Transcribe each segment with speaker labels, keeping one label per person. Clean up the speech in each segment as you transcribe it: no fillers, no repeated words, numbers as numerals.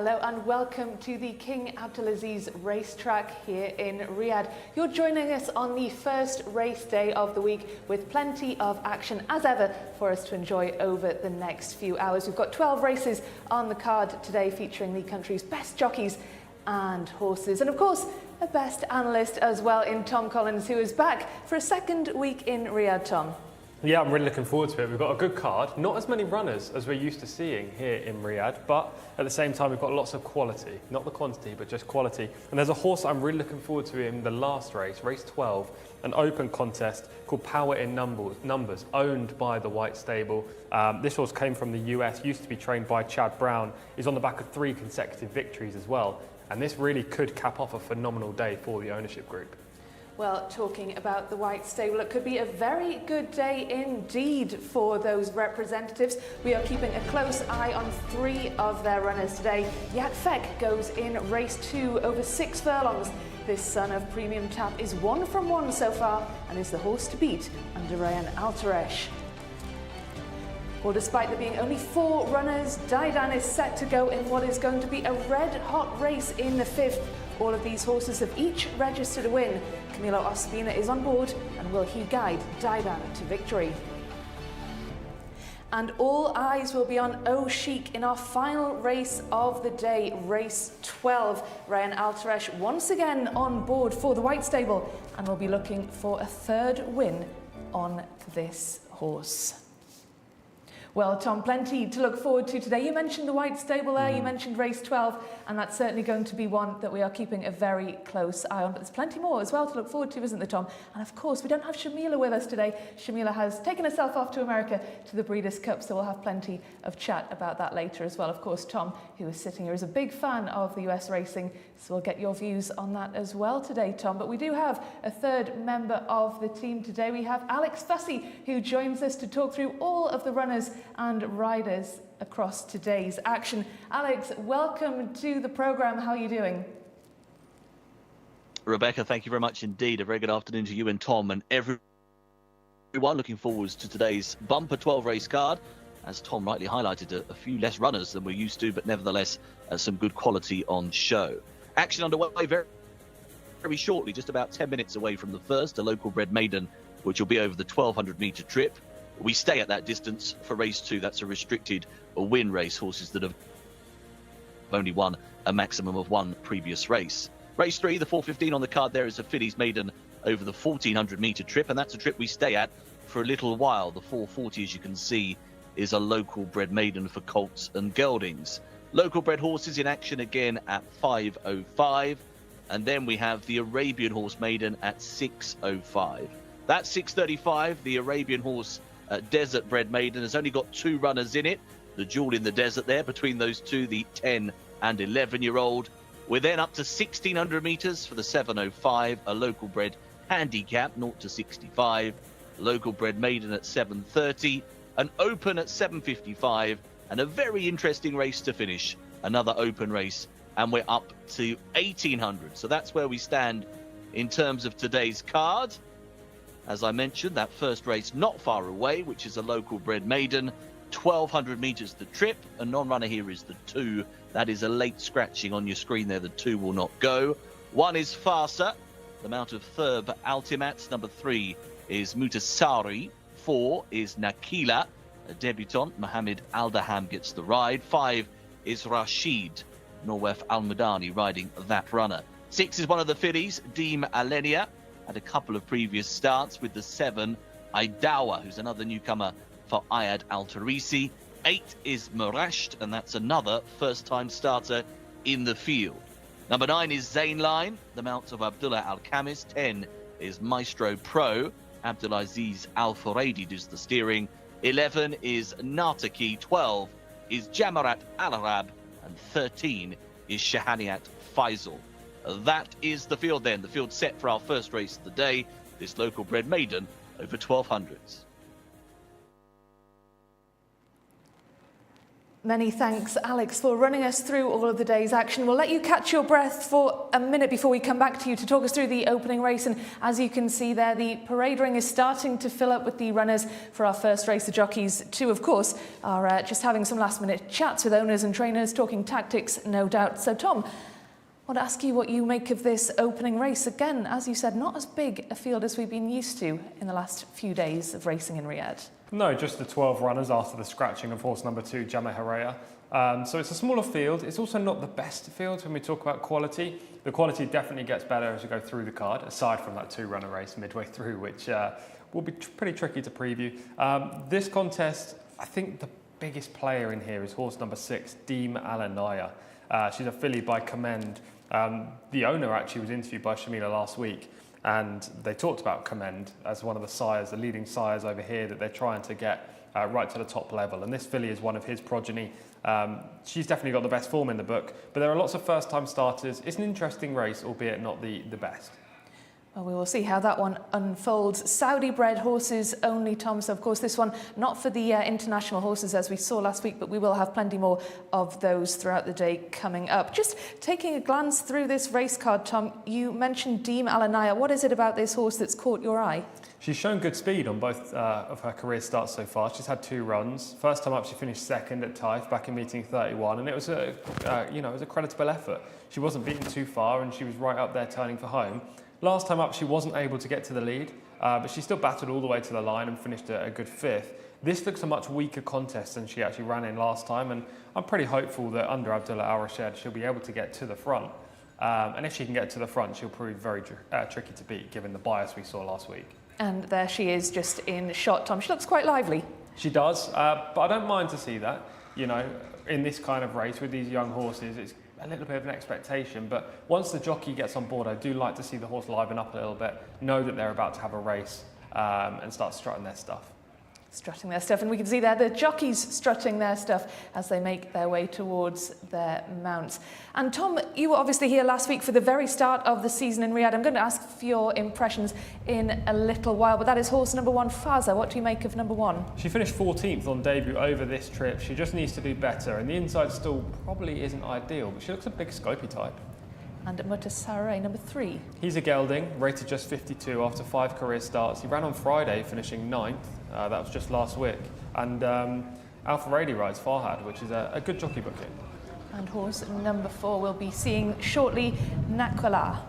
Speaker 1: Hello and welcome to the King Abdulaziz racetrack here in Riyadh. You're joining us on the first race day of the week with plenty of action as ever for us to enjoy over the next few hours. We've got 12 races on the card today featuring the country's best jockeys and horses, and of course a best analyst as well in Tom Collins, who is back for a second week in Riyadh. Tom.
Speaker 2: Yeah, I'm really looking forward to it. We've got a good card, not as many runners as we're used to seeing here in Riyadh, but at the same time we've got lots of quality, not the quantity but just quality. And there's a horse I'm really looking forward to in the last race, race 12, an open contest called Power in Numbers, owned by the White Stable. This horse came from the US, used to be trained by Chad Brown, is on the back of 3 consecutive victories as well, and this really could cap off a phenomenal day for the ownership group.
Speaker 1: Well, talking about the White Stable, it could be a very good day indeed for those representatives. We are keeping a close eye on 3 of their runners today. Yat Fek goes in race 2 over 6 furlongs. This son of Premium Tap is 1 from 1 so far and is the horse to beat under Riyadh Al-Taresh. Well, despite there being only 4 runners, Daidan is set to go in what is going to be a red-hot race in the 5th. All of these horses have each registered a win. Camilo Ospina is on board, and will he guide Daidan to victory? And all eyes will be on Sheikh in our final race of the day, race 12. Riyadh Al-Taresh once again on board for the White Stable, and will be looking for a 3rd win on this horse. Well, Tom, plenty to look forward to today. You mentioned the White Stable there, you mentioned race 12, and that's certainly going to be one that we are keeping a very close eye on. But there's plenty more as well to look forward to, isn't there, Tom? And of course, we don't have Shamila with us today. Shamila has taken herself off to America to the Breeders' Cup, so we'll have plenty of chat about that later as well. Of course, Tom, who is sitting here, is a big fan of the US racing, so we'll get your views on that as well today, Tom. But we do have a 3rd member of the team today. We have Alex Fussy, who joins us to talk through all of the runners and riders across today's action. Alex, welcome to the programme. How are you doing?
Speaker 3: Rebecca, thank you very much indeed. A very good afternoon to you and Tom and everyone. Looking forward to today's bumper 12 race card. As Tom rightly highlighted, a few less runners than we're used to, but nevertheless some good quality on show. Action underway very shortly, just about 10 minutes away from the first, a local bred maiden, which will be over the 1,200 metre trip. We stay at that distance for race 2. That's a restricted win race, horses that have only won a maximum of 1 previous race. Race 3, the 4:15 on the card there, is a fillies maiden over the 1,400 metre trip, and that's a trip we stay at for a little while. The 4:40, as you can see, is a local bred maiden for colts and geldings. Local bred horses in action again at 5:05, and then we have the Arabian horse maiden at 6:05. That's 6:35. The Arabian horse desert bred maiden has only got 2 runners in it. The jewel in the desert there between those 2, the 10 and 11-year-old. We're then up to 1,600 metres for the 7:05, a local bred handicap 0 to 65, local bred maiden at 7:30, an open at 7:55, and a very interesting race to finish, another open race, and we're up to 1,800. So that's where we stand in terms of today's card. As I mentioned, that first race not far away, which is a local bred maiden, 1,200 metres the trip. A non-runner here is the 2. That is a late scratching on your screen there. The 2 will not go. 1 is Farsa, the mount of Thurb Altimat. Number 3 is Mutasari. 4 is Nakila, a debutant. Mohammed Aldaham gets the ride. 5 is Rashid, Norwef Al-Mudani riding that runner. 6 is one of the fillies, Deem Alenia. Had a couple of previous starts with the 7, Idawa, who's another newcomer for Ayad Al-Tarisi. 8 is Murasht, and that's another first-time starter in the field. Number 9 is Zainline, the mount of Abdullah Al-Khamis. 10 is Maestro Pro. Abdulaziz Al-Furaydi does the steering. 11 is Nataki. 12 is Jamarat Al-Arab. And 13 is Shahaniat Faisal. That is the field then. The field set for our first race of the day. This local bred maiden over 1,200s.
Speaker 1: Many thanks, Alex, for running us through all of the day's action. We'll let you catch your breath for a minute before we come back to you to talk us through the opening race. And as you can see there, the parade ring is starting to fill up with the runners for our first race. The jockeys, too, of course, are just having some last-minute chats with owners and trainers, talking tactics, no doubt. So, Tom, I want to ask you what you make of this opening race. Again, as you said, not as big a field as we've been used to in the last few days of racing in Riyadh.
Speaker 2: No, just the 12 runners after the scratching of horse number 2, Jcsa. So it's a smaller field. It's also not the best field when we talk about quality. The quality definitely gets better as you go through the card, aside from that 2-runner race midway through, which will be pretty tricky to preview. This contest, I think the biggest player in here is horse number 6, Jcsa. She's a filly by Commend. The owner actually was interviewed by Shamila last week, and they talked about Commend as one of the sires, the leading sires over here that they're trying to get right to the top level. And this filly is one of his progeny. She's definitely got the best form in the book, but there are lots of first-time starters. It's an interesting race, albeit not the best.
Speaker 1: Well, we will see how that one unfolds. Saudi-bred horses only, Tom. So, of course, this one not for the international horses as we saw last week, but we will have plenty more of those throughout the day coming up. Just taking a glance through this race card, Tom, you mentioned Jcsa. What is it about this horse that's caught your eye?
Speaker 2: She's shown good speed on both of her career starts so far. She's had 2 runs. First time up, she finished second at Taif back in meeting 31, and it was it was a creditable effort. She wasn't beaten too far, and she was right up there turning for home. Last time up, she wasn't able to get to the lead, but she still battled all the way to the line and finished a good 5th. This looks a much weaker contest than she actually ran in last time, and I'm pretty hopeful that under Abdullah Al Rashed, she'll be able to get to the front. And if she can get to the front, she'll prove very tricky to beat, given the bias we saw last week. And
Speaker 1: there she is, just in shot, Tom. She looks quite lively.
Speaker 2: She does, but I don't mind to see that. You know, in this kind of race with these young horses, it's a little bit of an expectation, but once the jockey gets on board, I do like to see the horse liven up a little bit, know that they're about to have a race, and start strutting their stuff.
Speaker 1: Strutting their stuff, and we can see there the jockeys strutting their stuff as they make their way towards their mounts. And Tom, you were obviously here last week for the very start of the season in Riyadh. I'm going to ask for your impressions in a little while, but that is horse number 1, Faza. What do you make of number 1?
Speaker 2: She finished 14th on debut over this trip. She just needs to do better, and the inside still probably isn't ideal, but she looks a big scopy type.
Speaker 1: And Mutasare, number 3.
Speaker 2: He's a gelding, rated just 52 after 5 career starts. He ran on Friday, finishing 9th. That was just last week. And Alpha Rady rides Farhad, which is a good jockey booking.
Speaker 1: And horse number 4 we'll be seeing shortly, Nakwala.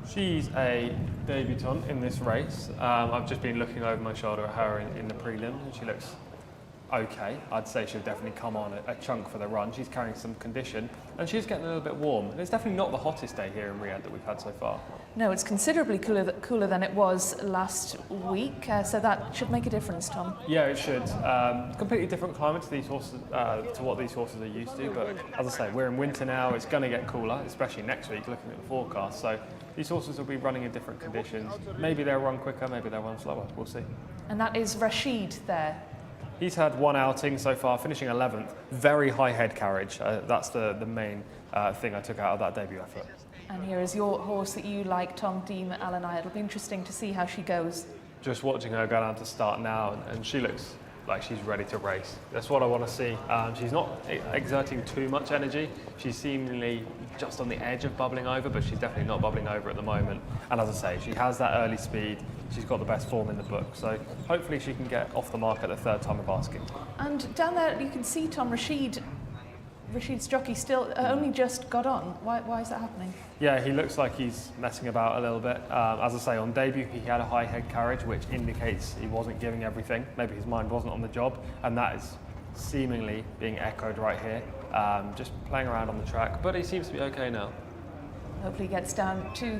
Speaker 2: She's a debutant in this race. I've just been looking over my shoulder at her in the prelim, and she looks okay. I'd say she'll definitely come on a chunk for the run. She's carrying some condition, and she's getting a little bit warm. And it's definitely not the hottest day here in Riyadh that we've had so far.
Speaker 1: No, it's considerably cooler tan it was last week, so that should make a difference, Tom.
Speaker 2: Yeah, it should. Completely different climate to these horses, to what these horses are used to. But as I say, we're in winter now. It's going to get cooler, especially next week, looking at the forecast. So these horses will be running in different conditions. Maybe they'll run quicker, maybe they'll run slower. We'll see.
Speaker 1: And that is Rashid there.
Speaker 2: He's had 1 outing so far, finishing 11th. Very high head carriage. That's the main thing I took out of that debut effort.
Speaker 1: And here is your horse that you like, Tom, Jcsa. It'll be interesting to see how she goes.
Speaker 2: Just watching her go down to start now, and she looks like she's ready to race. That's what I want to see. She's not exerting too much energy. She's seemingly just on the edge of bubbling over, but she's definitely not bubbling over at the moment. And as I say, she has that early speed. She's got the best form in the book. So hopefully she can get off the mark at the 3rd time of asking.
Speaker 1: And down there you can see, Tom, Rashid's jockey still only just got on. Why is that happening?
Speaker 2: Yeah, he looks like he's messing about a little bit. As I say, on debut he had a high head carriage, which indicates he wasn't giving everything. Maybe his mind wasn't on the job, and that is seemingly being echoed right here. Just playing around on the track, but he seems to be okay now.
Speaker 1: Hopefully he gets down to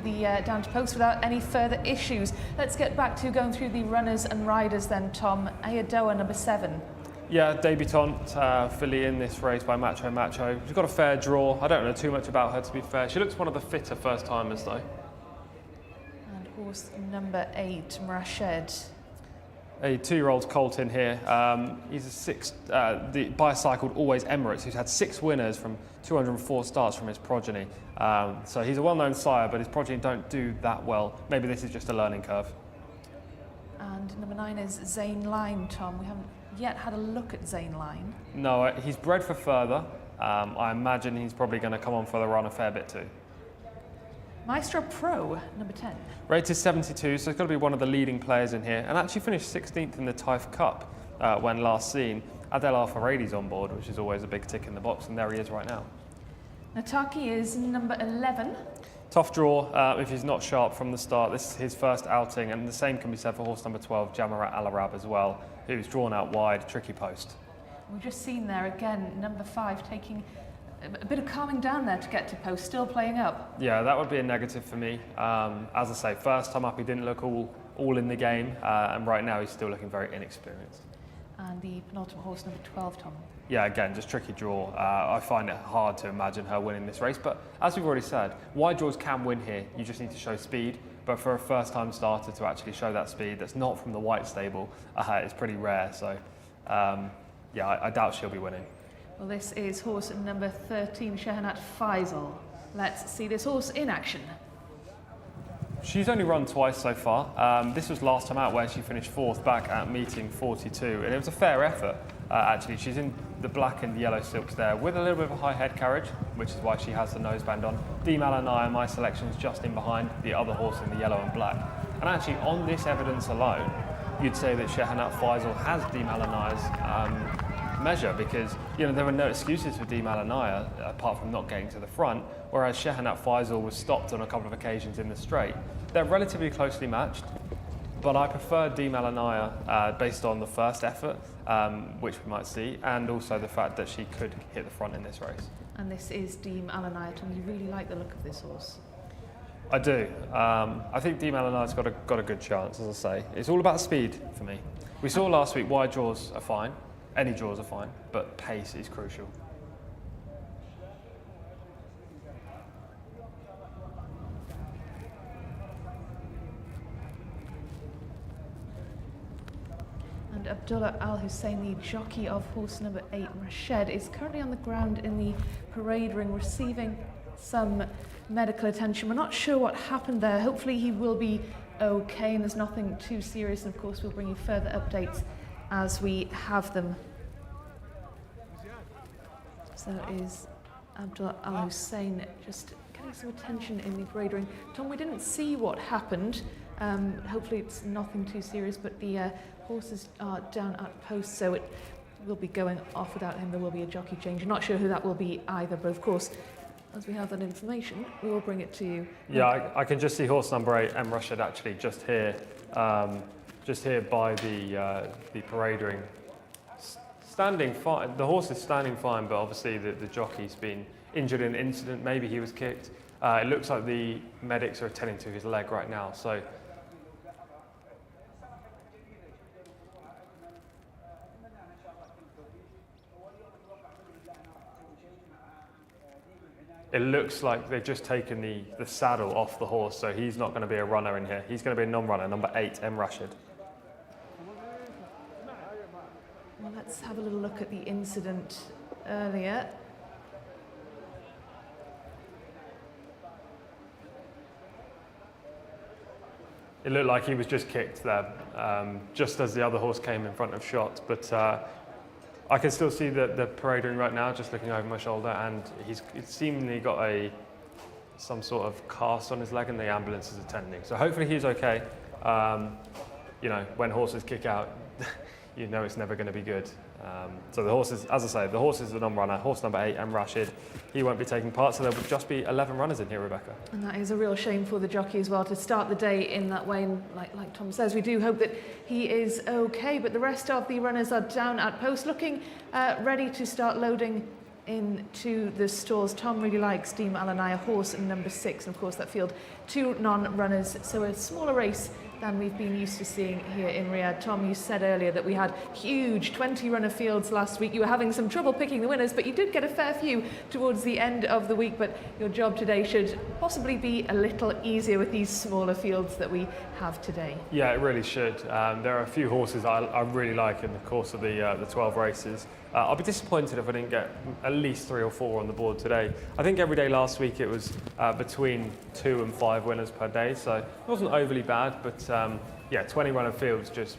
Speaker 1: post without any further issues. Let's get back to going through the runners and riders then, Tom. Ayadoa, number 7.
Speaker 2: Yeah, debutante filly in this race by Macho. She's got a fair draw. I don't know too much about her, to be fair. She looks one of the fitter first-timers, though.
Speaker 1: And horse number 8, Rashed.
Speaker 2: A 2-year-old colt in here. He's the bicycled Always Emirates, who's had 6 winners from 204 starts from his progeny. So he's a well-known sire, but his progeny don't do that well. Maybe this is just a learning curve.
Speaker 1: And number 9 is Zayn Line, Tom. We haven't yet had a look at Zane Line.
Speaker 2: No, he's bred for further. I imagine he's probably going to come on for the run a fair bit too.
Speaker 1: Maestro Pro, number 10.
Speaker 2: Rated 72, so he's got to be one of the leading players in here, and actually finished 16th in the Taif Cup when last seen. Adel Al-Faradi's on board, which is always a big tick in the box, and there he is right now.
Speaker 1: Nataki is number 11.
Speaker 2: Tough draw if he's not sharp from the start. This is his first outing, and the same can be said for horse number 12, Jamarat Al Arab as well, who's drawn out wide, tricky post.
Speaker 1: We've just seen there again, number 5 taking a bit of calming down there to get to post, still playing up.
Speaker 2: Yeah, that would be a negative for me. As I say, first time up he didn't look all in the game, and right now he's still looking very inexperienced.
Speaker 1: And the penultimate horse, number 12, Tom.
Speaker 2: Yeah, again, just tricky draw. I find it hard to imagine her winning this race, but as we've already said, wide draws can win here. You just need to show speed, but for a first-time starter to actually show that speed that's not from the white stable, it's pretty rare. So, yeah, I doubt she'll be winning.
Speaker 1: Well, this is horse number 13, Shehanat Faisal. Let's see this horse in action.
Speaker 2: She's only run twice so far. This was last time out where she finished 4th back at meeting 42, and it was a fair effort, actually. She's in the black and yellow silks there with a little bit of a high head carriage, which is why she has the noseband on. Deem Alanaya, my selection, is just in behind the other horse in the yellow and black. And actually, on this evidence alone, you'd say that Shehanat Faisal has Deem Alanaya's measure, because there were no excuses for Deem Alanaya apart from not getting to the front, whereas Shehanat Faisal was stopped on a couple of occasions in the straight. They're relatively closely matched, but I prefer Deem Alanaya based on the first effort, which we might see, and also the fact that she could hit the front in this race.
Speaker 1: And this is Deem Alanaya. Tom, you really like the look of this horse.
Speaker 2: I do. I think Deem Alanaya's got a good chance, as I say. It's all about speed for me. We saw last week wide draws are fine. Any draws are fine, but pace is crucial.
Speaker 1: And Abdullah Al Hussein, the jockey of horse number 8, Rashed, is currently on the ground in the parade ring receiving some medical attention. We're not sure what happened there. Hopefully he will be okay and there's nothing too serious. And of course we'll bring you further updates as we have them. So that is Abdullah Al Hussein just getting some attention in the parade ring. Tom, we didn't see what happened. Hopefully it's nothing too serious, but the horses are down at post, so it will be going off without him. There will be a jockey change. I'm not sure who that will be either, but of course, as we have that information, we will bring it to you.
Speaker 2: Yeah, I can just see horse number 8, M. Rushad, actually just here by the parade ring. Standing fine, the horse is standing fine, but obviously the jockey's been injured in an incident. Maybe he was kicked. It looks like the medics are attending to his leg right now. So it looks like they've just taken the saddle off the horse, so he's not going to be a runner in here. He's going to be a non-runner, number 8, M. Rashid.
Speaker 1: Well, let's have a little look at the incident earlier.
Speaker 2: It looked like he was just kicked there, just as the other horse came in front of shot. But I can still see the parade ring right now, just looking over my shoulder, and he's seemingly got some sort of cast on his leg, and the ambulance is attending. So hopefully he's okay. When horses kick out, you know it's never going to be good. So the horses, as I say, the horse is the non-runner. Horse number 8, M. Rashid, he won't be taking part, so there will just be 11 runners in here, Rebecca.
Speaker 1: And that is a real shame for the jockey as well to start the day in that way. And like Tom says, we do hope that he is okay. But the rest of the runners are down at post, looking ready to start loading into the stalls. Tom really likes Deem Alanaya, horse number 6, and of course that field 2 non-runners, so a smaller race than we've been used to seeing here in Riyadh. Tom, you said earlier that we had huge 20-runner fields last week. You were having some trouble picking the winners, but you did get a fair few towards the end of the week. But your job today should possibly be a little easier with these smaller fields that we have today.
Speaker 2: Yeah, it really should. There are a few horses I really like in the course of the 12 races. I'll be disappointed if I didn't get at least 3 or 4 on the board today. I think every day last week it was between 2 and 5 winners per day, so it wasn't overly bad, but 20 runner fields just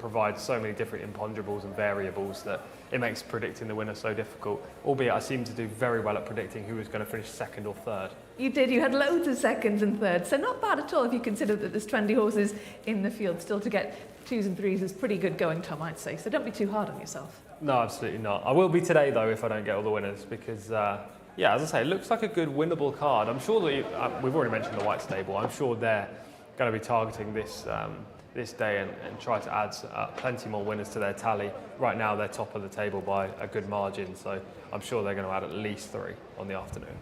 Speaker 2: provides so many different imponderables and variables that it makes predicting the winner so difficult. Albeit I seem to do very well at predicting who was going to finish second or third.
Speaker 1: You did. You had loads of seconds and thirds, so not bad at all if you consider that there's 20 horses in the field. Still to get 2s and 3s is pretty good going, Tom, I'd say. So don't be too hard on yourself.
Speaker 2: No, absolutely not. I will be today though if I don't get all the winners because, yeah, as I say, it looks like a good winnable card. I'm sure that we've already mentioned the White Stable. I'm sure they're going to be targeting this this day and try to add plenty more winners to their tally. Right now they're top of the table by a good margin, so I'm sure they're going to add at least 3 on the afternoon.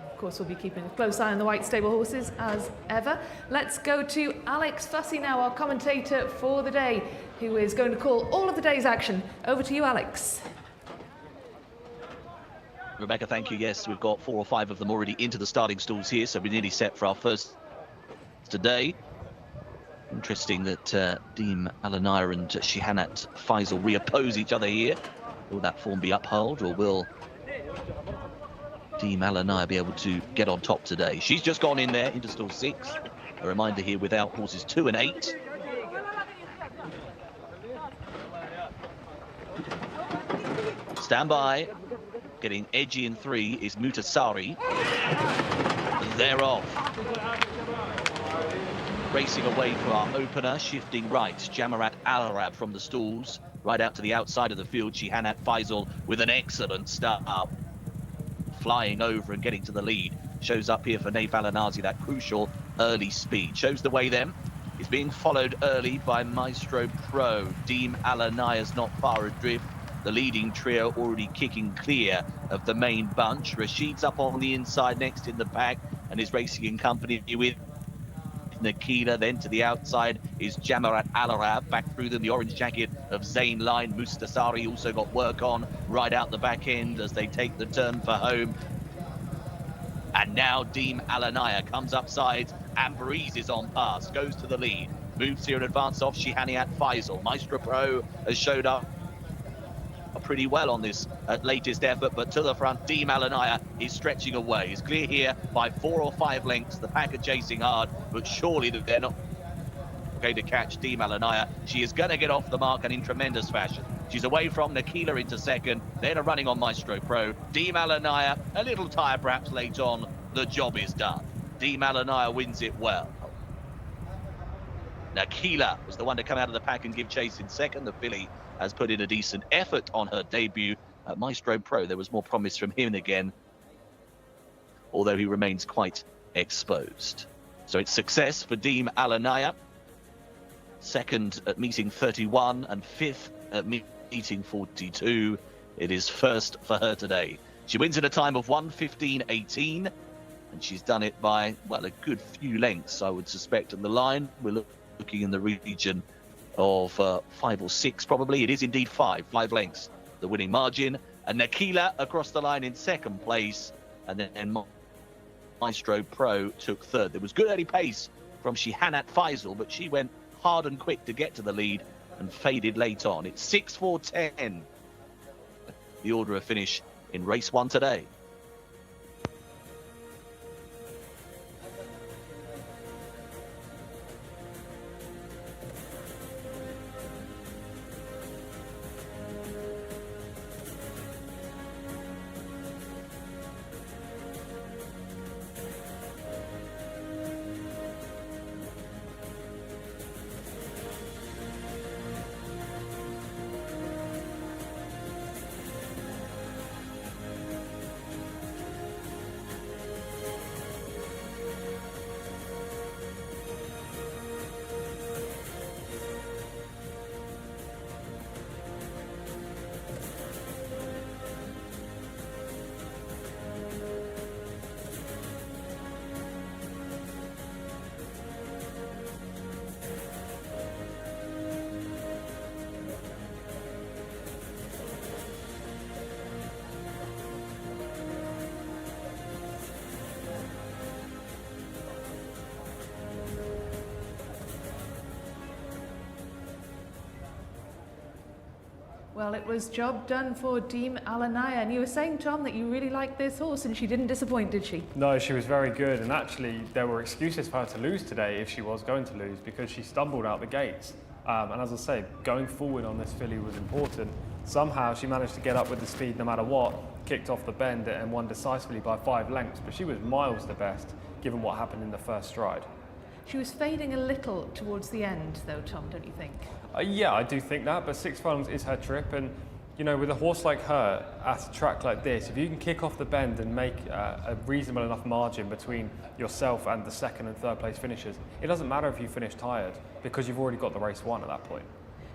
Speaker 1: Of course, we'll be keeping a close eye on the White Stable horses as ever. Let's go to Alex Fussy now, our commentator for the day, who is going to call all of the day's action. Over to you, Alex.
Speaker 3: Rebecca, thank you. Yes, we've got 4 or 5 of them already into the starting stalls here, so we're nearly set for our first today. Interesting that Deem Alanaya and Shihanat Faisal reoppose each other here. Will that form be upheld, or will Deem Alanaya be able to get on top today? She's just gone in there into stall 6. A reminder here without horses 2 and 8. Stand by. Getting edgy in 3 is Mutasari. They're off. Racing away for our opener, shifting right. Jamarat Al-Arab from the stalls, right out to the outside of the field. Shihanat Faisal with an excellent start up. Flying over and getting to the lead. Shows up here for Naif Al-Anazi, that crucial early speed. Shows the way then. Is being followed early by Maestro Pro. Deem Alanaya's not far adrift. The leading trio already kicking clear of the main bunch. Rashid's up on the inside next in the pack and is racing in company with Nakila. Then to the outside is Jamarat Al-Arab. Back through them, the orange jacket of Zayn Line. Mustasari also got work on right out the back end as they take the turn for home. And now Deem Alanaya comes up sides and breezes on past. Goes to the lead. Moves here in advance off Shihanat Faisal. Maestro Pro has showed up pretty well on this latest effort, but to the front, Deem Alanaya is stretching away. He's clear here by 4 or 5 lengths. The pack are chasing hard, but surely they're not going to catch Deem Alanaya. She is going to get off the mark and in tremendous fashion. She's away from Nakila into second, then a running on Maestro Pro. Deem Alanaya, a little tired perhaps late on. The job is done. Deem Alanaya wins it well. Nakila was the one to come out of the pack and give chase in second. The filly has put in a decent effort on her debut. Maestro Pro, there was more promise from him again, although he remains quite exposed. So it's success for Deem Alanaya. Second at meeting 31 and 5th at meeting 42. It is first for her today. She wins in a time of 1:15.18, and she's done it by, well, a good few lengths, I would suspect. And the line, we're looking in the region of 5 or 6 probably. It is indeed 5 lengths, the winning margin. And Nakila across the line in second place, and then Maestro Pro took third. There was good early pace from Shihanat Faisal, but she went hard and quick to get to the lead and faded late on. It's 6:4.10, the order of finish in race 1 today.
Speaker 1: Well, it was job done for Deem Alanaya. And you were saying, Tom, that you really liked this horse, and she didn't disappoint, did she?
Speaker 2: No, she was very good, and actually there were excuses for her to lose today if she was going to lose, because she stumbled out the gates. And as I say, going forward on this filly was important. Somehow she managed to get up with the speed no matter what, kicked off the bend and won decisively by 5 lengths, but she was miles the best given what happened in the first stride.
Speaker 1: She was fading a little towards the end though, Tom, don't you think?
Speaker 2: Yeah, I do think that, but 6 furlongs is her trip, and you know, with a horse like her at a track like this, if you can kick off the bend and make a reasonable enough margin between yourself and the second and third place finishers, it doesn't matter if you finish tired because you've already got the race won at that point.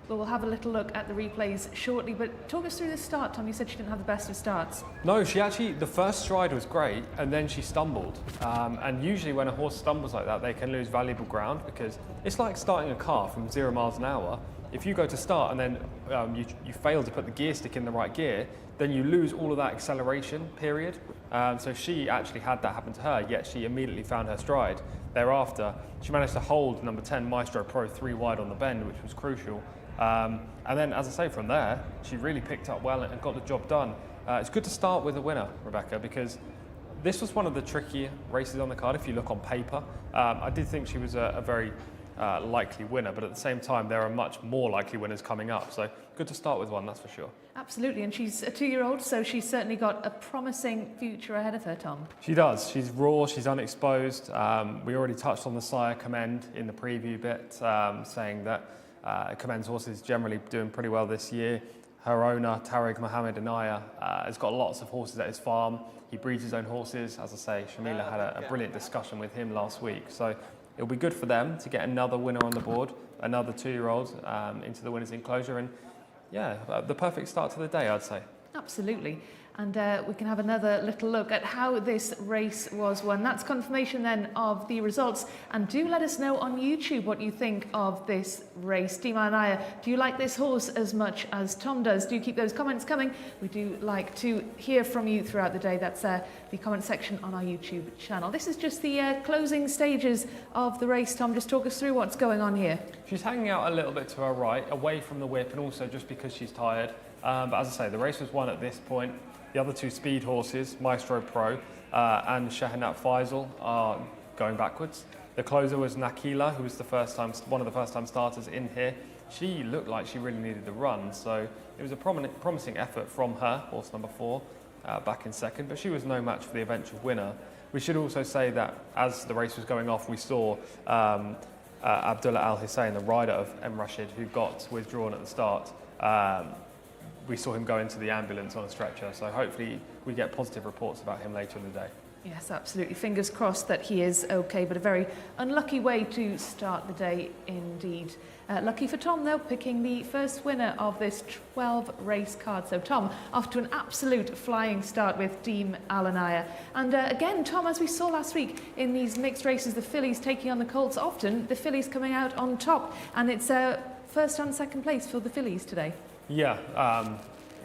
Speaker 1: Well, we'll have a little look at the replays shortly, but talk us through the start, Tom. You said she didn't have the best of starts.
Speaker 2: No, she actually, the first stride was great and then she stumbled. And usually when a horse stumbles like that, they can lose valuable ground because it's like starting a car from 0 miles an hour. If you go to start and then you fail to put the gear stick in the right gear, then you lose all of that acceleration period. So she actually had that happen to her, yet she immediately found her stride. Thereafter, she managed to hold number 10 Maestro Pro 3 wide on the bend, which was crucial. And then, as I say, from there, she really picked up well and got the job done. It's good to start with a winner, Rebecca, because this was one of the trickier races on the card if you look on paper. I did think she was a very likely winner, but at the same time, there are much more likely winners coming up. So good to start with one, that's for sure.
Speaker 1: Absolutely, and she's a 2-year-old, so she's certainly got a promising future ahead of her, Tom.
Speaker 2: She does. She's raw, she's unexposed. We already touched on the sire Commend in the preview bit, saying that Commend's horses generally doing pretty well this year. Her owner, Tariq Mohammed Anaya, has got lots of horses at his farm. He breeds his own horses. As I say, Shamila had a brilliant discussion with him last week. So it'll be good for them to get another winner on the board, another 2-year-old into the winner's enclosure. And yeah, the perfect start to the day, I'd say.
Speaker 1: Absolutely. And we can have another little look at how this race was won. That's confirmation then of the results. And do let us know on YouTube what you think of this race. Dima and Aya, do you like this horse as much as Tom does? Do keep those comments coming. We do like to hear from you throughout the day. That's the comment section on our YouTube channel. This is just the closing stages of the race. Tom, just talk us through what's going on here.
Speaker 2: She's hanging out a little bit to her right, away from the whip, and also just because she's tired. But as I say, the race was won at this point. The other 2 speed horses, Maestro Pro and Shehanat Faisal, are going backwards. The closer was Nakila, who was one of the first time starters in here. She looked like she really needed the run, so it was a promising effort from her, horse number 4, back in second, but she was no match for the eventual winner. We should also say that as the race was going off, we saw Abdullah Al Hussein, the rider of M. Rashid, who got withdrawn at the start. We saw him go into the ambulance on a stretcher, so hopefully we get positive reports about him later in the day.
Speaker 1: Yes, absolutely. Fingers crossed that he is okay, but a very unlucky way to start the day indeed. Lucky for Tom, though, picking the first winner of this 12-race card. So, Tom, off to an absolute flying start with Deem Alanaya. And again, Tom, as we saw last week in these mixed races, the fillies taking on the colts, often the fillies coming out on top. And it's first and second place for the fillies today. Yeah,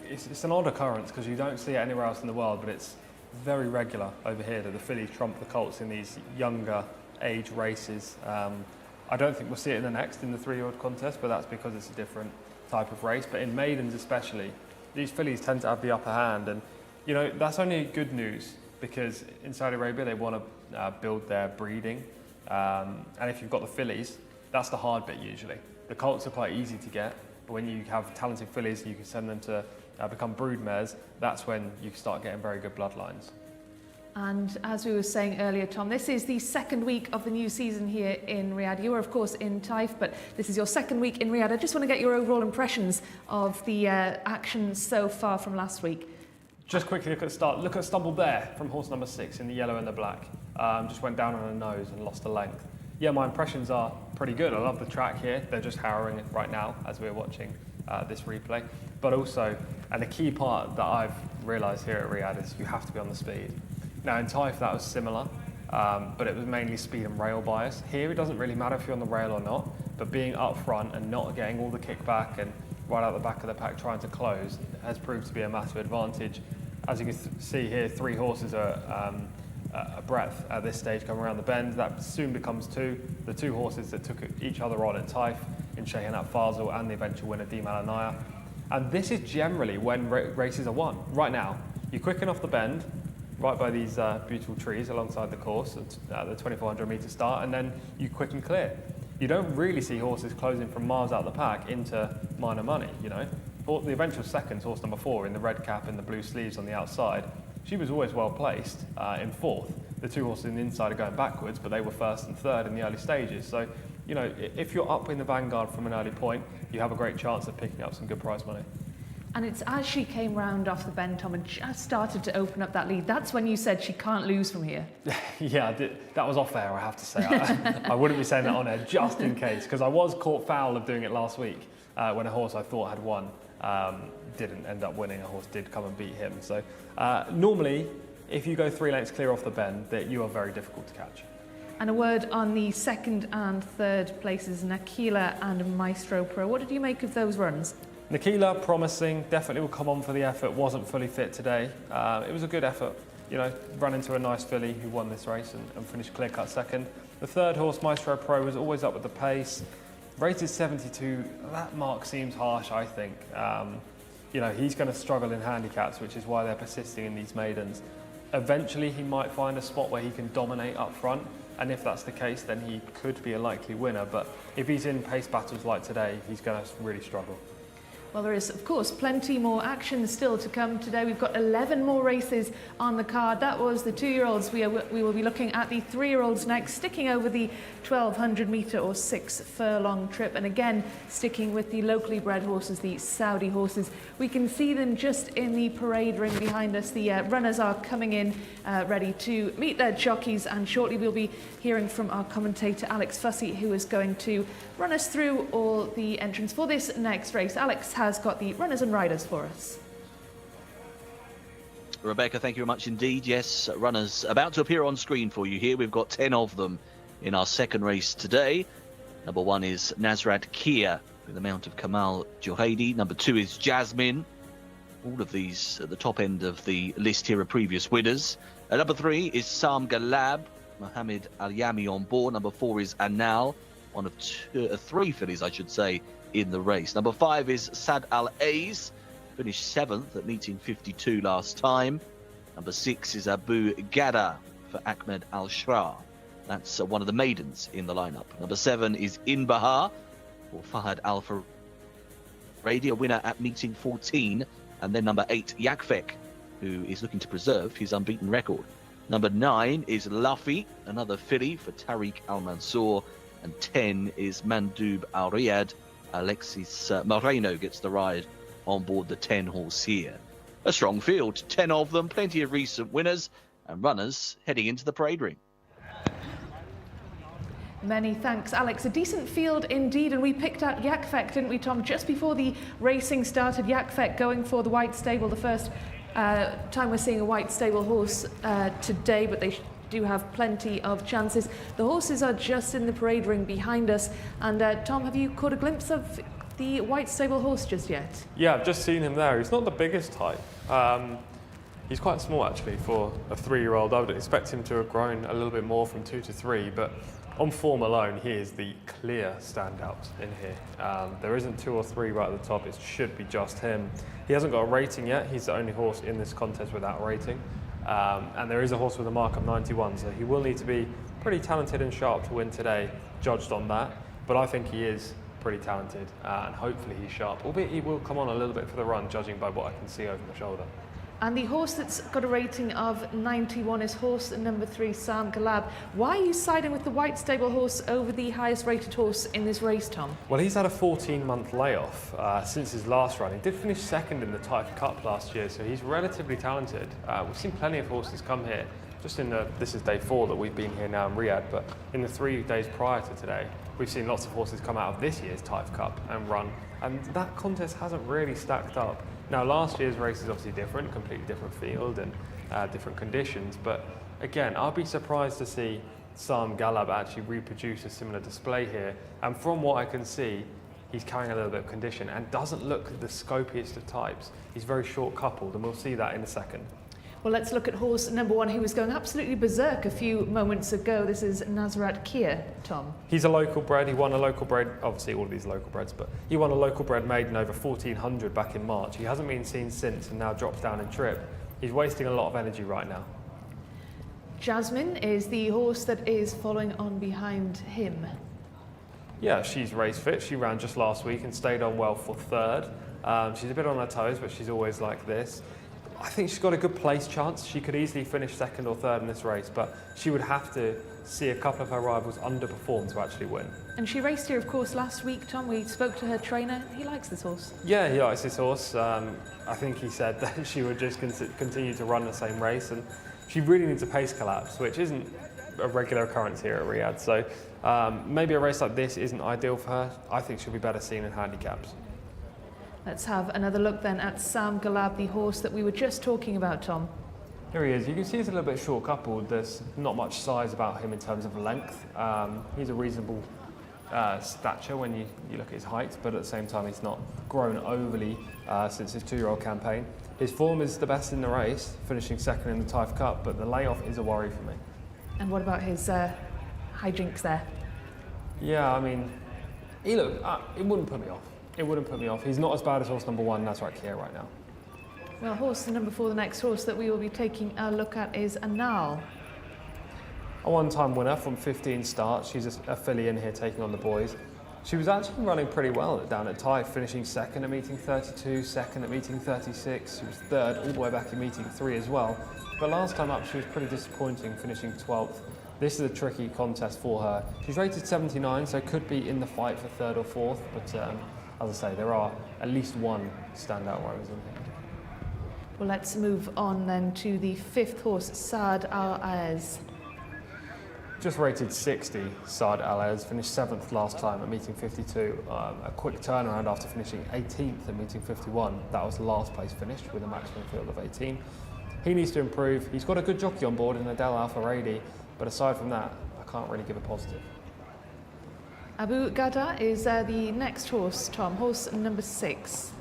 Speaker 2: it's an odd occurrence because you don't see it anywhere else in the world, but it's very regular over here that the fillies trump the colts in these younger age races. I don't think we'll see it in the 3-year-old contest, but that's because it's a different type of race. But in maidens especially, these fillies tend to have the upper hand, and you know that's only good news because in Saudi Arabia they want to build their breeding, and if you've got the fillies, that's the hard bit usually. The colts are quite easy to get, but when you have talented fillies, you can send them to become brood mares. That's when you start getting very good bloodlines.
Speaker 1: And as we were saying earlier, Tom, this is the second week of the new season here in Riyadh. You were, of course, in Taif, but this is your second week in Riyadh. I just want to get your overall impressions of the action so far from last week.
Speaker 2: Just quickly look at the start. Look at Stumble Bear from horse number 6 in the yellow and the black. Just went down on her nose and lost a length. Yeah, my impressions are pretty good. I love the track here. They're just harrowing it right now as we're watching this replay. But also, and the key part that I've realised here at Riyadh is you have to be on the speed. Now in Taif that was similar, but it was mainly speed and rail bias. Here it doesn't really matter if you're on the rail or not, but being up front and not getting all the kickback and right out the back of the pack trying to close has proved to be a massive advantage. As you can see here, 3 horses are a breadth at this stage coming around the bend. That soon becomes 2. The 2 horses that took each other on at Taif in Shehanat Faisal and the eventual winner Deem Alanaya. And this is generally when races are won. Right now, you quicken off the bend, right by these beautiful trees alongside the course at the 2,400 metre start, and then you quick and clear. you don't really see horses closing from miles out the pack into minor money, you know. For the eventual seconds, horse number 4 in the red cap and the blue sleeves on the outside, she was always well placed in 4th. The 2 horses in the inside are going backwards, but they were 1st and 3rd in the early stages. So, you know, if you're up in the vanguard from an early point, you have a great chance of picking up some good prize money.
Speaker 1: And it's as she came round off the bend, Tom, and just started to open up that lead. That's when you said she can't lose from here.
Speaker 2: Yeah, that was off air, I have to say. I wouldn't be saying that on air just in case, because I was caught foul of doing it last week when a horse I thought had won didn't end up winning. A horse did come and beat him. So normally, if you go 3 lengths clear off the bend, that you are very difficult to catch.
Speaker 1: And a word on the 2nd and 3rd places, Nakila and Maestro Pro. What did you make of those runs?
Speaker 2: Nakila, promising, definitely will come on for the effort, wasn't fully fit today. It was a good effort, you know, run into a nice filly who won this race and finished clear-cut 2nd. The 3rd horse, Maestro Pro, was always up with the pace. Rated 72, that mark seems harsh, I think. You know, he's going to struggle in handicaps, which is why they're persisting in these maidens. Eventually, he might find a spot where he can dominate up front, and if that's the case, then he could be a likely winner. But if he's in pace battles like today, he's going to really struggle.
Speaker 1: Well, there is, of course, plenty more action still to come today. We've got 11 more races on the card. That was the 2-year-olds. We will be looking at the 3-year-olds next, sticking over the 1,200 metre or 6 furlong trip. And again, sticking with the locally bred horses, the Saudi horses. We can see them just in the parade ring behind us. The runners are coming in ready to meet their jockeys. And shortly we'll be hearing from our commentator, Alex Fussy, who is going to run us through all the entrants for this next race. Alex has got the runners and riders for us.
Speaker 3: Rebecca, thank you very much indeed. Yes, runners about to appear on screen for you here. We've got 10 of them in our 2nd race today. Number 1 is Nasrat Kia with the mount of Kamal Johadi. Number 2 is Jasmine. All of these at the top end of the list here are previous winners. Number 3 is Sam Galab, Mohammed Al-Yami on board. Number 4 is Anal, one of 3 fillies, I should say, in the race. Number 5 is Sad Al-Aiz, finished 7th at meeting 52 last time. Number 6 is Abu Gada for Ahmed Al-Shra. That's one of the maidens in the lineup. Number 7 is Inbahar for Fahad Al-Faradi, a winner at meeting 14. And then number 8, Yakfek, who is looking to preserve his unbeaten record. Number 9 is Lafi, another filly for Tariq Al-Mansour. And 10 is Mandub Al-Riyadh. Alexis Moreno gets the ride on board the 10 horse here. A strong field, 10 of them, plenty of recent winners and runners heading into the parade ring.
Speaker 1: Many thanks, Alex. A decent field indeed, and we picked out Yakfek, didn't we, Tom? Just before the racing started, Yakfek going for the white stable, the first time we're seeing a white stable horse today, but they do have plenty of chances. The horses are just in the parade ring behind us. And Tom, have you caught a glimpse of the white stable horse just yet?
Speaker 2: Yeah, I've just seen him there. He's not the biggest type. He's quite small actually for a 3-year-old. I would expect him to have grown a little bit more from 2 to 3, but on form alone, he is the clear standout in here. There isn't 2 or 3 right at the top. It should be just him. He hasn't got a rating yet. He's the only horse in this contest without a rating. And there is a horse with a mark of 91, so he will need to be pretty talented and sharp to win today, judged on that. But I think he is pretty talented, and hopefully he's sharp, albeit he will come on a little bit for the run, judging by what I can see over my shoulder.
Speaker 1: And the horse that's got a rating of 91 is horse number 3, Sam Galab. Why are you siding with the white stable horse over the highest rated horse in this race, Tom?
Speaker 2: Well, he's had a 14-month layoff since his last run. He did finish 2nd in the Taif Cup last year, so he's relatively talented. We've seen plenty of horses come here. Just in this is day 4 that we've been here now in Riyadh, but in the 3 days prior to today, we've seen lots of horses come out of this year's Taif Cup and run, and that contest hasn't really stacked up. Now, last year's race is obviously different, completely different field and different conditions, but again, I'll be surprised to see Sam Galab actually reproduce a similar display here, and from what I can see, he's carrying a little bit of condition and doesn't look the scopiest of types. He's very short coupled, and we'll see that in a second.
Speaker 1: Well, let's look at horse number 1, who was going absolutely berserk a few moments ago. This is Nasrat Kia, Tom.
Speaker 2: He's a local bred. He won a local bred, obviously all of these local breds, but he won a local bred maiden over 1400 back in March. He hasn't been seen since and now drops down in trip. He's wasting a lot of energy right now.
Speaker 1: Jasmine is the horse that is following on behind him.
Speaker 2: Yeah, she's race fit. She ran just last week and stayed on well for third. She's a bit on her toes, but she's always like this. I think she's got a good place chance. She could easily finish second or third in this race, but she would have to see a couple of her rivals underperform to actually win.
Speaker 1: And she raced here, of course, last week, Tom. We spoke to her trainer. He likes this horse.
Speaker 2: Yeah, he likes this horse. I think he said that she would just continue to run the same race, and she really needs a pace collapse, which isn't a regular occurrence here at Riyadh. So maybe a race like this isn't ideal for her. I think she'll be better seen in handicaps.
Speaker 1: Let's have another look then at Sam Galab, the horse that we were just talking about, Tom.
Speaker 2: Here he is. You can see he's a little bit short coupled. There's not much size about him in terms of length. He's a reasonable stature when you look at his height, but at the same time he's not grown overly since his 2-year-old campaign. His form is the best in the race, finishing second in the Taif Cup, but the layoff is a worry for me.
Speaker 1: And what about his hijinks there?
Speaker 2: Yeah, I mean, it wouldn't put me off. It wouldn't put me off. He's not as bad as horse number 1, that's right here right now.
Speaker 1: Well, horse number 4, the next horse that we will be taking a look at is Anal.
Speaker 2: A one-time winner from 15 starts. She's a filly in here taking on the boys. She was actually running pretty well down at Taif, finishing second at meeting 32, second at meeting 36. She was third all the way back in meeting 3 as well. But last time up, she was pretty disappointing, finishing 12th. This is a tricky contest for her. She's rated 79, so could be in the fight for third or fourth. But as I say, there are at least one standout riders in here.
Speaker 1: Well, let's move on then to the 5th horse, Saad Al Aez.
Speaker 2: Just rated 60, Saad Al Aez finished 7th last time at meeting 52. A quick turnaround after finishing 18th at meeting 51. That was the last place finish with a maximum field of 18. He needs to improve. He's got a good jockey on board in Adel Al Faradi, but aside from that, I can't really give a positive.
Speaker 1: Abu Gada is the next horse, Tom, horse number 6.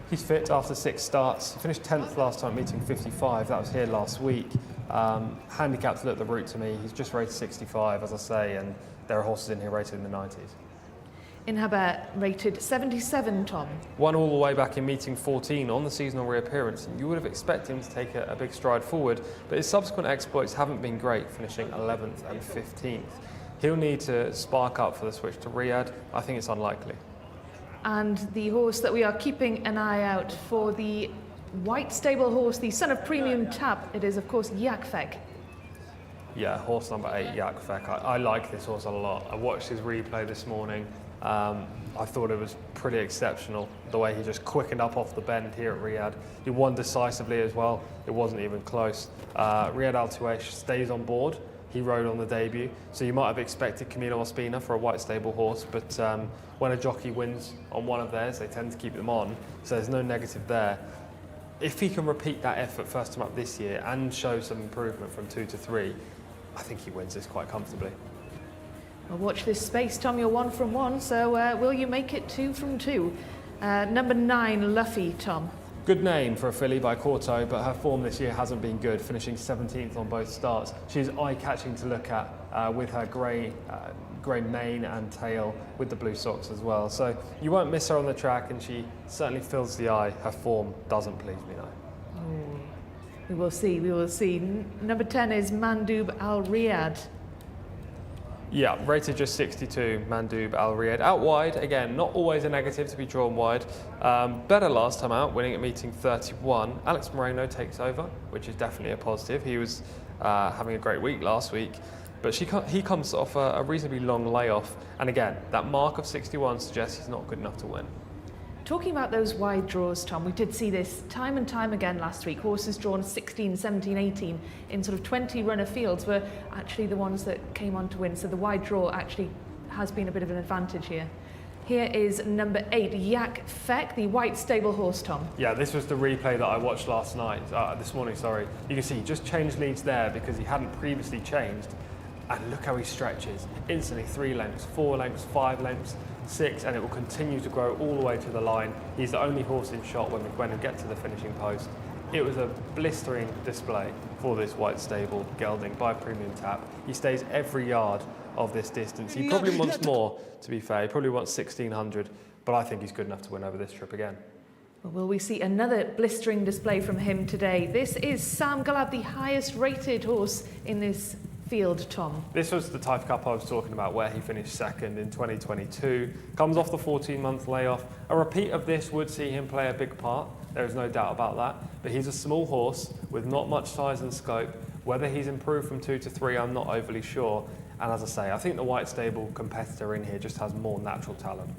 Speaker 2: He's fit after 6 starts. He finished 10th last time, meeting 55. That was here last week. Handicaps look the route to me. He's just rated 65, as I say, and there are horses in here rated in the 90s.
Speaker 1: Inhaber rated 77, Tom.
Speaker 2: Won all the way back in meeting 14 on the seasonal reappearance, and you would have expected him to take a big stride forward, but his subsequent exploits haven't been great, finishing 11th and 15th. He'll need to spark up for the switch to Riyadh. I think it's unlikely.
Speaker 1: And the horse that we are keeping an eye out for, the white stable horse, the son of Premium Tap, it is of course Yakfek.
Speaker 2: Yeah, horse number 8, Yakfek. I like this horse a lot. I watched his replay this morning. I thought it was pretty exceptional, the way he just quickened up off the bend here at Riyadh. He won decisively as well. It wasn't even close. Riyadh Al Tuesh stays on board. He rode on the debut, so you might have expected Camilo Ospina for a white stable horse, but when a jockey wins on one of theirs, they tend to keep them on, so there's no negative there. If he can repeat that effort first time up this year and show some improvement from 2 to 3, I think he wins this quite comfortably.
Speaker 1: Well, watch this space, Tom. You're 1 from 1, so will you make it 2 from 2? Number 9, Luffy, Tom.
Speaker 2: Good name for a filly by Corto, but her form this year hasn't been good, finishing 17th on both starts. She's eye-catching to look at with her grey mane and tail with the blue socks as well. So you won't miss her on the track, and she certainly fills the eye. Her form doesn't please me, though.
Speaker 1: We will see, we will see. Number 10 is Mandub Al Riyadh.
Speaker 2: Yeah, rated just 62, Mandub Al Riyadh. Out wide, again, not always a negative to be drawn wide. Better last time out, winning at meeting 31. Alex Moreno takes over, which is definitely a positive. He was having a great week last week, but he comes off a reasonably long layoff. And again, that mark of 61 suggests he's not good enough to win.
Speaker 1: Talking about those wide draws, Tom, we did see this time and time again last week. Horses drawn 16, 17, 18 in sort of 20 runner fields were actually the ones that came on to win. So the wide draw actually has been a bit of an advantage here. Here is number 8, Yak Fek, the white stable horse, Tom.
Speaker 2: Yeah, this was the replay that I watched this morning, sorry. You can see he just changed leads there because he hadn't previously changed. And look how he stretches. Instantly 3 lengths, 4 lengths, 5 lengths, 6, and it will continue to grow all the way to the line. He's the only horse in shot when we get to the finishing post. It was a blistering display for this white stable gelding by Premium Tap. He stays every yard of this distance. He probably wants more, to be fair. He probably wants 1,600, but I think he's good enough to win over this trip again.
Speaker 1: Well, will we see another blistering display from him today? This is Sam Galab, the highest rated horse in this field, Tom?
Speaker 2: This was the Type Cup I was talking about, where he finished second in 2022. Comes off the 14-month layoff. A repeat of this would see him play a big part. There is no doubt about that. But he's a small horse with not much size and scope. Whether he's improved from 2 to 3, I'm not overly sure. And as I say, I think the White Stable competitor in here just has more natural talent.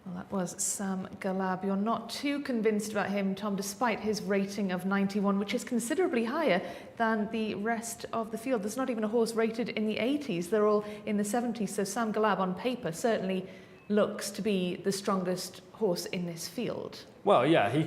Speaker 1: Well, that was Sam Galab. You're not too convinced about him, Tom, despite his rating of 91, which is considerably higher than the rest of the field. There's not even a horse rated in the 80s. They're all in the 70s. So Sam Galab, on paper, certainly looks to be the strongest horse in this field.
Speaker 2: Well, yeah, he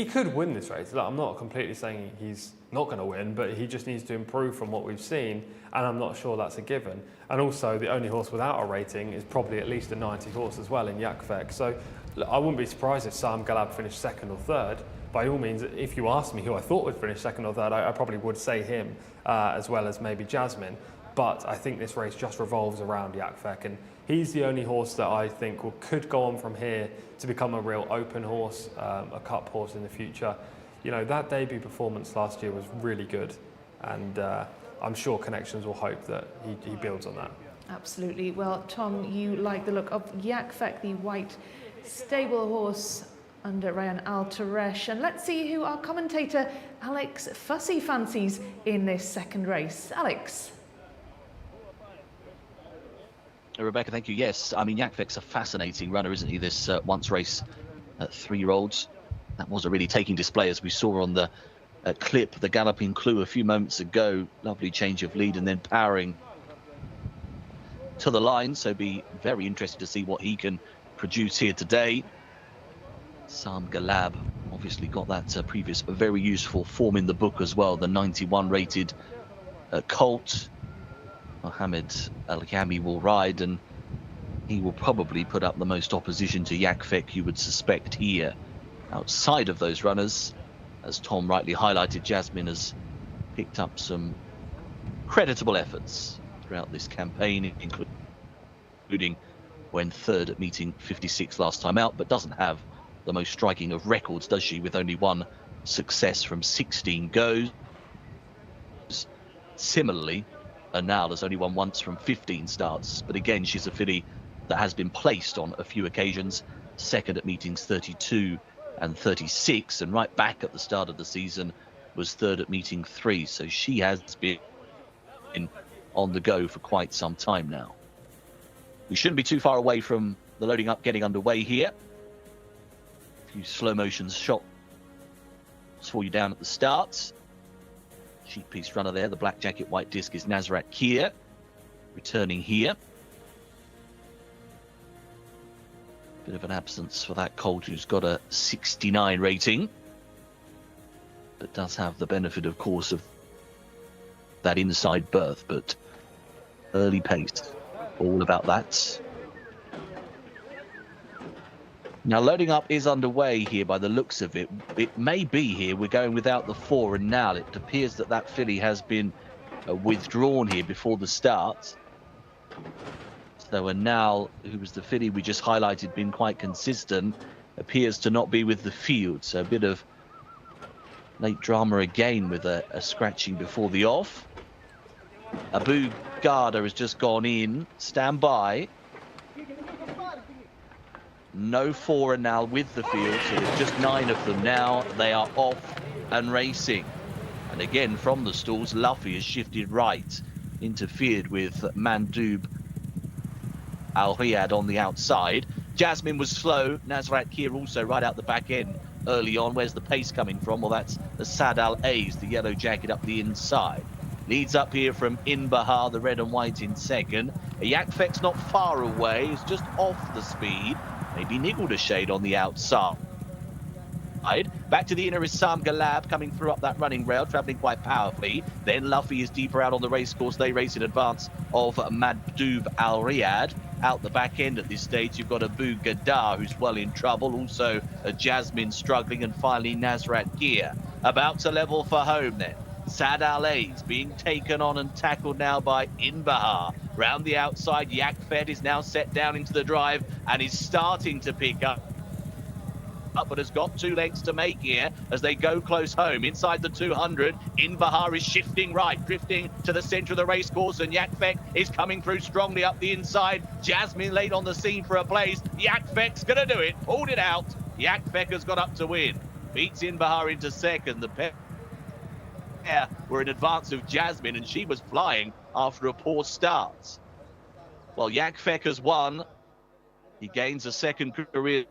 Speaker 2: could win this race. Look, I'm not completely saying he's not going to win, but he just needs to improve from what we've seen, and I'm not sure that's a given. And also, the only horse without a rating is probably at least a 90 horse as well in Jcsa. So look, I wouldn't be surprised if Sam Galab finished second or third. By all means, if you asked me who I thought would finish second or third, I probably would say him, as well as maybe Jasmine. But I think this race just revolves around Jcsa, and he's the only horse that I think could go on from here to become a real open horse, a cup horse in the future. You know, that debut performance last year was really good, and I'm sure Connections will hope that he builds on that.
Speaker 1: Absolutely. Well, Tom, you like the look of Jcsa, the White Stable horse under Rayan Al-Taresh. And let's see who our commentator Alex Fussy fancies in this second race. Alex.
Speaker 3: Rebecca, thank you. Yes, I mean, Jcsa's a fascinating runner, isn't he? This once race at 3-year-olds. That was a really taking display, as we saw on the clip, the Galloping Clue a few moments ago. Lovely change of lead and then powering to the line. So be very interested to see what he can produce here today. Sam Galab obviously got that previous very useful form in the book as well. The 91 rated colt. Mohammed Al-Yami will ride, and he will probably put up the most opposition to Jcsa you would suspect here. Outside of those runners, as Tom rightly highlighted, Jasmine has picked up some creditable efforts throughout this campaign, including when third at meeting 56 last time out, but doesn't have the most striking of records, does she, with only one success from 16 goes. Similarly, Anal has only won once from 15 starts, but again, she's a filly that has been placed on a few occasions, second at meetings 32 and 36, and right back at the start of the season was third at meeting 3, so she has been on the go for quite some time now. We shouldn't be too far away from the loading up getting underway here. A few slow motion shots for you down at the start. Cheap piece runner there, the black jacket, white disc is Nazrat Kia, returning here. Bit of an absence for that colt, who's got a 69 rating, but does have the benefit, of course, of that inside berth, but early pace, all about that. Now, loading up is underway here by the looks of it. It may be here we're going without the 4, and now it appears that that filly has been withdrawn here before the start. So Anal, who was the filly we just highlighted, been quite consistent, appears to not be with the field. So a bit of late drama again with a scratching before the off. Abu Garda has just gone in. Stand by. No 4 Anal with the field, so there's just 9 of them now. They are off and racing. And again, from the stalls, Luffy has shifted right, interfered with Mandub Al-Riyadh on the outside. Jasmine was slow. Nazrat Kia also right out the back end early on. Where's the pace coming from? Well, that's the Sad Al-A's, the yellow jacket up the inside. Leads up here from Inbahar, the red and white in second. Jcsa's not far away. It's just off the speed. Maybe niggled a shade on the outside. Back to the inner is Sam Galab coming through up that running rail, travelling quite powerfully. Then Luffy is deeper out on the racecourse. They race in advance of Mandub Al-Riyadh. Out the back end at this stage, you've got Abu Gadar, who's well in trouble. Also, a Jasmine struggling, and finally Nazrat Gia. About to level for home then. Sad Al-A's being taken on and tackled now by Inbahar. Round the outside, Jcsa is now set down into the drive and is starting to pick up but has got 2 lengths to make here as they go close home. Inside the 200, Bahar is shifting right, drifting to the centre of the racecourse, and Yakfek is coming through strongly up the inside. Jasmine late on the scene for a place. Yakfek's going to do it. Pulled it out. Yakfek has got up to win. Beats Bahar into second. The pair were in advance of Jasmine, and she was flying after a poor start. Well, Yakfek has won. He gains a second career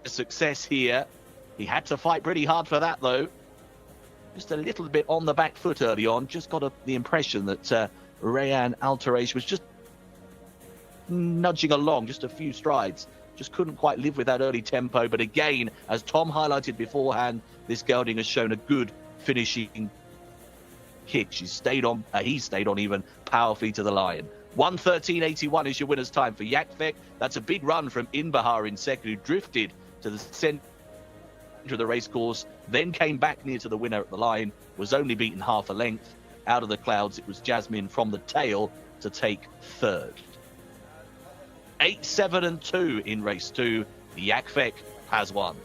Speaker 3: success here. He had to fight pretty hard for that, though. Just a little bit on the back foot early on. Just got the impression that Riyadh Altaresh was just nudging along, just a few strides. Just couldn't quite live with that early tempo. But again, as Tom highlighted beforehand, this gelding has shown a good finishing kick. He stayed on even powerfully to the line. 1:13.81 is your winner's time for Yakfek. That's a big run from Bahar in second, who drifted to the centre of the racecourse, then came back near to the winner at the line, was only beaten half a length. Out of the clouds, it was Jasmine from the tail to take third. 8, 7 and 2 in race 2. Yakfek has won.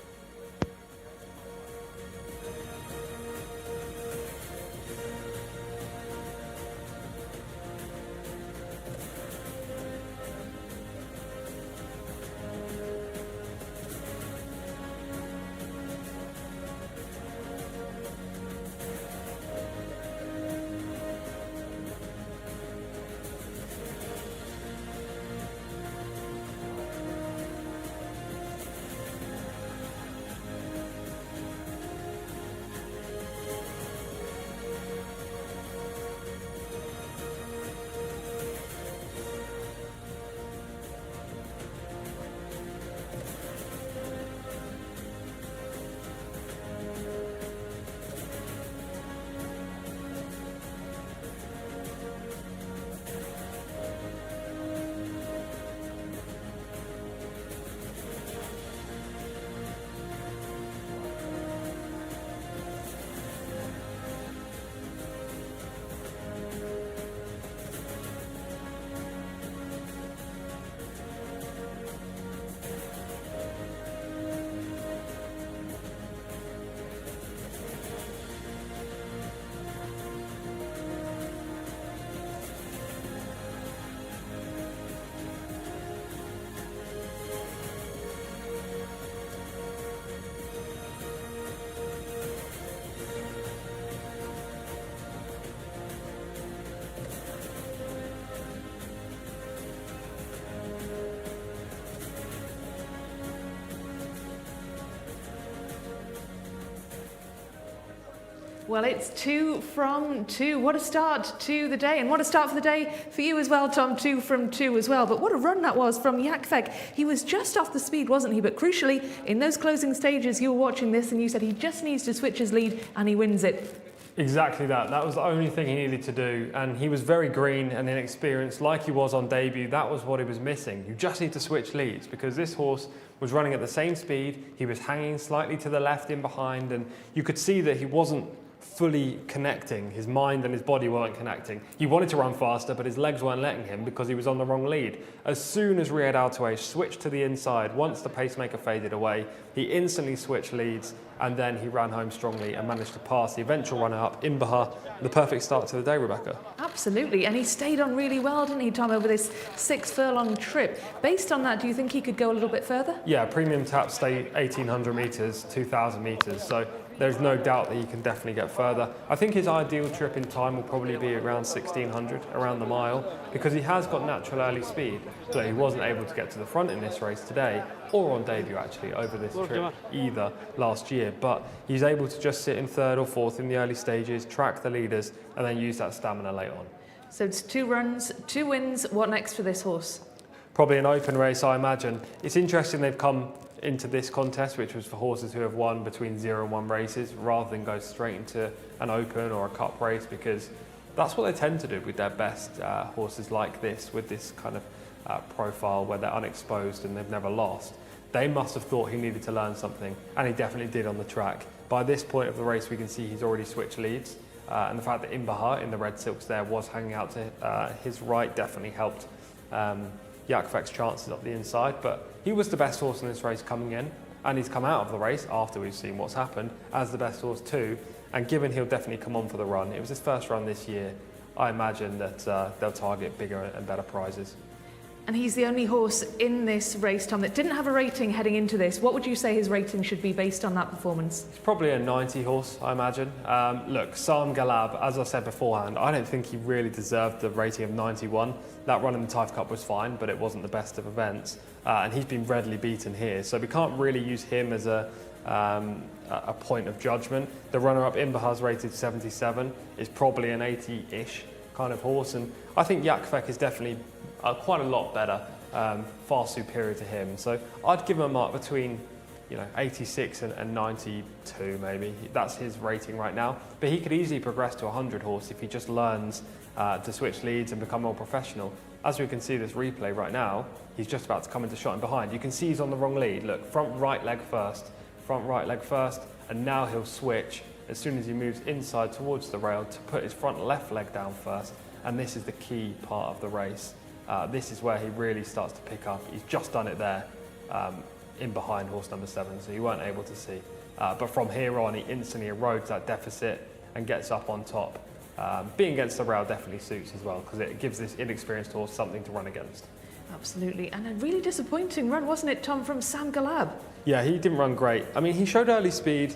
Speaker 1: Well, it's 2 from 2. What a start to the day, and what a start for the day for you as well, Tom. 2 from 2 as well. But what a run that was from Yakfek. He was just off the speed, wasn't he? But crucially, in those closing stages, you were watching this and you said he just needs to switch his lead, and he wins it.
Speaker 2: Exactly that. That was the only thing he needed to do. And he was very green and inexperienced, like he was on debut. That was what he was missing. You just need to switch leads, because this horse was running at the same speed. He was hanging slightly to the left in behind, and you could see that he wasn't fully connecting. His mind and his body weren't connecting. He wanted to run faster, but his legs weren't letting him because he was on the wrong lead. As soon as Riyadh Altaresh switched to the inside, once the pacemaker faded away, he instantly switched leads, and then he ran home strongly and managed to pass the eventual runner-up, Bahar. The perfect start to the day, Rebecca.
Speaker 1: Absolutely, and he stayed on really well, didn't he, Tom, over this 6-furlong trip. Based on that, do you think he could go a little bit further? Yeah, premium tap stayed 1,800 metres, 2,000 metres, so there's no doubt that he can definitely get further. I think his ideal trip in time will probably be around 1,600, around the mile, because he has got natural early speed, but he wasn't able to get to the front in this race today, or on debut actually, over this trip either last year. But he's able to just sit in third or fourth in the early stages, track the leaders, and then use that stamina late on. So it's 2 runs, 2 wins. What next for this horse? Probably an open race, I imagine. It's interesting they've come into this contest, which was for horses who have won between 0 and 1 races, rather than go straight into an open or a cup race, because that's what they tend to do with their best horses like this, with this kind of profile where they're unexposed and they've never lost. They must have thought he needed to learn something, and he definitely did on the track. By this point of the race, we can see he's already switched leads, and the fact that Bahar in the red silks there was hanging out to his right definitely helped Yakfek's chances up the inside. But he was the best horse in this race coming in.
Speaker 2: and he's come out of the race after we've seen what's happened as the best horse too. And given he'll definitely come on for the run, it was his first run this year, I imagine that they'll target bigger and better prizes.
Speaker 1: And he's the only horse in this race, Tom, that didn't have a rating heading into this. What would you say his rating should be based on that performance?
Speaker 2: It's probably a 90 horse, I imagine. Look, Sam Galab, as I said beforehand, I don't think he really deserved the rating of 91. That run in the Taif Cup was fine, but it wasn't the best of events. And he's been readily beaten here, so we can't really use him as a point of judgment. The runner-up Imbahaz rated 77 is probably an 80-ish kind of horse, and I think Yakfek is definitely quite a lot better, far superior to him. So I'd give him a mark between 86 and 92 maybe. That's his rating right now. But he could easily progress to 100 horse if he just learns to switch leads and become more professional. As we can see this replay right now, he's just about to come into shot and behind. You can see he's on the wrong lead. Look, front right leg first, and now he'll switch as soon as he moves inside towards the rail to put his front left leg down first. And this is the key part of the race. This is where he really starts to pick up. He's just done it there in behind horse number 7, so you weren't able to see. But from here on, he instantly erodes that deficit and gets up on top. Being against the rail definitely suits as well, because it gives this inexperienced horse something to run against.
Speaker 1: Absolutely, and a really disappointing run, wasn't it, Tom, from Sam Galab?
Speaker 2: Yeah, he didn't run great. I mean, he showed early speed.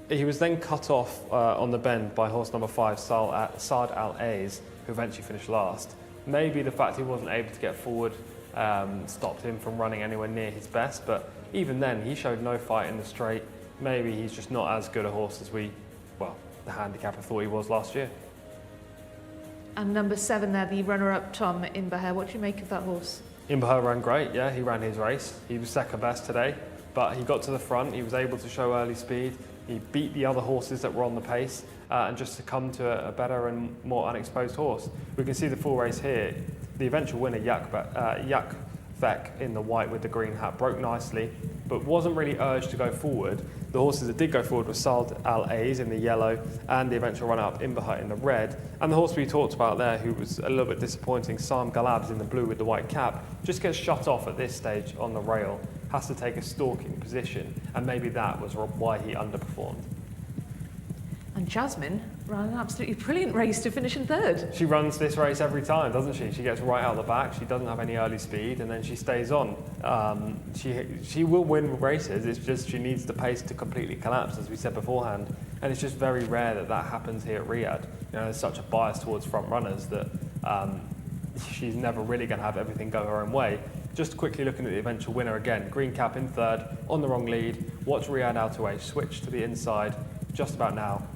Speaker 2: He was then cut off on the bend by horse number 5, Saad Al-Aiz, who eventually finished last. Maybe the fact he wasn't able to get forward stopped him from running anywhere near his best, but even then he showed no fight in the straight. Maybe he's just not as good a horse as the handicapper thought he was last year.
Speaker 1: And number 7 there, the runner-up, Tom, Imbahaz. What do you make of that horse?
Speaker 2: Imbahaz ran great, yeah, he ran his race. He was second best today, but he got to the front, he was able to show early speed. He beat the other horses that were on the pace and just succumbed to a better and more unexposed horse. We can see the full race here. The eventual winner, Yakfek, in the white with the green hat, broke nicely, but wasn't really urged to go forward. The horses that did go forward were Saad Al-Aiz in the yellow and the eventual runner-up Imbahaz in the red. And the horse we talked about there, who was a little bit disappointing, Sam Galab's in the blue with the white cap, just gets shut off at this stage on the rail, has to take a stalking position, and maybe that was why he underperformed.
Speaker 1: And Jasmine ran an absolutely brilliant race to finish in 3rd.
Speaker 2: She runs this race every time, doesn't she? She gets right out the back, she doesn't have any early speed, and then she stays on. She will win races, it's just she needs the pace to completely collapse, as we said beforehand. And it's just very rare that happens here at Riyadh. There's such a bias towards front runners that she's never really going to have everything go her own way. Just quickly looking at the eventual winner again, green cap in 3rd, on the wrong lead. Watch Riyadh Al-Tawaj switch to the inside just about now.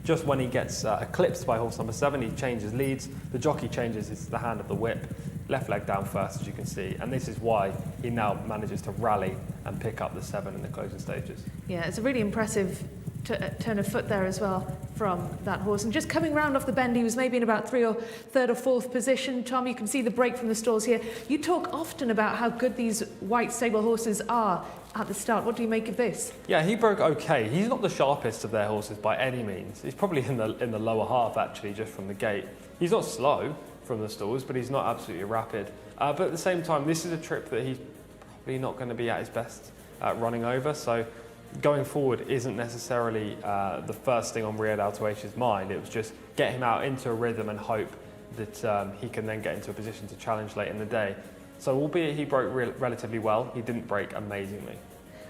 Speaker 2: Just when he gets eclipsed by horse number 7, he changes leads. The jockey changes the hand of the whip, left leg down first, as you can see. And this is why he now manages to rally and pick up the 7 in the closing stages.
Speaker 1: Yeah, it's a really impressive turn of foot there as well from that horse. And just coming round off the bend, he was maybe in about 3rd or 4th position. Tom, you can see the break from the stalls here. You talk often about how good these white stable horses are at the start. What do you make of this? Yeah,
Speaker 2: he broke okay. He's not the sharpest of their horses by any means. He's probably in the lower half, actually, just from the gate. He's not slow from the stalls, but he's not absolutely rapid. But at the same time, this is a trip that he's probably not going to be at his best at running over. So going forward isn't necessarily the first thing on Riyadh Al-Tawaj's mind. It was just get him out into a rhythm and hope that he can then get into a position to challenge late in the day. So albeit he broke relatively well, he didn't break amazingly.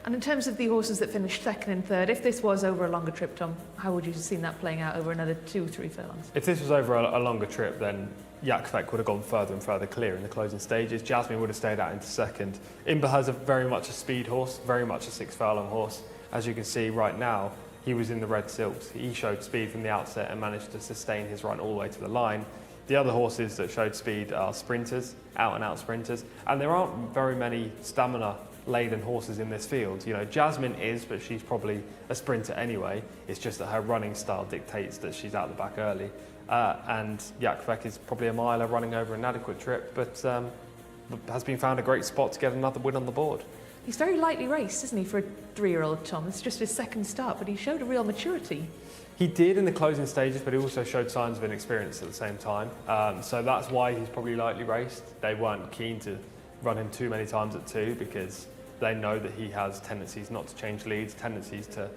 Speaker 1: And in terms of the horses that finished 2nd and 3rd, if this was over a longer trip, Tom, how would you have seen that playing out over another 2-3 furlongs?
Speaker 2: If this was over a longer trip, then Yakfek would have gone further and further clear in the closing stages. Jasmine would have stayed out into 2nd. Imbahaz is very much a speed horse, very much a 6 furlong horse. As you can see right now, he was in the red silks. He showed speed from the outset and managed to sustain his run all the way to the line. The other horses that showed speed are sprinters, out-and-out sprinters, and there aren't very many stamina-laden horses in this field. Jasmine is, but she's probably a sprinter anyway. It's just that her running style dictates that she's out the back early. And Yakfek is probably a miler running over an inadequate trip, but has been found a great spot to get another win on the board.
Speaker 1: He's very lightly raced, isn't he, for a 3-year-old, Tom? It's just his 2nd start, but he showed a real maturity.
Speaker 2: He did in the closing stages, but he also showed signs of inexperience at the same time. So that's why he's probably lightly raced. They weren't keen to run him too many times at 2 because they know that he has tendencies not to change leads, tendencies to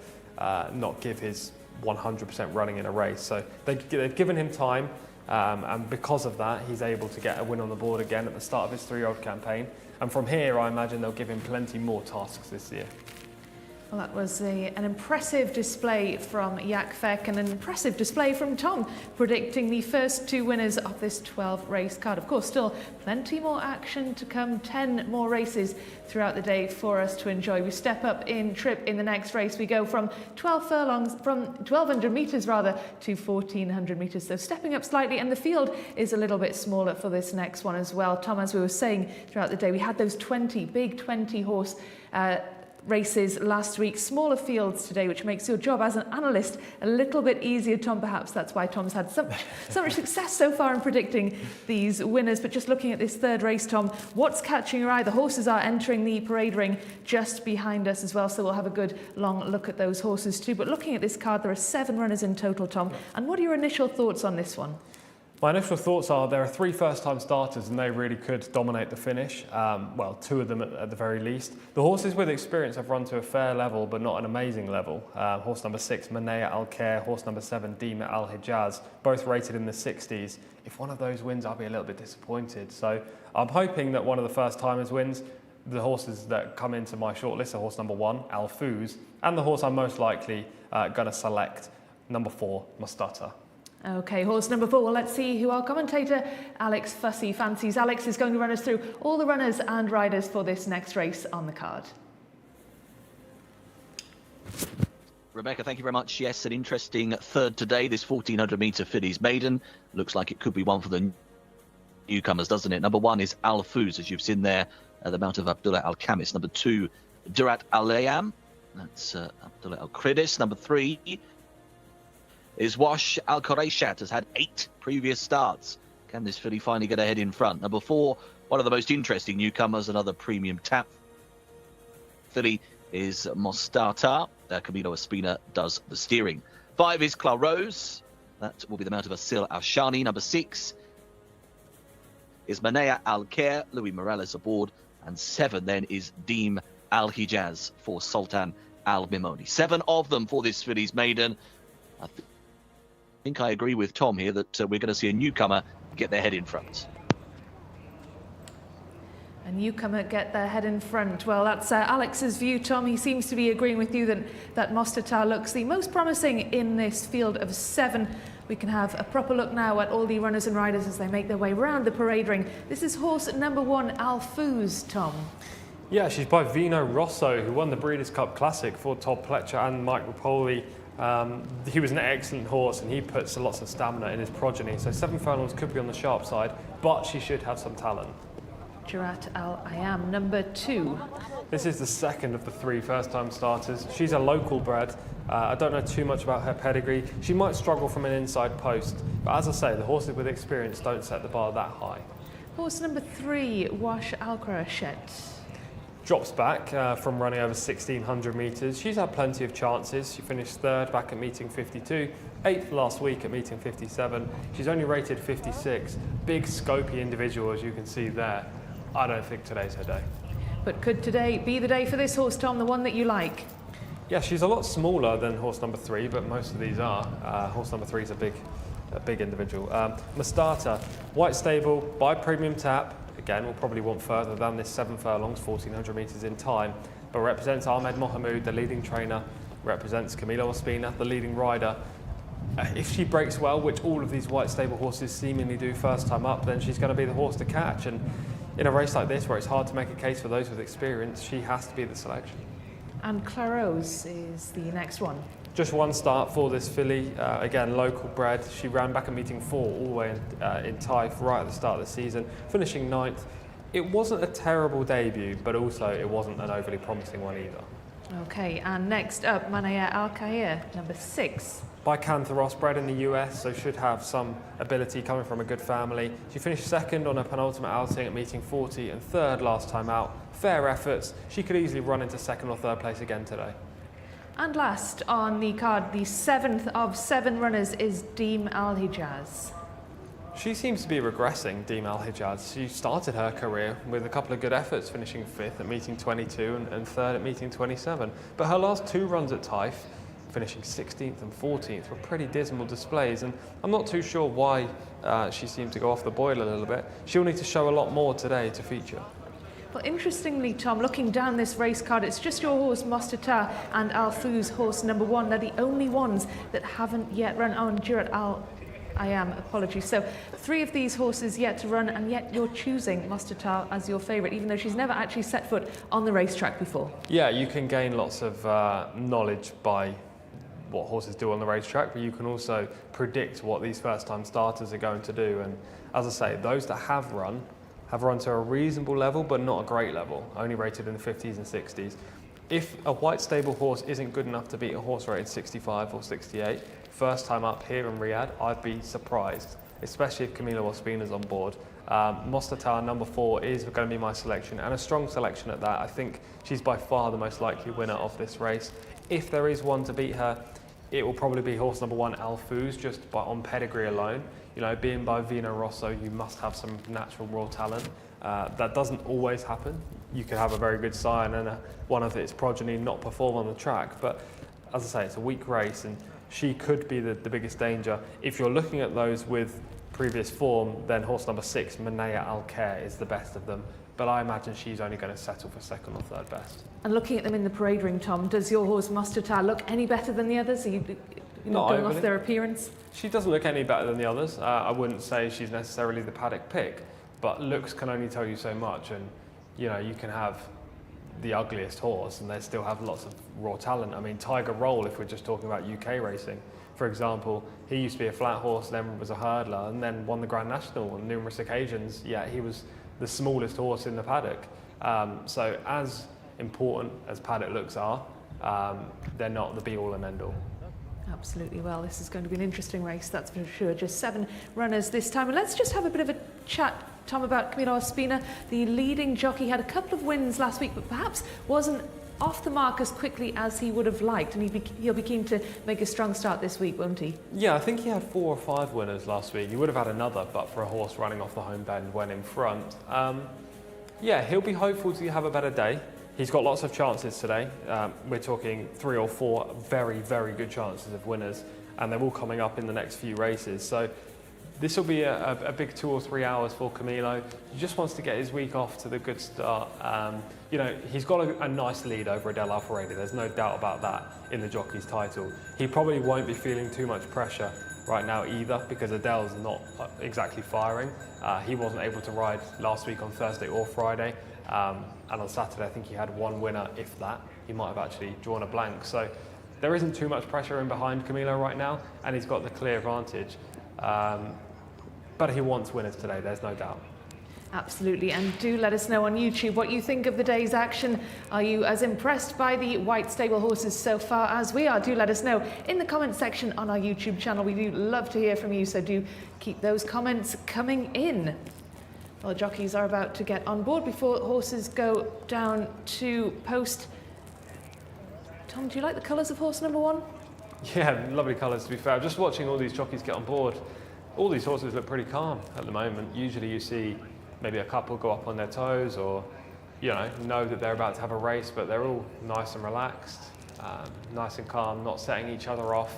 Speaker 2: not give his 100% running in a race. So they've given him time, and because of that, he's able to get a win on the board again at the start of his 3-year-old campaign. And from here, I imagine they'll give him plenty more tasks this year.
Speaker 1: Well, that was an impressive display from Jcsa and an impressive display from Tom, predicting the first 2 winners of this 12-race card. Of course, still plenty more action to come, 10 more races throughout the day for us to enjoy. We step up in trip in the next race. We go from 12 furlongs, from 1,200 metres rather, to 1,400 metres. So stepping up slightly, and the field is a little bit smaller for this next one as well. Tom, as we were saying throughout the day, we had those 20 big 20-horse races last week, smaller fields today, which makes your job as an analyst a little bit easier, Tom. Perhaps that's why Tom's had so much success so far in predicting these winners. But just looking at this 3rd race, Tom, what's catching your eye? The horses are entering the parade ring just behind us as well, so we'll have a good long look at those horses too. But looking at this card, there are 7 runners in total, Tom. And what are your initial thoughts on this one?
Speaker 2: My initial thoughts are there are 3 first-time starters and they really could dominate the finish. Well, 2 of them at the very least. The horses with experience have run to a fair level, but not an amazing level. Horse number 6, Manea Al Khair, horse number 7, Dima Al Hijaz, both rated in the 60s. If one of those wins, I'll be a little bit disappointed. So I'm hoping that one of the first-timers wins. The horses that come into my shortlist are horse number 1, Al Fuz, and the horse I'm most likely going to select, number 4, Mustata.
Speaker 1: Okay, horse number 4. Well, let's see who our commentator, Alex Fussy, fancies. Alex is going to run us through all the runners and riders for this next race on the card.
Speaker 3: Rebecca, thank you very much. Yes, an interesting 3rd today, this 1,400-metre fillies maiden. Looks like it could be one for the newcomers, doesn't it? Number 1 is Al Fuz, as you've seen there, at the mount of Abdullah Al Khamis. Number 2, Durat Al Layam. That's Abdullah Al Kridis. Number 3 is Wash Al Quraishat, has had 8 previous starts. Can this filly finally get ahead in front? Number 4, one of the most interesting newcomers, another premium tap filly, is Mostata. Camilo Espina does the steering. 5 is Clarose. That will be the mount of Asil Al Shani. Number 6 is Manea Al Khair, Louis Morales aboard. And 7 then is Deem Al Hijaz for Sultan Al Mimoni. 7 of them for this fillies maiden. I think I agree with Tom here that we're going to see a newcomer get their head in front.
Speaker 1: A newcomer get their head in front. Well, that's Alex's view, Tom. He seems to be agreeing with you that Mostata looks the most promising in this field of 7. We can have a proper look now at all the runners and riders as they make their way round the parade ring. This is horse number 1, Al Fuz, Tom.
Speaker 2: Yeah, she's by Vino Rosso, who won the Breeders' Cup Classic for Todd Pletcher and Mike Rapoli. He was an excellent horse and he puts lots of stamina in his progeny. So 7 furlongs could be on the sharp side, but she should have some talent.
Speaker 1: Jurat Al Ayam, number 2.
Speaker 2: This is the 2nd of the 3 first-time starters. She's a local bred. I don't know too much about her pedigree. She might struggle from an inside post, but as I say, the horses with experience don't set the bar that high.
Speaker 1: Horse number 3, Wash Al Quraishat.
Speaker 2: Drops back from running over 1,600 metres. She's had plenty of chances. She finished 3rd back at meeting 52, 8th last week at meeting 57. She's only rated 56. Big, scopy individual, as you can see there. I don't think today's her day.
Speaker 1: But could today be the day for this horse, Tom, the one that you like?
Speaker 2: Yeah, she's a lot smaller than horse number 3, but most of these are. Horse number 3 is a big individual. Mustata, white stable, by premium tap. Again, we'll probably want further than this 7 furlongs, 1,400 metres in time, but represents Ahmed Mohamoud, the leading trainer, represents Camilo Ospina, the leading rider. If she breaks well, which all of these white stable horses seemingly do first time up, then she's going to be the horse to catch. And in a race like this, where it's hard to make a case for those with experience, she has to be the selection.
Speaker 1: And Clarose is the next one.
Speaker 2: Just 1 start for this filly, again local bred. She ran back at meeting 4 all the way in Taif right at the start of the season, finishing 9th. It wasn't a terrible debut, but also it wasn't an overly promising one either.
Speaker 1: Okay, and next up, Manea Al Khair, number 6.
Speaker 2: By Cantharos, bred in the US, so should have some ability coming from a good family. She finished 2nd on her penultimate outing at meeting 40 and 3rd last time out. Fair efforts. She could easily run into 2nd or 3rd place again today.
Speaker 1: And last on the card, the 7th of 7 runners is Deem Al Hijaz.
Speaker 2: She seems to be regressing, Demal Hijaz. She started her career with a couple of good efforts, finishing 5th at meeting 22 and 3rd at meeting 27. But her last 2 runs at Taif, finishing 16th and 14th, were pretty dismal displays, and I'm not too sure why she seemed to go off the boil a little bit. She'll need to show a lot more today to feature.
Speaker 1: Well, interestingly, Tom, looking down this race card, it's just your horse Mostata and Al-Fuz, horse number 1. They're the only ones that haven't yet run. Oh, and Jurat apologies. So 3 of these horses yet to run, and yet you're choosing Mostata as your favourite, even though she's never actually set foot on the racetrack before. Yeah,
Speaker 2: you can gain lots of knowledge by what horses do on the racetrack, but you can also predict what these first-time starters are going to do. And as I say, those that have run to a reasonable level, but not a great level, only rated in the 50s and 60s. If a white stable horse isn't good enough to beat a horse rated 65 or 68, first time up here in Riyadh, I'd be surprised, especially if Camilo Ospina's on board. Mostata, number 4, is going to be my selection, and a strong selection at that. I think she's by far the most likely winner of this race. If there is one to beat her, it will probably be horse number 1, Al-Fuz, just on pedigree alone. You know, being by Vino Rosso, you must have some natural raw talent. That doesn't always happen. You could have a very good sire and one of its progeny not perform on the track. But as I say, it's a weak race, and she could be the biggest danger. If you're looking at those with previous form, then horse number 6, Manea Al-Khair, is the best of them. But I imagine she's only going to settle for 2nd or 3rd best.
Speaker 1: And looking at them in the parade ring, Tom, does your horse Mostata look any better than the others? Are you going off their appearance?
Speaker 2: She doesn't look any better than the others. I wouldn't say she's necessarily the paddock pick, but looks can only tell you so much. And you know, you can have the ugliest horse and they still have lots of raw talent. I mean, Tiger Roll, if we're just talking about UK racing, for example, he used to be a flat horse, then was a hurdler, and then won the Grand National on numerous occasions. Yeah, he was the smallest horse in the paddock. So as important as paddock looks are, they're not the be-all and end-all.
Speaker 1: Absolutely. Well, this is going to be an interesting race, that's for sure. Just 7 runners this time. And let's just have a bit of a chat, Tom, about Camilo Ospina. The leading jockey had a couple of wins last week, but perhaps wasn't off the mark as quickly as he would have liked. And he'll be keen to make a strong start this week, won't he? Yeah,
Speaker 2: I think he had 4 or 5 winners last week. He would have had another, but for a horse running off the home bend when in front. Yeah, he'll be hopeful to have a better day. He's got lots of chances today. We're talking 3 or 4 very, very good chances of winners, and they're all coming up in the next few races. So this will be a big 2 or 3 hours for Camilo. He just wants to get his week off to the good start. You know, he's got a nice lead over Adele Alfaredi. There's no doubt about that in the jockey's title. He probably won't be feeling too much pressure right now either, because Adele's not exactly firing. He wasn't able to ride last week on Thursday or Friday. And on Saturday, I think he had 1 winner, if that. He might have actually drawn a blank. So there isn't too much pressure in behind Camilo right now, and he's got the clear advantage. But he wants winners today, there's no doubt.
Speaker 1: Absolutely, and do let us know on YouTube what you think of the day's action. Are you as impressed by the white stable horses so far as we are? Do let us know in the comment section on our YouTube channel. We do love to hear from you, so do keep those comments coming in. Well, the jockeys are about to get on board before horses go down to post. Tom, do you like the colours of horse number 1?
Speaker 2: Yeah, lovely colours, to be fair. Just watching all these jockeys get on board, all these horses look pretty calm at the moment. Usually you see maybe a couple go up on their toes, or know that they're about to have a race, but they're all nice and relaxed, nice and calm, not setting each other off.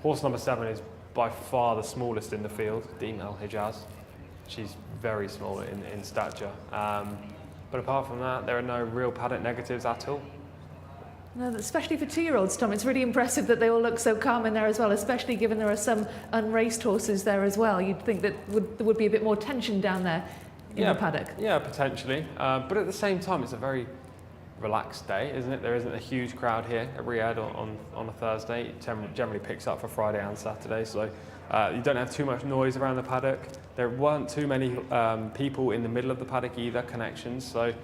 Speaker 2: Horse number 7 is by far the smallest in the field, Demal Hijaz. She's very small in stature. But apart from that, there are no real paddock negatives at all.
Speaker 1: No, especially for 2-year-olds, Tom, it's really impressive that they all look so calm in there as well, especially given there are some unraced horses there as well. You'd think that there would be a bit more tension down there in the paddock. Yeah, potentially.
Speaker 2: But at the same time, it's a very relaxed day, isn't it? There isn't a huge crowd here at Riyadh on a Thursday. It generally picks up for Friday and Saturday, so you don't have too much noise around the paddock. There weren't too many people in the middle of the paddock either, connections, so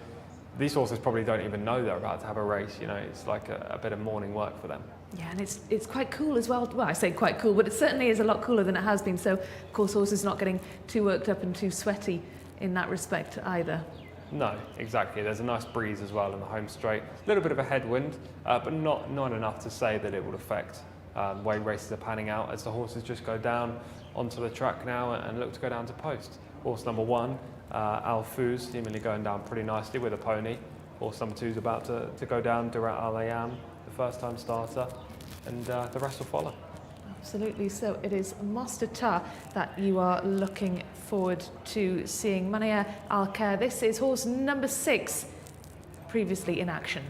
Speaker 2: these horses probably don't even know they're about to have a race. You know, it's like a bit of morning work for them.
Speaker 1: Yeah, and it's quite cool as well. Well, I say quite cool, but it certainly is a lot cooler than it has been. So, of course, horses not getting too worked up and too sweaty in that respect either.
Speaker 2: No, exactly. There's a nice breeze as well in the home straight. A little bit of a headwind, but not enough to say that it will affect the way races are panning out as the horses just go down. onto the track now and look to go down to post. Horse number 1, Al Fuz, seemingly going down pretty nicely with a pony. Horse number 2 is about to go down, Durat Al Ayam, the first-time starter, and the rest will follow.
Speaker 1: Absolutely. So it is Mostata that you are looking forward to seeing. Manaya Al Khair. This is horse number 6, previously in action.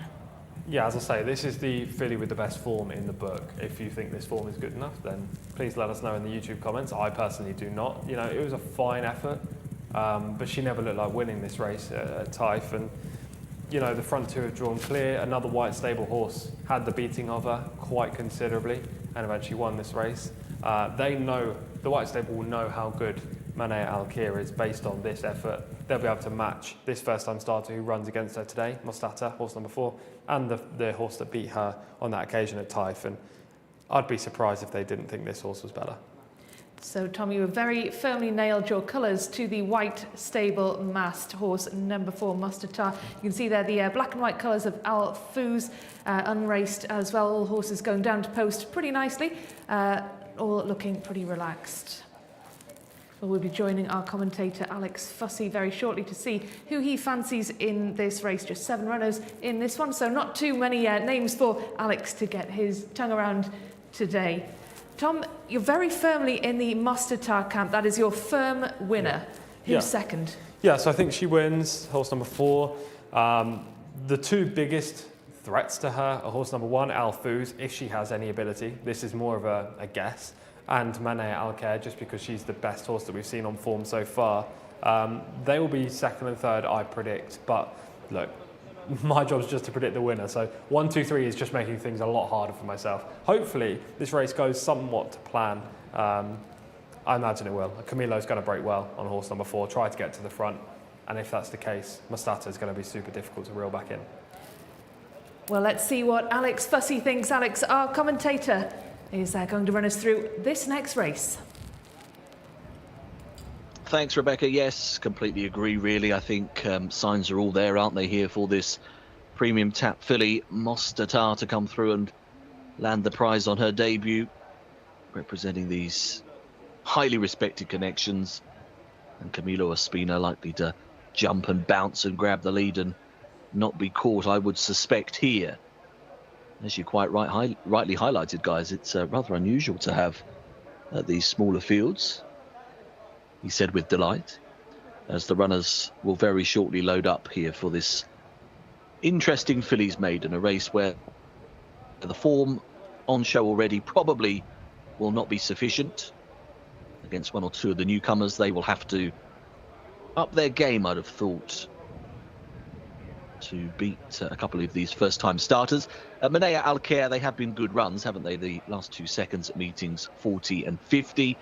Speaker 2: Yeah, as I say, this is the filly with the best form in the book. If you think this form is good enough, then please let us know in the YouTube comments. I personally do not. You know, it was a fine effort, but she never looked like winning this race at Taif. And, you know, the front 2 have drawn clear. Another white stable horse had the beating of her quite considerably and eventually won this race. They know, the white stable will know how good Manaya Al Khair is based on this effort. They'll be able to match this first-time starter who runs against her today, Mostata, horse number 4, and the horse that beat her on that occasion at Taif. And I'd be surprised if they didn't think this horse was better.
Speaker 1: So, Tom, you have very firmly nailed your colours to the white stable masked horse number 4, Mostata. You can see there the black and white colours of Al Fuz, unraced as well. All horses going down to post pretty nicely, all looking pretty relaxed. Well, we'll be joining our commentator Alex Fussy very shortly to see who he fancies in this race. Just 7 runners in this one, so not too many names for Alex to get his tongue around today. Tom, you're very firmly in the Mostata camp. That is your firm winner. Who's second?
Speaker 2: Yeah, so I think she wins, horse number 4. The 2 biggest threats to her are horse number 1, Al Fuz, if she has any ability. This is more of a guess. And Manaya Al Khair, just because she's the best horse that we've seen on form so far. They will be second and third, I predict. But look, my job is just to predict the winner. So 1, 2, 3 is just making things a lot harder for myself. Hopefully, this race goes somewhat to plan. I imagine it will. Camilo's going to break well on horse number 4, try to get to the front. And if that's the case, Mostata is going to be super difficult to reel back in.
Speaker 1: Well, let's see what Alex Fussy thinks. Alex, our commentator, is going to run us through this next race.
Speaker 3: Thanks, Rebecca. Yes, completely agree, really. I think signs are all there, aren't they, here for this premium tap filly, Mostata, to come through and land the prize on her debut, representing these highly respected connections. And Camilo Espina likely to jump and bounce and grab the lead and not be caught, I would suspect, here. As you quite rightly highlighted, guys, it's rather unusual to have these smaller fields, he said with delight, as the runners will very shortly load up here for this interesting fillies maiden, a race where the form on show already probably will not be sufficient. Against 1 or 2 of the newcomers, they will have to up their game, I'd have thought, to beat a couple of these first-time starters. Manaya Al Khair, they have been good runs, haven't they? The last 2 seconds at meetings, 40 and 50.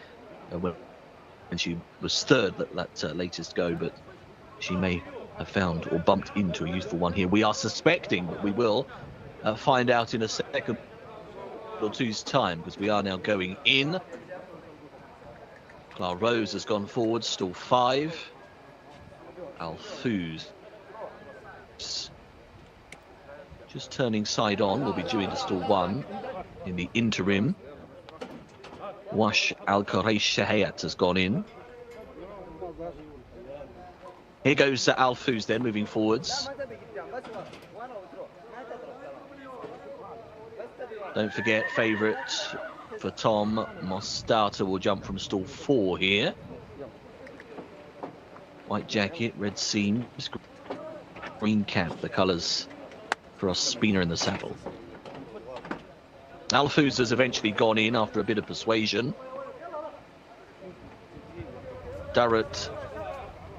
Speaker 3: When she was third that latest go, but she may have found or bumped into a useful one here. We are suspecting, but we will find out in a second or two's time, because we are now going in. Clara Rose has gone forward, stall 5. Al Fuz, just turning side on, will be due into stall 1 in the interim. Wash Al Quraish Shahayat has gone in. Here goes Al Fuz then, moving forwards. Don't forget, favourite for Tom, Mostata will jump from stall 4 here. White jacket, red seams, green cap, the colours for Ospina in the saddle. Al Fuz has eventually gone in after a bit of persuasion. Durat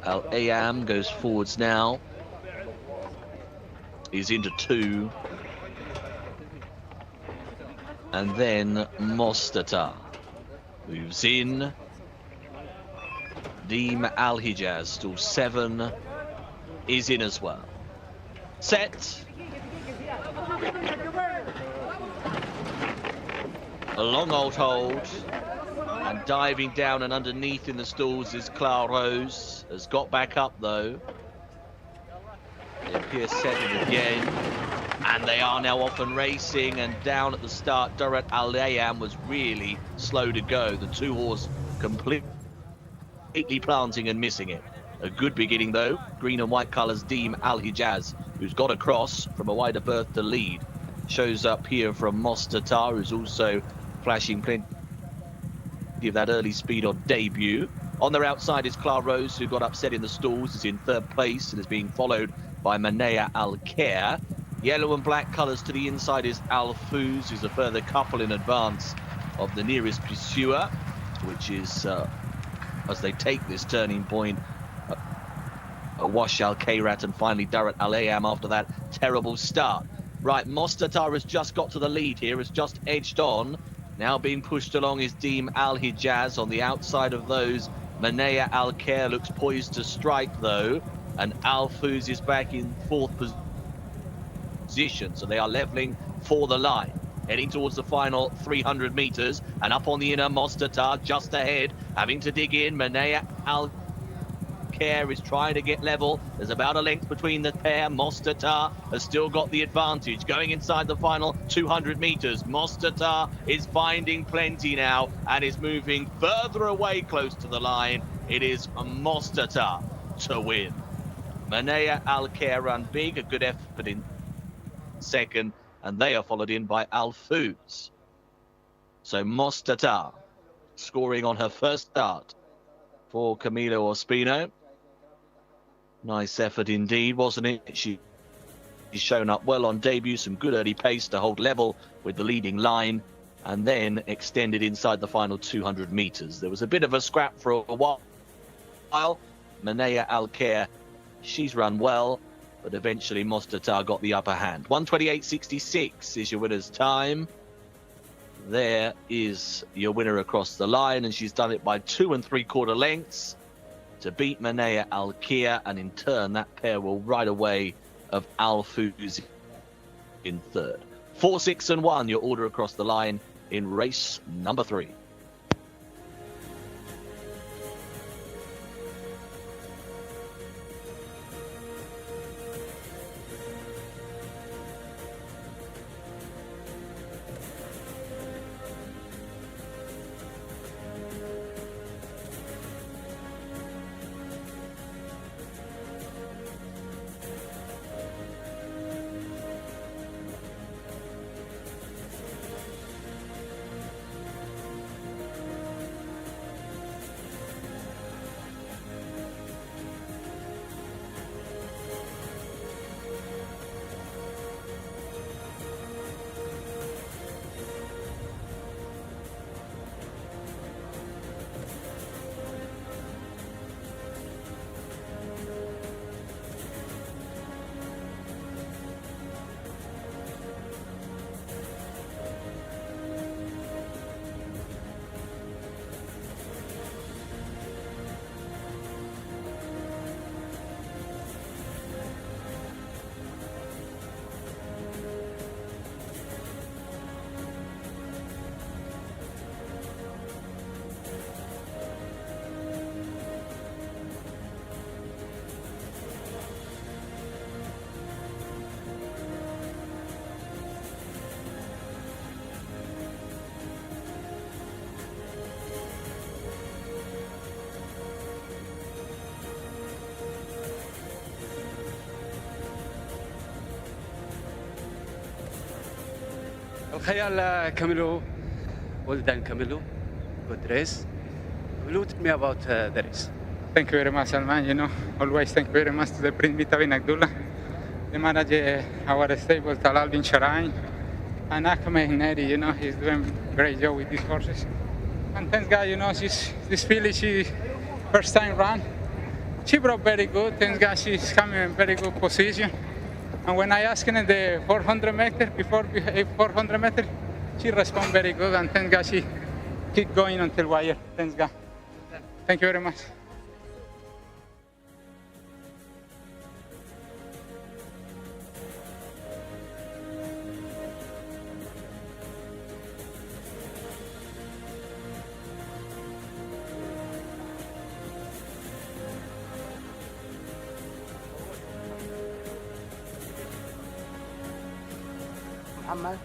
Speaker 3: Al Ayam goes forwards now. He's into 2. And then Mostata moves in. Deem Al Hijaz, stall 7, is in as well. Set. A long old hold. And diving down and underneath in the stalls is Clara Rose. Has got back up though. They appear settled again. And they are now off and racing. And down at the start, Durat Al Ayam was really slow to go. The 2-horse completely planting and missing it. A good beginning though. Green and white colours Deem Al Hijaz, who's got across from a wider berth to lead. Shows up here from Mostatar, who's also flashing plenty of that early speed on debut. On their outside is Clara Rose, who got upset in the stalls, is in third place and is being followed by Manea Al Khair. Yellow and black colours to the inside is Al Fuz, who's a further couple in advance of the nearest pursuer, which is, as they take this turning point, Wash Al Khairat and finally Darat Al Ayam after that terrible start. Right, Mostatar has just got to the lead here, has just edged on. Now being pushed along is Deem Al Hijaz. On the outside of those, Manea Al Khair looks poised to strike though, and Al Fuz is back in fourth position, so they are leveling for the line. Heading towards the final 300 meters, and up on the inner, Mostatar just ahead, having to dig in. Manea Al Khair is trying to get level. There's about a length between the pair. Mostatar has still got the advantage. Going inside the final 200 meters, Mostatar is finding plenty now and is moving further away close to the line. It is Mostatar to win. Manea Al Khair run big, a good effort in second, and they are followed in by Al Fuz. So Mostatar scoring on her first start for Camilo Ospino. Nice effort indeed, wasn't it? She's shown up well on debut, some good early pace to hold level with the leading line, and then extended inside the final 200 meters. There was a bit of a scrap for a while. Manea Al Khair, she's run well, but eventually Mostatar got the upper hand. 1:28.66 is your winner's time. There is your winner across the line, and she's done it by 2 3/4 lengths to beat Manea Al Khair, and in turn that pair will ride away of Al Fuz in third. 4, 6 and 1 your order across the line in race number 3.
Speaker 4: الخيال Camilo, well done Camilo, good race. Camilo, tell me about the race.
Speaker 5: Thank you very much, Salman. You know, always thank you very much to the Prince Bin Abdullah, the manager, our stable, Talal bin Sharain, and Ahmed Neri. You know, he's doing a great job with these horses. And thanks God, you know, this filly, she first time run. She brought very good. Thanks God, she's coming in very good position. And when I asked her in the 400 meter, before 400 meter, she responded very good. And thank God, she keep going until wire. Thanks God. Thank you very much.
Speaker 4: محمد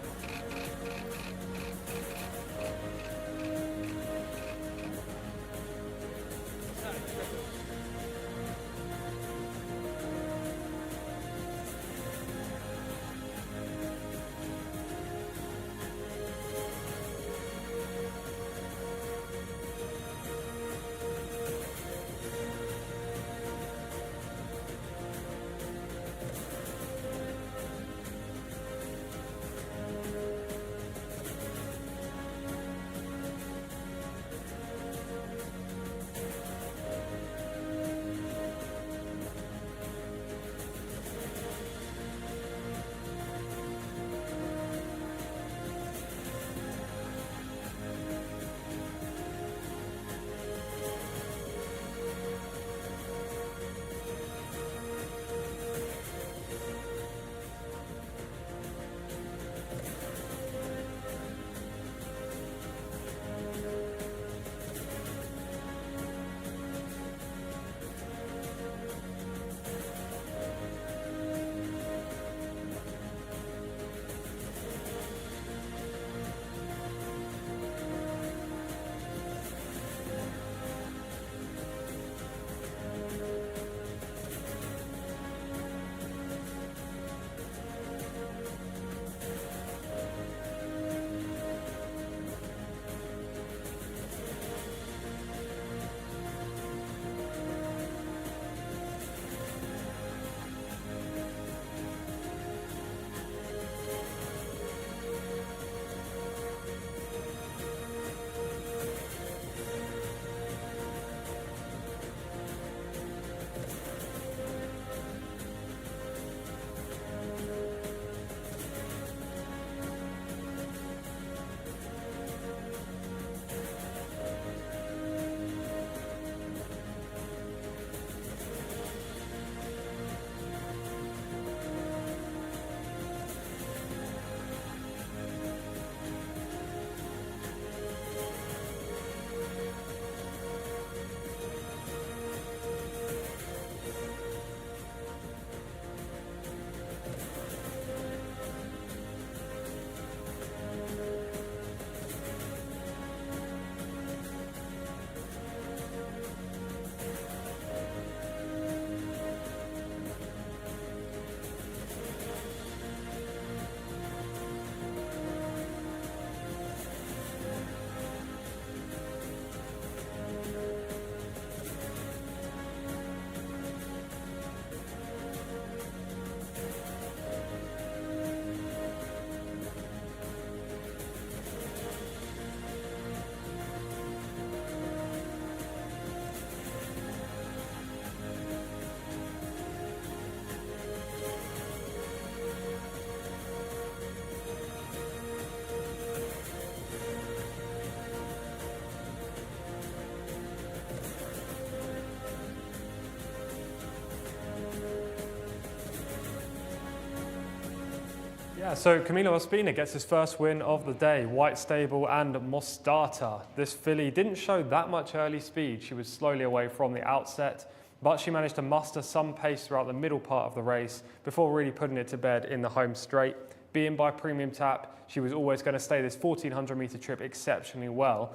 Speaker 2: Yeah, so Camilo Ospina gets his first win of the day, White Stable and Mostarda. This filly didn't show that much early speed. She was slowly away from the outset, but she managed to muster some pace throughout the middle part of the race before really putting it to bed in the home straight. Being by Premium Tap, she was always going to stay this 1400 metre trip exceptionally well.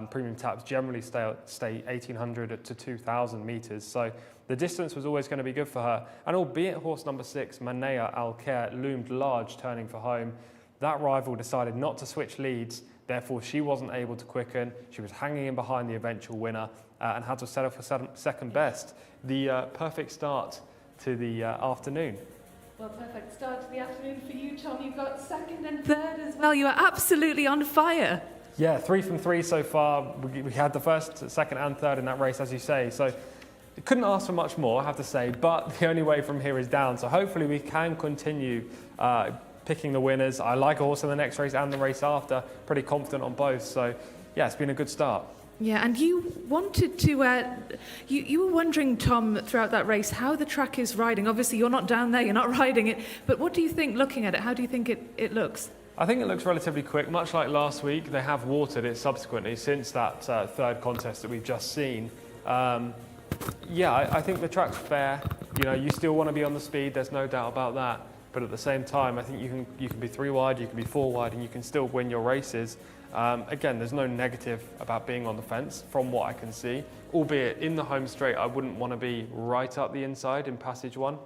Speaker 2: Premium Taps generally stay 1800 to 2000 metres, so the distance was always going to be good for her. And albeit horse number 6, Manea Alcaire, loomed large turning for home, that rival decided not to switch leads, therefore she wasn't able to quicken. She was hanging in behind the eventual winner and had to settle for second best. The perfect start to the afternoon.
Speaker 1: Well, perfect start to the afternoon for you, Tom. You've got second and third as well. You are absolutely on fire.
Speaker 2: Yeah, 3 from 3 so far. We had the first, second and third in that race, as you say. So couldn't ask for much more, I have to say, but the only way from here is down. So hopefully we can continue picking the winners. I like a horse in the next race and the race after. Pretty confident on both. So yeah, it's been a good start.
Speaker 1: Yeah, and you wanted to, you were wondering, Tom, throughout that race, how the track is riding. Obviously, you're not down there, you're not riding it, but what do you think, looking at it, how do you think it looks?
Speaker 2: I think it looks relatively quick, much like last week. They have watered it subsequently since that third contest that we've just seen. Yeah, I think the track's fair. You know, you still want to be on the speed, there's no doubt about that. But at the same time, I think you can be 3 wide, you can be 4 wide, and you can still win your races. Again, there's no negative about being on the fence from what I can see. Albeit in the home straight, I wouldn't want to be right up the inside in passage 1.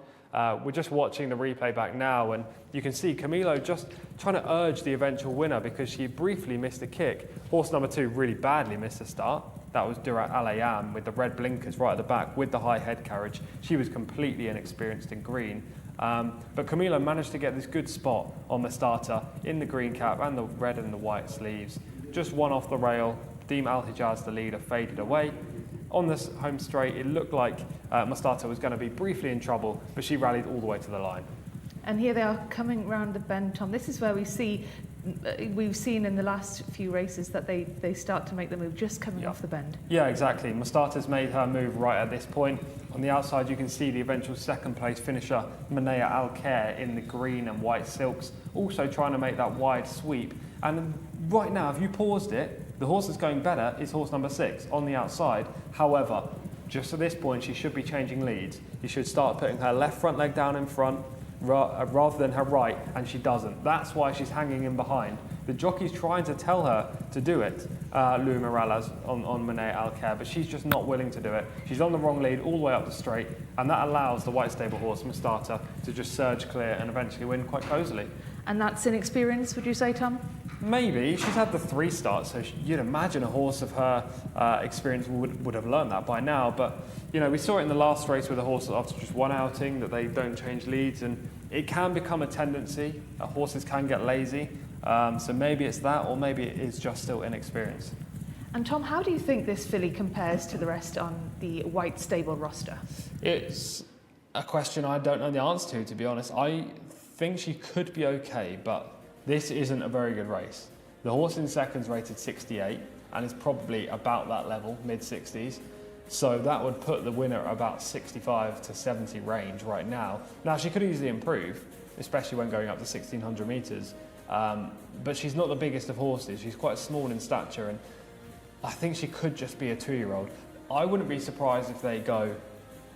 Speaker 2: We're just watching the replay back now, and you can see Camilo just trying to urge the eventual winner because she briefly missed a kick. Horse number 2 really badly missed a start. That was Durat Alayam with the red blinkers right at the back with the high head carriage. She was completely inexperienced in green. But Camilo managed to get this good spot on the starter in the green cap and the red and the white sleeves. Just one off the rail, Deem Al Hijaz, the leader, faded away. On this home straight, it looked like Mostarda was going to be briefly in trouble, but she rallied all the way to the line. And
Speaker 1: here they are coming round the bend, Tom. This is where we've seen in the last few races that they start to make the move just coming off the bend.
Speaker 2: Yeah, exactly. Mostarda's made her move right at this point. On the outside, you can see the eventual second place finisher, Manea Alcaire, in the green and white silks, also trying to make that wide sweep. And right now, if you paused it, the horse that's going better is horse number 6 on the outside. However, just at this point, she should be changing leads. You should start putting her left front leg down in front rather than her right, and she doesn't. That's why she's hanging in behind. The jockey's trying to tell her to do it, Louis Morales on Manea Alcaire, but she's just not willing to do it. She's on the wrong lead all the way up the straight, and that allows the white stable horse, Mostarda, to just surge clear and eventually win quite cosily.
Speaker 1: And that's inexperience, would you say, Tom?
Speaker 2: Maybe. She's had the 3 starts, so you'd imagine a horse of her experience would have learned that by now. But, you know, we saw it in the last race with a horse after just one outing that they don't change leads, and it can become a tendency. Horses can get lazy. So maybe it's that, or maybe it is just still inexperience.
Speaker 1: And Tom, how do you think this filly compares to the rest on the white stable roster?
Speaker 2: It's a question I don't know the answer to be honest. I think she could be okay, but this isn't a very good race. The horse in second's rated 68 and is probably about that level, mid-60s. So that would put the winner at about 65 to 70 range right now. Now, she could easily improve, especially when going up to 1600 metres. But she's not the biggest of horses. She's quite small in stature, and I think she could just be a 2-year-old. I wouldn't be surprised if they go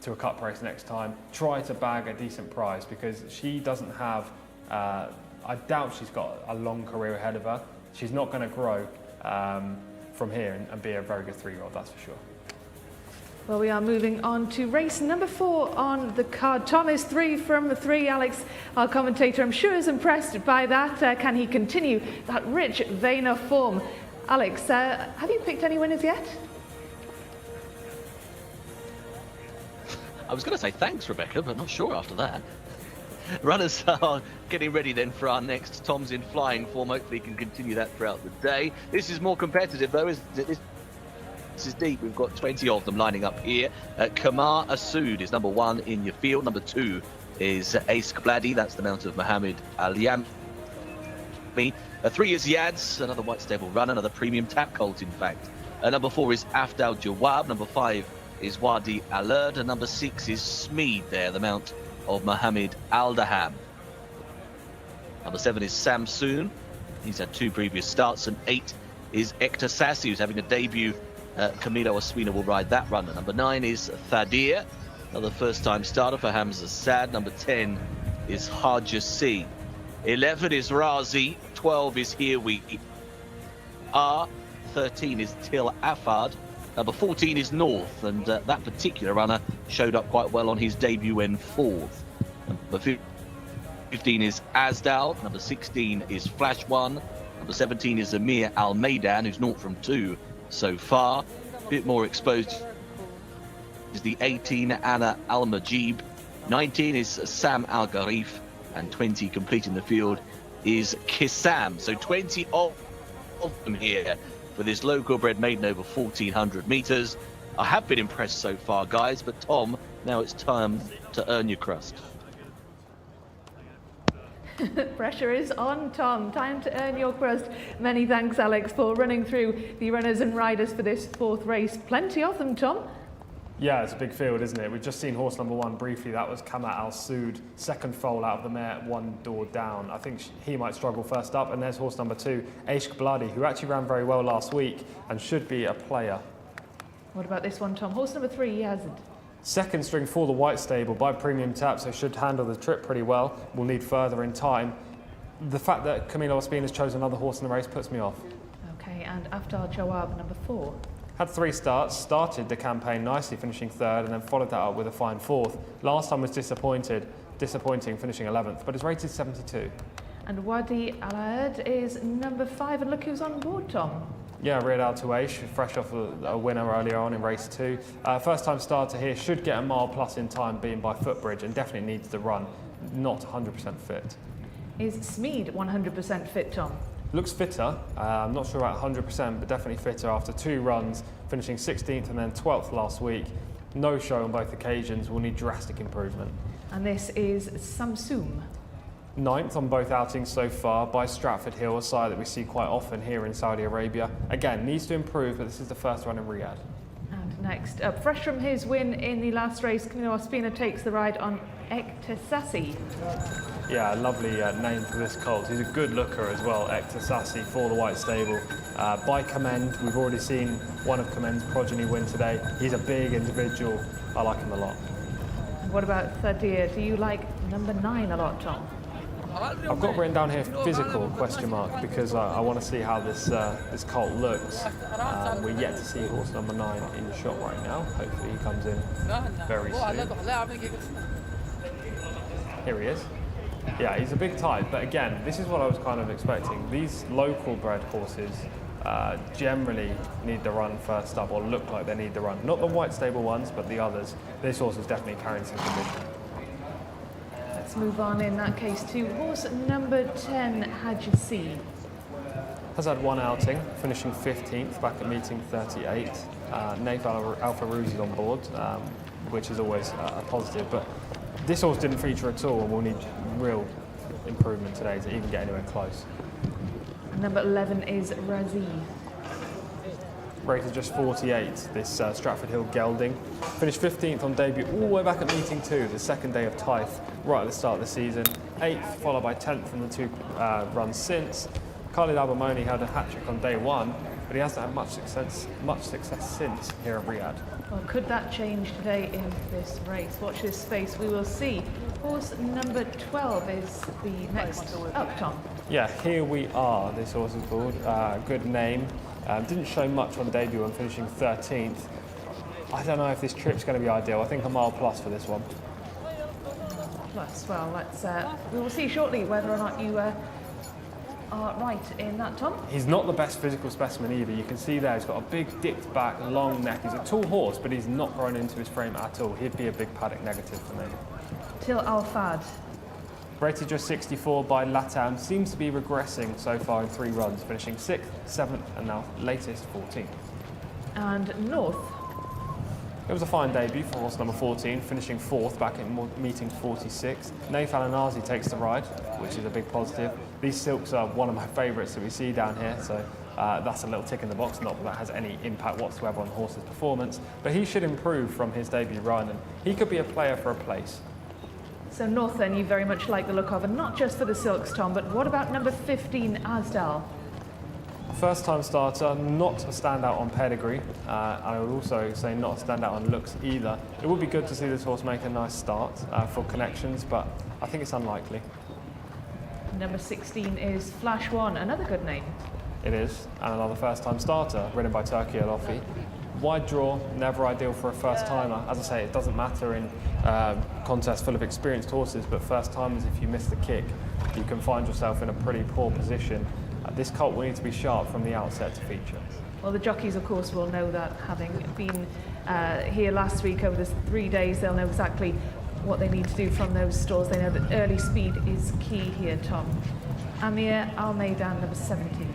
Speaker 2: to a cup race next time, try to bag a decent prize, because she doesn't have, I doubt she's got a long career ahead of her. She's not going to grow from here and be a very good 3-year-old, that's for sure.
Speaker 1: Well, we are moving on to race number 4 on the card. Thomas, 3 from 3. Alex, our commentator, I'm sure is impressed by that. Can he continue that rich vein of form? Alex, have you picked any winners yet?
Speaker 3: I was going to say thanks, Rebecca, but not sure after that. Runners are getting ready then for our next. Tom's in flying form. Hopefully he can continue that throughout the day. This is more competitive though, isn't it? This is deep. We've got 20 of them lining up here. Kamar Asood is number 1 in your field. Number 2 is Ace Kabladi. That's the mount of Mohammed Al-Yam. 3 is Yads, another white stable runner, another premium tap colt, in fact. Number 4 is Afdal Jawab. Number 5 is Wadi Alerd. And number 6 is Smeed there, the mount of Mohammed Al-Daham. Number 7 is Samsoon. He's had 2 previous starts. And 8 is Jcsa, who's having a debut. Camilo Ospina will ride that runner. Number 9 is Thadir, another first-time starter for Hamza Sad. Number 10 is Jcsa. 11 is Razi. 12 is Here We Are. 13 is Til Afad. Number 14 is North, and that particular runner showed up quite well on his debut in 4th. Number 15 is Asdal. Number 16 is Flash One. Number 17 is Amir Al Maidan, who's 0 from 2 so far. A bit more exposed is the 18 Anna Al Majib. 19 is Sam Al Garif, and 20 completing the field is Kissam. So 20 of them here for this local bred maiden over 1,400 meters. I have been impressed so far, guys, but Tom, now it's time to earn your crust.
Speaker 1: Pressure is on, Tom. Time to earn your crust. Many thanks, Alex, for running through the runners and riders for this 4th race. Plenty of them, Tom.
Speaker 2: Yeah, it's a big field, isn't it? We've just seen horse number 1 briefly. That was Kamat Al Sood, second foal out of the mare, 1 door down. I think he might struggle first up. And there's horse number 2, Aishq Bladi, who actually ran very well last week and should be a player.
Speaker 1: What about this one, Tom? Horse number 3, Yazid.
Speaker 2: Second string for the White Stable by Premium Tap, so should handle the trip pretty well. We'll need further in time. The fact that Camilo Ospina has chosen another horse in the race puts me off.
Speaker 1: Okay, and Aftar Jawab, number 4.
Speaker 2: Had 3 starts, started the campaign nicely, finishing 3rd, and then followed that up with a fine 4th. Last time was disappointing, finishing 11th, but is rated 72.
Speaker 1: And Wadi Al-Aad is number 5, and look who's on board, Tom.
Speaker 2: Yeah, Riyadh Al Tuaish, fresh off a winner earlier on in race 2. First time starter here, should get a mile plus in time being by footbridge, and definitely needs the run, not 100% fit.
Speaker 1: Is Smeed 100% fit, Tom?
Speaker 2: Looks fitter, I'm not sure about 100%, but definitely fitter after 2 runs, finishing 16th and then 12th last week. No show on both occasions, will need drastic improvement.
Speaker 1: And this is Samsung.
Speaker 2: 9th on both outings so far by Stratford Hill, a side that we see quite often here in Saudi Arabia. Again, needs to improve, but this is the first run in Riyadh.
Speaker 1: And next up, fresh from his win in the last race, Camilo Ospina takes the ride on Jcsa.
Speaker 2: Yeah, a lovely name for this colt. He's a good looker as well, Jcsa for the White Stable. By Commend, we've already seen one of Commend's progeny win today. He's a big individual. I like him a lot.
Speaker 1: And what about Thadir? Do you like number 9 a lot, Tom?
Speaker 2: I've got written down here physical question mark because I want to see how this colt looks. We're yet to see horse number 9 in the shot right now. Hopefully he comes in very soon. Here he is. Yeah, he's a big type, but again, this is what I was kind of expecting. These local bred horses generally need the run first up, or look like they need the run. Not the White Stable ones, but the others. This horse is definitely carrying some condition.
Speaker 1: Let's move on in that case to horse number 10, Jcsa.
Speaker 2: Has had 1 outing, finishing 15th back at meeting 38. Naif Alpha Ruzi's on board, which is always a positive, but this horse didn't feature at all, and we'll need real improvement today to even get anywhere close.
Speaker 1: And number 11 is Razi.
Speaker 2: Rated just 48, this Stratford Hill gelding. Finished 15th on debut all the way back at meeting 2, the second day of Taif, right at the start of the season. 8th, followed by 10th from the 2 runs since. Khalid Abamoni had a hat-trick on day 1, but he hasn't had much success since here at Riyadh.
Speaker 1: Well, could that change today in this race? Watch this space, we will see. Horse number 12 is the next up, Tom.
Speaker 2: Yeah, Here We Are, this horse is called. Good name. Didn't show much on debut and finishing 13th. I don't know if this trip's going to be ideal. I think a mile plus for this one.
Speaker 1: Plus, well, we will see shortly whether or not you are right in that, Tom.
Speaker 2: He's not the best physical specimen either. You can see there he's got a big dipped back, long neck. He's a tall horse, but he's not grown into his frame at all. He'd be a big paddock negative for me.
Speaker 1: Til Al-Fad.
Speaker 2: Rated just 64 by Latam, seems to be regressing so far in 3 runs, finishing 6th, 7th, and now latest 14th.
Speaker 1: And North.
Speaker 2: It was a fine debut for horse number 14, finishing 4th back in meeting 46. Naif Al-Anazi takes the ride, which is a big positive. These silks are one of my favourites that we see down here, so that's a little tick in the box, not that that has any impact whatsoever on the horse's performance, but he should improve from his debut run, and he could be a player for a place.
Speaker 1: So North then you very much like the look of, and not just for the silks, Tom, but what about number 15, Asdal?
Speaker 2: First time starter, not a standout on pedigree, and I would also say not a standout on looks either. It would be good to see this horse make a nice start for connections, but I think it's unlikely.
Speaker 1: Number 16 is Flash One, another good name.
Speaker 2: It is, and another first time starter, ridden by Turkey Alofi. Wide draw, never ideal for a first timer. As I say, it doesn't matter in contests full of experienced horses, but first timers, if you miss the kick, you can find yourself in a pretty poor position. This colt will need to be sharp from the outset to feature.
Speaker 1: Well, the jockeys, of course, will know that, having been here last week over the 3 days, they'll know exactly what they need to do from those stalls. They know that early speed is key here, Tom. Amir Al-Maidan, number 17.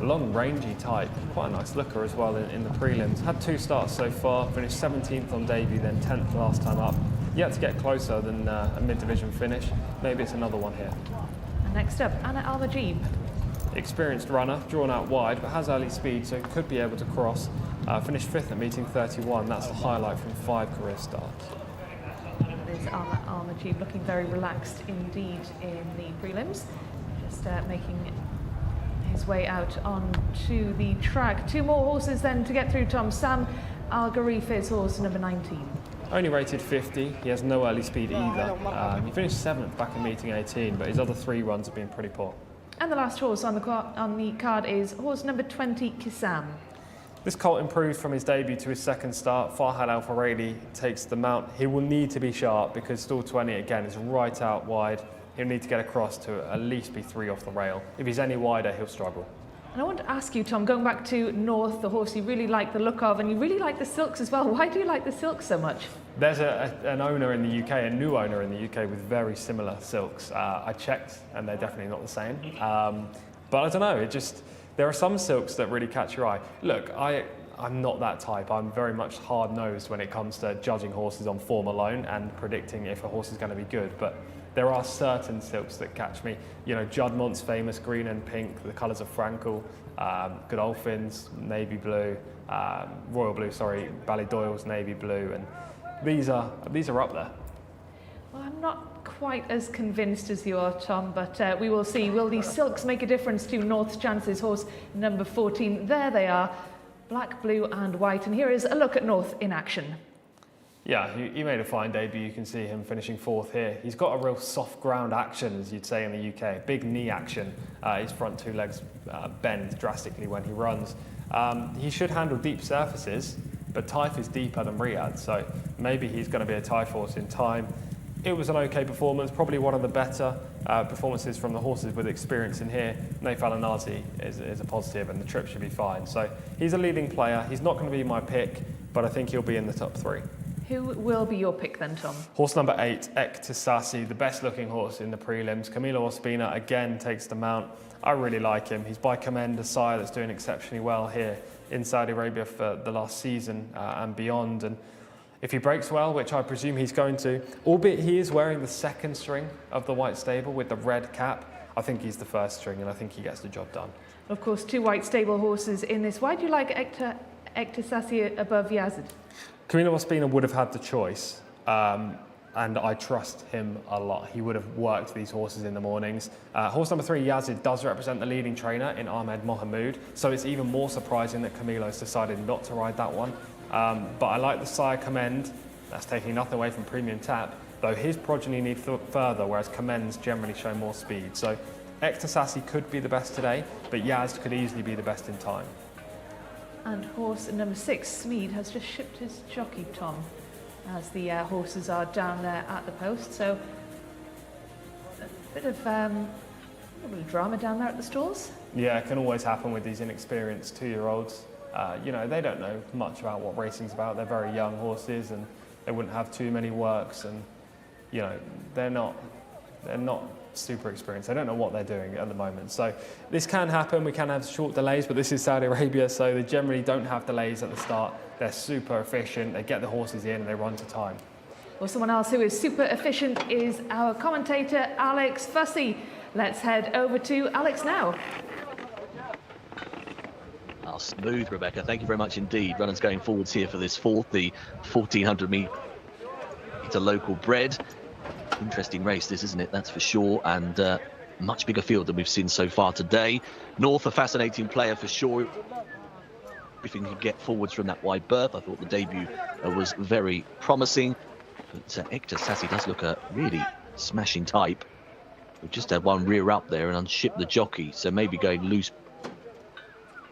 Speaker 2: Long, rangy type, quite a nice looker as well in the prelims. Had 2 starts so far, finished 17th on debut, then 10th last time up. Yet to get closer than a mid-division finish. Maybe it's another one here.
Speaker 1: And next up, Anna Al-Majib.
Speaker 2: Experienced runner, drawn out wide, but has early speed, so could be able to cross. Finished 5th at meeting 31. That's the highlight from 5 career starts.
Speaker 1: There's Anna Al-Majib looking very relaxed indeed in the prelims. Just making his way out onto the track. 2 more horses then to get through, Tom. Sam Al-Gharif's horse, number 19.
Speaker 2: Only rated 50, he has no early speed either. He finished 7th back in meeting 18, but his other 3 runs have been pretty poor.
Speaker 1: And the last horse on the card is horse number 20, Kisam.
Speaker 2: This colt improved from his debut to his second start. Farhad Al Faradi takes the mount. He will need to be sharp because stall 20 again is right out wide. He'll need to get across to at least be 3 off the rail. If he's any wider, he'll struggle.
Speaker 1: And I want to ask you, Tom, going back to North, the horse you really like the look of, and you really like the silks as well. Why do you like the silks so much? There's
Speaker 2: an owner in the UK, a new owner in the UK with very similar silks. I checked and they're definitely not the same. But I don't know, there are some silks that really catch your eye. Look, I'm not that type. I'm very much hard-nosed when it comes to judging horses on form alone and predicting if a horse is going to be good. But there are certain silks that catch me. You know, Juddmont's famous green and pink, the colours of Frankel, Godolphin's navy blue, Royal Blue, sorry, Ballydoyle's navy blue, and these are up there.
Speaker 1: Well, I'm not quite as convinced as you are, Tom, but we will see. Will these silks make a difference to North's chances? Horse number 14, there they are, black, blue and white. And here is a look at North in action.
Speaker 2: Yeah, he made a fine debut. You can see him finishing 4th here. He's got a real soft ground action, as you'd say in the UK, big knee action. His front 2 legs bend drastically when he runs. He should handle deep surfaces, but Taif is deeper than Riyadh, so maybe he's going to be a Taif horse in time. It was an okay performance, probably one of the better performances from the horses with experience in here. Naif Al-Anazi is a positive, and the trip should be fine. So he's a leading player. He's not going to be my pick, but I think he'll be in the top 3.
Speaker 1: Who will be your pick then, Tom?
Speaker 2: Horse number 8, Jcsa, the best looking horse in the prelims. Camilo Ospina again takes the mount. I really like him. He's by Commend, a sire that's doing exceptionally well here in Saudi Arabia for the last season and beyond. And if he breaks well, which I presume he's going to, albeit he is wearing the 2nd string of the white stable with the red cap, I think he's the 1st string and I think he gets the job done.
Speaker 1: Of course, 2 white stable horses in this. Why do you like Jcsa above Yazid?
Speaker 2: Camilo Ospina would have had the choice, and I trust him a lot. He would have worked these horses in the mornings. Horse number 3, Yazid, does represent the leading trainer in Ahmed Mohamoud, so it's even more surprising that Camilo's decided not to ride that one. But I like the sire Commend. That's taking nothing away from Premium Tap, though his progeny need further, whereas Commend's generally show more speed. So Jcsa could be the best today, but Yaz could easily be the best in time.
Speaker 1: And horse number 6, Smeed, has just shipped his jockey, Tom, as the horses are down there at the post. So a bit of drama down there at the stalls.
Speaker 2: Yeah, it can always happen with these inexperienced 2-year-olds. You know, they don't know much about what racing's about. They're very young horses and they wouldn't have too many works, and you know, they're not super experienced. They don't know what they're doing at the moment. So this can happen. We can have short delays, but this is Saudi Arabia, so they generally don't have delays at the start. They're super efficient. They get the horses in and they run to time.
Speaker 1: Well, someone else who is super efficient is our commentator, Alex Fussy. Let's head over to Alex now.
Speaker 3: Oh, smooth, Rebecca. Thank you very much indeed. Runners going forwards here for this 4th, the 1400 metre local bred. Interesting race this, isn't it? That's for sure. And much bigger field than we've seen so far today. North, a fascinating player for sure. If he can get forwards from that wide berth, I thought the debut was very promising. But Jcsa does look a really smashing type. We've just had one rear up there and unshipped the jockey, so maybe going loose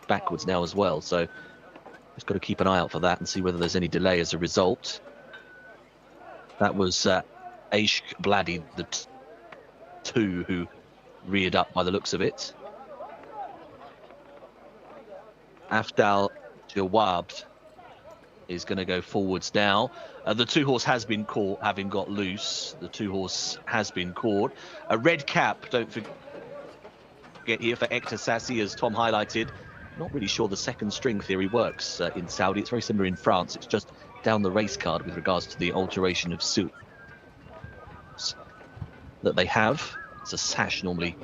Speaker 3: backwards now as well. So just got to keep an eye out for that and see whether there's any delay as a result. That was Aishk Bladi, the two who reared up by the looks of it. Afdal Jawab is going to go forwards now. The 2-horse has been caught, having got loose. The 2-horse has been caught. A red cap, don't forget here, for Jcsa, as Tom highlighted. Not really sure the second string theory works in Saudi. It's very similar in France. It's just down the race card with regards to the alteration of suits that they have. It's a sash normally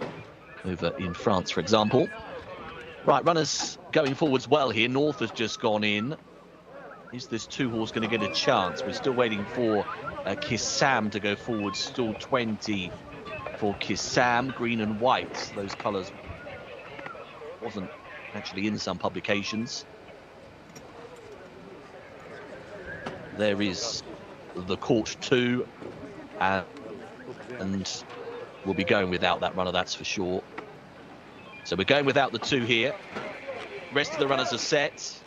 Speaker 3: over in France, for example. Right, runners going forwards well here. North has just gone in. Is this 2-horse going to get a chance? We're still waiting for Kissam to go forward. Stall 20 for Kissam. Green and white. Those colours wasn't actually in some publications. There is the court 2. And we'll be going without that runner, that's for sure. So we're going without the 2 here. Rest of the runners are set.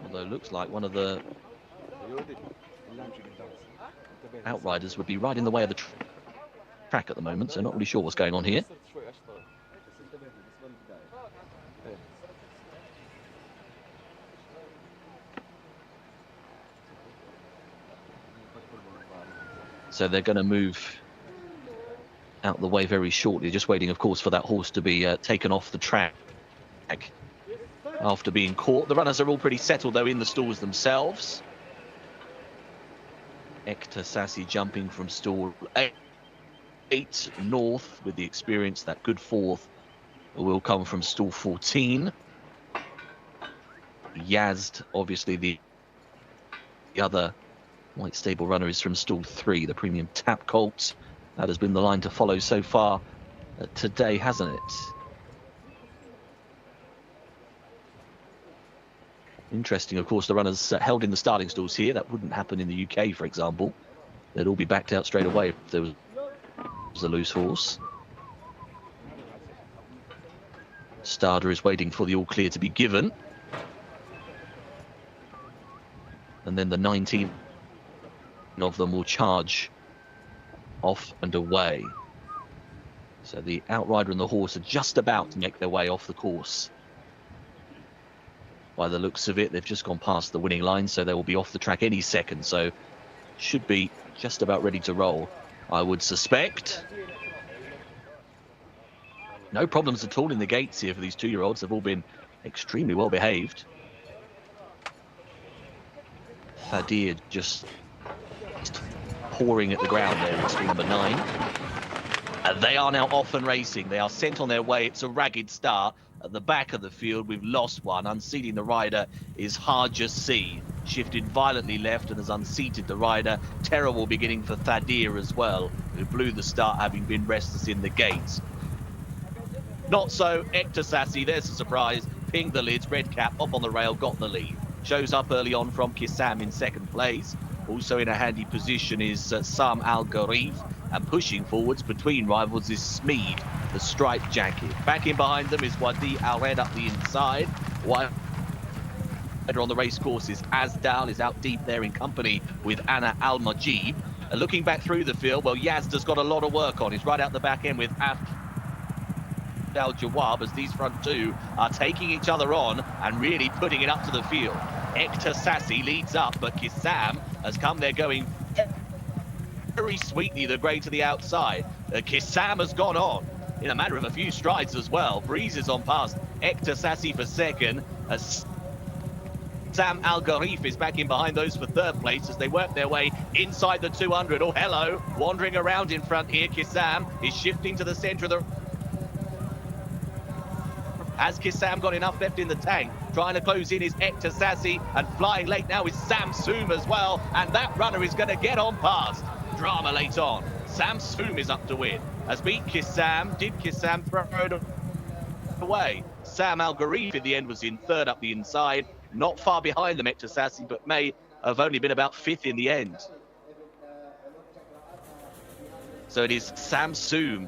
Speaker 3: Although it looks like one of the outriders would be right in the way of the track at the moment, so not really sure what's going on here. So they're going to move out the way very shortly. Just waiting, of course, for that horse to be taken off the track after being caught. The runners are all pretty settled, though, in the stalls themselves. Jcsa jumping from stall 8 North with the experience. That good 4th will come from stall 14. Yazd, obviously, the other white stable runner, is from stall 3, the premium Tap Colt. That has been the line to follow so far today, hasn't it? Interesting, of course, the runners held in the starting stalls here. That wouldn't happen in the UK, for example. They'd all be backed out straight away if there was a loose horse. Starter is waiting for the all clear to be given. And then the 19 of them will charge off and away. So the outrider and the horse are just about to make their way off the course. By the looks of it, they've just gone past the winning line, so they will be off the track any second. So should be just about ready to roll, I would suspect. No problems at all in the gates here for these 2-year-olds. They've all been extremely well behaved. Fadir just pouring at the ground there in stall number 9. And they are now off and racing. They are sent on their way. It's a ragged start. At the back of the field, we've lost one. Unseating the rider is Jcsa. Shifted violently left and has unseated the rider. Terrible beginning for Fadir as well, who blew the start, having been restless in the gates. Not so Jcsa. There's a surprise. Pinged the lids, red cap, up on the rail, got the lead. Shows up early on from Kissam in second place. Also in a handy position is Sam Al Gharif, and pushing forwards between rivals is Smeed, the striped jacket. Back in behind them is Wadi Al Red up the inside. Wider on the race course is Asdal, is out deep there in company with Anna Al Majib. Looking back through the field, well, Yazda's got a lot of work on. He's right out the back end with Al Jawab, as these front 2 are taking each other on and really putting it up to the field. Jcsa leads up, but Kissam has come there going very sweetly the grey to the outside. Kissam has gone on in a matter of a few strides as well. Breezes on past Jcsa for second. Sam Al Gharif is back in behind those for third place as they work their way inside the 200. Oh, hello. Wandering around in front here. Kissam is shifting to the centre of the... Has Kissam got enough left in the tank Trying to close in is Jcsa, and flying late now is Samsung as well. And that runner is going to get on past. Drama late on. Samsung is up to win. Has beat Jcsa. Did Jcsa throw it away? Sam Al-Gharif in the end was in third up the inside. Not far behind them, Jcsa, but may have only been about fifth in the end. So it is Samsung.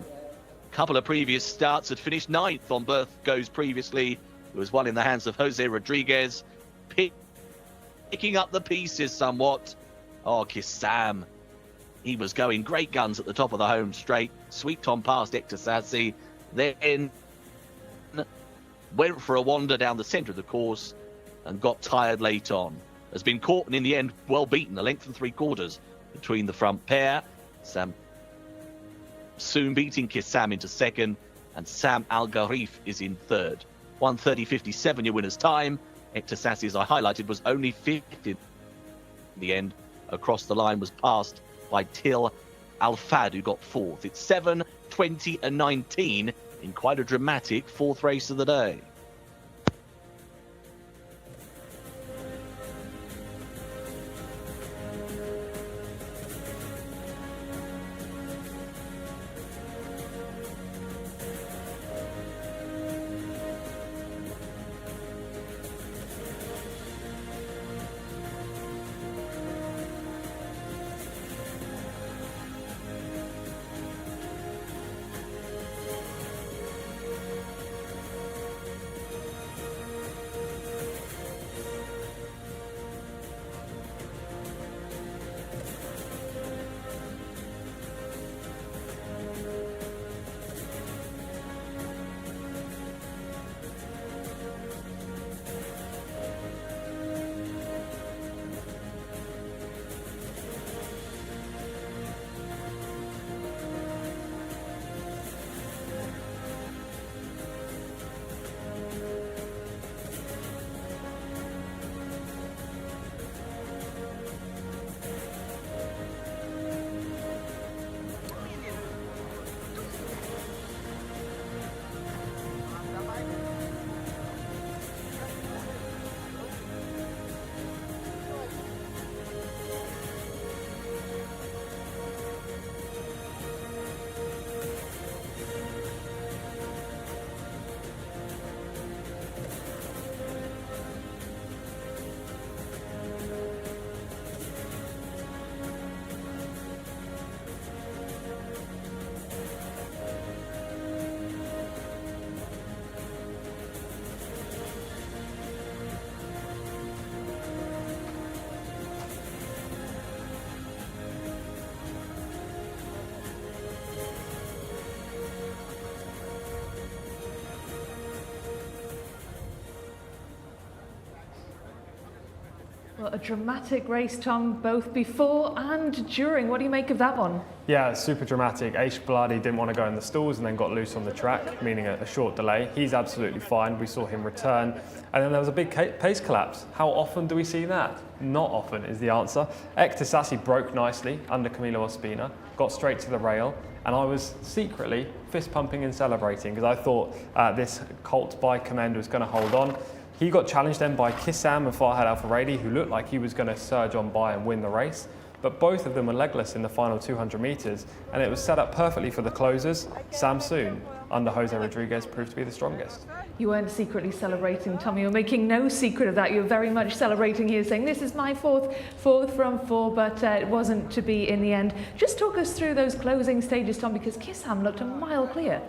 Speaker 3: Couple of previous starts had finished ninth on Berth Goes previously. It was one in the hands of Jose Rodriguez. Picking up the pieces somewhat. Oh, Jcsa. He was going great guns at the top of the home straight. Sweeped on past Jcsa. Then went for a wander down the centre of the course and got tired late on. Has been caught and in the end well beaten, a length and 3/4 between the front pair. Sam soon beating Jcsa into second, and Sam Al-Gharif is in third. 1:30.57 your winner's time. Jcsa, as I highlighted, was only fifth in the end. Across the line was passed by Til Al-Fad, who got fourth. It's 7, 20 and 19 in quite a dramatic fourth race of the day.
Speaker 1: Well, a dramatic race, Tom, both before and during. What do you make of that one?
Speaker 2: Yeah, super dramatic. Aish Bladi didn't want to go in the stalls and then got loose on the track, meaning a short delay. He's absolutely fine. We saw him return. And then there was a big pace collapse. How often do we see that? Not often is the answer. Jcsa broke nicely under Camilo Ospina, got straight to the rail, and I was secretly fist pumping and celebrating because I thought this Colt by Commend was going to hold on. He got challenged then by Jcsa and Farhad Al-Faradi, who looked like he was going to surge on by and win the race. But both of them were legless in the final 200 metres, and it was set up perfectly for the closers. Samsung, under Jose Rodriguez, proved to be the strongest.
Speaker 1: You weren't secretly celebrating, Tom. You were making no secret of that. You were very much celebrating here, saying, this is my fourth from four, but it wasn't to be in the end. Just talk us through those closing stages, Tom, because Jcsa looked a mile clear.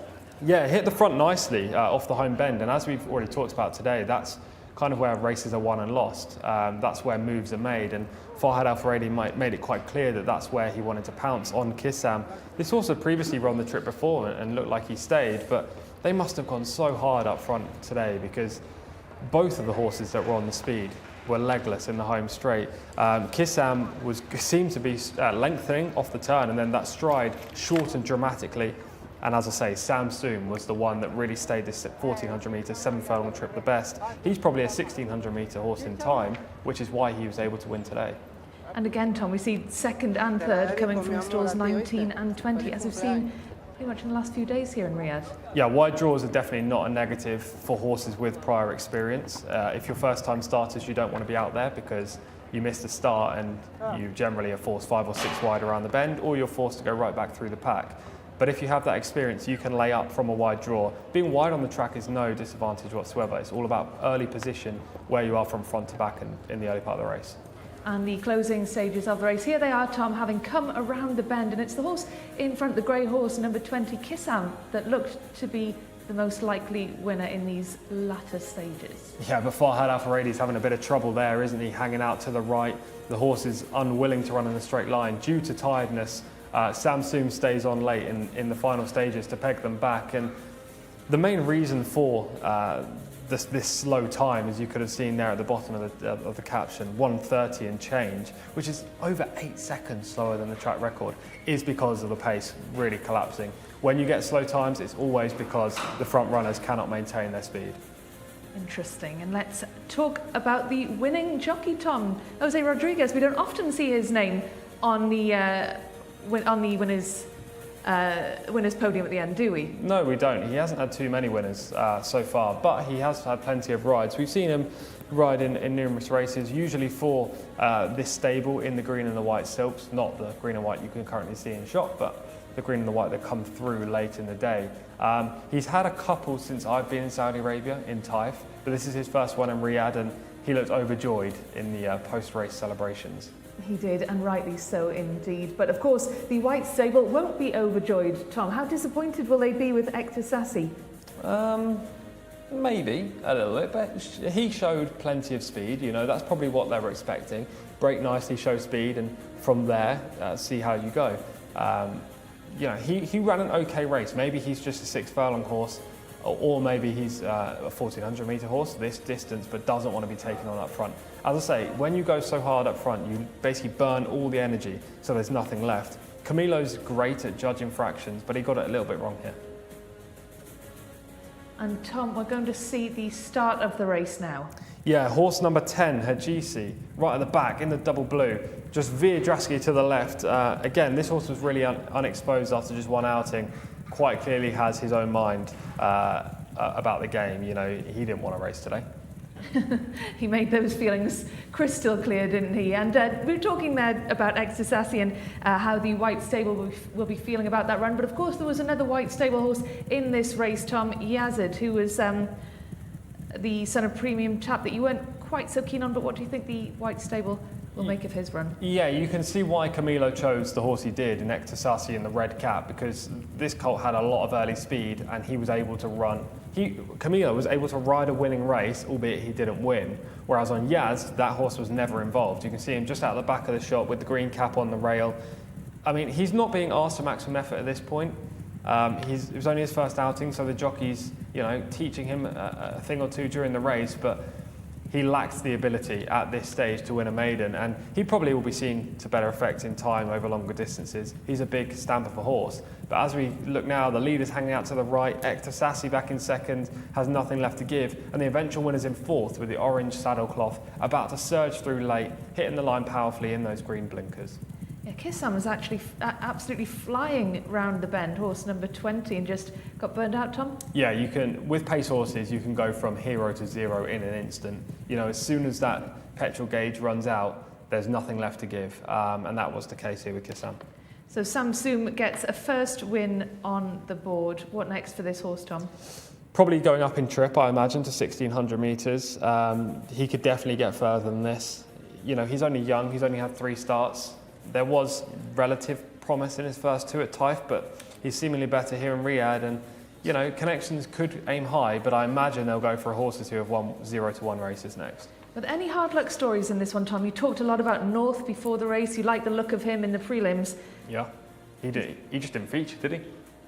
Speaker 2: Yeah, it hit the front nicely off the home bend, and as we've already talked about today, that's kind of where races are won and lost. That's where moves are made, and Farhad Al-Faradi made it quite clear that that's where he wanted to pounce on Jcsa. This horse had previously run the trip before and looked like he stayed, but they must have gone so hard up front today because both of the horses that were on the speed were legless in the home straight. Jcsa seemed to be lengthening off the turn, and then that stride shortened dramatically. And as I say, Samsung was the one that really stayed this 1400 metre, 7 furlong trip the best. He's probably a 1600 metre horse in time, which is why he was able to win today.
Speaker 1: And again, Tom, we see second and third coming from stalls 19 and 20, as we've seen pretty much in the last few days here in Riyadh.
Speaker 2: Yeah, wide draws are definitely not a negative for horses with prior experience. If you're first-time starters, you don't want to be out there because you missed the start and you generally are forced 5 or 6 wide around the bend, or you're forced to go right back through the pack. But if you have that experience, you can lay up from a wide draw. Being wide on the track is no disadvantage whatsoever. It's all about early position, where you are from front to back in the early part of the race.
Speaker 1: And the closing stages of the race. Here they are, Tom, having come around the bend, and it's the horse in front, the grey horse, number 20, Jcsa, that looked to be the most likely winner in these latter stages.
Speaker 2: Yeah, but Farhad Al-Faradi's having a bit of trouble there, isn't he? Hanging out to the right. The horse is unwilling to run in a straight line due to tiredness. Samsung stays on late in the final stages to peg them back. And the main reason for this slow time, as you could have seen there at the bottom of the caption, 1:30 and change, which is over 8 seconds slower than the track record, is because of the pace really collapsing. When you get slow times, it's always because the front runners cannot maintain their speed.
Speaker 1: Interesting. And let's talk about the winning jockey, Tom. Jose Rodriguez. We don't often see his name on the winners' podium at the end, do we?
Speaker 2: No, we don't. He hasn't had too many winners so far, but he has had plenty of rides. We've seen him ride in numerous races, usually for this stable in the green and the white silks, not the green and white you can currently see in shop, but the green and the white that come through late in the day. He's had a couple since I've been in Saudi Arabia, in Taif, but this is his first one in Riyadh, and he looked overjoyed in the post-race celebrations.
Speaker 1: He did, and rightly so indeed. But of course, the white stable won't be overjoyed. Tom, how disappointed will they be with Jcsa?
Speaker 2: Maybe a little bit, but he showed plenty of speed. You know, that's probably what they were expecting. Break nicely, show speed, and from there, see how you go. You know, he ran an okay race. Maybe he's just a 6 furlong horse, or maybe he's a 1400 metre horse, this distance, but doesn't want to be taken on up front. As I say, when you go so hard up front, you basically burn all the energy, so there's nothing left. Camilo's great at judging fractions, but he got it a little bit wrong here.
Speaker 1: And Tom, we're going to see the start of the race now.
Speaker 2: Yeah, horse number 10, Jcsa, right at the back in the double blue, just veered drastically to the left. Again, this horse was really unexposed after just one outing. Quite clearly has his own mind about the game. You know, he didn't want to race today.
Speaker 1: He made those feelings crystal clear, didn't he? And we were talking there about Jcsa and how the white stable will be feeling about that run. But of course, there was another white stable horse in this race, Tom, Yazid, who was the son of premium chap that you weren't quite so keen on. But what do you think the white stable will make of his run? Yeah,
Speaker 2: you can see why Camilo chose the horse he did in Jcsa in the red cap, because this colt had a lot of early speed and he was able to run. Camilo was able to ride a winning race, albeit he didn't win. Whereas on Yaz, that horse was never involved. You can see him just out the back of the shot with the green cap on the rail. I mean, he's not being asked for maximum effort at this point. It was only his first outing, so the jockey's, you know, teaching him a thing or two during the race, but he lacks the ability at this stage to win a maiden, and he probably will be seen to better effect in time over longer distances. He's a big stamp of a horse. But as we look now, the leader's hanging out to the right, Jcsa back in second, has nothing left to give, and the eventual winner's in fourth with the orange saddlecloth, about to surge through late, hitting the line powerfully in those green blinkers.
Speaker 1: Yeah, Jcsa was actually absolutely flying round the bend, horse number 20, and just got burned out, Tom?
Speaker 2: Yeah, you can, with pace horses, you can go from hero to zero in an instant. You know, as soon as that petrol gauge runs out, there's nothing left to give, and that was the case here with Jcsa.
Speaker 1: So Samsung gets a first win on the board. What next for this horse, Tom?
Speaker 2: Probably going up in trip, I imagine, to 1600 metres. He could definitely get further than this. You know, he's only young, he's only had 3 starts. There was relative promise in his first 2 at Taif, but he's seemingly better here in Riyadh, and you know, connections could aim high, but I imagine they'll go for horses who have won 0-1 races next.
Speaker 1: But any hard luck stories in this one, Tom? You talked a lot about North before the race. You liked the look of him in the prelims.
Speaker 2: Yeah, he did. He just didn't feature, did he?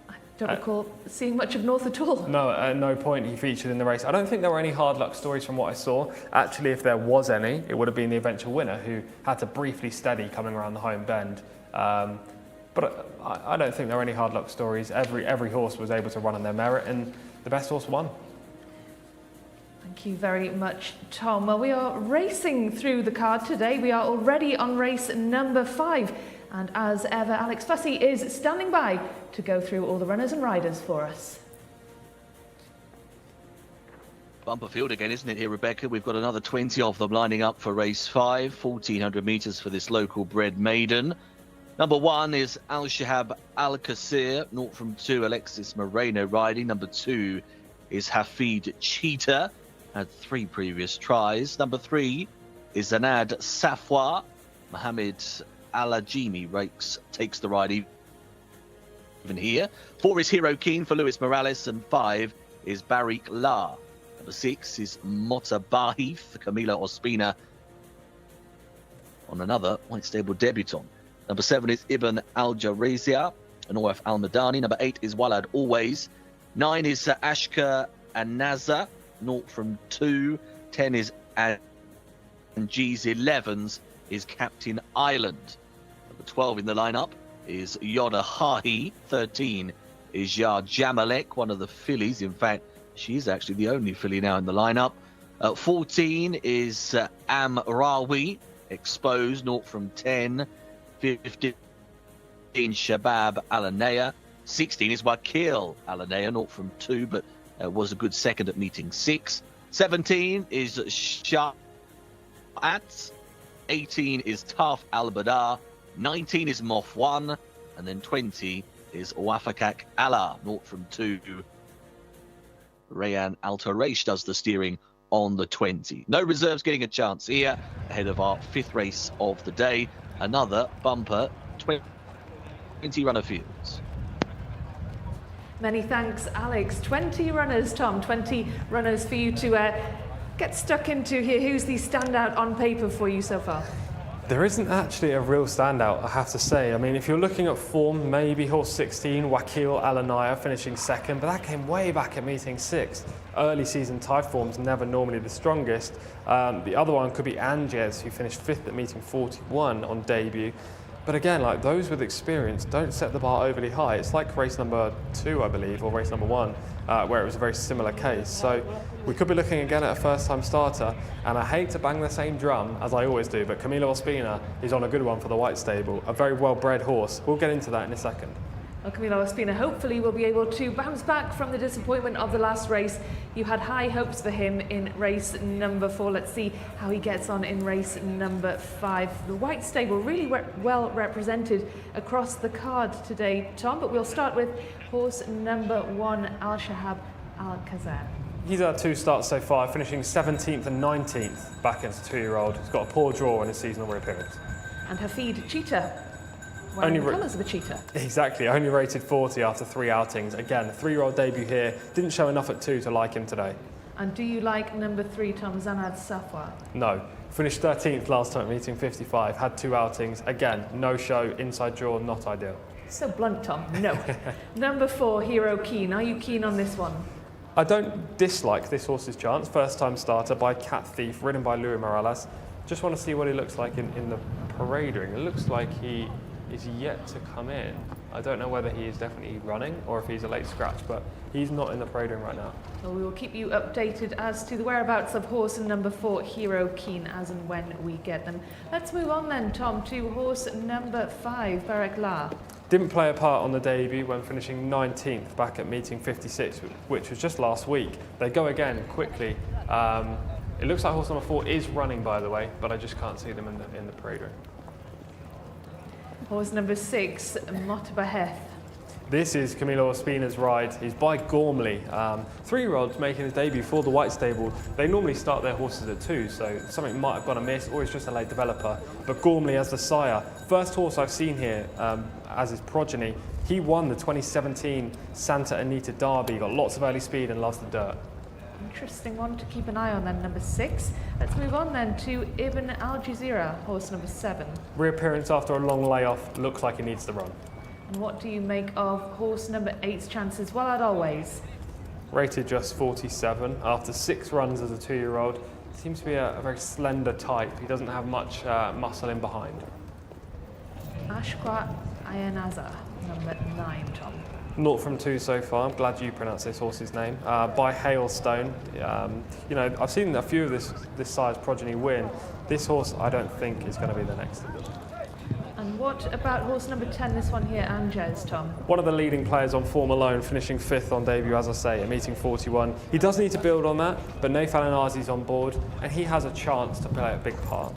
Speaker 1: I don't recall seeing much of North at all.
Speaker 2: No, at no point he featured in the race. I don't think there were any hard luck stories from what I saw. Actually, if there was any, it would have been the eventual winner, who had to briefly steady coming around the home bend. But I don't think there were any hard luck stories. Every horse was able to run on their merit, and the best horse won.
Speaker 1: Thank you very much, Tom. Well, we are racing through the card today. We are already on race number 5. And as ever, Alex Fussy is standing by to go through all the runners and riders for us.
Speaker 3: Bumper field again, isn't it, here, Rebecca? We've got another 20 of them lining up for race 5, 1,400 metres for this local bred maiden. Number 1 is Al Shahab Al Qasir, 0 from 2, Alexis Moreno riding. Number 2 is Hafid Cheetah, had 3 previous tries. Number 3 is Zanad Safwa, Mohammed Alajimi takes the ride even here. 4 is Hero Keen for Luis Morales, and 5 is Barik La. Number 6 is Motabahif for Camilo Ospina on another white stable debutant. Number 7 is Ibn Al Jarizia and Oraf Al Madani. Number 8 is Walad Always. 9 is Ashka Anaza, 0 from 2. 10 is Angiz. 11s is Captain Island. Number 12 in the lineup is Yoda Hahi. 13 is Yar Jamalek, one of the fillies. In fact, she's actually the only filly now in the lineup. 14 is Amrawi, exposed, 0 from 10. 15 Shabab Alanea. 16 is Wakil Alanea, 0 from 2, but was a good second at meeting 6. 17 is Sha'at. 18 is Taf Al-Badar. 19 is Mof 1. And then 20 is Wafakak Allah, 0 from 2. Rayan Al-Taraish does the steering on the 20. No reserves getting a chance here ahead of our 5th race of the day. Another bumper 20 runner fields.
Speaker 1: Many thanks, Alex. 20 runners, Tom. 20 runners for you to get stuck into here. Who's the standout on paper for you so far?
Speaker 2: There isn't actually a real standout, I have to say. I mean, if you're looking at form, maybe horse 16, Wakil Alanaya, finishing 2nd, but that came way back at meeting 6th. Early season tide form's never normally the strongest. The other one could be Angiz, who finished 5th at meeting 41 on debut. But again, like those with experience don't set the bar overly high. It's like race number 2, I believe, or race number 1, where it was a very similar case. So we could be looking again at a first-time starter. And I hate to bang the same drum, as I always do, but Camilo Ospina is on a good one for the white stable. A very well-bred horse. We'll get into that in a second.
Speaker 1: Well, Camilo Ospina hopefully will be able to bounce back from the disappointment of the last race. You had high hopes for him in race number 4. Let's see how he gets on in race number 5. The white stable really well represented across the card today, Tom, but we'll start with horse number 1, Al Shahab Al Qasir.
Speaker 2: He's had 2 starts so far, finishing 17th and 19th back against a 2-year-old. He's got a poor draw in his seasonal reappearance.
Speaker 1: And Hafid Cheetah, wearing the colours of a cheetah.
Speaker 2: Exactly, only rated 40 after 3 outings. Again, a 3-year-old debut here. Didn't show enough at 2 to like him today.
Speaker 1: And do you like number 3, Tom, Zanad Safwa?
Speaker 2: No. Finished 13th last time at meeting 55. Had 2 outings. Again, no show, inside draw, not ideal.
Speaker 1: So blunt, Tom. No. Number 4, Hero Keen. Are you keen on this one?
Speaker 2: I don't dislike this horse's chance. First time starter by Cat Thief, ridden by Luis Morales. Just want to see what he looks like in the parade ring. It looks like he is yet to come in. I don't know whether he is definitely running or if he's a late scratch, but he's not in the parade ring right now.
Speaker 1: Well, we will keep you updated as to the whereabouts of horse number 4, Hero Keen, as and when we get them. Let's move on then, Tom, to horse number 5, Barak La.
Speaker 2: Didn't play a part on the debut when finishing 19th back at meeting 56, which was just last week. They go again quickly. It looks like horse number 4 is running, by the way, but I just can't see them in the parade ring.
Speaker 1: Horse number 6, Motabahef.
Speaker 2: This is Camilo Ospina's ride. He's by Gormley. 3-year-olds making his debut for the white stable. They normally start their horses at 2, so something might have gone amiss, or it's just a late developer. But Gormley as the sire. First horse I've seen here as his progeny. He won the 2017 Santa Anita Derby, got lots of early speed and loves the dirt.
Speaker 1: Interesting one to keep an eye on then, number 6. Let's move on then to Ibn Al Jazeera, horse number 7.
Speaker 2: Reappearance after a long layoff, looks like he needs to run.
Speaker 1: And what do you make of horse number 8's chances? Well, as always.
Speaker 2: Rated just 47 after 6 runs as a 2-year-old. Seems to be a very slender type. He doesn't have much muscle in behind.
Speaker 1: Ashqa Ayanaza, number 9, Tom.
Speaker 2: 0 from 2 so far. I'm glad you pronounced this horse's name. By Hailstone. You know, I've seen a few of this size progeny win. This horse, I don't think, is going to be the next of them.
Speaker 1: And And what about horse number 10, this one here, Anges, Tom?
Speaker 2: One of the leading players on form alone, finishing 5th on debut, as I say, at meeting 41. He does need to build on that, but Nathan Anazi's on board, and he has a chance to play a big part.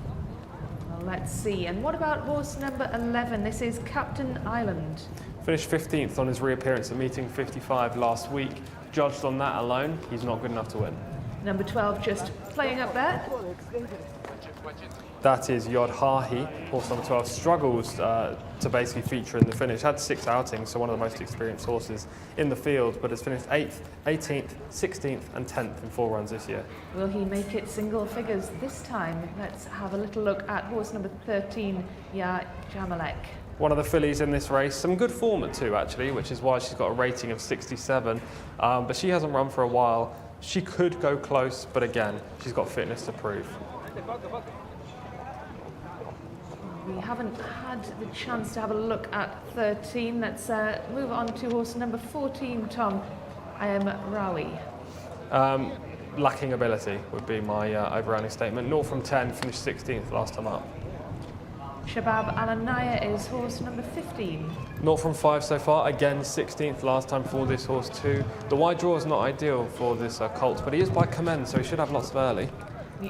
Speaker 1: Well, let's see. And what about horse number 11? This is Captain Island.
Speaker 2: Finished 15th on his reappearance at meeting 55 last week. Judged on that alone, he's not good enough to win.
Speaker 1: Number 12 just playing up there.
Speaker 2: That is Yod Hahi, horse number 12. Struggles to basically feature in the finish. Had 6 outings, so one of the most experienced horses in the field, but has finished 8th, 18th, 16th and 10th in 4 runs this year.
Speaker 1: Will he make it single figures this time? Let's have a little look at horse number 13, Ya Jamalek.
Speaker 2: One of the fillies in this race, some good form at 2 actually, which is why she's got a rating of 67, but she hasn't run for a while. She could go close, but again, she's got fitness to prove.
Speaker 1: We haven't had the chance to have a look at 13. Let's move on to horse number 14, Tom. I am Rawi.
Speaker 2: Lacking ability would be my overriding statement. 0 from 10, finished 16th last time up.
Speaker 1: Shabab Alanaya is horse number 15.
Speaker 2: 0 from 5 so far, again 16th last time for this horse too. The wide draw is not ideal for this colt, but he is by command, so he should have lots of early.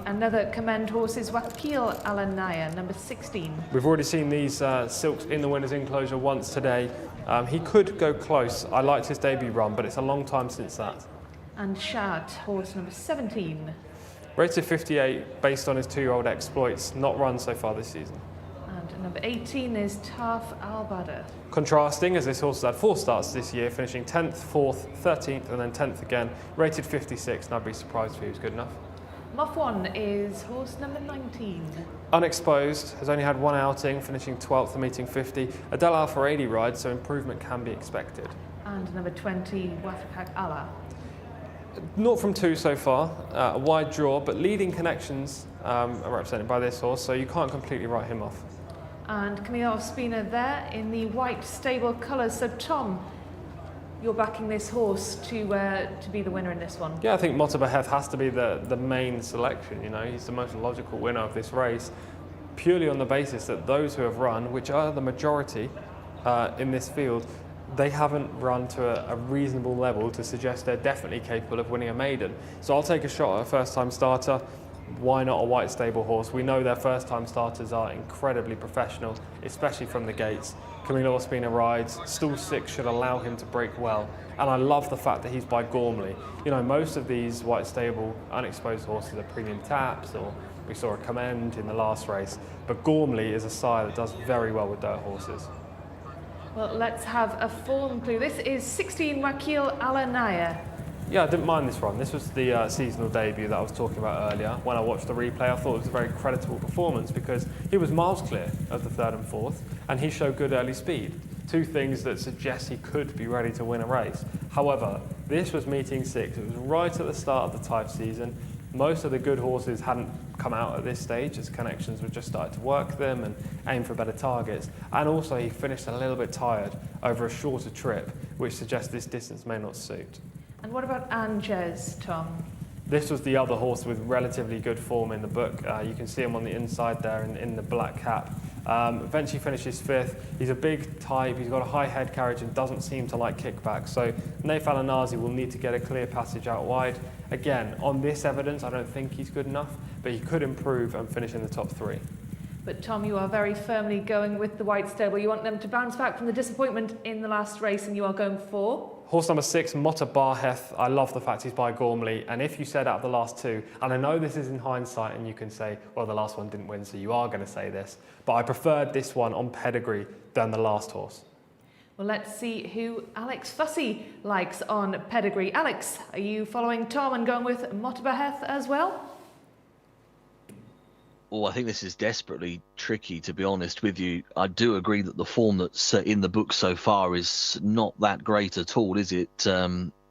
Speaker 1: Another command horse is Wakil Alanaya, number 16.
Speaker 2: We've already seen these silks in the winner's enclosure once today. He could go close. I liked his debut run, but it's a long time since that.
Speaker 1: And Shat, horse number 17.
Speaker 2: Rated 58 based on his 2-year-old exploits, not run so far this season.
Speaker 1: And number 18 is Taf Al-Badr.
Speaker 2: Contrasting, as this horse has had 4 starts this year, finishing 10th, 4th, 13th and then 10th again. Rated 56, and I'd be surprised if he was good enough.
Speaker 1: Muff1 is horse number 19.
Speaker 2: Unexposed, has only had 1 outing, finishing 12th and meeting 50. Adel Al-Faradi rides, so improvement can be expected.
Speaker 1: And number 20, Wafakak Allah.
Speaker 2: 0 from 2 so far, a wide draw, but leading connections are represented by this horse, so you can't completely write him off.
Speaker 1: And Camille Ospina there in the white stable colours. So Tom, you're backing this horse to be the winner in this one.
Speaker 2: Yeah, I think Motabaheth has to be the main selection. You know, he's the most logical winner of this race, purely on the basis that those who have run, which are the majority in this field, they haven't run to a reasonable level to suggest they're definitely capable of winning a maiden. So I'll take a shot at a first-time starter. Why not a white stable horse? We know their first-time starters are incredibly professional, especially from the gates. Camilo Ospina rides, stall 6 should allow him to break well, and I love the fact that he's by Gormley. You know, most of these white stable unexposed horses are premium taps, or we saw a Commend in the last race, but Gormley is a sire that does very well with dirt horses.
Speaker 1: Well, let's have a form clue. This is 16 Wakil Alanaya.
Speaker 2: Yeah, I didn't mind this run. This was the seasonal debut that I was talking about earlier. When I watched the replay, I thought it was a very creditable performance because he was miles clear of the 3rd and 4th, and he showed good early speed. 2 things that suggest he could be ready to win a race. However, this was meeting 6. It was right at the start of the type season. Most of the good horses hadn't come out at this stage as connections were just starting to work them and aim for better targets. And also he finished a little bit tired over a shorter trip, which suggests this distance may not suit.
Speaker 1: And what about Anges, Tom?
Speaker 2: This was the other horse with relatively good form in the book. You can see him on the inside there in the black cap. Eventually finishes 5th. He's a big type, he's got a high head carriage and doesn't seem to like kickbacks. So Naif Al-Anazi will need to get a clear passage out wide. Again, on this evidence, I don't think he's good enough, but he could improve and finish in the top 3.
Speaker 1: But Tom, you are very firmly going with the white stable. You want them to bounce back from the disappointment in the last race, and you are going for?
Speaker 2: Horse number 6, Mota Barheth. I love the fact he's by Gormley. And if you said out of the last 2, and I know this is in hindsight and you can say, well, the last one didn't win, so you are going to say this. But I preferred this one on pedigree than the last horse.
Speaker 1: Well, let's see who Alex Fussy likes on pedigree. Alex, are you following Tom and going with Mota Barheth as well?
Speaker 3: Oh, I think this is desperately tricky, to be honest with you. I do agree that the form that's in the book so far is not that great at all, is it?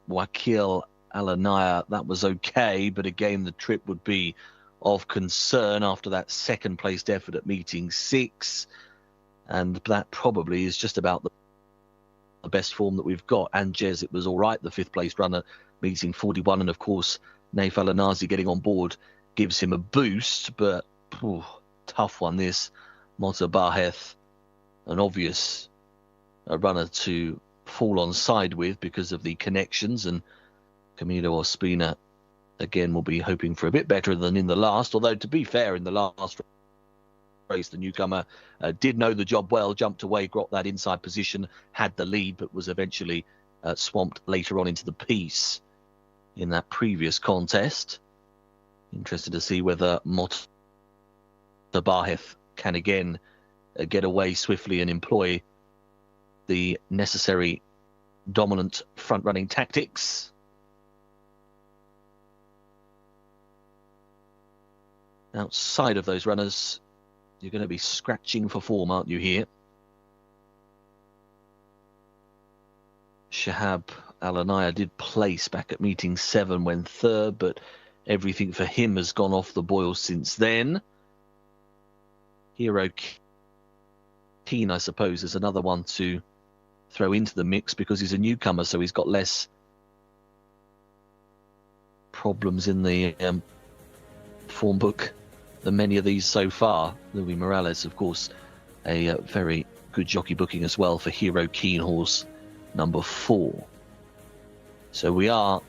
Speaker 3: Wakil Alanaya, that was okay, but again, the trip would be of concern after that 2nd placed effort at meeting 6. And that probably is just about the best form that we've got. Anges, it was all right, the 5th placed runner meeting 41. And of course, Naif Al-Anazi getting on board gives him a boost, but tough one this. Mota Barheth, an obvious runner to fall on side with because of the connections, and Camilo Ospina again will be hoping for a bit better than in the last, although to be fair, in the last race the newcomer did know the job well, jumped away, got that inside position, had the lead, but was eventually swamped later on into the piece in that previous contest. Interested to see whether Mota Barheth can again get away swiftly and employ the necessary dominant front-running tactics. Outside of those runners, you're going to be scratching for form, aren't you, here? Shahab Al-Anaya did place back at meeting 7 when third, but everything for him has gone off the boil since then. Hero Keen, I suppose, is another one to throw into the mix because he's a newcomer, so he's got less problems in the form book than many of these so far. Louis Morales, of course, a very good jockey booking as well for Hero Keen, horse number 4. So we are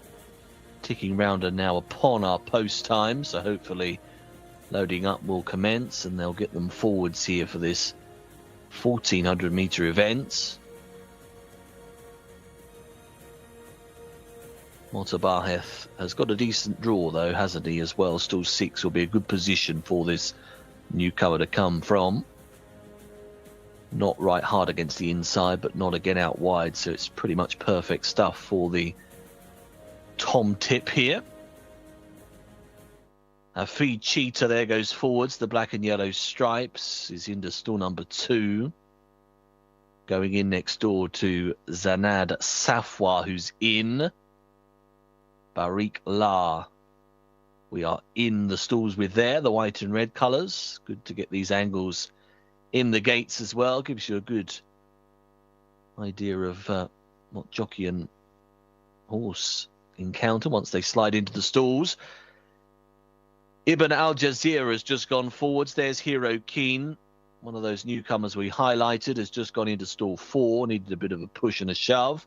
Speaker 3: ticking round and now upon our post time, so hopefully loading up will commence and they'll get them forwards here for this 1400 metre event. Mota Barheth has got a decent draw though, hasn't he, as well? Still 6 will be a good position for this newcomer to come from. Not right hard against the inside, but not again out wide, so it's pretty much perfect stuff for the Tom tip here. Feed Cheetah there goes forwards. The black and yellow stripes is into stall number 2. Going in next door to Zanad Safwa, who's in. Barik La. We are in the stalls with there, the white and red colours. Good to get these angles in the gates as well. Gives you a good idea of what jockey and horse encounter once they slide into the stalls. Ibn Al Jazeera has just gone forwards. There's Hero Keen, one of those newcomers we highlighted, has just gone into stall 4. Needed a bit of a push and a shove.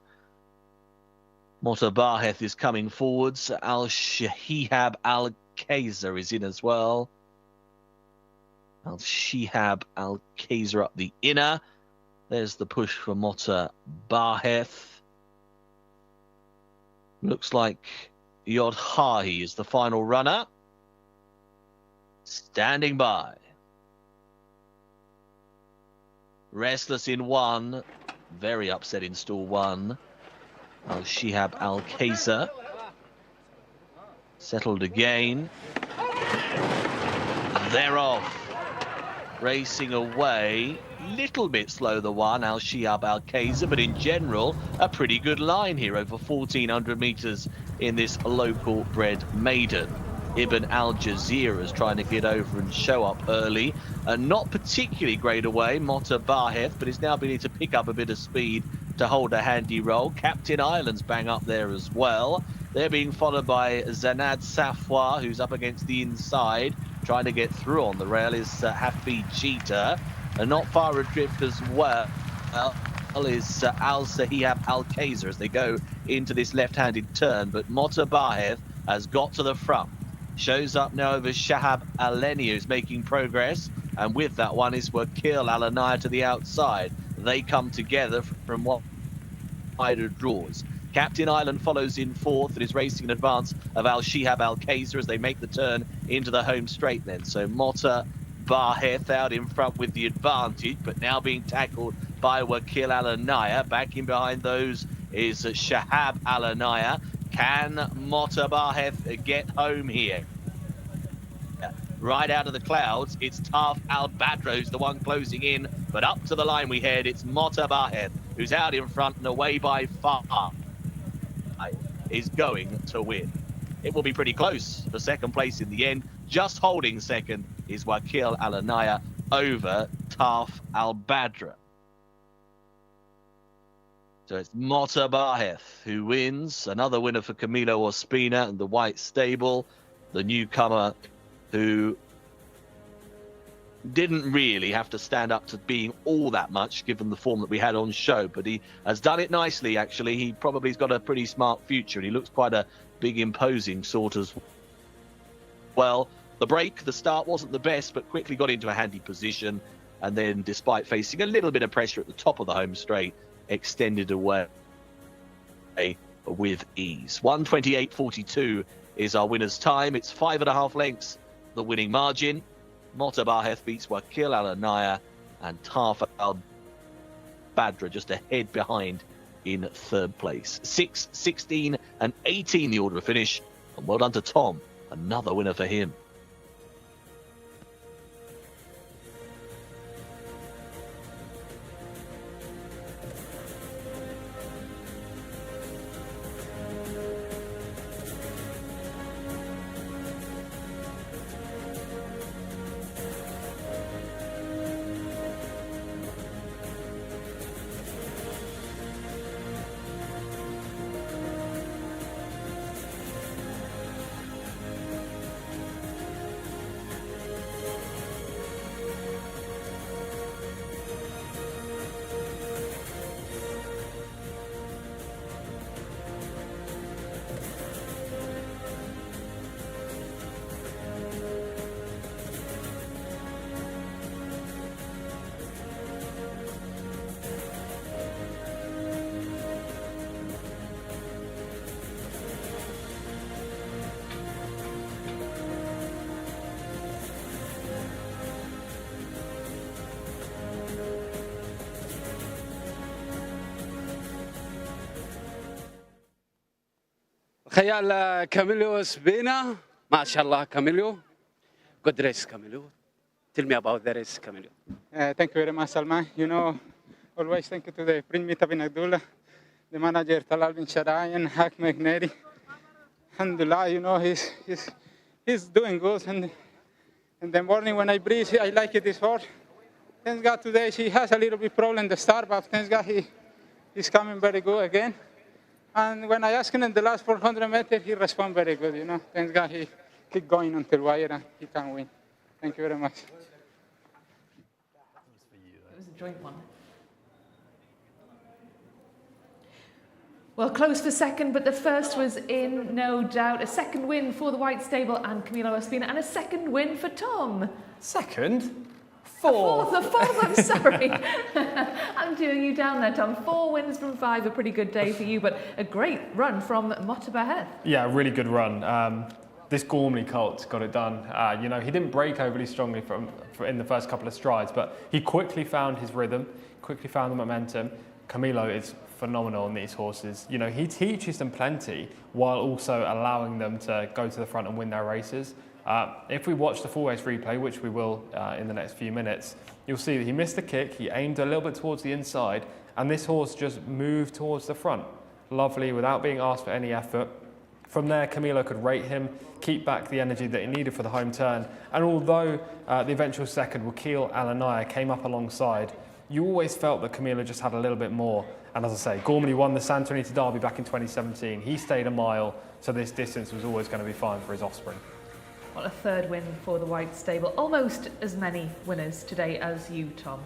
Speaker 3: Mota Barheth is coming forwards. Al Shihab Al Kaiser is in as well. Al Shihab Al Kaiser up the inner. There's the push for Mota Barheth. Looks like Yod Hahi is the final runner. Standing by. Restless in 1. Very upset in stall 1. Al Shihab Al Kaiser. Settled again. They're off. Racing away. Little bit slow, the one, Al Shihab Al Kaiser, but in general, a pretty good line here over 1400 metres in this local bred maiden. Ibn Al Jazeera is trying to get over and show up early. Not particularly great away, Mota Barheth, but is now beginning to pick up a bit of speed to hold a handy roll. Captain Island's bang up there as well. They're being followed by Zanad Safwa, who's up against the inside. Trying to get through on the rail is Hafid Cheetah. And not far adrift as well is Al Sahihab Al Kaiser as they go into this left-handed turn. But Mota Barheth has got to the front. Shows up now over Shahab Aleni, who's making progress. And with that one is Wakil Al-Anaya to the outside. They come together from wider draws. Captain Island follows in 4th and is racing in advance of Al Shihab Al Kaiser as they make the turn into the home straight then. So Mota Barheth out in front with the advantage, but now being tackled by Wakil Al-Anaya. Back in behind those is Shahab Al-Anaya. Can Mota Barheth get home here? Right out of the clouds, it's Taf Al-Badro's the one closing in, but up to the line we head, it's Mota Barheth, who's out in front and away by far, is going to win. It will be pretty close for second place in the end. Just holding second is Wakil Al-Anaya over Taf Al-Badra. So it's Mota Barheth who wins. Another winner for Camilo Ospina and the White Stable. The newcomer who didn't really have to stand up to being all that much given the form that we had on show, but he has done it nicely, actually. He probably has got a pretty smart future, and he looks quite a big, imposing sort as well. The start wasn't the best, but quickly got into a handy position, and then, despite facing a little bit of pressure at the top of the home straight, extended away with ease. 1:28.42 is our winner's time. It's 5.5 lengths, the winning margin. Mota Barheth beats Wakil Al-Anaya, and Tafa Al-Badra just a head behind in third place. 6, 16 and 18 the order of finish, and well done to Tom, another winner for him.
Speaker 4: خيال كاميلو سبينا ما شاء الله كاميلو. Good race, Camilo. Tell me about the race, Camilo.
Speaker 5: Thank you very much, Salman. You know, always thank you to the Prince Mita bin Abdullah, the manager Talal bin Sharai, and Hak Magneri. Alhamdulillah, you know, he's doing good. And in the morning when I breathe, I like it this horse. Thank God today she has a little bit problem the start, but thank God he's coming very good again. And when I asked him in the last 400 meters, he responded very good, you know. Thank God he keep going until wire and he can win. Thank you very much.
Speaker 1: It was a joint one. Well, close for second, but the first was in, no doubt. A second win for the White Stable and Camilo Espina, and a second win for Tom.
Speaker 2: Second?
Speaker 1: Fourth, I'm sorry. I'm doing you down there, Tom. 4 wins from 5, a pretty good day for you, but a great run from Mota Barheth.
Speaker 2: Yeah, really good run. This Gormley colt got it done. You know, he didn't break overly strongly in the first couple of strides, but he quickly found his rhythm, quickly found the momentum. Camilo is phenomenal on these horses. You know, he teaches them plenty while also allowing them to go to the front and win their races. If we watch the full race replay, which we will in the next few minutes, you'll see that he missed the kick, he aimed a little bit towards the inside, and this horse just moved towards the front. Lovely, without being asked for any effort. From there, Camilo could rate him, keep back the energy that he needed for the home turn, and although the eventual second, Wakil Al-Anaya, came up alongside, you always felt that Camilo just had a little bit more. And as I say, Gormley won the Santa Anita Derby back in 2017. He stayed a mile, so this distance was always going to be fine for his offspring.
Speaker 1: Well, a third win for the White Stable. Almost as many winners today as you, Tom.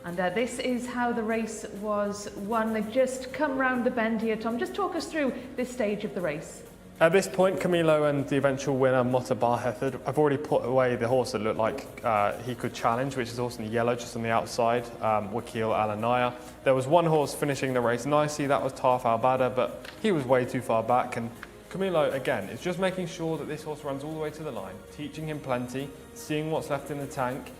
Speaker 1: And this is how the race was won. They've just come round the bend here, Tom. Just talk us through this stage of the race.
Speaker 2: At this point, Camilo and the eventual winner, Mota Barheth, have already put away the horse that looked like he could challenge, which is the horse in the yellow, just on the outside, Wakil Al-Anaya. There was one horse finishing the race nicely, that was Tafa Al-Badr, but he was way too far back. And Camilo, again, is just making sure that this horse runs all the way to the line, teaching him plenty, seeing what's left in the tank.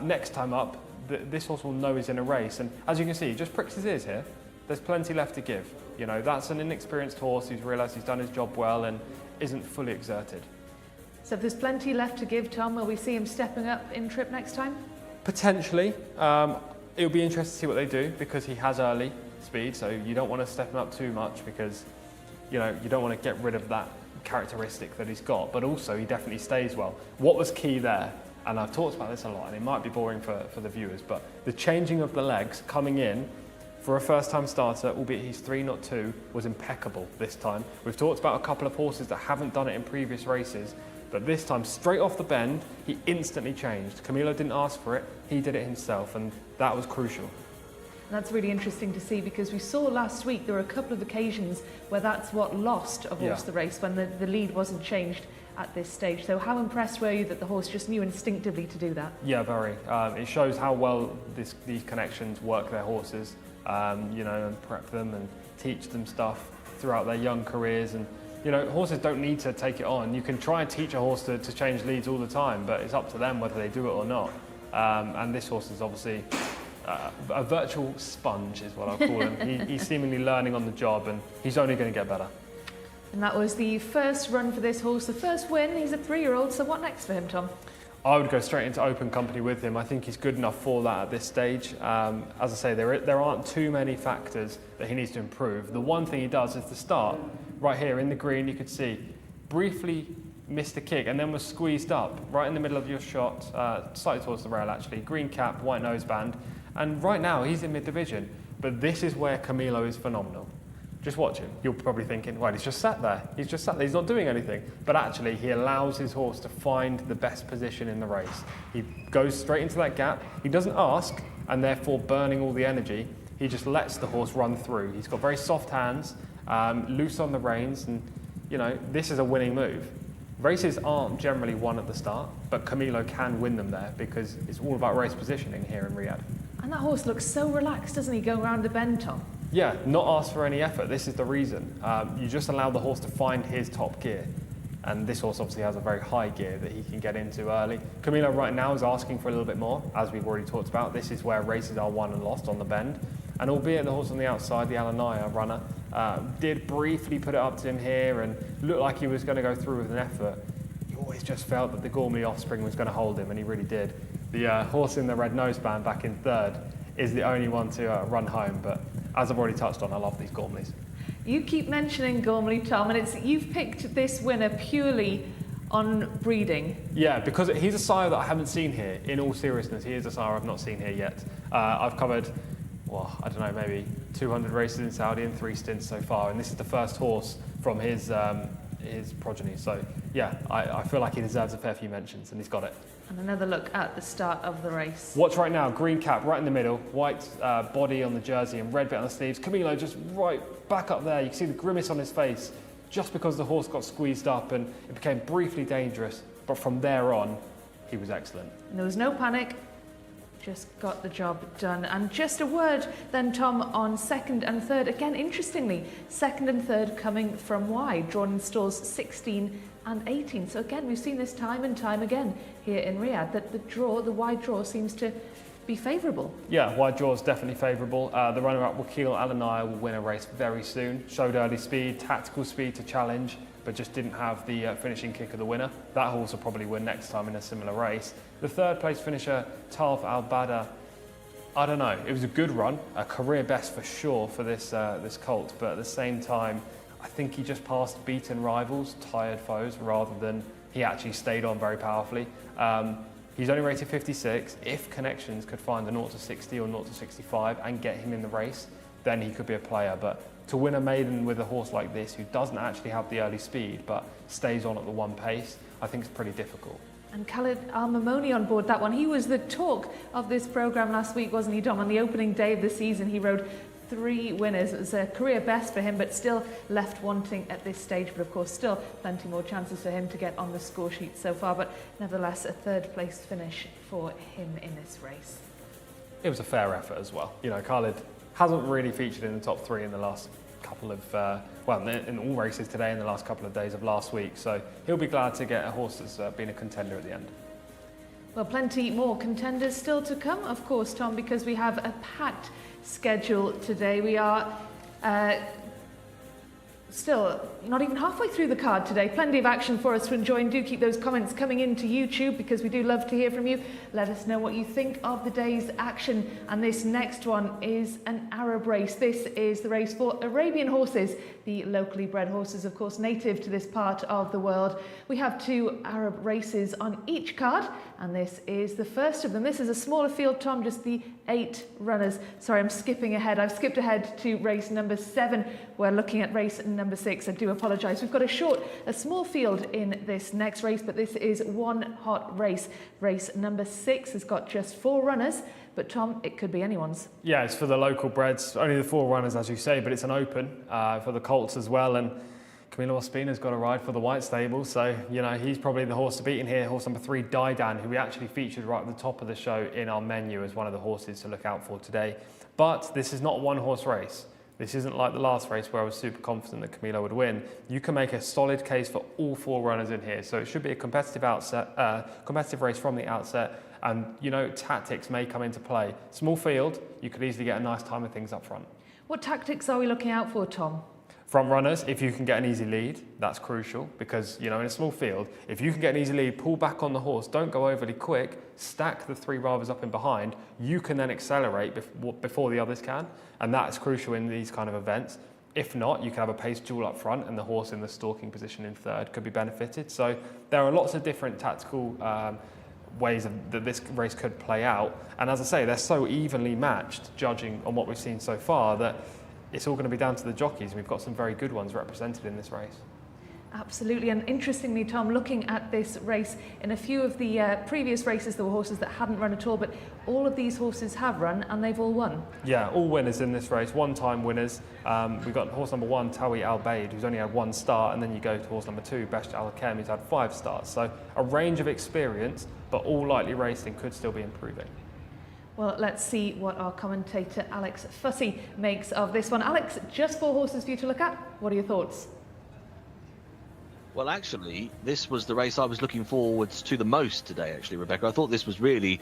Speaker 2: Next time up, this horse will know he's in a race. And as you can see, he just pricks his ears here. There's plenty left to give. You know, that's an inexperienced horse who's realised he's done his job well and isn't fully exerted.
Speaker 1: So if there's plenty left to give, Tom, will we see him stepping up in trip next time?
Speaker 2: Potentially. It'll be interesting to see what they do because he has early speed, so you don't want to step him up too much because, you know, you don't want to get rid of that characteristic that he's got, but also he definitely stays well. What was key there, and I've talked about this a lot, and it might be boring for the viewers, but the changing of the legs coming in for a first-time starter, albeit he's 3 not 2, was impeccable this time. We've talked about a couple of horses that haven't done it in previous races, But this time, straight off the bend, he instantly changed. Camilo didn't ask for it, he did it himself, and that was crucial.
Speaker 1: And that's really interesting to see, because we saw last week there were a couple of occasions where that's what lost a horse the race, when the lead wasn't changed at this stage. So how impressed were you that the horse just knew instinctively to do that?
Speaker 2: Yeah, very. It shows how well these connections work their horses, you know, and prep them and teach them stuff throughout their young careers. And you know, horses don't need to take it on. You can try and teach a horse to change leads all the time, but it's up to them whether they do it or not. And this horse is obviously a virtual sponge is what I'll call him. He's seemingly learning on the job, and he's only going to get better.
Speaker 1: And that was the first run for this horse, the first win. He's a 3-year-old, so what next for him, Tom?
Speaker 2: I would go straight into open company with him. I think he's good enough for that at this stage. As I say, there aren't too many factors that he needs to improve. The one thing he does is the start. Right here in the green, you could see, briefly missed a kick and then was squeezed up right in the middle of your shot, slightly towards the rail actually. Green cap, white noseband. And right now, he's in mid-division. But this is where Camilo is phenomenal. Just watch him. You're probably thinking, well, he's just sat there. He's just sat there. He's not doing anything. But actually, he allows his horse to find the best position in the race. He goes straight into that gap. He doesn't ask, and therefore burning all the energy. He just lets the horse run through. He's got very soft hands, loose on the reins, and you know, this is a winning move. Races aren't generally won at the start, but Camilo can win them there because it's all about race positioning here in Riyadh.
Speaker 1: And that horse looks so relaxed, doesn't he, going around the bend, Tom?
Speaker 2: Yeah, not ask for any effort. This is the reason. You just allow the horse to find his top gear. And this horse obviously has a very high gear that he can get into early. Camilo right now is asking for a little bit more, as we've already talked about. This is where races are won and lost, on the bend. And albeit the horse on the outside, the Alanaya runner, did briefly put it up to him here and looked like he was going to go through with an effort, you always just felt that the Gormley offspring was going to hold him, and he really did. The horse in the red noseband back in third is the only one to run home, but as I've already touched on, I love these Gormleys.
Speaker 1: You keep mentioning Gormley, Tom, and you've picked this winner purely on breeding.
Speaker 2: Yeah, because he's a sire that I haven't seen here. In all seriousness, he is a sire I've not seen here yet. I've covered, well, I don't know, maybe 200 races in Saudi in 3 stints so far, and this is the first horse from his progeny. So yeah, I feel like he deserves a fair few mentions, and he's got it.
Speaker 1: And another look at the start of the race.
Speaker 2: Watch right now, green cap right in the middle, white body on the jersey and red bit on the sleeves. Camilo just right back up there. You can see the grimace on his face just because the horse got squeezed up and it became briefly dangerous. But from there on, he was excellent.
Speaker 1: And there was no panic, just got the job done. And just a word then, Tom, on second and third. Again, interestingly, second and third coming from wide, drawn in stalls 16 and 18. So again, we've seen this time and time again here in Riyadh, that the wide draw seems to be favourable.
Speaker 2: Yeah, wide draw is definitely favourable. The runner-up, Wakil Alanaya, will win a race very soon. Showed early speed, tactical speed to challenge, but just didn't have the finishing kick of the winner. That horse will probably win next time in a similar race. The third place finisher, Talf Al-Bada, I don't know, it was a good run, a career best for sure for this colt, but at the same time, I think he just passed beaten rivals, tired foes, rather than he actually stayed on very powerfully. He's only rated 56. If Connections could find a 0 to 60 or 0 to 65 and get him in the race, then he could be a player. But to win a maiden with a horse like this, who doesn't actually have the early speed, but stays on at the one pace, I think it's pretty difficult.
Speaker 1: And Khalid Al-Mamoni on board that one. He was the talk of this programme last week, wasn't he, Dom? On the opening day of the season, he rode 3 winners. It was a career best for him, but still left wanting at this stage. But of course, still plenty more chances for him to get on the score sheet so far. But nevertheless, a third place finish for him in this race.
Speaker 2: It was a fair effort as well. You know, Khalid hasn't really featured in the top 3 in the last couple of, well, in all races today, in the last couple of days of last week. So he'll be glad to get a horse that's been a contender at the end.
Speaker 1: Well, plenty more contenders still to come, of course, Tom, because we have a packed schedule today. We are still not even halfway through the card today. Plenty of action for us to enjoy, and do keep those comments coming into YouTube because we do love to hear from you. Let us know what you think of the day's action. And this next one is an Arab race. This is the race for Arabian horses, the locally bred horses, of course, native to this part of the world. We have 2 Arab races on each card, and this is the first of them. This is a smaller field, Tom, just the 8 runners. Sorry, I'm skipping ahead. I've skipped ahead to race number 7. We're looking at race number number 6. I do apologise. We've got a small field in this next race, but this is one hot race. Race number 6 has got just 4 runners, but Tom, it could be anyone's.
Speaker 2: Yeah, it's for the local breds. Only the 4 runners, as you say, but it's an open for the colts as well. And Camilo Ospina's got a ride for the white stable, so he's probably the horse to beat in here. Horse number 3, Didan, who we actually featured right at the top of the show in our menu as one of the horses to look out for today. But this is not a one-horse race. This isn't like the last race where I was super confident that Camilo would win. You can make a solid case for all 4 runners in here, so it should be a competitive race from the outset. And tactics may come into play. Small field, you could easily get a nice time of things up front.
Speaker 1: What tactics are we looking out for, Tom?
Speaker 2: Front runners, if you can get an easy lead, that's crucial because, in a small field, if you can get an easy lead, pull back on the horse, don't go overly quick, stack the 3 rivals up in behind, you can then accelerate before the others can, and that's crucial in these kind of events. If not, you can have a pace duel up front and the horse in the stalking position in 3rd could be benefited. So there are lots of different tactical ways that this race could play out. And as I say, they're so evenly matched, judging on what we've seen so far, that it's all going to be down to the jockeys, and we've got some very good ones represented in this race.
Speaker 1: Absolutely, and interestingly, Tom, looking at this race, in a few of the previous races there were horses that hadn't run at all, but all of these horses have run and they've all won. Yeah, all winners in this race, one-time winners. We've got horse number 1, Tawi Al Baid, who's only had 1 start, and then you go to horse number 2, Best Al Hakem, who's had 5 starts. So a range of experience, but all lightly raced and could still be improving. Well, let's see what our commentator Alex Fussy makes of this one. Alex, just 4 horses for you to look at. What are your thoughts?
Speaker 3: Well, actually, this was the race I was looking forwards to the most today, actually, Rebecca. I thought this was really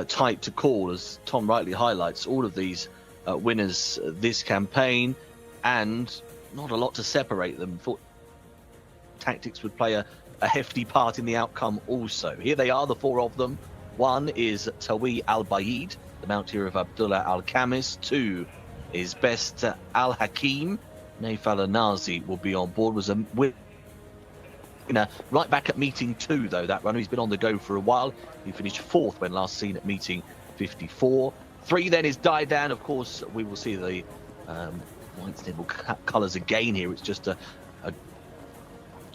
Speaker 3: tight to call, as Tom rightly highlights, all of these winners this campaign, and not a lot to separate them. Thought tactics would play a hefty part in the outcome also. Here they are, the 4 of them. 1 is Tawi Al Baid, the mountaineer of Abdullah Al Khamis. 2 is Best Al Hakim. Naif Al Anazi will be on board. Was a winner right back at meeting 2, though, that runner. He's been on the go for a while. He finished 4th when last seen at meeting 54. 3 then is Didan. Of course, we will see the white stable colours again here. It's just a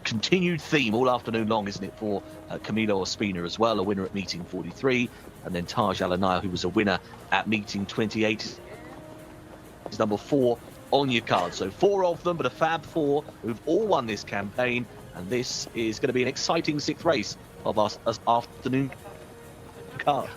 Speaker 3: continued theme all afternoon long, isn't it, for Camilo Ospina as well, a winner at meeting 43, and then Taj Al Anaya, who was a winner at meeting 28, is number 4 on your card. So 4 of them, but a fab 4 who've all won this campaign, and this is going to be an exciting 6th race of our afternoon card.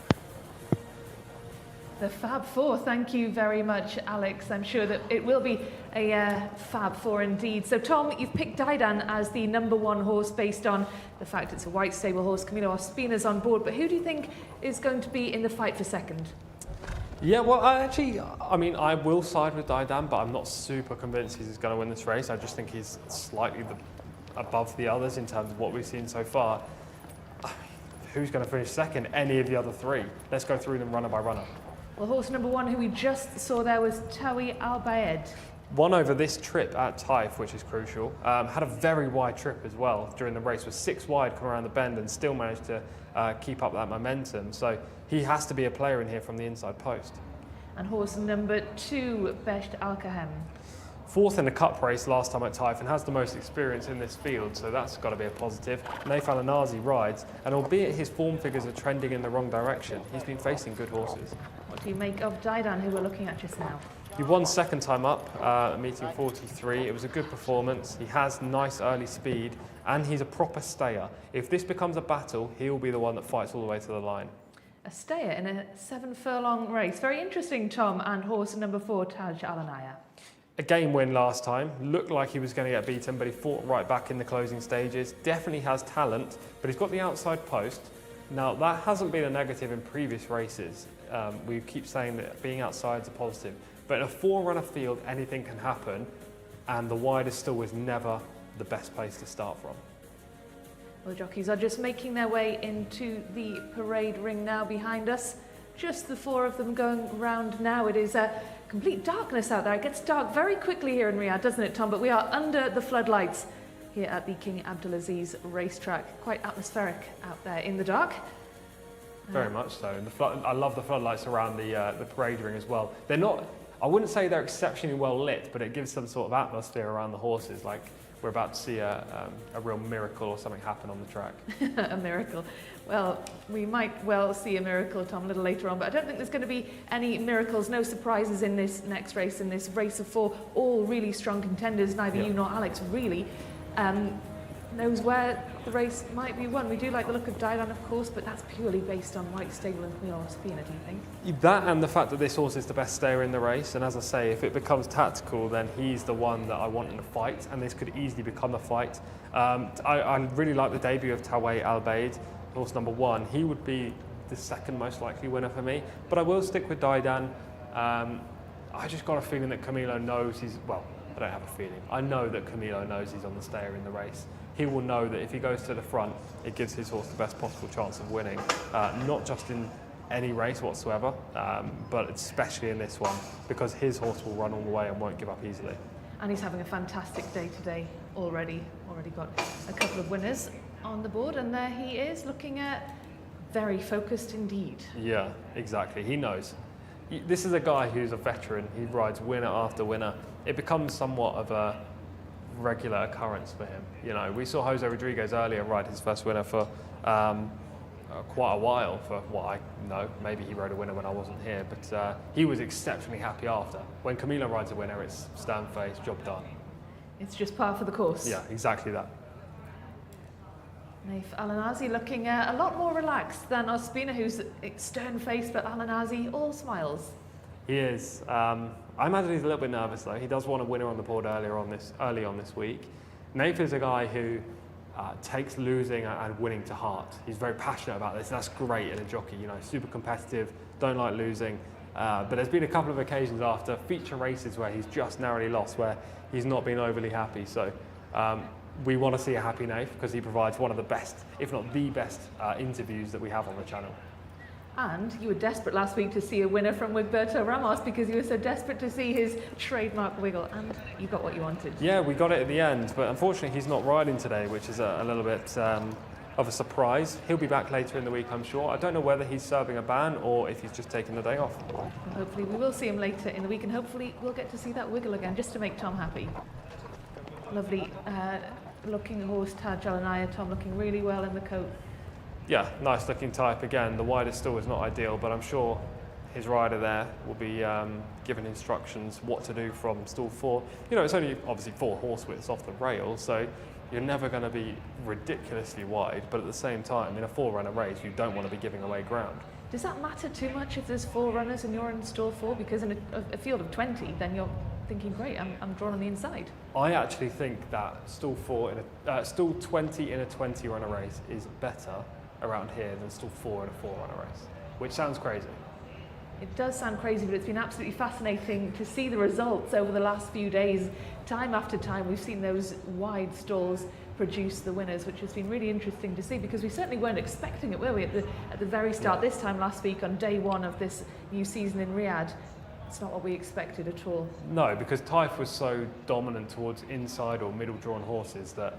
Speaker 1: The Fab 4, thank you very much, Alex. I'm sure that it will be a Fab 4 indeed. So, Tom, you've picked Didan as the number 1 horse based on the fact it's a white stable horse. Camilo Ospina's on board, but who do you think is going to be in the fight for 2nd?
Speaker 2: Yeah, well, I will side with Didan, but I'm not super convinced he's going to win this race. I just think he's slightly above the others in terms of what we've seen so far. Who's going to finish 2nd? Any of the other 3? Let's go through them runner by runner.
Speaker 1: Well, horse number 1, who we just saw there, was Tawi Al Baid.
Speaker 2: Won over this trip at Taif, which is crucial. Had a very wide trip as well during the race. Was 6 wide coming around the bend and still managed to keep up that momentum. So he has to be a player in here from the inside post.
Speaker 1: And horse number 2, Best Al Hakem.
Speaker 2: 4th in the cup race last time at Taif and has the most experience in this field, so that's got to be a positive. Naif Al Anazi rides, and albeit his form figures are trending in the wrong direction, he's been facing good horses.
Speaker 1: What do you make of Didan, who we're looking at just now?
Speaker 2: He won 2nd time up at meeting 43. It was a good performance. He has nice early speed, and he's a proper stayer. If this becomes a battle, he'll be the one that fights all the way to the line.
Speaker 1: A stayer in a 7-furlong race. Very interesting, Tom, and horse number 4, Taj Al Anaya.
Speaker 2: A game win last time, looked like he was going to get beaten, but he fought right back in the closing stages. Definitely has talent, but he's got the outside post. Now, that hasn't been a negative in previous races. We keep saying that being outside is a positive, but in a 4-runner field, anything can happen, and the widest still is never the best place to start from.
Speaker 1: Well, the jockeys are just making their way into the parade ring now behind us. Just the 4 of them going round now. It is complete darkness out there. It gets dark very quickly here in Riyadh, doesn't it, Tom? But we are under the floodlights here at the King Abdulaziz racetrack. Quite atmospheric out there in the dark.
Speaker 2: Very much so. And I love the floodlights around the parade ring as well. They're not I wouldn't say they're exceptionally well lit, but it gives some sort of atmosphere around the horses, like we're about to see a real miracle or something happen on the track.
Speaker 1: A miracle. Well, we might well see a miracle, Tom, a little later on, but I don't think there's going to be any miracles, no surprises in this next race, in this race of 4, all really strong contenders. Neither you nor Alex really knows where the race might be won. We do like the look of Dylan, of course, but that's purely based on White Stable and Camilo Ospina, do you think?
Speaker 2: That and the fact that this horse is the best stayer in the race, and as I say, if it becomes tactical, then he's the one that I want in the fight, and this could easily become a fight. I really like the debut of Taway Al-Baid, horse number 1. He would be the second most likely winner for me, but I will stick with Daidan. I just got a feeling that Camilo knows he's, well, I don't have a feeling. I know that Camilo knows he's on the stayer in the race. He will know that if he goes to the front, it gives his horse the best possible chance of winning, not just in any race whatsoever, but especially in this one, because his horse will run all the way and won't give up easily.
Speaker 1: And he's having a fantastic day today already. Already got a couple of winners on the board, and there he is, looking at very focused indeed.
Speaker 2: Yeah, exactly. He knows. This is a guy who's a veteran. He rides winner after winner. It becomes somewhat of a regular occurrence for him. You know, we saw Jose Rodriguez earlier ride his first winner for quite a while, for what I know. Maybe he rode a winner when I wasn't here, but he was exceptionally happy after. When Camilo rides a winner, it's stern face, job done.
Speaker 1: It's just par for the course.
Speaker 2: Yeah, exactly that.
Speaker 1: Naif Alanazi looking a lot more relaxed than Ospina, who's stern-faced, but Alanazi all smiles.
Speaker 2: He is. I imagine he's a little bit nervous though. He does want a winner on the board early on this week. Naif is a guy who takes losing and winning to heart. He's very passionate about this, and that's great in a jockey. You know, super competitive, don't like losing. But there's been a couple of occasions after feature races where he's just narrowly lost, where he's not been overly happy. So we want to see a happy Naif because he provides one of the best, if not the best, interviews that we have on the channel.
Speaker 1: And you were desperate last week to see a winner from Wigberto Ramos because you were so desperate to see his trademark wiggle, and you got what you wanted.
Speaker 2: Yeah, we got it at the end, but unfortunately he's not riding today, which is a little bit of a surprise. He'll be back later in the week, I'm sure. I don't know whether he's serving a ban or if he's just taking the day off.
Speaker 1: Well, hopefully we will see him later in the week, and hopefully we'll get to see that wiggle again, just to make Tom happy. Lovely looking horse, Taj Alanaya. Tom looking really well in the coat.
Speaker 2: Yeah, nice looking type again. The wider stall is not ideal, but I'm sure his rider there will be given instructions what to do from stall 4. You know, it's only obviously 4 horse widths off the rail, so you're never going to be ridiculously wide, but at the same time, in a 4-runner race, you don't want to be giving away ground.
Speaker 1: Does that matter too much if there's 4 runners and you're in stall 4? Because in a field of 20, then you're thinking, great, I'm drawn on the inside.
Speaker 2: I actually think that stall 20 in a 20-runner race is better around here than stall 4 in a 4-runner race, which sounds crazy.
Speaker 1: It does sound crazy, but it's been absolutely fascinating to see the results over the last few days. Time after time, we've seen those wide stalls produce the winners, which has been really interesting to see, because we certainly weren't expecting it, were we, at the very start, this time last week on day 1 of this new season in Riyadh. It's not what we expected at all.
Speaker 2: No, because Taif was so dominant towards inside or middle drawn horses that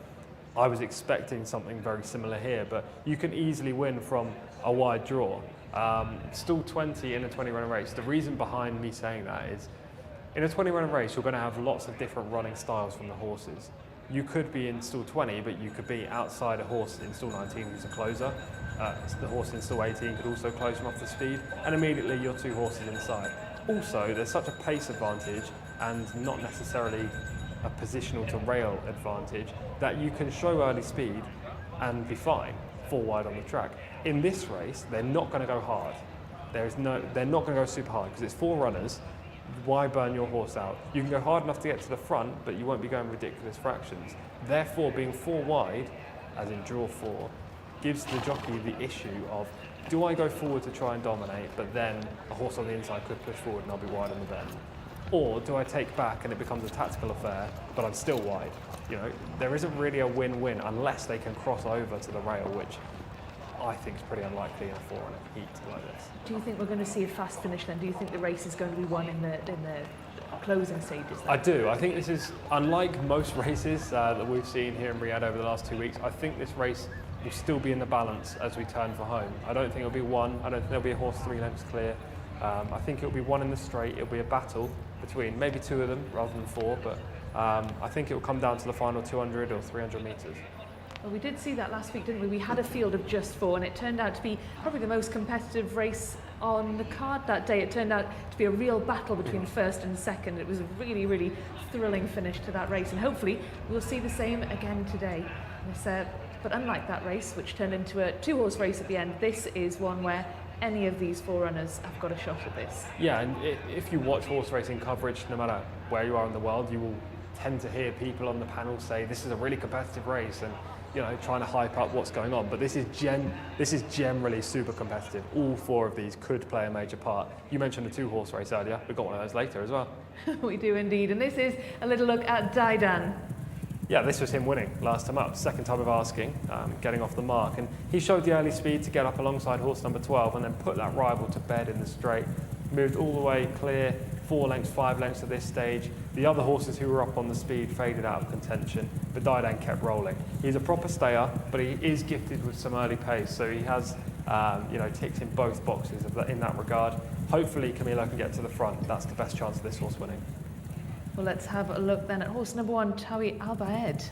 Speaker 2: I was expecting something very similar here, but you can easily win from a wide draw. Still 20 in a 20-runner race. The reason behind me saying that is, in a 20-runner race, you're going to have lots of different running styles from the horses. You could be in stall 20, but you could be outside a horse in stall 19 who's a closer. The horse in stall 18 could also close from off the speed, and immediately you're 2 horses inside. Also, there's such a pace advantage and not necessarily a positional to rail advantage that you can show early speed and be fine 4 wide on the track. In this race, they're not going to go hard. They're not going to go super hard because it's 4 runners. Why burn your horse out? You can go hard enough to get to the front, but you won't be going ridiculous fractions. Therefore, being 4 wide, as in draw 4, gives the jockey the issue of, do I go forward to try and dominate, but then a horse on the inside could push forward and I'll be wide on the bend? Or do I take back and it becomes a tactical affair, but I'm still wide? You know, there isn't really a win-win unless they can cross over to the rail, which I think is pretty unlikely in a 4-runner heat like this.
Speaker 1: Do you think we're going to see a fast finish then? Do you think the race is going to be won in the closing stages then?
Speaker 2: I do. I think this is, unlike most races that we've seen here in Riyadh over the last 2 weeks, I think this race will still be in the balance as we turn for home. I don't think it'll be 1. I don't think there'll be a horse 3 lengths clear. I think it'll be one in the straight. It'll be a battle between maybe 2 of them rather than 4, but I think it will come down to the final 200 or 300 metres.
Speaker 1: Well, we did see that last week, didn't we? We had a field of just 4, and it turned out to be probably the most competitive race on the card that day. It turned out to be a real battle between first and second. It was a really, really thrilling finish to that race, and hopefully we'll see the same again today. But unlike that race, which turned into a 2-horse race at the end, this is one where any of these 4 runners have got a shot at this.
Speaker 2: Yeah, and if you watch horse racing coverage, no matter where you are in the world, you will tend to hear people on the panel say this is a really competitive race, and trying to hype up what's going on. But this is generally super competitive. All 4 of these could play a major part. You mentioned a 2-horse race earlier. We've got one of those later as well.
Speaker 1: We do indeed. And this is a little look at Daidan.
Speaker 2: Yeah, this was him winning last time up, second time of asking, getting off the mark. And he showed the early speed to get up alongside horse number 12 and then put that rival to bed in the straight. Moved all the way clear, 4 lengths, 5 lengths at this stage. The other horses who were up on the speed faded out of contention, but Daidan kept rolling. He's a proper stayer, but he is gifted with some early pace, so he has ticked in both boxes in that regard. Hopefully Camilo can get to the front. That's the best chance of this horse winning.
Speaker 1: Well, let's have a look then at horse number 1, Tawi Albaed.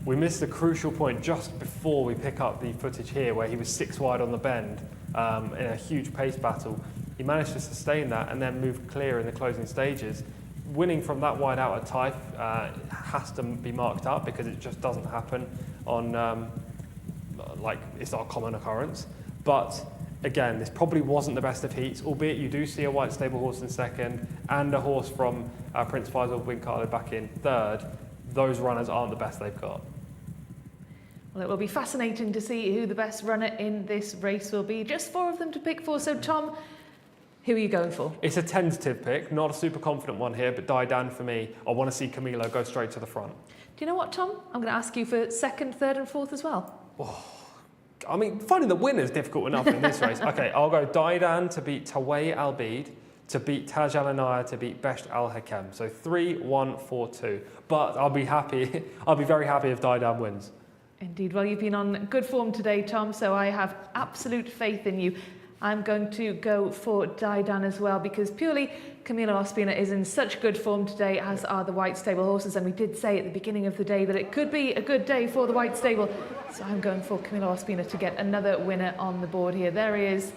Speaker 2: We missed a crucial point just before we pick up the footage here, where he was 6 wide on the bend in a huge pace battle. He managed to sustain that and then move clear in the closing stages. Winning from that wide out at Taif has to be marked up because it just doesn't happen on, it's not a common occurrence. But again, this probably wasn't the best of heats, albeit you do see a white stable horse in second and a horse from Prince Faisal Bin Khalid back in third. Those runners aren't the best they've got.
Speaker 1: Well, it will be fascinating to see who the best runner in this race will be. Just 4 of them to pick for. So, Tom, who are you going for?
Speaker 2: It's a tentative pick, not a super confident one here, but Daidan for me. I want to see Camilo go straight to the front. Do
Speaker 1: you know what, Tom? I'm going to ask you for 2nd, 3rd and 4th as well.
Speaker 2: Oh, I mean, finding the winner is difficult enough in this race. Okay, I'll go Daidan to beat Tawi Albaed, to beat Taj Al Anaya, to beat Besht Al Hakem. So 3, 1, 4, 2. But I'll be happy. I'll be very happy if Daidan wins.
Speaker 1: Indeed. Well, you've been on good form today, Tom, so I have absolute faith in you. I'm going to go for Daidan as well, because purely Camilo Ospina is in such good form today, as are the white stable horses, and we did say at the beginning of the day that it could be a good day for the white stable. So I'm going for Camilo Ospina to get another winner on the board here. There he is.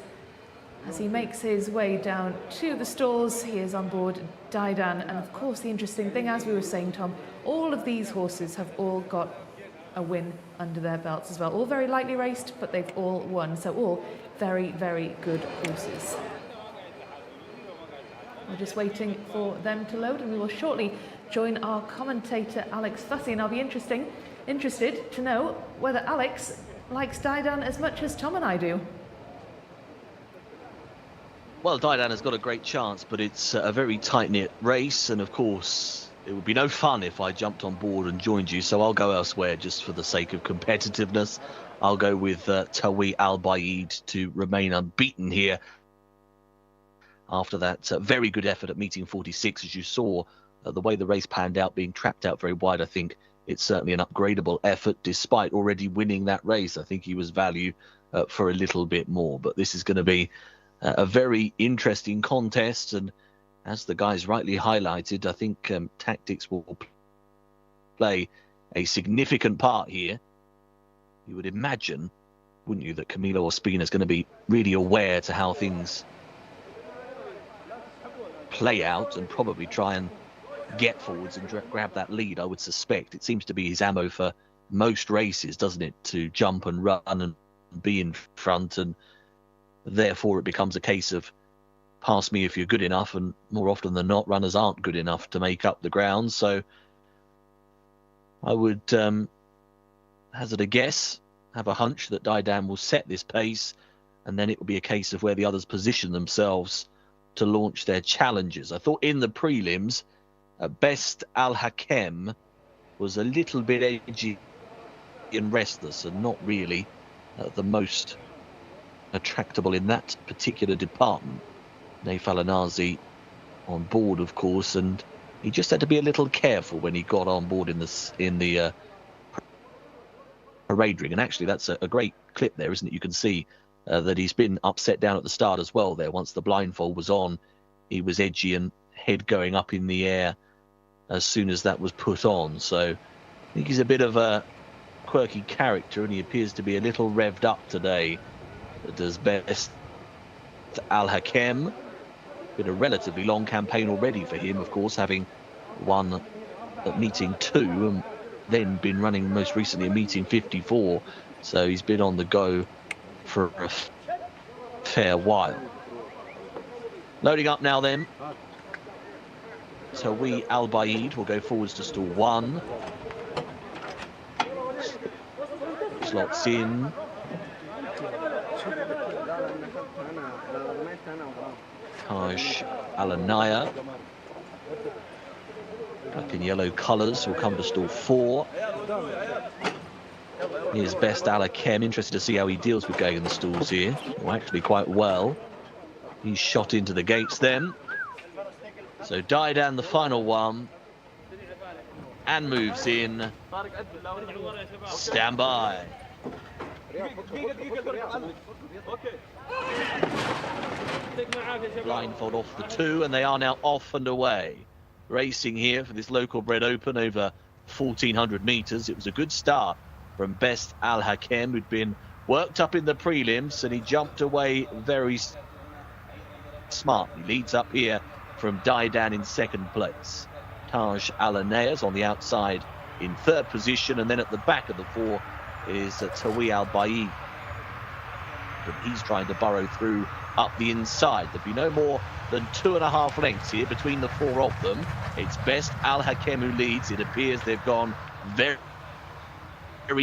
Speaker 1: As he makes his way down to the stalls, he is on board Daidan. And of course, the interesting thing, as we were saying, Tom, all of these horses have all got a win under their belts as well. All very lightly raced, but they've all won. So all very, very good horses. We're just waiting for them to load, and we will shortly join our commentator, Alex Fussy. And I'll be interested to know whether Alex likes Daidan as much as Tom and I do.
Speaker 3: Well, Daidan has got a great chance, but it's a very tight-knit race, and of course it would be no fun if I jumped on board and joined you, so I'll go elsewhere just for the sake of competitiveness. I'll go with Tawi Albaed to remain unbeaten here after that very good effort at meeting 46. As you saw, the way the race panned out, being trapped out very wide, I think it's certainly an upgradable effort despite already winning that race. I think he was value for a little bit more, but this is going to be a very interesting contest, and as the guys rightly highlighted, I think tactics will play a significant part here. You would imagine, wouldn't you, that Camilo Ospina is going to be really aware to how things play out and probably try and get forwards and grab that lead. I would suspect it seems to be his ammo for most races, doesn't it, to jump and run and be in front, and therefore it becomes a case of pass me if you're good enough, and more often than not runners aren't good enough to make up the ground. So I would hazard a guess, have a hunch that Daidan will set this pace, and then it will be a case of where the others position themselves to launch their challenges. I thought in the prelims Besht Al Hakem was a little bit edgy and restless, and not really the most attractable in that particular department. Naif Al-Anazi on board, of course, and he just had to be a little careful when he got on board in the parade ring. And actually, that's a great clip there, isn't it? You can see that he's been upset down at the start as well there. Once the blindfold was on, he was edgy and head going up in the air as soon as that was put on. So I think he's a bit of a quirky character, and he appears to be a little revved up today. Does best Al Hakem. Been a relatively long campaign already for him, of course, having won at meeting 2 and then been running most recently at meeting 54. So he's been on the go for a fair while. Loading up now then. So Al Baid will go forwards to stall 1. Slots in. Taj Alanaya. Black and yellow colours will come to stall 4. Here's best Al Hakem. Interested to see how he deals with going in the stalls here. Well, actually quite well. He's shot into the gates then. So Daidan, the final one, and moves in. Stand by. Blindfold off the 2, and they are now off and away. Racing here for this local bred open over 1,400 metres. It was a good start from best Al Hakem, who'd been worked up in the prelims, and he jumped away very smart. He leads up here from Daidan in 2nd place. Taj Alaneas on the outside in 3rd position, and then at the back of the 4 is Tawi Al Baid. But he's trying to burrow through up the inside. There'll be no more than 2.5 lengths here between the 4 of them. It's best Al Hakem who leads. It appears they've gone very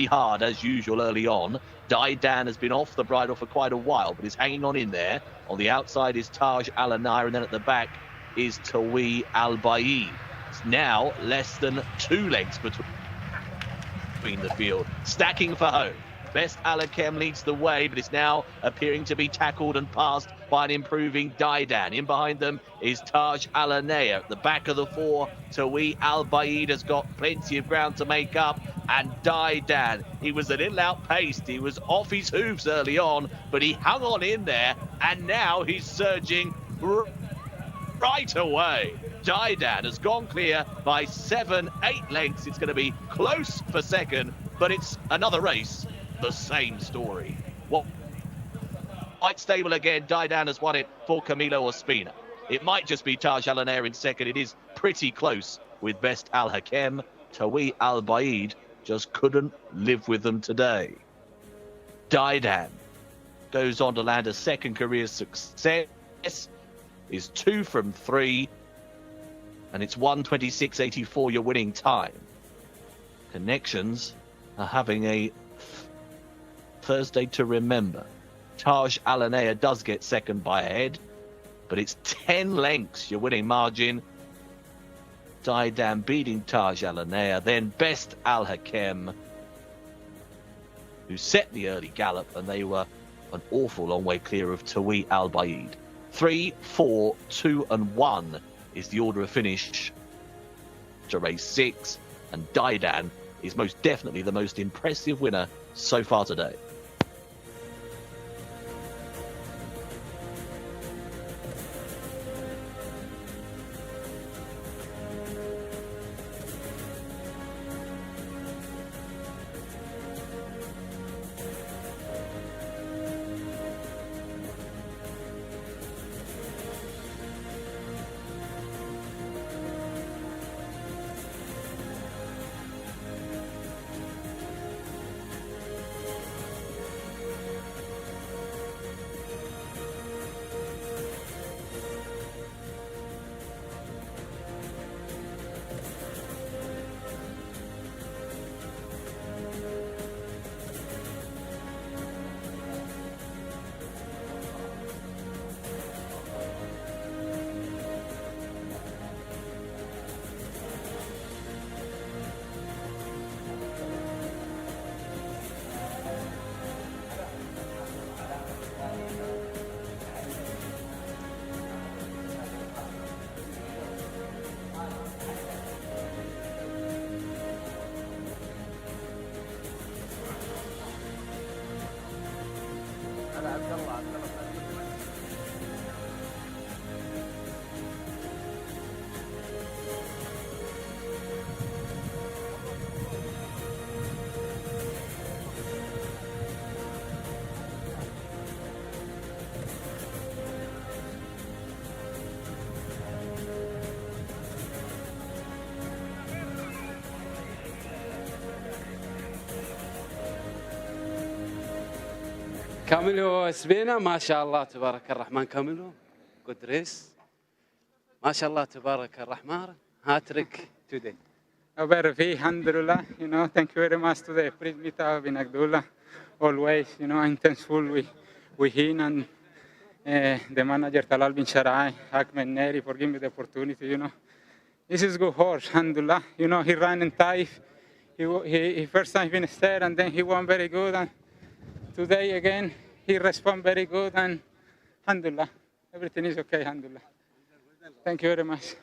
Speaker 3: hard as usual early on. Daidan has been off the bridle for quite a while, but is hanging on in there. On the outside is Taj Alanaya, and then at the back is Tawi Al Baid. It's now less than 2 lengths between the field. Stacking for home. Best Al Hakem leads the way, but it's now appearing to be tackled and passed by an improving Daidan. In behind them is Taj Alanaya. At the back of the 4, Tawi Al Baid has got plenty of ground to make up. And Daidan, he was a little outpaced. He was off his hooves early on, but he hung on in there, and now he's surging right away. Daidan has gone clear by 7-8 lengths. It's going to be close for 2nd, but it's another race. The same story. White stable again. Daidan has won it for Camilo Ospina. It might just be Taj Alanaya in 2nd. It is pretty close with best Al Hakem. Tawi Al Baid just couldn't live with them today. Daidan goes on to land a 2nd career success. Is 2 from 3. And it's 1:26.84 your winning time. Connections are having a Thursday to remember. Taj Alanaya does get 2nd by a head, but it's 10 lengths your winning margin. Daidan beating Taj Alanaya, then best Al Hakem, who set the early gallop, and they were an awful long way clear of Tawi Al Baid. 3, 4, 2 and 1 is the order of finish to race 6, and Daidan is most definitely the most impressive winner so far today.
Speaker 4: Camilo Espina, mashallah, tabarak ar-Rahman, Camilo. Good race. Mashallah, tabarak ar-Rahman. Hat-trick today.
Speaker 5: Very, alhamdulillah, thank you very much to the Prismita bin Abdullah. Always, intenseful with him and the manager Talal bin Sharai, Ahmed Neri for giving me the opportunity, This is good horse, alhamdulillah. He ran in Taif. He first time finished there and then he won very good. And today again, he responded very good and alhamdulillah. Everything is okay, alhamdulillah. Thank you very much.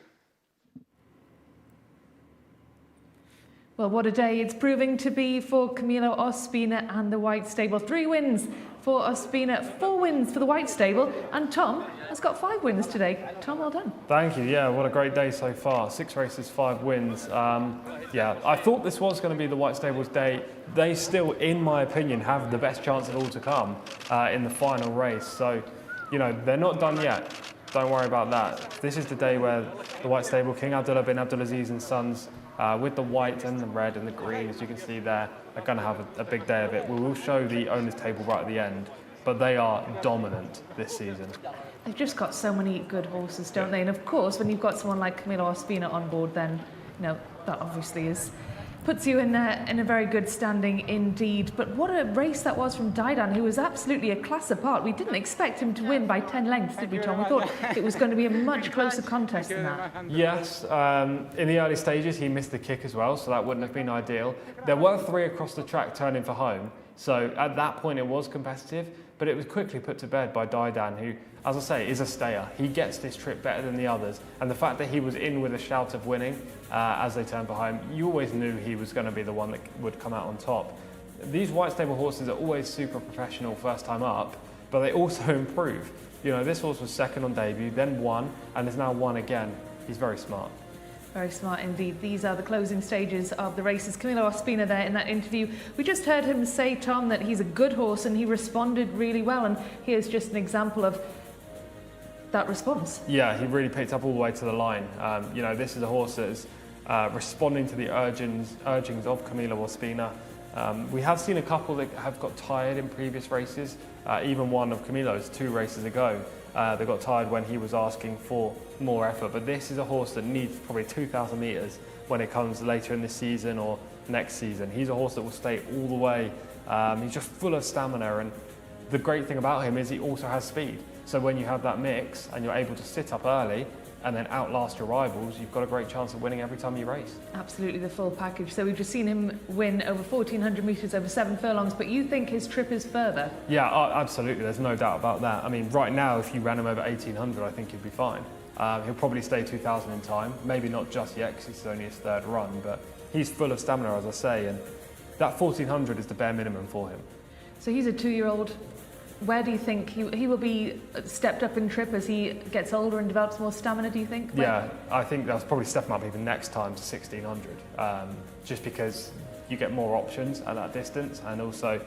Speaker 1: Well, what a day it's proving to be for Camilo Ospina and the White Stable. 3 wins for Ospina, 4 wins for the White Stable, and Tom has got 5 wins today. Tom, well done.
Speaker 2: Thank you. Yeah, what a great day so far. 6 races, 5 wins. Yeah, I thought this was going to be the White Stable's day. They still, in my opinion, have the best chance of all to come in the final race. So, they're not done yet. Don't worry about that. This is the day where the White Stable, King Abdullah bin Abdulaziz and Sons, with the white and the red and the green, as you can see there, are going to have a big day of it. We will show the owners' table right at the end, but they are dominant this season.
Speaker 1: They've just got so many good horses, don't they? And of course, when you've got someone like Camilo Ospina on board, then that obviously puts you in a very good standing indeed. But what a race that was from Daidan, who was absolutely a class apart. We didn't expect him to win by 10 lengths, did we, Tom? We thought it was going to be a much closer contest than that.
Speaker 2: Yes, in the early stages he missed the kick as well, so that wouldn't have been ideal. There were 3 across the track turning for home, so at that point it was competitive, but it was quickly put to bed by Daidan, who, as I say, is a stayer. He gets this trip better than the others, and the fact that he was in with a shout of winning as they turned for home, you always knew he was going to be the one that would come out on top. These White Stable horses are always super professional first time up, but they also improve. This horse was second on debut, then won, and is now won again. He's very smart.
Speaker 1: Very smart indeed. These are the closing stages of the races. Camilo Ospina there in that interview. We just heard him say, Tom, that he's a good horse and he responded really well. And here's just an example of that response.
Speaker 2: Yeah, he really picked up all the way to the line. This is a horse that is responding to the urgings of Camilo Ospina. We have seen a couple that have got tired in previous races. Even one of Camilo's 2 races ago. They got tired when he was asking for more effort, but this is a horse that needs probably 2,000 metres when it comes later in this season or next season. He's a horse that will stay all the way. He's just full of stamina, and the great thing about him is he also has speed. So when you have that mix and you're able to sit up early and then outlast your rivals, you've got a great chance of winning every time you race.
Speaker 1: Absolutely, the full package. So we've just seen him win over 1,400 metres over 7 furlongs, but you think his trip is further?
Speaker 2: Yeah, absolutely. There's no doubt about that. I mean, right now, if you ran him over 1,800, I think he'd be fine. He'll probably stay 2,000 in time. Maybe not just yet, because it's only his 3rd run, but he's full of stamina, as I say, and that 1,400 is the bare minimum for him.
Speaker 1: So he's a 2-year-old. Where do you think he will be stepped up in trip as he gets older and develops more stamina, do you think?
Speaker 2: Yeah, I think they'll probably step him up even next time to 1,600, just because you get more options at that distance, and also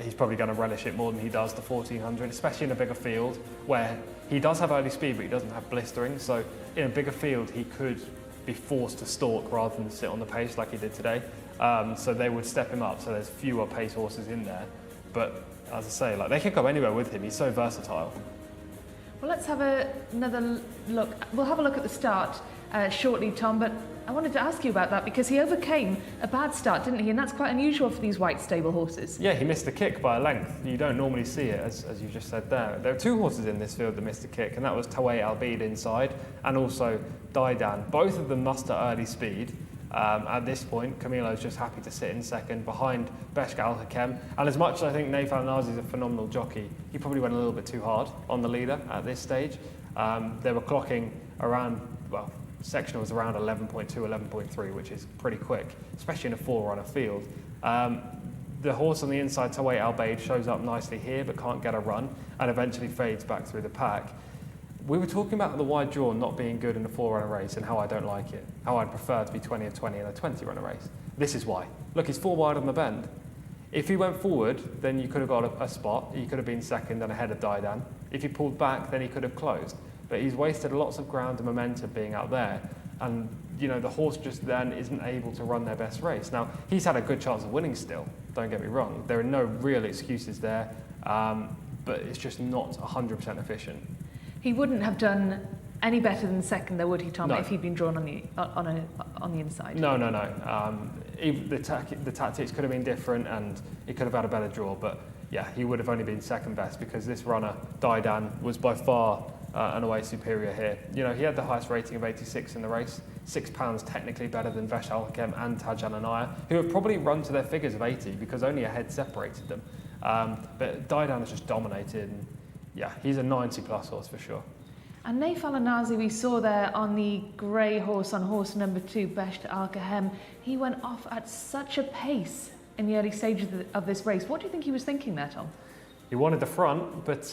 Speaker 2: he's probably going to relish it more than he does the 1,400, especially in a bigger field where he does have early speed but he doesn't have blistering. So in a bigger field he could be forced to stalk rather than sit on the pace like he did today. So they would step him up, so there's fewer pace horses in there. But as I say, they could go anywhere with him. He's so versatile.
Speaker 1: Well, let's have another look. We'll have a look at the start shortly, Tom, but I wanted to ask you about that because he overcame a bad start, didn't he? And that's quite unusual for these White Stable horses.
Speaker 2: Yeah, he missed the kick by a length. You don't normally see it, as you just said there. There are 2 horses in this field that missed the kick, and that was Taway Albeed inside and also Daidan. Both of them muster early speed. At this point, Camilo's just happy to sit in second behind Beshka Al Hakem. And as much as I think Naif Al Nazi is a phenomenal jockey, he probably went a little bit too hard on the leader at this stage. They were clocking around, sectional was around 11.2, 11.3, which is pretty quick, especially in a 4-runner field. The horse on the inside, Taway Albeid, shows up nicely here but can't get a run and eventually fades back through the pack. We were talking about the wide draw not being good in a 4-runner race and how I don't like it, how I'd prefer to be 20 and 20 in a 20-runner race. This is why. Look, he's 4 wide on the bend. If he went forward, then you could have got a spot. He could have been second and ahead of Daidan. If he pulled back, then he could have closed. But he's wasted lots of ground and momentum being out there. And, the horse just then isn't able to run their best race. Now, he's had a good chance of winning still, don't get me wrong. There are no real excuses there. but it's just not 100% efficient.
Speaker 1: He wouldn't have done any better than second, though, would he, Tom,
Speaker 2: No.
Speaker 1: if he'd been drawn on the inside?
Speaker 2: No. Even the tactics could have been different, and he could have had a better draw. But yeah, he would have only been second best because this runner, Daidan, was by far and away superior here. You know, he had the highest rating of 86 in the race, £6 technically better than Vesh Alhakem and Taj Ananaya, who have probably run to their figures of 80 because only a head separated them. But Daidan has just dominated, and yeah, he's a 90 plus horse for sure.
Speaker 1: And Naif Al-Anazi, we saw there on the grey horse, on horse number 2, Besht Al-Kahem, he went off at such a pace in the early stages of this race. What do you think he was thinking there, Tom?
Speaker 2: He wanted the front, but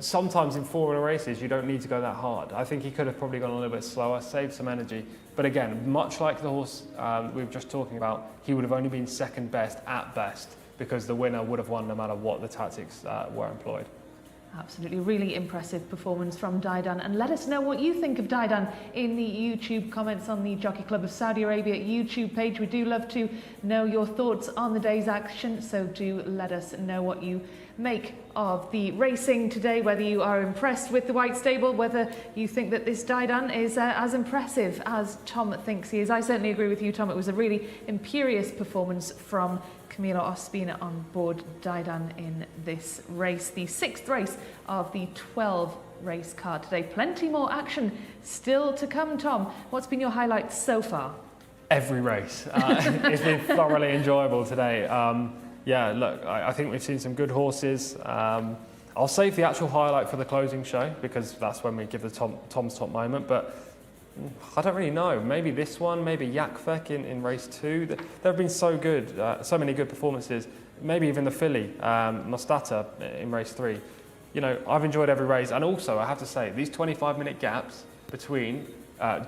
Speaker 2: sometimes in four-wheeler races, you don't need to go that hard. I think he could have probably gone a little bit slower, saved some energy. But again, much like the horse we were just talking about, he would have only been second best at best because the winner would have won no matter what the tactics were employed.
Speaker 1: Absolutely, really impressive performance from Daidan. And let us know what you think of Daidan in the YouTube comments on the Jockey Club of Saudi Arabia YouTube page. We do love to know your thoughts on the day's action, so do let us know what you make of the racing today, whether you are impressed with the White Stable, whether you think that this Daidan is as impressive as Tom thinks he is. I certainly agree with you, Tom. It was a really imperious performance from Camilo Ospina on board Daidan in this race, the 6th race of the 12 race card today. Plenty more action still to come, Tom. What's been your highlight so far?
Speaker 2: Every race. It's been thoroughly enjoyable today. Yeah, look, I think we've seen some good horses. I'll save the actual highlight for the closing show because that's when we give the Tom's top moment, but I don't really know. Maybe this one, maybe Yakfek in race 2. They've been so good, so many good performances. Maybe even the filly, Mostata in race 3. You know, I've enjoyed every race, and also I have to say these 25-minute gaps between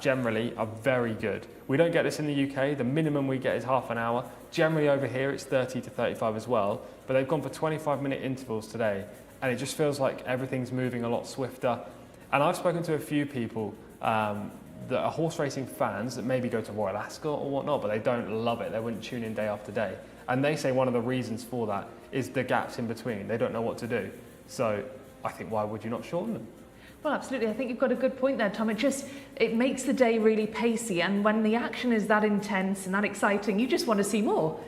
Speaker 2: generally are very good. We don't get this in the UK. The minimum we get is half an hour. Generally over here it's 30 to 35 as well, but they've gone for 25-minute intervals today, and it just feels like everything's moving a lot swifter. And I've spoken to a few people that are horse racing fans that maybe go to Royal Ascot or whatnot, but they don't love it. They wouldn't tune in day after day. And they say one of the reasons for that is the gaps in between. They don't know what to do. So I think, why would you not shorten them?
Speaker 1: Well, absolutely. I think you've got a good point there, Tom. It makes the day really pacey. And when the action is that intense and that exciting, you just want to see more.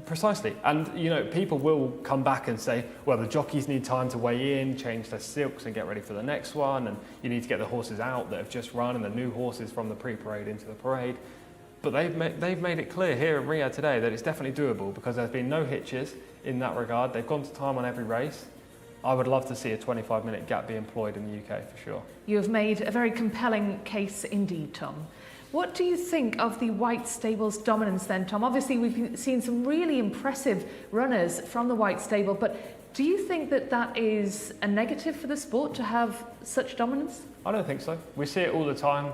Speaker 2: Precisely. And, you know, people will come back and say, well, the jockeys need time to weigh in, change their silks and get ready for the next one. And you need to get the horses out that have just run and the new horses from the pre-parade into the parade. But they've made it clear here in Riyadh today that it's definitely doable because there's been no hitches in that regard. They've gone to time on every race. I would love to see a 25-minute gap be employed in the UK for sure.
Speaker 1: You have made a very compelling case indeed, Tom. What do you think of the White Stable's dominance then, Tom? Obviously, we've seen some really impressive runners from the White Stable, but do you think that that is a negative for the sport to have such dominance?
Speaker 2: I don't think so. We see it all the time.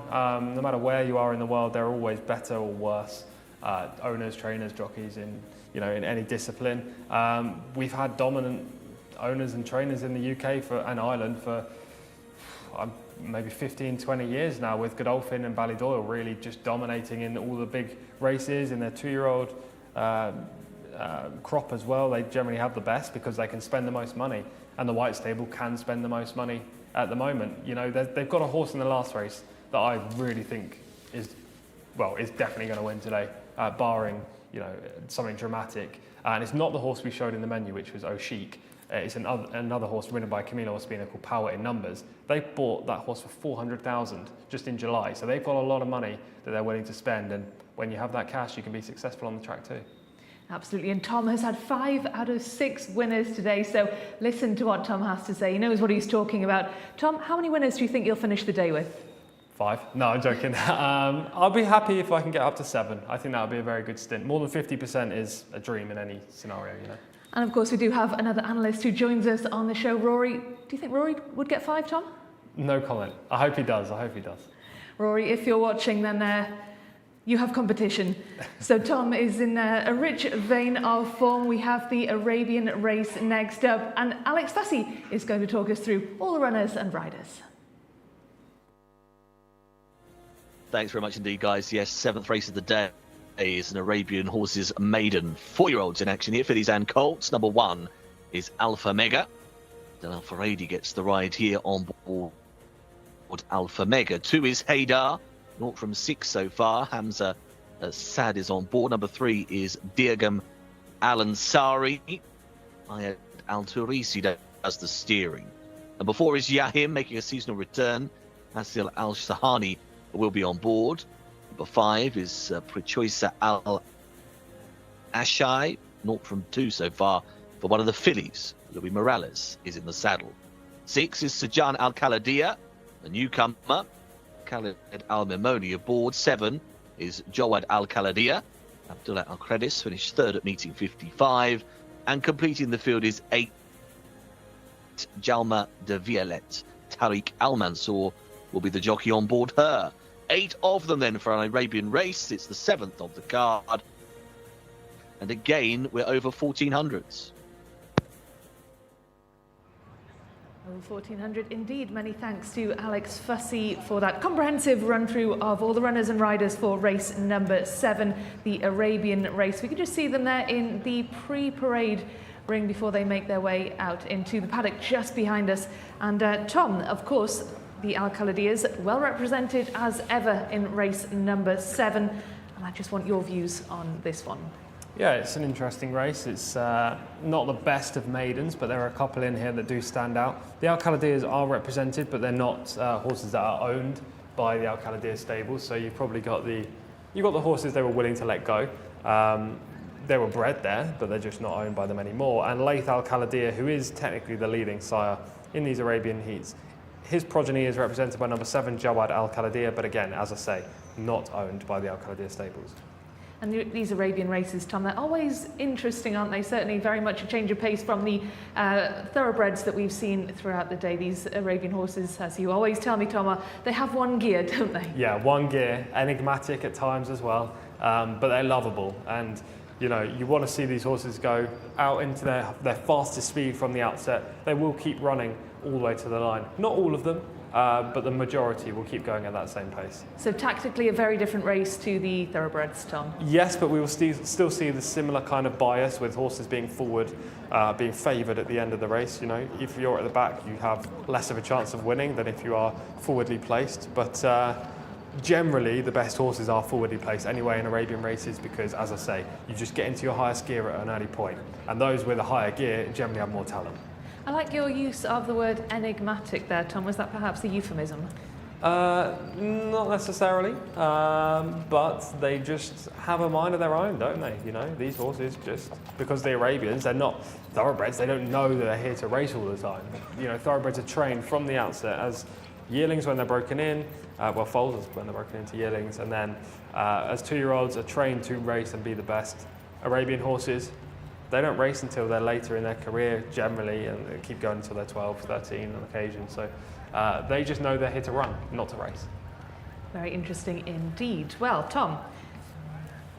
Speaker 2: No matter where you are in the world, they're always better or worse. Owners, trainers, jockeys in any discipline. We've had dominant owners and trainers in the UK and Ireland for maybe 15, 20 years now, with Godolphin and Ballydoyle really just dominating in all the big races in their 2-year-old crop as well. They generally have the best because they can spend the most money, and the White Stable can spend the most money at the moment. You know, they've got a horse in the last race that I really think is definitely going to win today, barring something dramatic. And it's not the horse we showed in the menu, which was O'Sheik. It's another horse ridden by Camilo Ospina called Power in Numbers. They bought that horse for 400,000 just in July. So they've got a lot of money that they're willing to spend. And when you have that cash, you can be successful on the track too.
Speaker 1: Absolutely. And Tom has had 5 out of 6 winners today. So listen to what Tom has to say. He knows what he's talking about. Tom, how many winners do you think you'll finish the day with?
Speaker 2: 5. No, I'm joking. I'll be happy if I can get up to 7. I think that would be a very good stint. More than 50% is a dream in any scenario, you know.
Speaker 1: And of course, we do have another analyst who joins us on the show, Rory. Do you think Rory would get 5, Tom?
Speaker 2: No comment. I hope he does.
Speaker 1: Rory, if you're watching, then you have competition. So Tom is in a rich vein of form. We have the Arabian race next up, and Alex Fussy is going to talk us through all the runners and riders.
Speaker 3: Thanks very much indeed, guys. Yes, 7th race of the day is an Arabian horses maiden. 4-year-olds in action here, fillies and colts. Number 1 is Alpha Mega. Al Faradi gets the ride here on board Alpha Mega. 2 is Haydar, 0 from 6 so far. Hamza Sad is on board. Number 3 is Dirgam Al-Ansari. Ayad Al-Turisi does the steering. Number 4 is Yahim, making a seasonal return. Hasil Al-Sahani will be on board. Number 5 is Jcsa Al-Ashai, 0 from 2 so far for one of the fillies. Louis Morales is in the saddle. 6 is Sajan Al-Khaladia, a newcomer. Khalid Al-Mimoni aboard. 7 is Jawad Al-Khaladia. Abdullah Al-Kredis finished 3rd at meeting 55. And completing the field is 8 Jalma de Violet. Tariq Al-Mansour will be the jockey on board her. 8 of them then for an Arabian race. It's the 7th of the card. And again, we're over 1400s.
Speaker 1: Over 1400 indeed. Many thanks to Alex Fussy for that comprehensive run through of all the runners and riders for race number 7, the Arabian race. We can just see them there in the pre-parade ring before they make their way out into the paddock just behind us. And Tom, of course, the Al-Khaladias well represented as ever in race number 7. And I just want your views on this one.
Speaker 2: Yeah, it's an interesting race. It's not the best of maidens, but there are a couple in here that do stand out. The Al-Khaladias are represented, but they're not horses that are owned by the Al-Khaladia stables. So you've probably got the horses they were willing to let go. They were bred there, but they're just not owned by them anymore. And Laith Al-Khaladia, who is technically the leading sire in these Arabian heats, his progeny is represented by number 7, Jawad Al-Khaladia, but again, as I say, not owned by the Al-Khaladia stables.
Speaker 1: And these Arabian races, Tom, they're always interesting, aren't they? Certainly very much a change of pace from the thoroughbreds that we've seen throughout the day. These Arabian horses, as you always tell me, Tom, they have one gear, don't they?
Speaker 2: Yeah, one gear, enigmatic at times as well, but they're lovable. And, you know, you want to see these horses go out into their fastest speed from the outset. They will keep running all the way to the line. Not all of them, but the majority will keep going at that same pace.
Speaker 1: So tactically a very different race to the thoroughbreds, Tom?
Speaker 2: Yes, but we will still see the similar kind of bias with horses being forward, being favoured at the end of the race. You know, if you're at the back, you have less of a chance of winning than if you are forwardly placed. But generally, the best horses are forwardly placed anyway in Arabian races because, as I say, you just get into your highest gear at an early point. And those with a higher gear generally have more talent.
Speaker 1: I like your use of the word enigmatic there, Tom. Was that perhaps a euphemism?
Speaker 2: Not necessarily, but they just have a mind of their own, don't they? You know, these horses just, because they're Arabians, they're not thoroughbreds, they don't know that they're here to race all the time. You know, thoroughbreds are trained from the outset as yearlings when they're broken in, foals when they're broken into yearlings, and then as 2-year-olds are trained to race and be the best. Arabian horses, they don't race until they're later in their career generally, and they keep going until they're 12, 13 on occasion. So they just know they're here to run, not to race.
Speaker 1: Very interesting indeed. Well, Tom,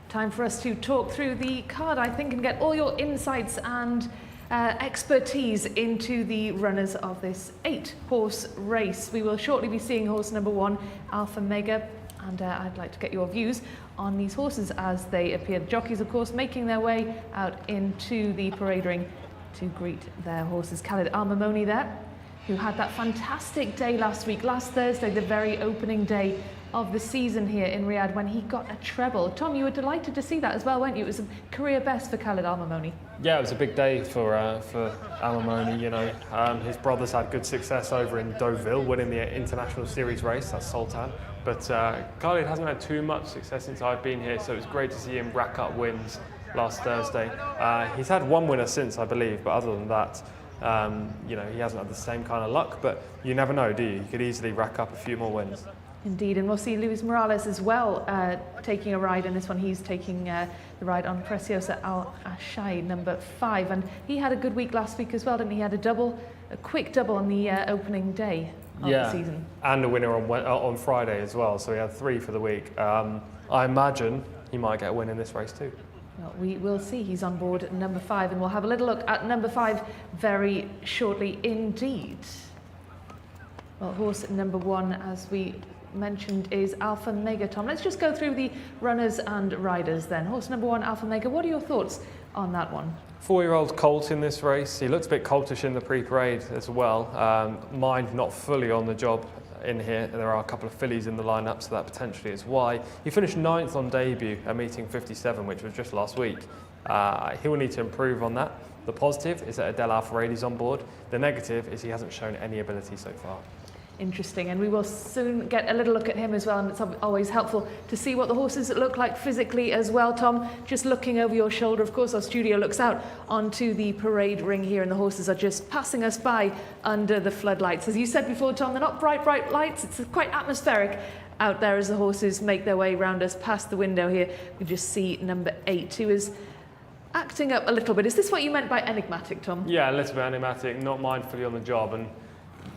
Speaker 1: time for us to talk through the card, I think, and get all your insights and expertise into the runners of this 8-horse race. We will shortly be seeing horse number 1, Alpha Mega, and I'd like to get your views on these horses as they appear. The jockeys, of course, making their way out into the parade ring to greet their horses. Khalid Al-Mimoni there, who had that fantastic day last week, last Thursday, the very opening day of the season here in Riyadh, when he got a treble. Tom, you were delighted to see that as well, weren't you? It was a career best for Khalid Al-Mimoni.
Speaker 2: Yeah, it was a big day for Al-Mimoni. You know, his brothers had good success over in Deauville, winning the International Series race. That's Sultan. But Khalid hasn't had too much success since I've been here, so it was great to see him rack up wins last Thursday. He's had one winner since, I believe, but other than that, you know, he hasn't had the same kind of luck. But you never know, do you? You could easily rack up a few more wins.
Speaker 1: Indeed, and we'll see Luis Morales as well taking a ride in this one. He's taking the ride on Jcsa Al-Ashai, number 5, and he had a good week last week as well, didn't he? He had a quick double on the opening day of the season. And
Speaker 2: a winner on Friday as well, so he had 3 for the week. I imagine he might get a win in this race too.
Speaker 1: Well, we will see. He's on board at number 5, and we'll have a little look at number 5 very shortly indeed. Well, horse number 1, as we mentioned is Alpha Mega, Tom. Let's just go through the runners and riders then. Horse number 1, Alpha Mega, what are your thoughts on that one?
Speaker 2: 4-year-old colt in this race. He looks a bit coltish in the pre-parade as well. Mind not fully on the job in here. There are a couple of fillies in the lineup, so that potentially is why. He finished 9th on debut at meeting 57, which was just last week. He will need to improve on that. The positive is that Adele Alfaradi's on board. The negative is he hasn't shown any ability so far.
Speaker 1: Interesting, and we will soon get a little look at him as well, and it's always helpful to see what the horses look like physically as well, Tom. Just looking over your shoulder, of course, our studio looks out onto the parade ring here, and the horses are just passing us by under the floodlights. As you said before, Tom, they're not bright lights, it's quite atmospheric out there as the horses make their way round us past the window here. We just see number 8, who is acting up a little bit. Is this what you meant by enigmatic, Tom?
Speaker 2: Yeah, a little bit enigmatic, not mindfully on the job, and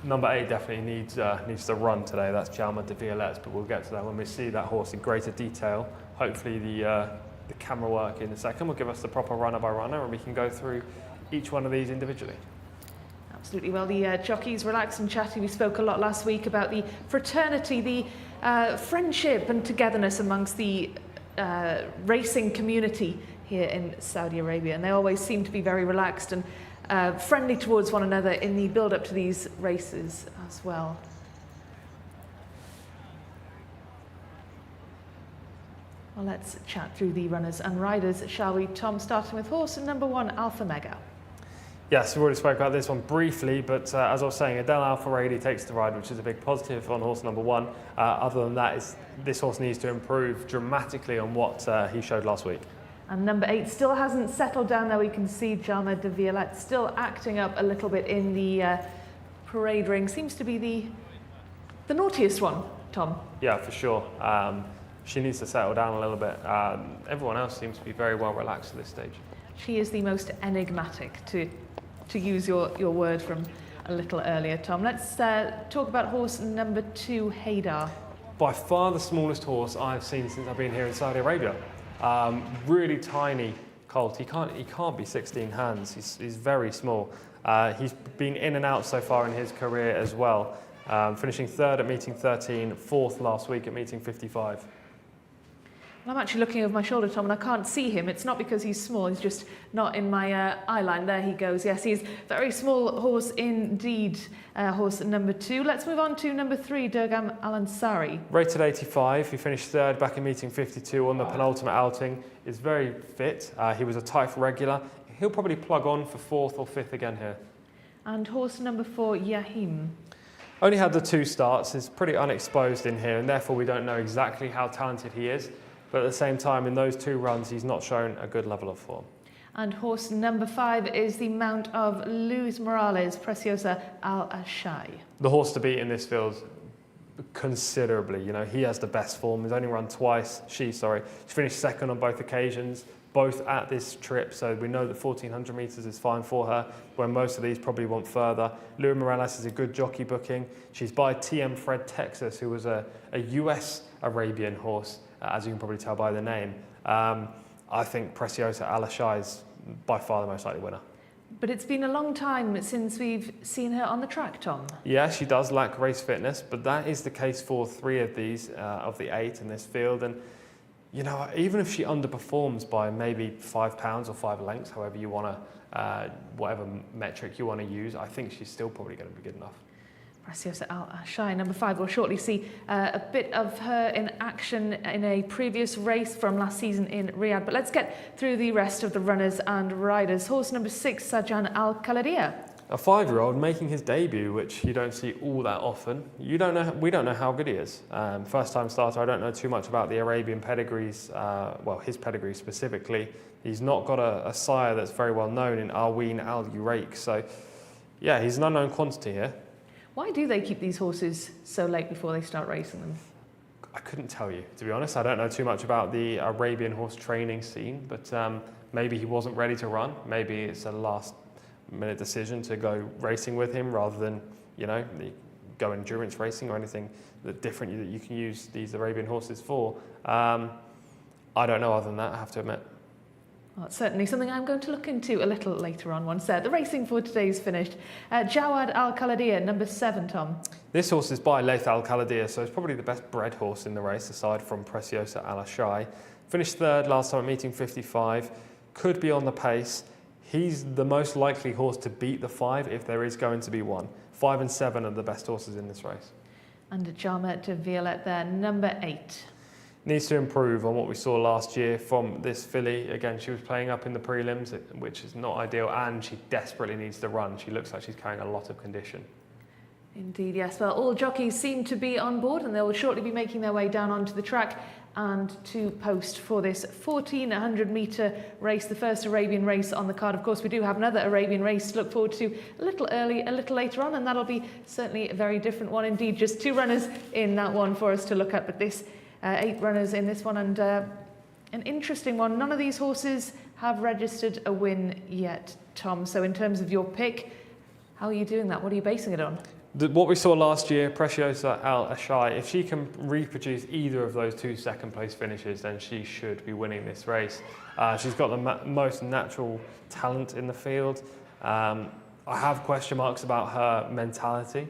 Speaker 2: number 8 definitely needs to run today. That's Jcsa de Violet, but we'll get to that when we see that horse in greater detail. Hopefully the camera work in a second will give us the proper runner by runner, and we can go through each one of these individually.
Speaker 1: Absolutely. Well, the jockey's relaxed and chatty. We spoke a lot last week about the fraternity, the friendship and togetherness amongst the racing community here in Saudi Arabia, and they always seem to be very relaxed and friendly towards one another in the build-up to these races as well. Well, let's chat through the runners and riders, shall we, Tom, starting with horse number 1, Alpha Mega.
Speaker 2: Yes, we already spoke about this one briefly, but as I was saying, Adele Alfaradi takes the ride, which is a big positive on horse number 1. Other than that, this horse needs to improve dramatically on what he showed last week.
Speaker 1: And number 8 still hasn't settled down there. We can see Jcsa de Violet still acting up a little bit in the parade ring. Seems to be the naughtiest one, Tom.
Speaker 2: Yeah, for sure. She needs to settle down a little bit. Everyone else seems to be very well relaxed at this stage.
Speaker 1: She is the most enigmatic, to use your word from a little earlier, Tom. Let's talk about horse number 2, Haydar.
Speaker 2: By far the smallest horse I've seen since I've been here in Saudi Arabia. Really tiny colt. He can't be 16 hands. He's very small. He's been in and out so far in his career as well, finishing 3rd at meeting 13, 4th last week at meeting 55.
Speaker 1: I'm actually looking over my shoulder, Tom, and I can't see him. It's not because he's small, he's just not in my eye line. There he goes. Yes, he's very small horse indeed, horse number 2. Let's move on to number 3, Durgam Al Ansari.
Speaker 2: Rated 85, he finished 3rd back in meeting 52 on the penultimate outing. Is very fit. He was a TIFE regular. He'll probably plug on for 4th or 5th again here.
Speaker 1: And horse number 4, Yahim.
Speaker 2: Only had the 2 starts. Is pretty unexposed in here, and therefore we don't know exactly how talented he is. But at the same time, in those 2 runs, he's not shown a good level of form.
Speaker 1: And horse number 5 is the mount of Luis Morales, Preciosa Al Ashai.
Speaker 2: The horse to beat in this field considerably. You know, he has the best form. He's only run twice. She finished 2nd on both occasions, both at this trip. So we know that 1400 metres is fine for her, where most of these probably want further. Luis Morales is a good jockey booking. She's by TM Fred Texas, who was a US Arabian horse, as you can probably tell by the name. I think Preciosa Al Ashai is by far the most likely winner.
Speaker 1: But it's been a long time since we've seen her on the track, Tom. Yeah,
Speaker 2: she does lack race fitness, but that is the case for 3 of these, of the 8 in this field. And, you know, even if she underperforms by maybe 5 pounds or 5 lengths, however you want to, whatever metric you want to use, I think she's still probably going to be good enough.
Speaker 1: Preciosa Al Ashai, number 5. We'll shortly see a bit of her in action in a previous race from last season in Riyadh. But let's get through the rest of the runners and riders. Horse number 6, Sajan Al Kaladia.
Speaker 2: A 5-year-old making his debut, which you don't see all that often. We don't know how good he is. First time starter, I don't know too much about the Arabian pedigrees, well, his pedigree specifically. He's not got a sire that's very well known in Arween Al Uraik. So, yeah, he's an unknown quantity here.
Speaker 1: Why do they keep these horses so late before they start racing them?
Speaker 2: I couldn't tell you, to be honest. I don't know too much about the Arabian horse training scene, but maybe he wasn't ready to run. Maybe it's a last-minute decision to go racing with him rather than, you know, go endurance racing or anything different that you can use these Arabian horses for. I don't know other than that, I have to admit.
Speaker 1: Well, it's certainly something I'm going to look into a little later on once the racing for today's finished. Jawad Al Khaladia, number 7, Tom.
Speaker 2: This horse is by Layth Al Khaladia, so it's probably the best bred horse in the race aside from Preciosa Al Ashai. Finished 3rd last time at meeting 55, could be on the pace. He's the most likely horse to beat the 5 if there is going to be one. 5 and 7 are the best horses in this race.
Speaker 1: And Jama de Violet there, number 8.
Speaker 2: Needs to improve on what we saw last year from this filly. Again, she was playing up in the prelims, which is not ideal, and she desperately needs to run. She looks like she's carrying a lot of condition.
Speaker 1: Indeed, yes. Well, all jockeys seem to be on board and they will shortly be making their way down onto the track and to post for this 1400 metre race, the first Arabian race on the card. Of course, we do have another Arabian race to look forward to a little later on, and that'll be certainly a very different one indeed. Just 2 runners in that one for us to look at, but this 8 runners in this one, and an interesting one. None of these horses have registered a win yet, Tom. So in terms of your pick, how are you doing that? What are you basing it on?
Speaker 2: What we saw last year, Preciosa Al Ashai, if she can reproduce either of those 2 second-place finishes, then she should be winning this race. She's got the most natural talent in the field. I have question marks about her mentality.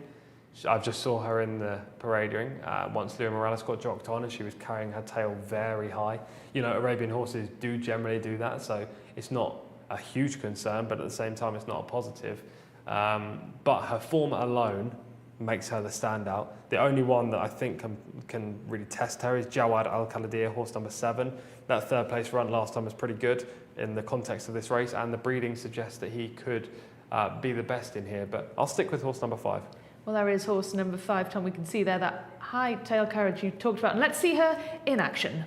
Speaker 2: I just saw her in the parade ring once Lua Morales got jocked on and she was carrying her tail very high. You know, Arabian horses do generally do that, so it's not a huge concern, but at the same time it's not a positive. But her form alone makes her the standout. The only one that I think can really test her is Jawad Al Khaladia, horse number 7. That 3rd place run last time was pretty good in the context of this race, and the breeding suggests that he could be the best in here, but I'll stick with horse number 5.
Speaker 1: Well, there is horse number 5, Tom. We can see there that high tail carriage you talked about, and let's see her in action.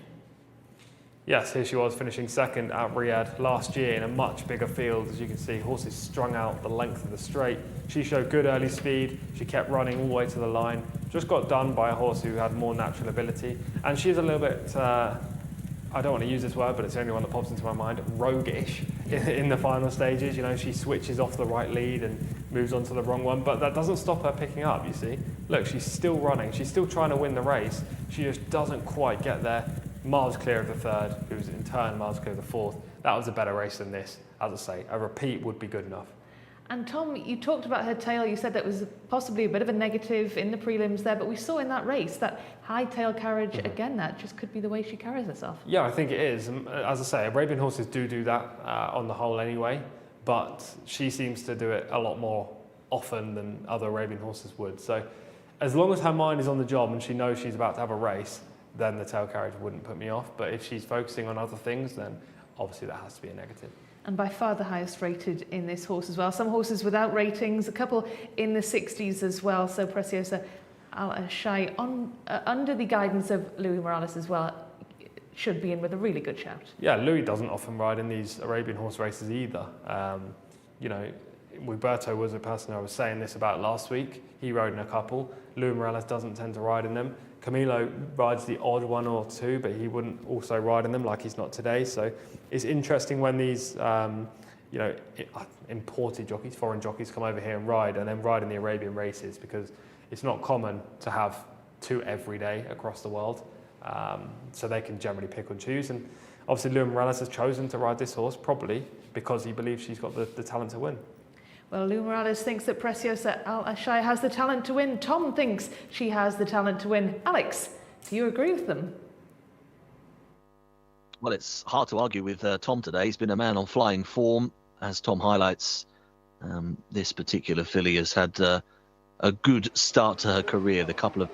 Speaker 2: Yes, here she was finishing 2nd at Riyadh last year in a much bigger field. As you can see, horses strung out the length of the straight. She showed good early speed. She kept running all the way to the line. Just got done by a horse who had more natural ability. And she's a little bit, I don't want to use this word, but it's the only one that pops into my mind, roguish in the final stages. You know, she switches off the right lead and moves on to the wrong one, but that doesn't stop her picking up, you see. Look, she's still running. She's still trying to win the race. She just doesn't quite get there. Miles clear of the 3rd, who was in turn miles clear of the 4th. That was a better race than this. As I say, a repeat would be good enough.
Speaker 1: And Tom, you talked about her tail. You said that was possibly a bit of a negative in the prelims there, but we saw in that race that high tail carriage, again, that just could be the way she carries herself. Yeah,
Speaker 2: I think it is. As I say, Arabian horses do that on the whole anyway, but she seems to do it a lot more often than other Arabian horses would. So as long as her mind is on the job and she knows she's about to have a race, then the tail carriage wouldn't put me off. But if she's focusing on other things, then obviously that has to be a negative.
Speaker 1: And by far the highest rated in this horse as well. Some horses without ratings, a couple in the 60s as well. So Preciosa Al Ashai, under the guidance of Louis Morales as well, should be in with a really good shout.
Speaker 2: Yeah, Louis doesn't often ride in these Arabian horse races either. You know, Huberto was a person I was saying this about last week. He rode in a couple. Louis Morales doesn't tend to ride in them. Camilo rides the odd 1 or 2, but he wouldn't also ride in them like he's not today. So it's interesting when these, you know, imported jockeys, foreign jockeys come over here and then ride in the Arabian races, because it's not common to have 2 every day across the world. So they can generally pick and choose. And obviously Louis Morales has chosen to ride this horse probably because he believes she's got the talent to win.
Speaker 1: Well, Louis Morales thinks that Preciosa Al Ashai has the talent to win. Tom thinks she has the talent to win. Alex, do you agree with them?
Speaker 3: Well, it's hard to argue with Tom today. He's been a man on flying form. As Tom highlights, this particular filly has had a good start to her career. The couple of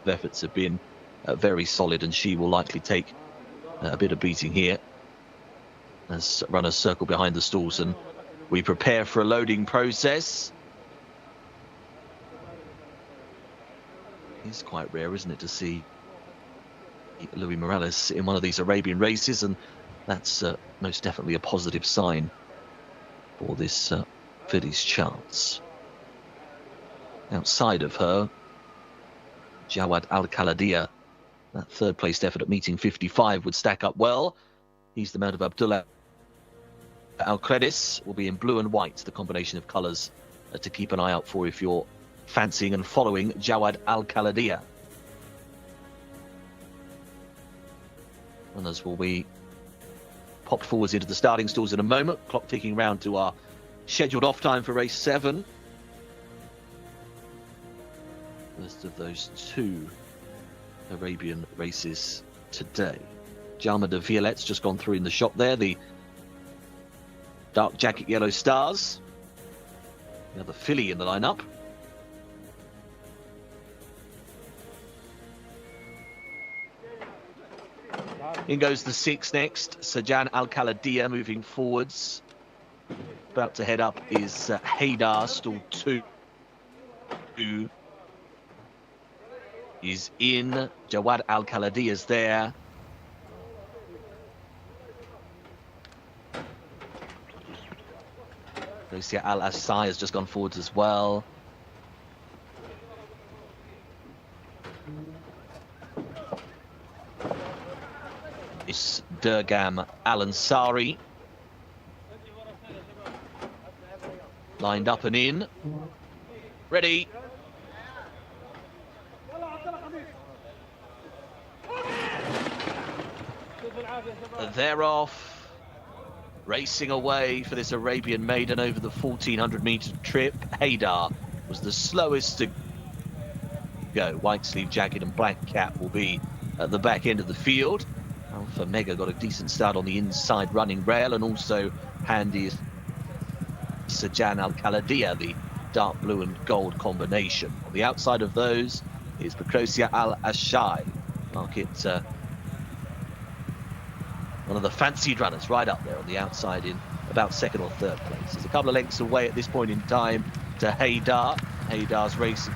Speaker 3: efforts have been very solid, and she will likely take a bit of beating here as runners circle behind the stalls and we prepare for a loading process. It's quite rare, isn't it, to see Louis Morales in one of these Arabian races, and that's most definitely a positive sign for this filly's chance. Outside of her, Jawad Al Khaladia, that 3rd placed effort at meeting 55 would stack up well. He's the mount of Abdullah Al Credis, will be in blue and white, the combination of colours to keep an eye out for if you're fancying and following Jawad Al Khaladia. Runners will be popped forwards into the starting stalls in a moment. Clock ticking round to our scheduled off time for race 7. First of those 2 Arabian races today. Jalma de Violet's just gone through in the shop there. The dark jacket yellow stars. Another filly in the lineup. In goes the 6 next. Sajan Al Khaladia moving forwards. About to head up is Haydar, stall 2. Is in. Jawad Al Khaladia's there. Lucia Al Asai has just gone forwards as well. It's Durgam Al Ansari. Lined up and in. Ready. They're off. Racing away for this Arabian maiden over the 1400-meter trip. Haydar was the slowest to go. White sleeve jacket and black cap will be at the back end of the field. Alpha Mega got a decent start on the inside running rail, and also handy is Sajan Al Khaladia, the dark blue and gold combination. On the outside of those is Bakrosia Al Ashai. Market one of the fancied runners right up there on the outside in about 2nd or 3rd place. There's a couple of lengths away at this point in time to Haydar. Haydar's race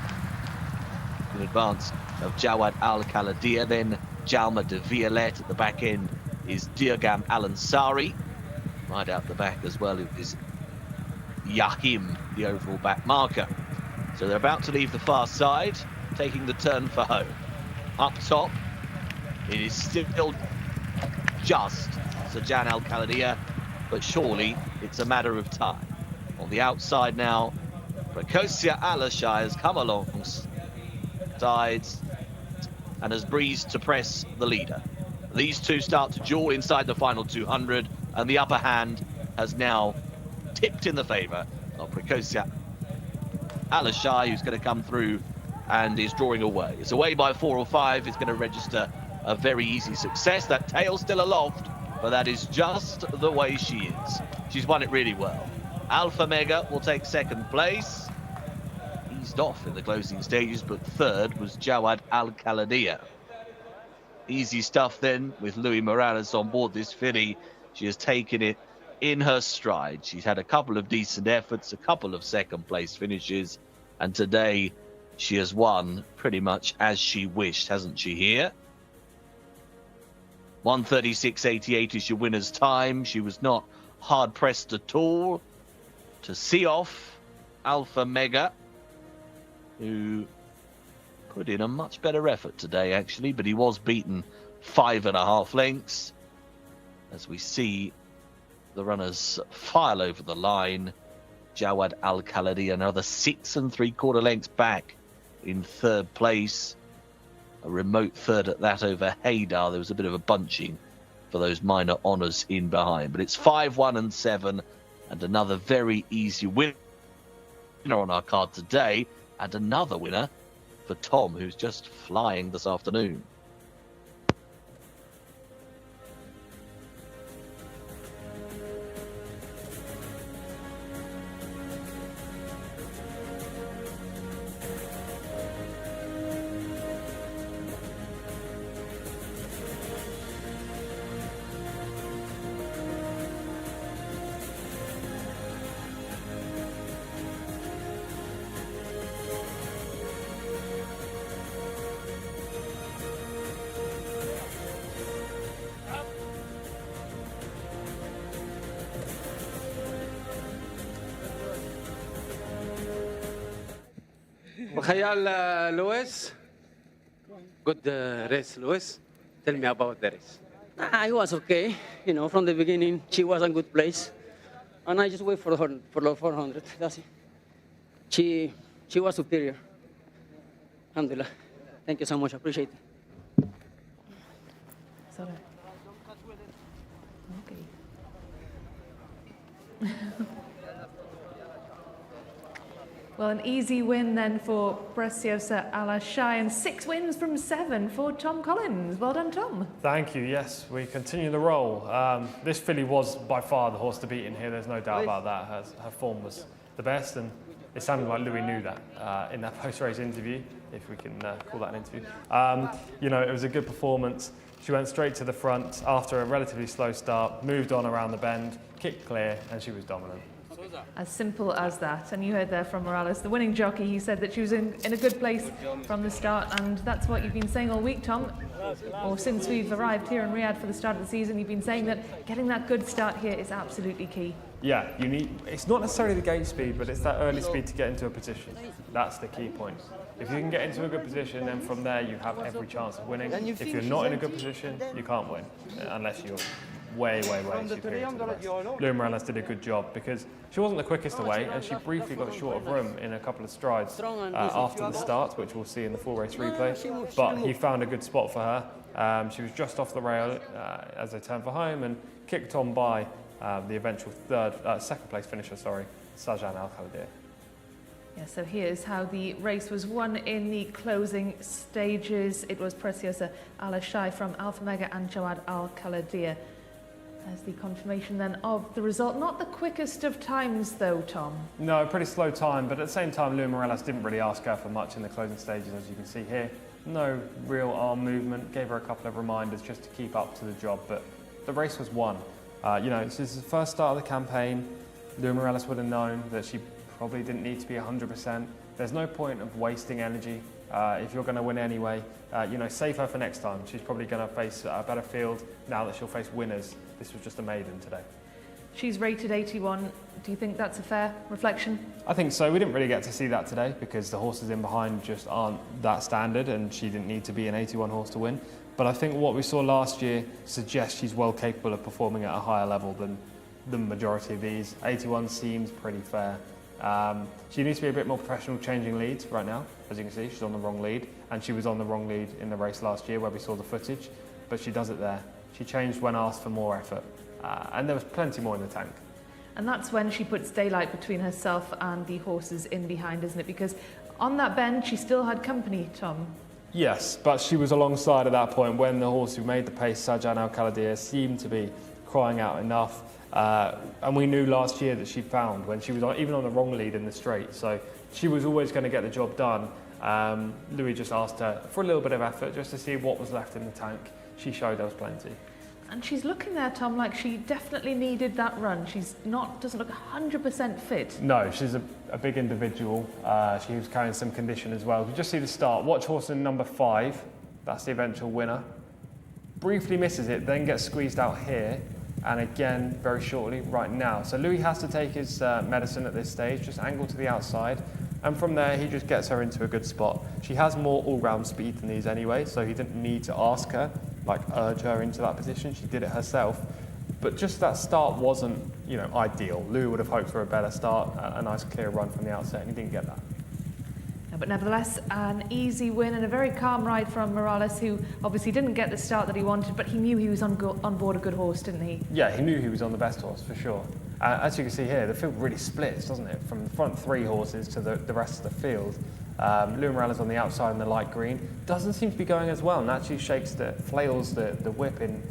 Speaker 3: in advance of Jawad Al Khaladia. Then Jalma de Violet at the back end is Dirgam Al Ansari. Right out the back as well is Yahim, the overall back marker. So they're about to leave the far side, taking the turn for home. Up top, it is still just Sajan Al Khaladia, but surely it's a matter of time. On the outside now, Prakosia Alashai has come along sides and has breezed to press the leader. These two start to duel inside the final 200, and the upper hand has now tipped in the favour of Prakosia Alashai, who's going to come through and is drawing away. It's away by 4 or 5. It's going to register a very easy success. That tail still aloft, but that is just the way she is. She's won it really well. Alpha Mega will take 2nd place. Eased off in the closing stages, but 3rd was Jawad Al Khaladia. Easy stuff then with Louis Morales on board this filly. She has taken it in her stride. She's had a couple of decent efforts, a couple of 2nd place finishes, and today she has won pretty much as she wished, hasn't she here? 1:36.88 is your winner's time. She was not hard pressed at all to see off Alpha Mega, who put in a much better effort today actually, but he was beaten 5.5 lengths. As we see the runners file over the line, Jawad Al Khaladia another 6 3/4 lengths back in 3rd place. A remote 3rd at that over Haydar. There was a bit of a bunching for those minor honours in behind. But it's 5, 1 and 7, and another very easy winner on our card today, and another winner for Tom, who's just flying this afternoon.
Speaker 4: Khayal Lewis, good race, Lewis. Tell me about the race.
Speaker 6: I was okay, you know, from the beginning. She was in good place, and I just wait for the 400. That's it. She was superior. Alhamdulillah. Thank you so much. I appreciate it.
Speaker 1: Sorry. Okay. Well, an easy win then for Preciosa Al-Ashai, and 6 wins from 7 for Tom Collins. Well done, Tom.
Speaker 2: Thank you. Yes, we continue the roll. This filly was by far the horse to beat in here. There's no doubt about that. Her form was the best, and it sounded like Louis knew that in that post-race interview, if we can call that an interview. You know, it was a good performance. She went straight to the front after a relatively slow start, moved on around the bend, kicked clear, and she was dominant.
Speaker 1: As simple as that. And you heard there from Morales, the winning jockey. He said that she was in a good place from the start, and that's what you've been saying all week, Tom, or since we've arrived here in Riyadh for the start of the season. You've been saying that getting that good start here is absolutely key.
Speaker 2: Yeah, you need, it's not necessarily the gate speed, but it's that early speed to get into a position. That's the key point. If you can get into a good position, then from there you have every chance of winning. If you're not in a good position, you can't win, unless you're way superior to the rest. Louis Morales did a good job because she wasn't the quickest away, and she briefly got short of room in a couple of strides after the start, which we'll see in the full race replay. But he found a good spot for her. She was just off the rail as they turned for home and kicked on by the eventual second place finisher, Sajan Al-Khaldir.
Speaker 1: Yeah, so here's how the race was won in the closing stages. It was Preciosa Al-Ashai from Alpha Mega and Jawad Al-Khaldir. There's the confirmation then of the result. Not the quickest of times though, Tom.
Speaker 2: No, pretty slow time, but at the same time, Louis Morales didn't really ask her for much in the closing stages, as you can see here. No real arm movement, gave her a couple of reminders just to keep up to the job, but the race was won. You know, this is the first start of the campaign. Louis Morales would have known that she probably didn't need to be 100%. There's no point of wasting energy if you're going to win anyway. You know, save her for next time. She's probably going to face a better field now that she'll face winners. This was just a maiden today.
Speaker 1: She's rated 81. Do you think that's a fair reflection?
Speaker 2: I think so. We didn't really get to see that today because the horses in behind just aren't that standard, and she didn't need to be an 81 horse to win. But I think what we saw last year suggests she's well capable of performing at a higher level than the majority of these. 81 seems pretty fair. She needs to be a bit more professional changing leads right now. As you can see, she's on the wrong lead, and she was on the wrong lead in the race last year where we saw the footage, but she does it there. She changed when asked for more effort, and there was plenty more in the tank.
Speaker 1: And that's when she puts daylight between herself and the horses in behind, isn't it? Because on that bend, she still had company, Tom.
Speaker 2: Yes, but she was alongside at that point when the horse who made the pace, Sajan Al-Khaldir, seemed to be crying out enough. And we knew last year that she found when she was even on the wrong lead in the straight. So she was always going to get the job done. Louis just asked her for a little bit of effort just to see what was left in the tank. She showed there was plenty.
Speaker 1: And she's looking there, Tom, like she definitely needed that run. She's doesn't look 100% fit.
Speaker 2: No, she's a big individual. She was carrying some condition as well. You just see the start. Watch horse in number 5. That's the eventual winner. Briefly misses it, then gets squeezed out here. And again, very shortly, right now. So Louis has to take his medicine at this stage, just angle to the outside. And from there, he just gets her into a good spot. She has more all-round speed than these anyway, so he didn't need to ask her, like urge her into that position. She did it herself. But just that start wasn't, you know, ideal. Louis would have hoped for a better start, a nice clear run from the outset, and he didn't get that.
Speaker 1: But nevertheless, an easy win and a very calm ride from Morales, who obviously didn't get the start that he wanted, but he knew he was on board a good horse, didn't he? Yeah,
Speaker 2: he knew he was on the best horse, for sure. As you can see here, the field really splits, doesn't it? From the front 3 horses to the rest of the field. Louis Morales on the outside in the light green doesn't seem to be going as well, and actually flails the whip in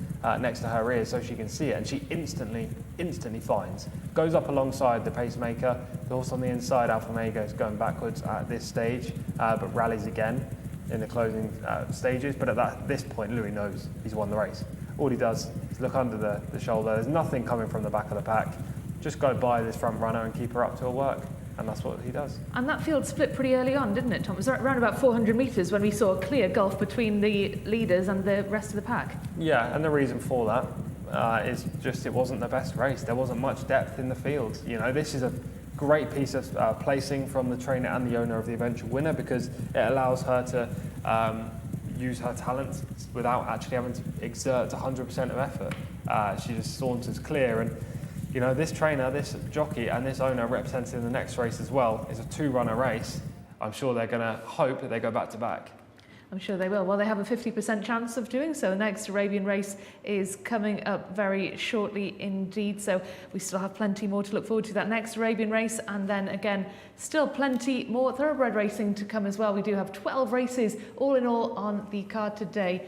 Speaker 2: next to her ear so she can see it, and she instantly finds. Goes up alongside the pacemaker. The horse on the inside, Alpha Mega, is going backwards at this stage, but rallies again in the closing stages. But at this point, Louis knows he's won the race. All he does is look under the shoulder. There's nothing coming from the back of the pack. Just go by this front runner and keep her up to her work. And that's what he does. And that field split pretty early on, didn't it, Tom? It was around about 400 metres when we saw a clear gulf between the leaders and the rest of the pack. Yeah, and the reason for that is just it wasn't the best race. There wasn't much depth in the field. You know, this is a great piece of placing from the trainer and the owner of the eventual winner, because it allows her to use her talent without actually having to exert 100% of effort. She just saunters clear, and you know, this trainer, this jockey, and this owner represented in the next race as well. It's a 2-runner race. I'm sure they're going to hope that they go back to back.
Speaker 1: I'm sure they will. Well, they have a 50% chance of doing so. The next Arabian race is coming up very shortly indeed. So we still have plenty more to look forward to that next Arabian race. And then again, still plenty more thoroughbred racing to come as well. We do have 12 races all in all on the card today.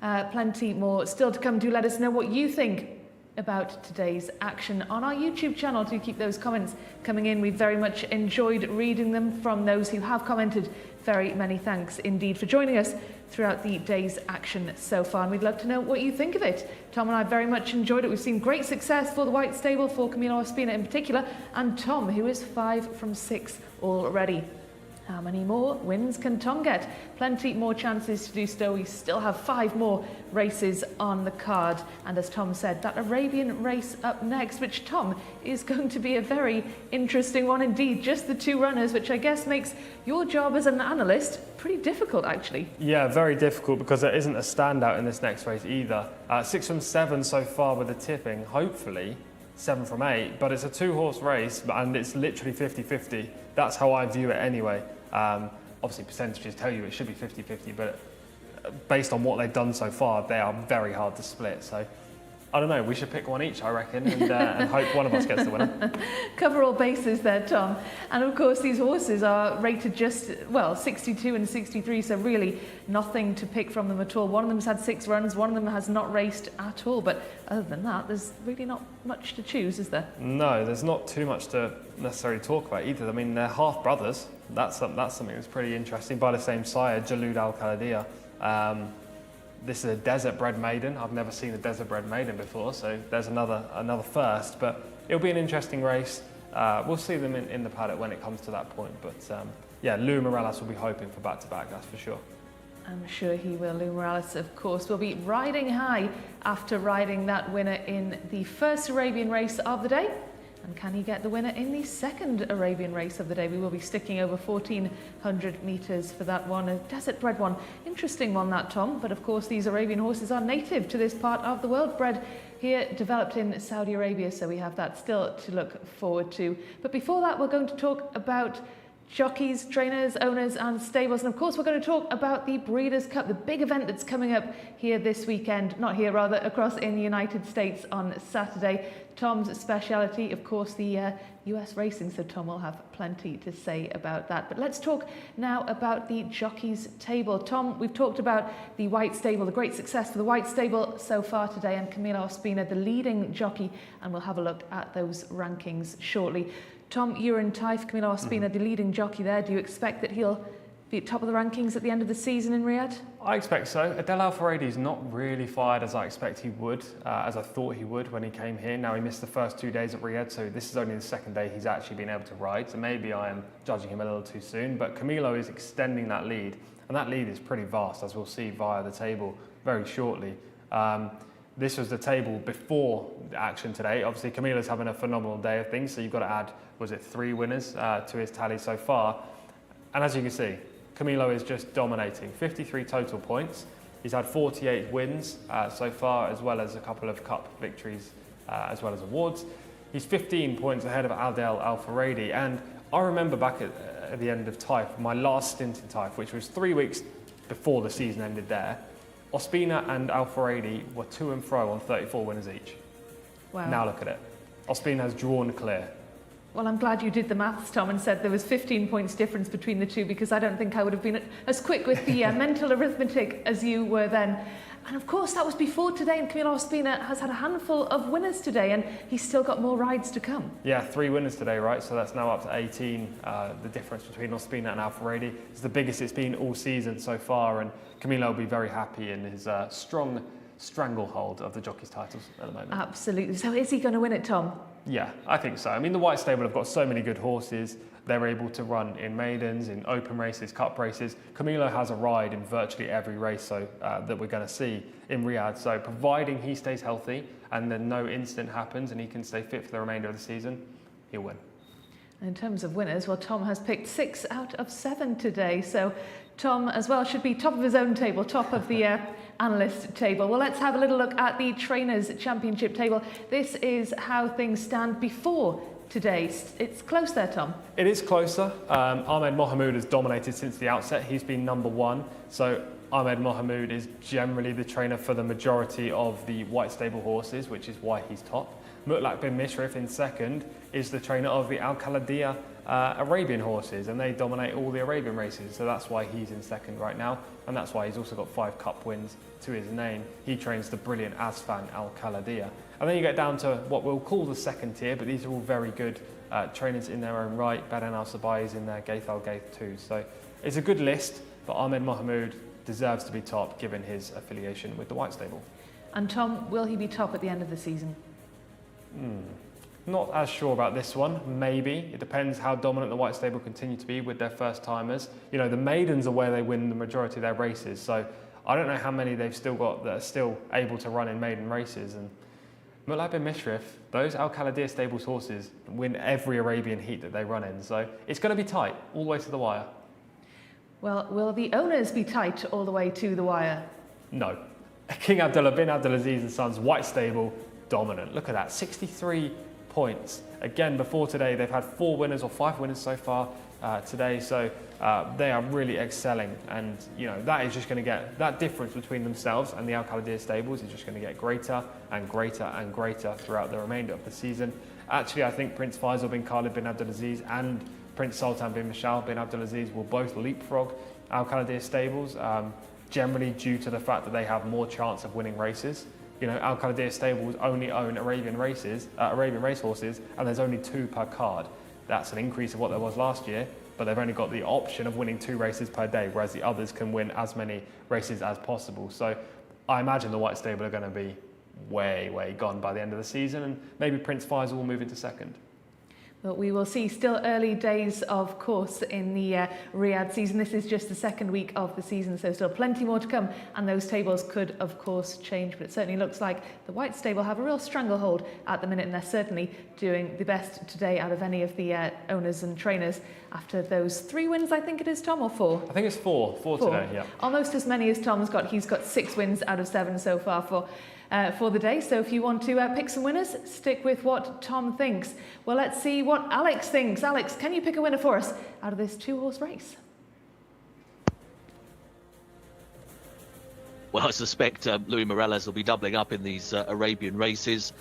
Speaker 1: Plenty more still to come. Do let us know what you think about today's action on our YouTube channel. Do keep those comments coming in. We've very much enjoyed reading them from those who have commented. Very many thanks indeed for joining us throughout the day's action so far, and we'd love to know what you think of it. Tom and I very much enjoyed it. We've seen great success for the White Stable, for Camilo Ospina in particular, and Tom, who is 5 from 6 already. How many more wins can Tom get? Plenty more chances to do so. We still have 5 more races on the card. And as Tom said, that Arabian race up next, which, Tom, is going to be a very interesting one indeed. Just the 2 runners, which I guess makes your job as an analyst pretty difficult, actually.
Speaker 2: Yeah, very difficult, because there isn't a standout in this next race either. 6 from 7 so far with the tipping. Hopefully 7 from 8, but it's a 2-horse race and it's literally 50-50. That's how I view it anyway. Obviously percentages tell you it should be 50-50, but based on what they've done so far, they are very hard to split. So I don't know, we should pick one each, I reckon, and hope one of us gets the winner.
Speaker 1: Cover all bases there, Tom. And of course, these horses are rated just, well, 62 and 63, so really nothing to pick from them at all. One of them's had 6 runs, one of them has not raced at all, but other than that, there's really not much to choose, is there? No,
Speaker 2: there's not too much to necessarily talk about either. I mean, they're half brothers. That's something that's pretty interesting, by the same sire, Jalud Al-Khalidiyah. This is a desert-bred maiden. I've never seen a desert-bred maiden before, so there's another first. But it'll be an interesting race. We'll see them in the paddock when it comes to that point. But yeah, Lou Morales will be hoping for back-to-back, that's for sure.
Speaker 1: I'm sure he will. Lou Morales, of course, will be riding high after riding that winner in the first Arabian race of the day. And can he get the winner in the second Arabian race of the day? We will be sticking over 1,400 metres for that one, a desert-bred one. Interesting one, that, Tom. But of course, these Arabian horses are native to this part of the world, bred here, developed in Saudi Arabia. So we have that still to look forward to. But before that, we're going to talk about jockeys, trainers, owners and stables. And of course, we're going to talk about the Breeders' Cup, the big event that's coming up here this weekend, not here, rather, across in the United States on Saturday. Tom's speciality, of course, the US racing, so Tom will have plenty to say about that. But let's talk now about the jockeys' table. Tom, we've talked about the White Stable, the great success for the White Stable so far today, and Camilo Ospina, the leading jockey, and we'll have a look at those rankings shortly. Tom, you're in Taif, Camilo Ospina, the leading jockey there. Do you expect that he'll be at top of the rankings at the end of the season in Riyadh?
Speaker 2: I expect so. Adel Al-Faradi's not really fired as I expect he would, as I thought he would when he came here. Now, he missed the first 2 days at Riyadh, so this is only the second day he's actually been able to ride, so maybe I am judging him a little too soon. But Camilo is extending that lead, and that lead is pretty vast, as we'll see via the table very shortly. This was the table before the action today. Obviously, Camilo's having a phenomenal day of things, so you've got to add, was it 3 winners to his tally so far? And as you can see, Camilo is just dominating. 53 total points. He's had 48 wins so far, as well as a couple of cup victories, as well as awards. He's 15 points ahead of Adel Al-Faradi. And I remember back at the end of Taif, my last stint in Taif, which was 3 weeks before the season ended there, Ospina and Al-Faradi were to and fro on 34 winners each.
Speaker 1: Wow.
Speaker 2: Now look at it. Ospina has drawn clear.
Speaker 1: Well, I'm glad you did the maths, Tom, and said there was 15 points difference between the two, because I don't think I would have been as quick with the mental arithmetic as you were then. And of course, that was before today, and Camilo Ospina has had a handful of winners today, and he's still got more rides to come. Yeah, 3 winners today, right? So that's now up to 18. The difference between Ospina and Al-Faradi is the biggest it's been all season so far, and Camilo will be very happy in his strong stranglehold of the jockey's titles at the moment. Absolutely. So is he going to win it, Tom? Yeah, I think so. I mean, the White Stable have got so many good horses. They're able to run in maidens, in open races, cup races. Camilo has a ride in virtually every race that we're going to see in Riyadh. So providing he stays healthy and then no incident happens and he can stay fit for the remainder of the season, he'll win. In terms of winners, well, Tom has picked 6 out of 7 today. So Tom as well should be top of his own table, top of the analyst table. Well, let's have a little look at the Trainers' Championship table. This is how things stand before today. It's close there, Tom. It is closer. Ahmed Mohamoud has dominated since the outset. He's been number 1. So
Speaker 2: Ahmed Mohamed is generally the trainer for the majority of the white stable horses, which is why he's top. Mutlaq bin Mishrif in second is the trainer of the Al Khalidiyah Arabian horses, and they dominate all the Arabian races, so that's why he's in second right now, and that's why he's also got 5 cup wins to his name. He trains the brilliant Asfan Al Khalidiyah. And then you get down to what we'll call the second tier, but these are all very good trainers in their own right. Badan Al Sabai is in there, Gaith Al Gaith too. So it's a good list, but Ahmed Mohamed deserves to be top given his affiliation with the white stable.
Speaker 1: And Tom, will he be top at the end of the season?
Speaker 2: Not as sure about this one, maybe. It depends how dominant the white stable continue to be with their first timers. You know, the maidens are where they win the majority of their races, so I don't know how many they've still got that are still able to run in maiden races. And Mutlaq bin Mishrif, those Al Khalidiyah stables horses win every Arabian heat that they run in, so it's going to be tight all the way to the wire.
Speaker 1: Well, will the owners be tight all the way to the wire?
Speaker 2: No. King Abdullah bin Abdulaziz and Sons white stable dominant. Look at that, 63 points. Again, before today, they've had 4 winners or 5 winners so far today, so they are really excelling, and you know that is just going to get that difference between themselves and the Al Khalidiyah stables is just going to get greater and greater and greater throughout the remainder of the season. Actually, I think Prince Faisal bin Khalid bin Abdulaziz and Prince Sultan bin Mishal bin Abdulaziz will both leapfrog Al Khalidiyah stables, generally due to the fact that they have more chance of winning races. You know, Al Khalidiyah stables only own Arabian racehorses, and there's only 2 per card. That's an increase of what there was last year, but they've only got the option of winning 2 races per day, whereas the others can win as many races as possible. So I imagine the white stable are going to be way gone by the end of the season, and maybe Prince Faisal will move into second.
Speaker 1: But we will see. Still early days, of course, in the Riyadh season. This is just the second week of the season, so still plenty more to come, and those tables could, of course, change. But it certainly looks like the white stable have a real stranglehold at the minute, and they're certainly doing the best today out of any of the owners and trainers after those 3 wins, I think it is, Tom, or 4?
Speaker 2: I think it's 4 today, yeah.
Speaker 1: Almost as many as Tom's got. He's got 6 wins out of 7 so far for the day. So if you want to pick some winners, stick with what Tom thinks. Well, let's see what Alex thinks. Alex, can you pick a winner for us out of this 2-horse race?
Speaker 3: Well, I suspect Luis Morales will be doubling up in these Arabian races.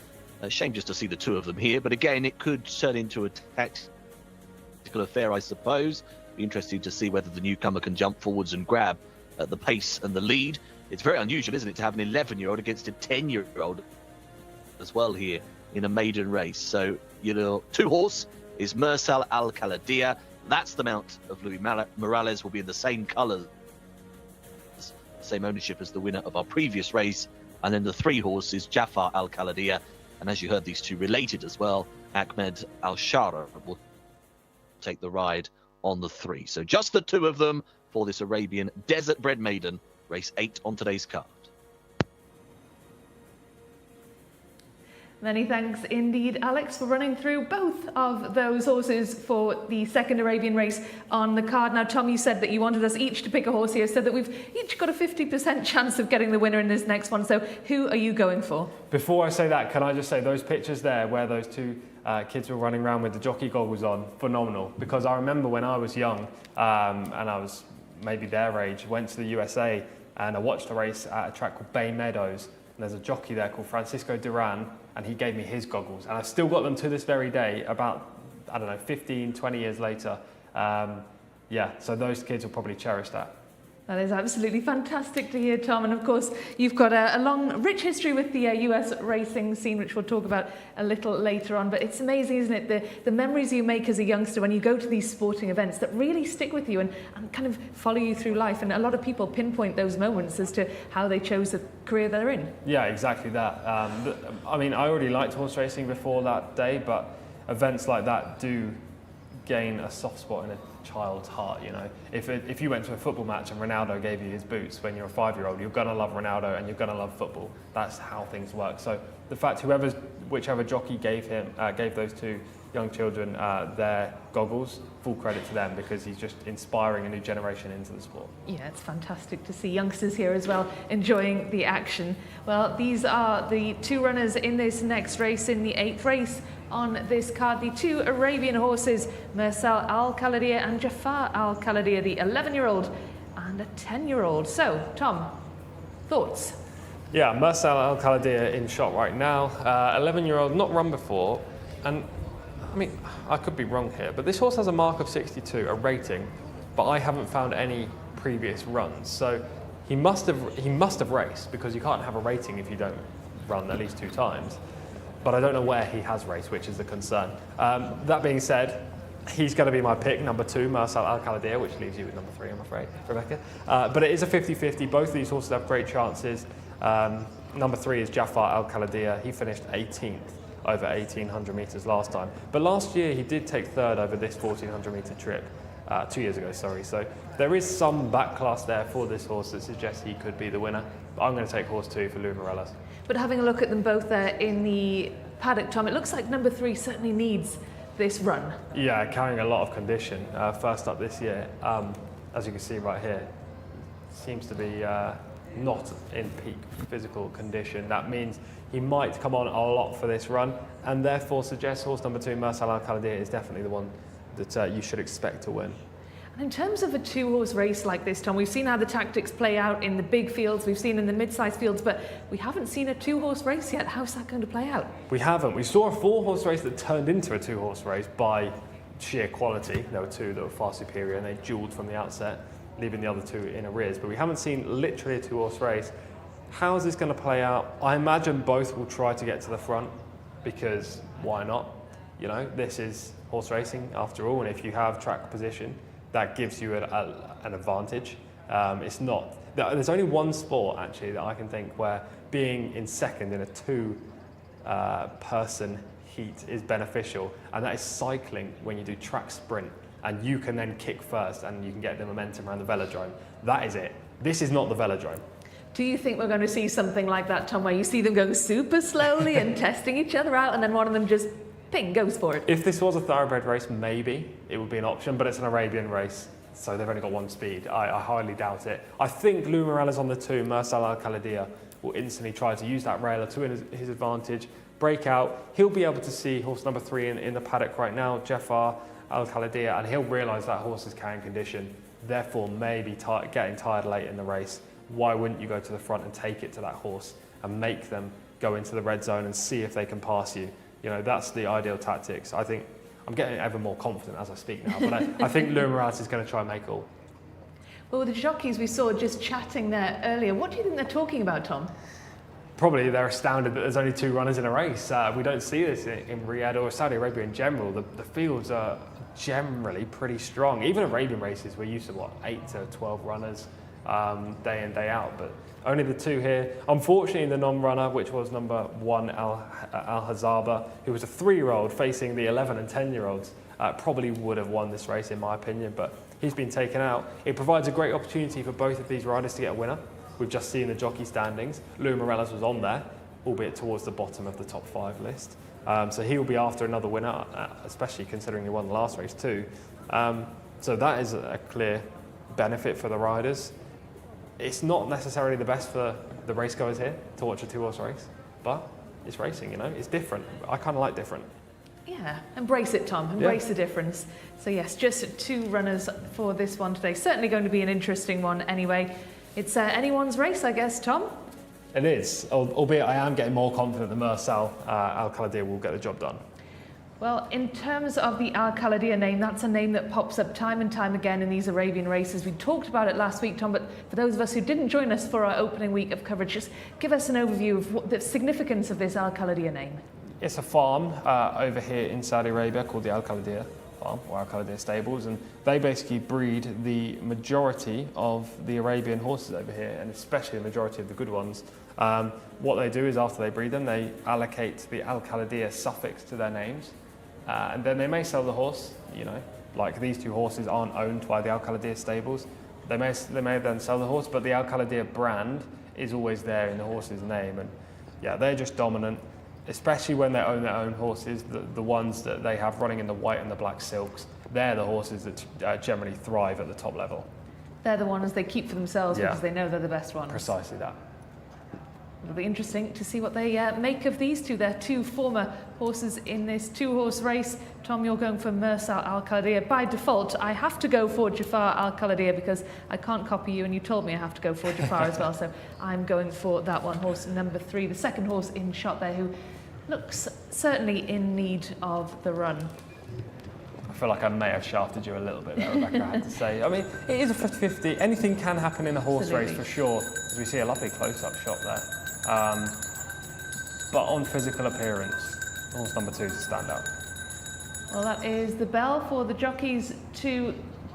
Speaker 3: A shame just to see the 2 of them here, but again, it could turn into a tactical affair, I suppose. Be interesting to see whether the newcomer can jump forwards and grab the pace and the lead. It's very unusual, isn't it, to have an 11-year-old against a 10-year-old as well here in a maiden race. So, you know, 2-horse is Mursal Al Khalidiyah. That's the mount of Luis Morales, will be in the same colours, same ownership as the winner of our previous race. And then the 3-horse is Jafar Al Khalidiyah. And as you heard, these 2 related as well. Ahmed Al Shara will take the ride on the 3. So just the 2 of them for this Arabian desert-bred maiden. Race 8 on today's card.
Speaker 1: Many thanks indeed, Alex, for running through both of those horses for the second Arabian race on the card. Now, Tom, you said that you wanted us each to pick a horse here, so that we've each got a 50% chance of getting the winner in this next one. So who are you going for? Before
Speaker 2: I say that, can I just say those pictures there where those 2 kids were running around with the jockey goggles on, phenomenal. Because I remember when I was young, and I was maybe their age, went to the USA and I watched a race at a track called Bay Meadows. And there's a jockey there called Francisco Duran, and he gave me his goggles. And I've still got them to this very day, about, I don't know, 15, 20 years later. Yeah, so those kids will probably cherish that.
Speaker 1: That is absolutely fantastic to hear, Tom. And of course, you've got a long, rich history with the US racing scene, which we'll talk about a little later on. But it's amazing, isn't it? The memories you make as a youngster when you go to these sporting events that really stick with you and kind of follow you through life. And a lot of people pinpoint those moments as to how they chose the career they're in.
Speaker 2: Yeah, exactly that. I mean, I already liked horse racing before that day, but events like that do gain a soft spot in a child's heart, you know. If you went to a football match and Ronaldo gave you his boots when you're a 5-year-old, you're gonna love Ronaldo and you're gonna love football. That's how things work. So the fact whichever jockey gave those 2 young children their goggles, full credit to them, because he's just inspiring a new generation into the sport.
Speaker 1: Yeah, it's fantastic to see youngsters here as well enjoying the action. Well, these are the 2 runners in this next race, in the 8th race on this card. The 2 Arabian horses, Mursal Al Khalidiyah and Jafar Al Khalidiyah, the 11-year-old and and a 10-year-old. So, Tom, thoughts?
Speaker 2: Yeah, Mursal Al Khaladia in shot right now. 11-year-old, not run before, and I mean, I could be wrong here, but this horse has a mark of 62, a rating, but I haven't found any previous runs. So he must have raced, because you can't have a rating if you don't run at least 2 times. But I don't know where he has raced, which is the concern. That being said, he's going to be my pick, number 2, Mursal Al Khaladia, which leaves you with number 3, I'm afraid, Rebecca. But it is a 50-50. Both of these horses have great chances. Number 3 is Jafar Al Khaladia. He finished 18th over 1,800 metres last time. But last year he did take 3rd over this 1,400 metre trip, 2 years ago, sorry. So there is some back class there for this horse that suggests he could be the winner. But I'm going to take horse 2 for Lou Morellas.
Speaker 1: But having a look at them both there in the paddock, Tom, it looks like number 3 certainly needs this run.
Speaker 2: Yeah, carrying a lot of condition. First up this year, as you can see right here, seems to be not in peak physical condition. That means he might come on a lot for this run, and therefore suggests horse number 2, Mursal Al Khaladia, is definitely the one that you should expect to win.
Speaker 1: And in terms of a 2-horse race like this, Tom, we've seen how the tactics play out in the big fields, we've seen in the mid-sized fields, but we haven't seen a 2-horse race yet. How's that going to play out?
Speaker 2: We haven't. We saw a 4-horse race that turned into a 2-horse race by sheer quality. There were 2 that were far superior, and they duelled from the outset, leaving the other 2 in arrears. But we haven't seen literally a 2-horse race. How is this going to play out? I imagine both will try to get to the front, because why not? You know, this is horse racing after all, and if you have track position, that gives you an advantage. It's not. There's only one sport actually that I can think where being in second in a 2-person heat is beneficial, and that is cycling when you do track sprint, and you can then kick first and you can get the momentum around the velodrome. That is it. This is not the velodrome.
Speaker 1: Do you think we're going to see something like that, Tom, where you see them going super slowly and testing each other out, and then one of them just, ping, goes for it?
Speaker 2: If this was a thoroughbred race, maybe it would be an option, but it's an Arabian race, so they've only got 1 speed. I highly doubt it. I think Lou Morellas on the 2, Mursal Al Khaladia, will instantly try to use that railer to his advantage, break out. He'll be able to see horse number 3 in the paddock right now, Jafar Al Khaladia, and he'll realise that horse is carrying condition, therefore maybe getting tired late in the race. Why wouldn't you go to the front and take it to that horse and make them go into the red zone and see if they can pass you? You know, that's the ideal tactics. I think I'm getting ever more confident as I speak now, but I think Lou Morellas is going to try and make all.
Speaker 1: Well, with the jockeys we saw just chatting there earlier, what do you think they're talking about, Tom?
Speaker 2: Probably they're astounded that there's only 2 runners in a race. We don't see this in Riyadh or Saudi Arabia in general. The fields are generally pretty strong. Even Arabian races, we're used to, 8 to 12 runners day in, day out, but only the 2 here. Unfortunately, the non-runner, which was number 1, Al-Hazaba, who was a 3-year-old facing the 11 and 10-year-olds, probably would have won this race in my opinion, but he's been taken out. It provides a great opportunity for both of these riders to get a winner. We've just seen the jockey standings. Lou Morellas was on there, albeit towards the bottom of the top 5 list. So he will be after another winner, especially considering he won the last race too. So that is a clear benefit for the riders. It's not necessarily the best for the racegoers here to watch a 2-horse race, but it's racing, you know, it's different. I kind of like different.
Speaker 1: Yeah, embrace it, Tom, embrace the difference. So yes, just 2 runners for this one today. Certainly going to be an interesting one anyway. It's anyone's race, I guess, Tom?
Speaker 2: It is, albeit I am getting more confident that Mursal Al Khaladia will get the job done.
Speaker 1: Well, in terms of the Al Khaladia name, that's a name that pops up time and time again in these Arabian races. We talked about it last week, Tom, but for those of us who didn't join us for our opening week of coverage, just give us an overview of what the significance of this Al Khaladia name.
Speaker 2: It's a farm over here in Saudi Arabia called the Al Khaladia farm, or Al Khaladia stables, and they basically breed the majority of the Arabian horses over here, and especially the majority of the good ones. What they do is after they breed them, they allocate the Al Khaladia suffix to their names. And then they may sell the horse, you know, like these 2 horses aren't owned by the Al Khaladia stables. They may then sell the horse, but the Al Khaladia brand is always there in the horse's name. And yeah, they're just dominant, especially when they own their own horses. The ones that they have running in the white and the black silks, they're the horses that generally thrive at the top level.
Speaker 1: They're the ones they keep for themselves because they know they're the best ones.
Speaker 2: Precisely that.
Speaker 1: It'll be interesting to see what they make of these two. They're two former horses in this two-horse race. Tom, you're going for Mursal Al Qadir. By default, I have to go for Jafar Al Qadir because I can't copy you, and you told me I have to go for Jafar as well. So I'm going for that one, horse number 3, the second horse in shot there, who looks certainly in need of the run.
Speaker 2: I feel like I may have shafted you a little bit there, Rebecca, I have to say. I mean, it is a 50-50. Anything can happen in a horse race for sure, as we see a lovely close-up shot there. But on physical appearance, horse number 2 is a standout.
Speaker 1: Well, that is the bell for the jockeys to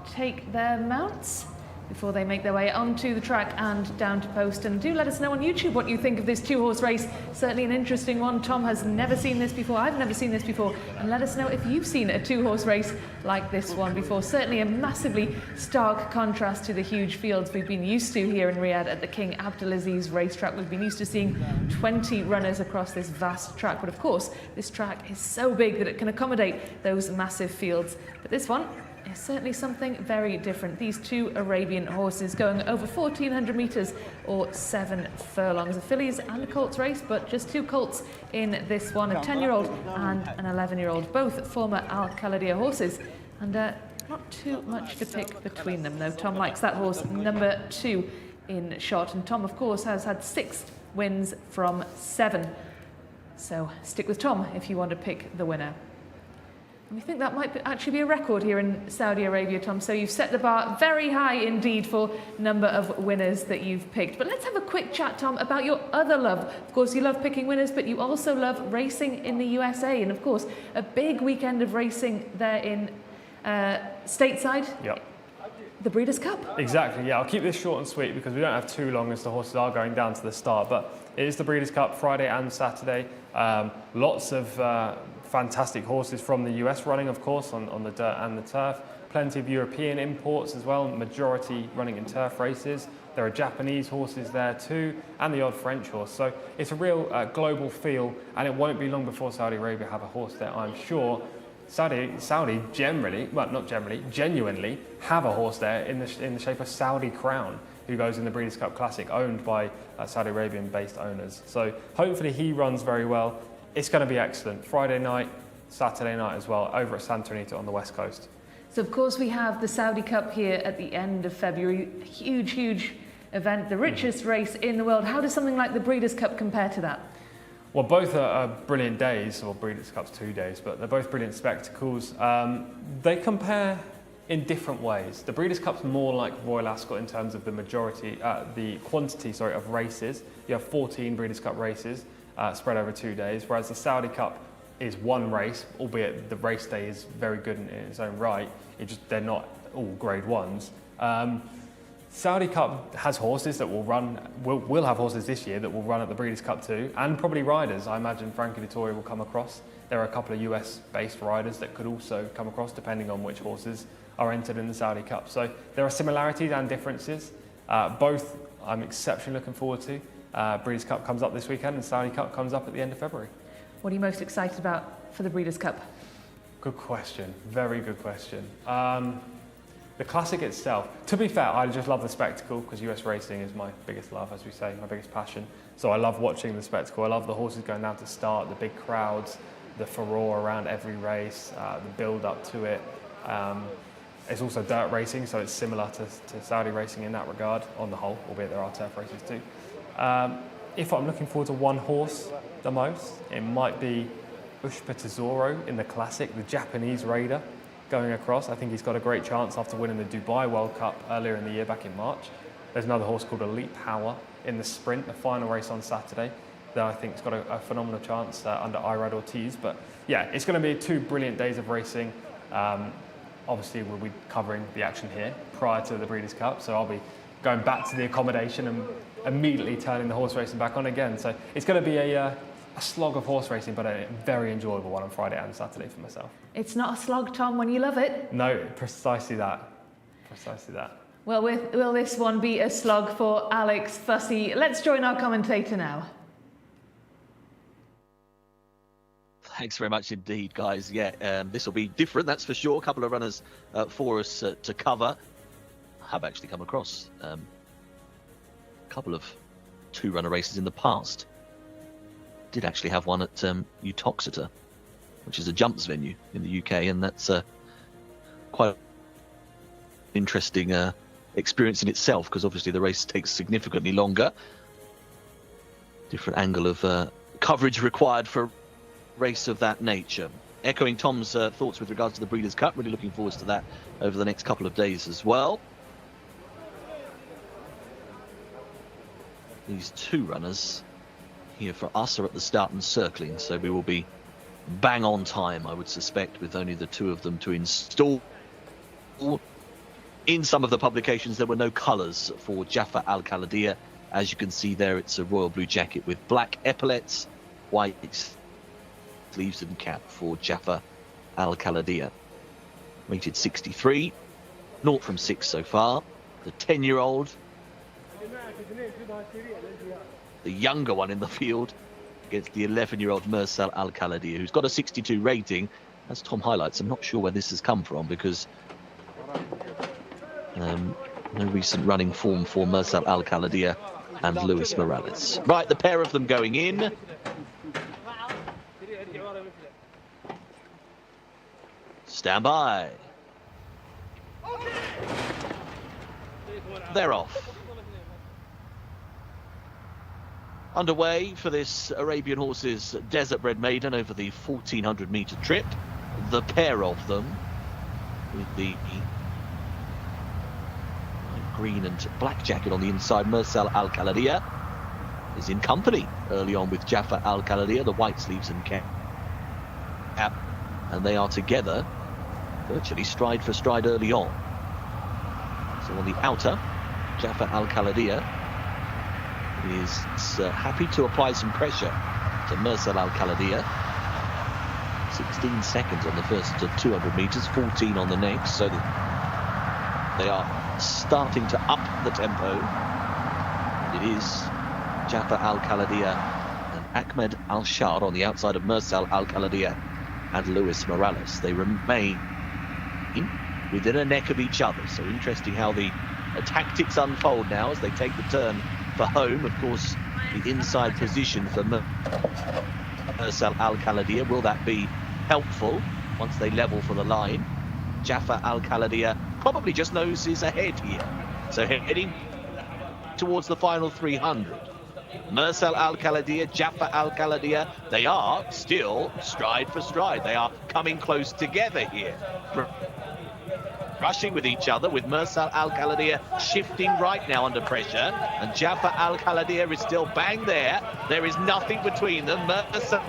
Speaker 1: take their mounts before they make their way onto the track and down to post. And do let us know on YouTube what you think of this two-horse race. Certainly an interesting one. Tom has never seen this before. I've never seen this before. And let us know if you've seen a two-horse race like this one before. Certainly a massively stark contrast to the huge fields we've been used to here in Riyadh at the King Abdulaziz racetrack. We've been used to seeing 20 runners across this vast track. But of course, this track is so big that it can accommodate those massive fields. But this one, is certainly something very different. These two Arabian horses going over 1,400 metres or 7 furlongs. A fillies and a colts race, but just 2 colts in this one, a 10-year-old and an 11-year-old, both former Al Qadir horses. And not too much to pick between them, though. Tom likes that horse number 2 in shot. And Tom, of course, has had 6 wins from 7. So stick with Tom if you want to pick the winner. And we think that might actually be a record here in Saudi Arabia, Tom. So you've set the bar very high indeed for number of winners that you've picked. But let's have a quick chat, Tom, about your other love. Of course, you love picking winners, but you also love racing in the USA. And of course, a big weekend of racing there in stateside.
Speaker 2: Yep.
Speaker 1: The Breeders' Cup.
Speaker 2: Exactly, yeah. I'll keep this short and sweet because we don't have too long as the horses are going down to the start. But it is the Breeders' Cup Friday and Saturday. Lots of fantastic horses from the US running, of course, on the dirt and the turf. Plenty of European imports as well, majority running in turf races. There are Japanese horses there too, and the odd French horse. So it's a real global feel, and it won't be long before Saudi Arabia have a horse there, I'm sure. Saudi generally, well, not generally, genuinely have a horse there in the shape of Saudi Crown, who goes in the Breeders' Cup Classic, owned by Saudi Arabian-based owners. So hopefully he runs very well. It's going to be excellent. Friday night, Saturday night as well, over at Santa Anita on the west coast.
Speaker 1: So of course we have the Saudi Cup here at the end of February. Huge, huge event, the richest race in the world. How does something like the Breeders' Cup compare to that?
Speaker 2: Well, both are brilliant days. Well, Breeders' Cup's 2 days, but they're both brilliant spectacles. They compare in different ways. The Breeders' Cup's more like Royal Ascot in terms of the quantity of races. You have 14 Breeders' Cup races spread over 2 days, whereas the Saudi Cup is one race, albeit the race day is very good in its own right. They're not all grade 1s. Saudi Cup has horses that will run, will have horses this year that will run at the Breeders' Cup too, and probably riders. I imagine Frankie Dettori will come across. There are a couple of US-based riders that could also come across, depending on which horses are entered in the Saudi Cup. So there are similarities and differences. Both I'm exceptionally looking forward to. Breeders' Cup comes up this weekend and Saudi Cup comes up at the end of February.
Speaker 1: What are you most excited about for the Breeders' Cup?
Speaker 2: Good question, very good question. The Classic itself, to be fair, I just love the spectacle because US racing is my biggest love, as we say, my biggest passion. So I love watching the spectacle. I love the horses going down to start, the big crowds, the furore around every race, the build up to it. It's also dirt racing, so it's similar to Saudi racing in that regard, on the whole, albeit there are turf races too. If I'm looking forward to one horse the most, it might be Ushpa Tesoro in the Classic, the Japanese raider going across. I think he's got a great chance after winning the Dubai World Cup earlier in the year, back in March. There's another horse called Elite Power in the sprint, the final race on Saturday, that I think has got a phenomenal chance under Irad Ortiz. But yeah, it's going to be 2 brilliant days of racing. Obviously, we'll be covering the action here prior to the Breeders' Cup, so I'll be going back to the accommodation and immediately turning the horse racing back on again. So it's going to be a slog of horse racing, but a very enjoyable one on Friday and Saturday for myself.
Speaker 1: It's not a slog, Tom, when you love it.
Speaker 2: No, precisely that. Precisely that.
Speaker 1: Well, will this one be a slog for Alex Fussy? Let's join our commentator now.
Speaker 3: Thanks very much indeed, guys. Yeah, this will be different, that's for sure. A couple of runners for us to cover. I have actually come across a couple of two-runner races in the past. Did actually have one at Jcsa, which is a jumps venue in the UK, and that's quite an interesting experience in itself, because obviously the race takes significantly longer. Different angle of coverage required for a race of that nature. Echoing Tom's thoughts with regards to the Breeders' Cup, really looking forward to that over the next couple of days as well. These two runners here for us are at the start and circling, so we will be bang on time, I would suspect, with only the two of them to install. In some of the publications, there were no colours for Jcsa Al Khalidiyah. As you can see there, it's a royal blue jacket with black epaulets, white sleeves and cap for Jcsa Al Khalidiyah. Rated 63, 0 from 6 so far. The 10-year-old, the younger one in the field, against the 11-year-old Mursal Al Khalidiyah, who's got a 62 rating. As Tom highlights, I'm not sure where this has come from, because no recent running form for Mursal Al Khalidiyah and Luis Morales. Right, the pair of them going in. Stand by. They're off. Underway for this Arabian Horses Desert Bred Maiden over the 1400 metre trip. The pair of them, with the green and black jacket on the inside, Mursal Al Khalidiyah is in company early on with Jcsa Al Khalidiyah, the white sleeves and cap. And they are together virtually stride for stride early on. So on the outer, Jcsa Al Khalidiyah is happy to apply some pressure to Mursal Al Khalidiyah. 16 seconds on the first 200 metres, 14 on the next, so they are starting to up the tempo. It is Jcsa Al Khalidiyah and Ahmed Al Shard on the outside of Mursal Al Khalidiyah and Luis Morales. They remain within a neck of each other, so interesting how the tactics unfold now as they take the turn for home. Of course, the inside position for Mursal Al Khalidiyah, will that be helpful once they level for the line? Jcsa Al Khalidiyah probably just knows he's ahead here, so heading towards the final 300. Mursal Al Khalidiyah, Jcsa Al Khalidiyah, they are still stride for stride. They are coming close together here, rushing with each other, with Mursal Al Khalidiyah shifting right now under pressure, and Jcsa Al Khalidiyah is still bang there. There is nothing between them. Mursal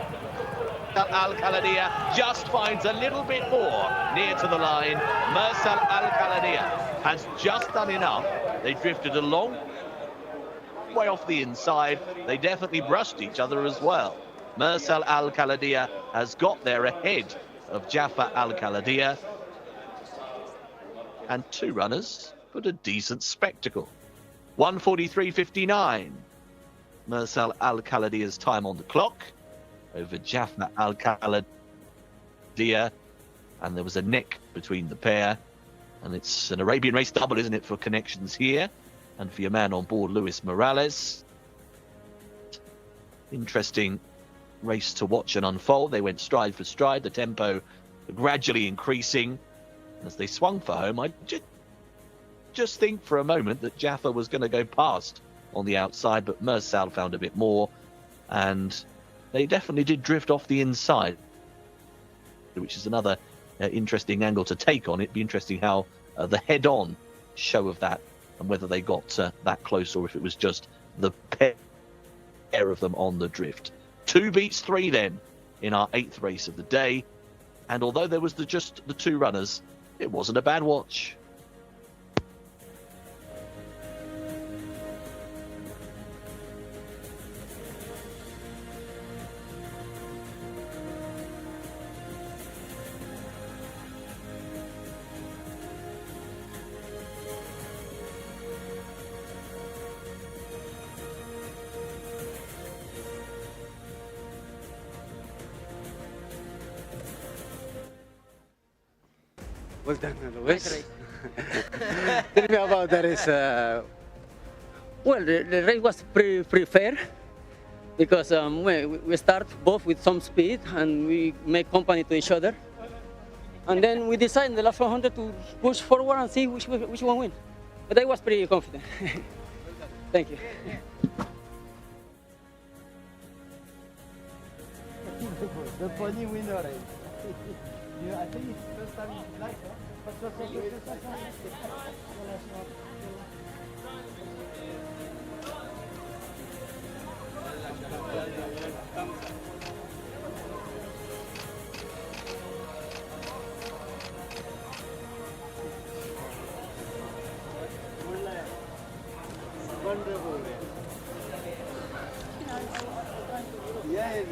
Speaker 3: Al Khalidiyah just finds a little bit more near to the line. Mursal Al Khalidiyah has just done enough. They drifted a long way off the inside. They definitely brushed each other as well. Mursal Al Khalidiyah has got there ahead of Jcsa Al Khalidiyah. And two runners put a decent spectacle. 1:43.59. Mursal Al Khalidiyah's time on the clock over Jcsa Al Khalidiyah, and there was a neck between the pair. And it's an Arabian race double, isn't it, for connections here, and for your man on board, Luis Morales. Interesting race to watch and unfold. They went stride for stride, the tempo gradually increasing. As they swung for home, I just think for a moment that Jcsa was going to go past on the outside, but Mursal found a bit more, and they definitely did drift off the inside, which is another interesting angle to take on. It'd be interesting how the head-on show of that, and whether they got that close or if it was just the pair of them on the drift. 2 beats 3 then in our 8th race of the day, and although there was just the two runners, it wasn't a bad watch.
Speaker 4: Well done, Luis. Tell me about that.
Speaker 6: Well, the race was pretty fair because we start both with some speed and we make company to each other. And then we decide in the last 100 to push forward and see which one wins. But I was pretty confident. Thank you.
Speaker 7: The pony winner. I think it's first time in life, Wonderful. Yeah.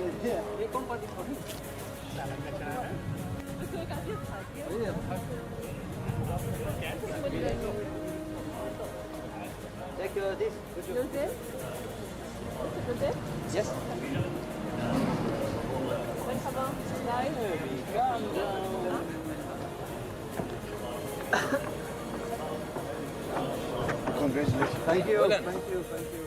Speaker 7: Take this.
Speaker 8: Use this? Use this?
Speaker 7: Yes.
Speaker 8: Then come on, slide.
Speaker 7: Calm down. Congratulations. Thank you.
Speaker 6: Okay.
Speaker 7: Thank you. Thank you.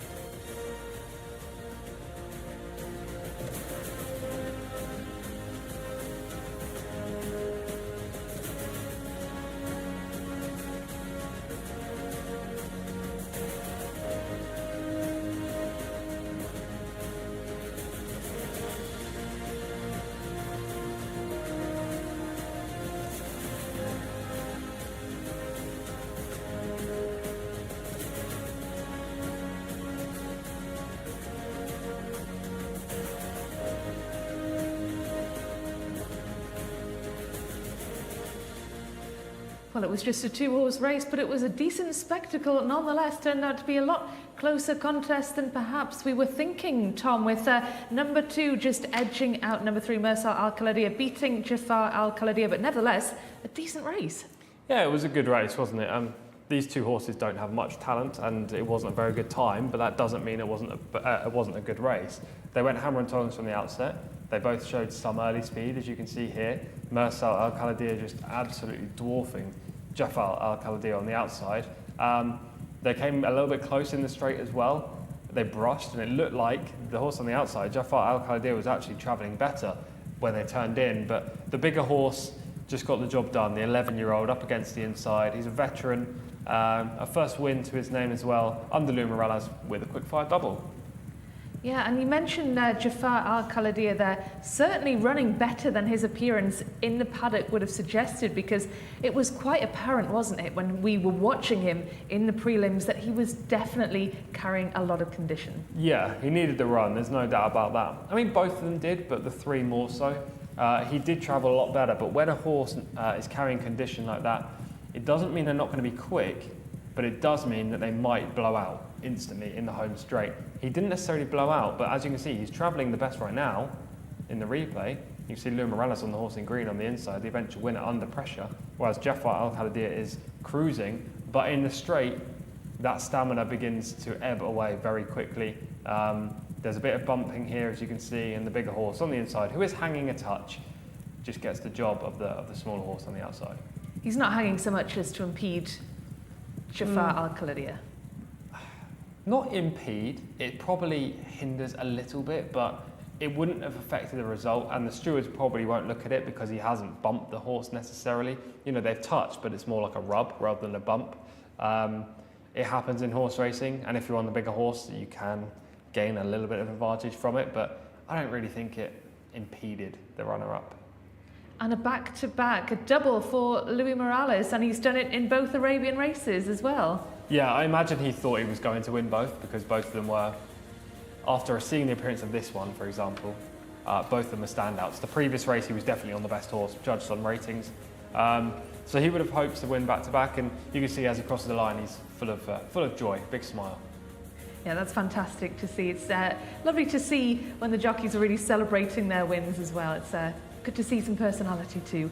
Speaker 1: Well, it was just a two-horse race, but it was a decent spectacle nonetheless. Turned out to be a lot closer contest than perhaps we were thinking, Tom, with number 2 just edging out number 3, Mursal Al Khaladiya, beating Jafar Al Khaladiya, but nevertheless, a decent race.
Speaker 2: Yeah, it was a good race, wasn't it? These two horses don't have much talent, and it wasn't a very good time, but that doesn't mean it wasn't a good race. They went hammer and tongs from the outset. They both showed some early speed, as you can see here. Mursal Al Khaladiya just absolutely dwarfing Jafar Al Khaladiya on the outside. They came a little bit close in the straight as well. They brushed, and it looked like the horse on the outside, Jafar Al Khaladiya, was actually travelling better when they turned in, but the bigger horse just got the job done. The 11-year-old up against the inside. He's a veteran. A first win to his name as well, under Lou Morales with a quick-fire double.
Speaker 1: Yeah, and you mentioned Jafar Al Khaladiya there, certainly running better than his appearance in the paddock would have suggested, because it was quite apparent, wasn't it, when we were watching him in the prelims, that he was definitely carrying a lot of condition.
Speaker 2: Yeah, he needed the run, there's no doubt about that. I mean, both of them did, but the 3 more so. He did travel a lot better, but when a horse is carrying condition like that, it doesn't mean they're not going to be quick, but it does mean that they might blow out instantly in the home straight. He didn't necessarily blow out, but as you can see, he's travelling the best right now in the replay. You can see Lou Morales on the horse in green on the inside, the eventual winner under pressure, whereas Jafar Al Khaladiya is cruising, but in the straight, that stamina begins to ebb away very quickly. There's a bit of bumping here, as you can see, and the bigger horse on the inside, who is hanging a touch, just gets the job of the smaller horse on the outside.
Speaker 1: He's not hanging so much as to impede Jafar Al Khaladiya.
Speaker 2: Not impede, it probably hinders a little bit, but it wouldn't have affected the result, and the stewards probably won't look at it because he hasn't bumped the horse necessarily. You know, they've touched, but it's more like a rub rather than a bump. It happens in horse racing, and if you're on the bigger horse, you can gain a little bit of advantage from it, but I don't really think it impeded the runner-up.
Speaker 1: And a back-to-back, a double for Louis Morales, and he's done it in both Arabian races as well.
Speaker 2: Yeah, I imagine he thought he was going to win both, because both of them were, after seeing the appearance of this one, for example, both of them are standouts. The previous race, he was definitely on the best horse, judged on ratings. So he would have hoped to win back-to-back, and you can see as he crosses the line, he's full of joy, big smile.
Speaker 1: Yeah, that's fantastic to see. It's lovely to see when the jockeys are really celebrating their wins as well. It's good to see some personality too.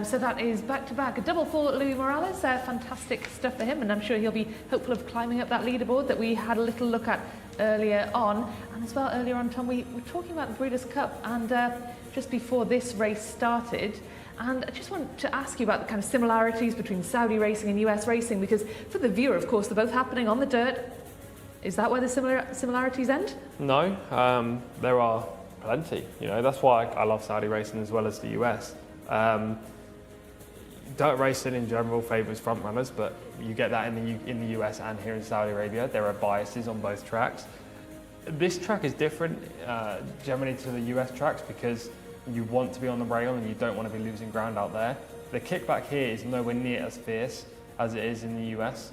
Speaker 1: So that is back-to-back, a double for Louis Morales. Fantastic stuff for him, and I'm sure he'll be hopeful of climbing up that leaderboard that we had a little look at earlier on. And as well, earlier on, Tom, we were talking about the Breeders' Cup, and just before this race started, and I just want to ask you about the kind of similarities between Saudi racing and US racing, because for the viewer, of course, they're both happening on the dirt, Is that where the similarities end?
Speaker 2: No, there are plenty. You know, that's why I love Saudi racing as well as the US. Dirt racing in general favours front runners, but you get that in the US and here in Saudi Arabia. There are biases on both tracks. This track is different generally to the US tracks because you want to be on the rail and you don't want to be losing ground out there. The kickback here is nowhere near as fierce as it is in the US.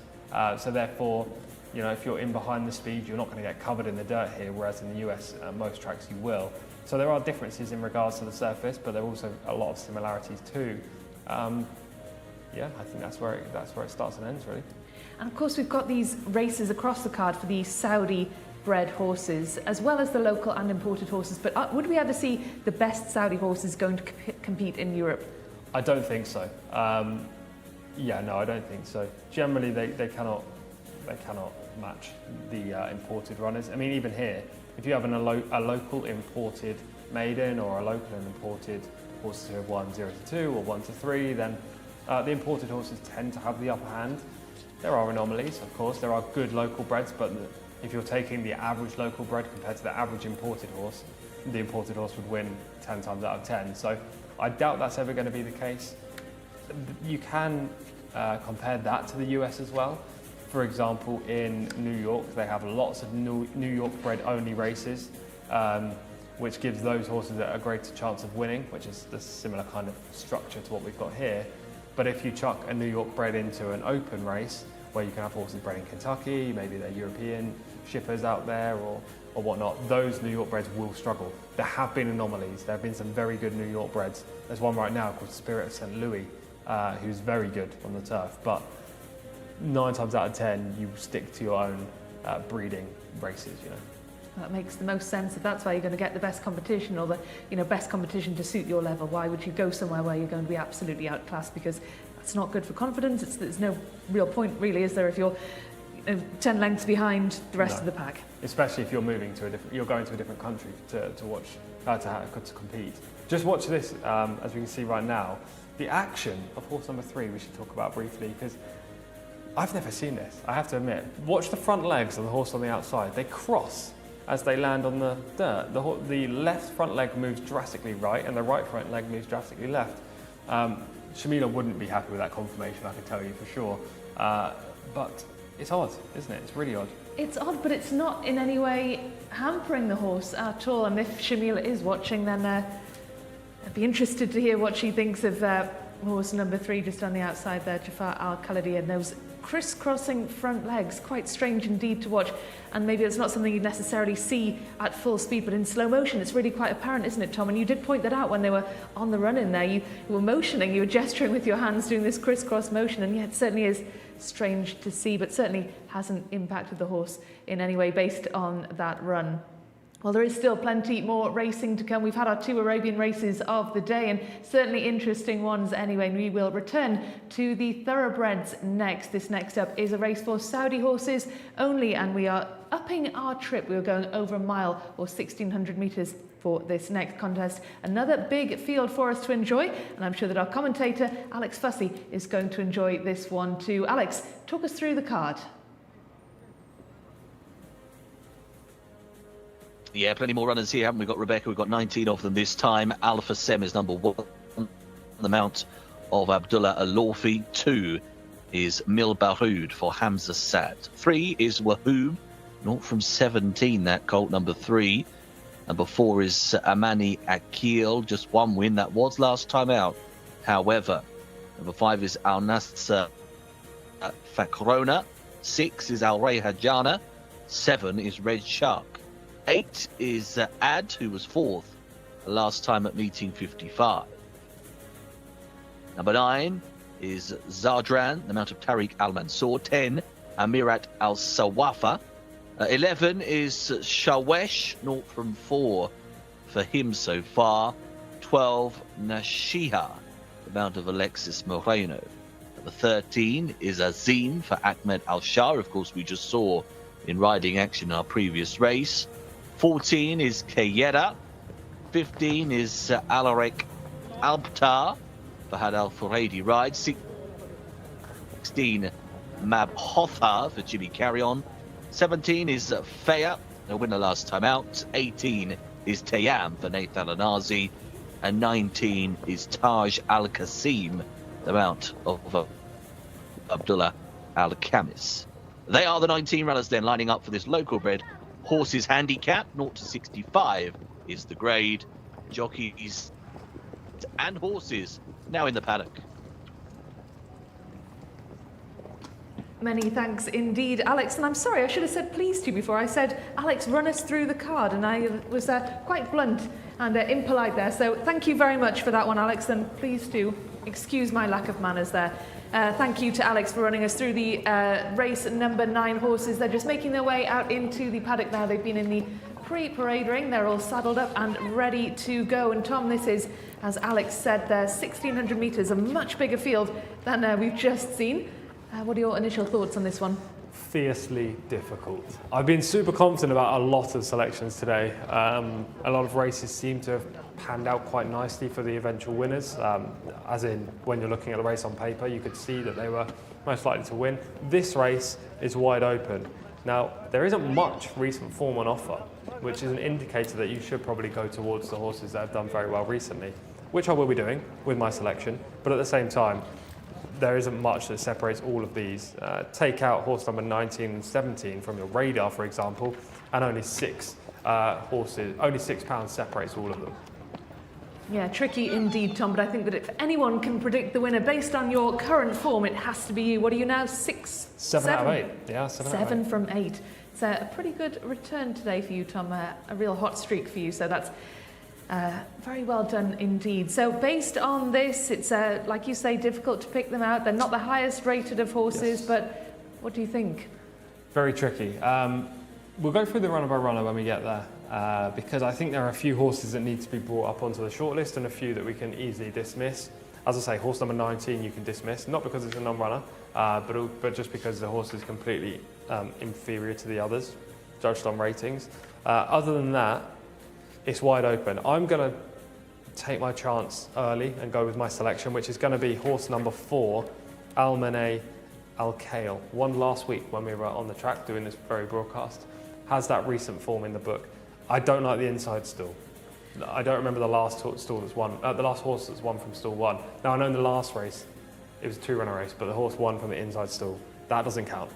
Speaker 2: So therefore, you know, if you're in behind the speed, you're not going to get covered in the dirt here, whereas in the US, most tracks you will. So there are differences in regards to the surface, but there are also a lot of similarities too. Yeah, I think that's where it starts and ends, really.
Speaker 1: And of course, we've got these races across the card for these Saudi-bred horses, as well as the local and imported horses. But would we ever see the best Saudi horses going to compete in Europe?
Speaker 2: I don't think so. Yeah, no, I don't think so. Generally, they cannot match the imported runners. I mean, even here, if you have a local imported maiden or a local and imported horses who have won 0 to 2 or 1 to 3, then the imported horses tend to have the upper hand. There are anomalies, of course. There are good local breds, but if you're taking the average local bred compared to the average imported horse, the imported horse would win 10 times out of 10. So I doubt that's ever going to be the case. You can compare that to the US as well. For example, in New York, they have lots of New York bred only races, which gives those horses a greater chance of winning, which is the similar kind of structure to what we've got here. But if you chuck a New York bred into an open race, where you can have horses bred in Kentucky, maybe they're European shippers out there or whatnot, those New York breds will struggle. There have been anomalies. There have been some very good New York breds. There's one right now called Spirit of St. Louis, who's very good on the turf. But 9 times out of 10, you stick to your own breeding races, you know.
Speaker 1: That makes the most sense. If that's why you're going to get the best competition or the best competition to suit your level, why would you go somewhere where you're going to be absolutely outclassed? Because that's not good for confidence. There's no real point, really, is there, if you're 10 lengths behind the rest of the pack?
Speaker 2: Especially if you're moving to you're going to a different country to watch, to compete. Just watch this, as we can see right now. The action of horse number 3 we should talk about briefly, because I've never seen this, I have to admit. Watch the front legs of the horse on the outside. They cross as they land on the dirt. The left front leg moves drastically right and the right front leg moves drastically left. Shamila wouldn't be happy with that conformation, I can tell you for sure. But it's odd, isn't it? It's really odd.
Speaker 1: It's odd, but it's not in any way hampering the horse at all. And if Shamila is watching, then I'd be interested to hear what she thinks of horse number 3 just on the outside there, Jafar Al-Khalidi, and those crisscrossing front legs. Quite strange indeed to watch, and maybe it's not something you'd necessarily see at full speed, but in slow motion it's really quite apparent, isn't it, Tom? And you did point that out when they were on the run in there. You were motioning, you were gesturing with your hands, doing this crisscross motion, and yeah, it certainly is strange to see, but certainly hasn't impacted the horse in any way based on that run. Well, there is still plenty more racing to come. We've had our 2 Arabian races of the day, and certainly interesting ones anyway. And we will return to the thoroughbreds next. This next up is a race for Saudi horses only, and we are upping our trip. We are going over a mile or 1,600 metres for this next contest. Another big field for us to enjoy, and I'm sure that our commentator, Alex Fussy, is going to enjoy this one too. Alex, talk us through the card.
Speaker 3: Yeah, plenty more runners here, haven't we? Got Rebecca, we've got 19 of them this time. Alpha Sem is number 1, the mount of Abdullah Al-Lawfi. 2 is Mil Baroud for Hamza Sad. 3 is Wahoob, 0 from 17, that colt, number 3. Number 4 is Amani Akil, just 1 win, that was last time out. However, number 5 is Al Nasser Fakrona. 6 is Al Rayhajana. 7 is Red Shark. 8 is Ad, who was 4th last time at meeting 55. Number 9 is Zadran, the mount of Tariq Al Mansour. 10, Amirat Al Sawafa. 11 is Shawesh, 0 from 4 for him so far. 12, Nashiha, the mount of Alexis Moreno. Number 13 is Azim for Ahmed Al Shah, of course we just saw in riding action in our previous race. 14 is Kayeda. 15 is Alarek Albtar for Had Al Furedi ride. 16 Mab Hotha for Jimmy Carrion. 17 is Faya, the winner last time out. 18 is Tayyam for Nathan Anazi. And 19 is Taj Al Qasim, the mount of Abdullah Al Khamis. They are the 19 runners then lining up for this local bred horses handicap. 0 to 65 is the grade. Jockeys and horses now in the paddock.
Speaker 1: Many thanks indeed, Alex. And I'm sorry, I should have said please to before I said, Alex, run us through the card. And I was quite blunt and impolite there. So thank you very much for that one, Alex. And please do excuse my lack of manners there. Thank you to Alex for running us through the race number 9 horses. They're just making their way out into the paddock now. They've been in the pre-parade ring. They're all saddled up and ready to go. And Tom, this is, as Alex said there, 1,600 metres, a much bigger field than we've just seen. What are your initial thoughts on this one?
Speaker 2: Fiercely difficult. I've been super confident about a lot of selections today. A lot of races seem to have panned out quite nicely for the eventual winners. As in, when you're looking at the race on paper, you could see that they were most likely to win. This race is wide open. Now, there isn't much recent form on offer, which is an indicator that you should probably go towards the horses that have done very well recently, which I will be doing with my selection. But at the same time, there isn't much that separates all of these. Take out horse number 19 and 17 from your radar, for example, and only 6 horses, only £6 separates all of them.
Speaker 1: Yeah, tricky indeed, Tom, but I think that if anyone can predict the winner based on your current form, it has to be you. What are you now, 6?
Speaker 2: 7 out of 8. Yeah, 7 out of 8.
Speaker 1: From 8. It's a pretty good return today for you, Tom, a real hot streak for you, so that's very well done indeed. So based on this, it's, like you say, difficult to pick them out. They're not the highest rated of horses, yes. But what do you think?
Speaker 2: Very tricky. We'll go through the runner by runner when we get there, because I think there are a few horses that need to be brought up onto the shortlist and a few that we can easily dismiss. As I say, horse number 19 you can dismiss, not because it's a non-runner, but just because the horse is completely inferior to the others, judged on ratings. Other than that, it's wide open. I'm going to take my chance early and go with my selection, which is going to be horse number 4, Almane Al Khail. Won last week when we were on the track doing this very broadcast. Has that recent form in the book. I don't like the inside stall. I don't remember the last stall that's won, the last horse that's won from stall 1. Now I know in the last race, it was a 2-runner race, but the horse won from the inside stall. That doesn't count.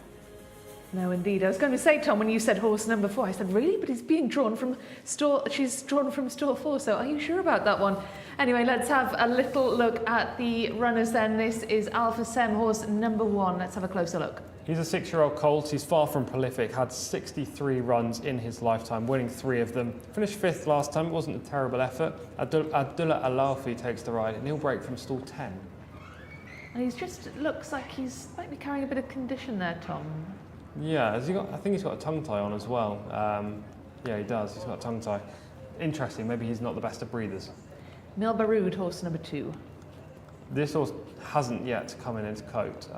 Speaker 1: No, indeed. I was going to say, Tom, when you said horse number 4, I said, really? But he's being drawn from stall, she's drawn from stall 4, so are you sure about that one? Anyway, let's have a little look at the runners then. This is Alpha Sem, horse number 1. Let's have a closer look.
Speaker 2: He's a 6-year-old colt. He's far from prolific, had 63 runs in his lifetime, winning 3 of them. Finished 5th last time. It wasn't a terrible effort. Abdullah Alafi takes the ride, and he'll break from stall 10.
Speaker 1: And he's just, looks like he's might be carrying a bit of condition there, Tom.
Speaker 2: Yeah, has he got, I think he's got a tongue tie on as well. Yeah, he does. He's got a tongue tie. Interesting. Maybe he's not the best of breathers.
Speaker 1: Mil Baroud, horse number 2.
Speaker 2: This horse hasn't yet come in his coat.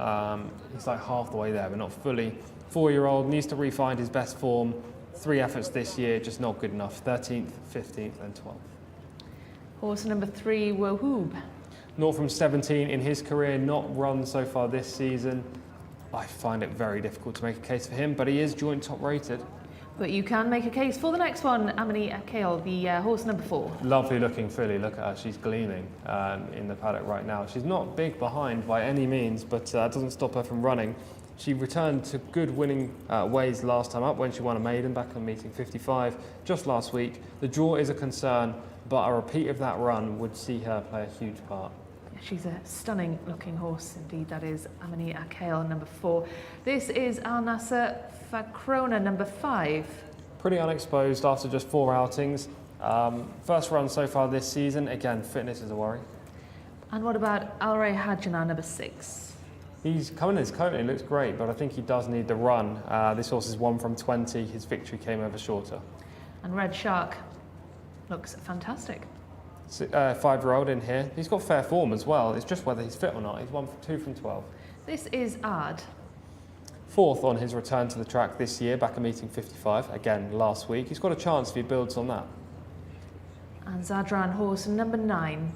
Speaker 2: He's like half the way there, but not fully. 4-year-old, needs to refine his best form. 3 efforts this year, just not good enough. 13th, 15th and 12th.
Speaker 1: Horse number 3, Wahoob.
Speaker 2: 0 from 17 in his career, not run so far this season. I find it very difficult to make a case for him, but he is joint top rated.
Speaker 1: But you can make a case for the next one, Amini Akale, the horse number 4.
Speaker 2: Lovely looking filly, look at her, she's gleaming in the paddock right now. She's not big behind by any means, but that doesn't stop her from running. She returned to good winning ways last time up when she won a maiden back on meeting 55 just last week. The draw is a concern, but a repeat of that run would see her play a huge part.
Speaker 1: She's a stunning looking horse indeed, that is Amini Akale, number 4. This is Al Nasser Fakrona, number 5.
Speaker 2: Pretty unexposed after just 4 outings. First run so far this season, again, fitness is a worry.
Speaker 1: And what about Al Ray Hajjana, number 6?
Speaker 2: He's coming in his coat and he looks great, but I think he does need the run. This horse is 1 from 20, his victory came over shorter.
Speaker 1: And Red Shark looks fantastic.
Speaker 2: 5-year-old in here. He's got fair form as well. It's just whether he's fit or not. He's 2 from 12.
Speaker 1: This is Ad.
Speaker 2: 4th on his return to the track this year, back at meeting 55, again last week. He's got a chance if he builds on that.
Speaker 1: And Zadran, horse number 9.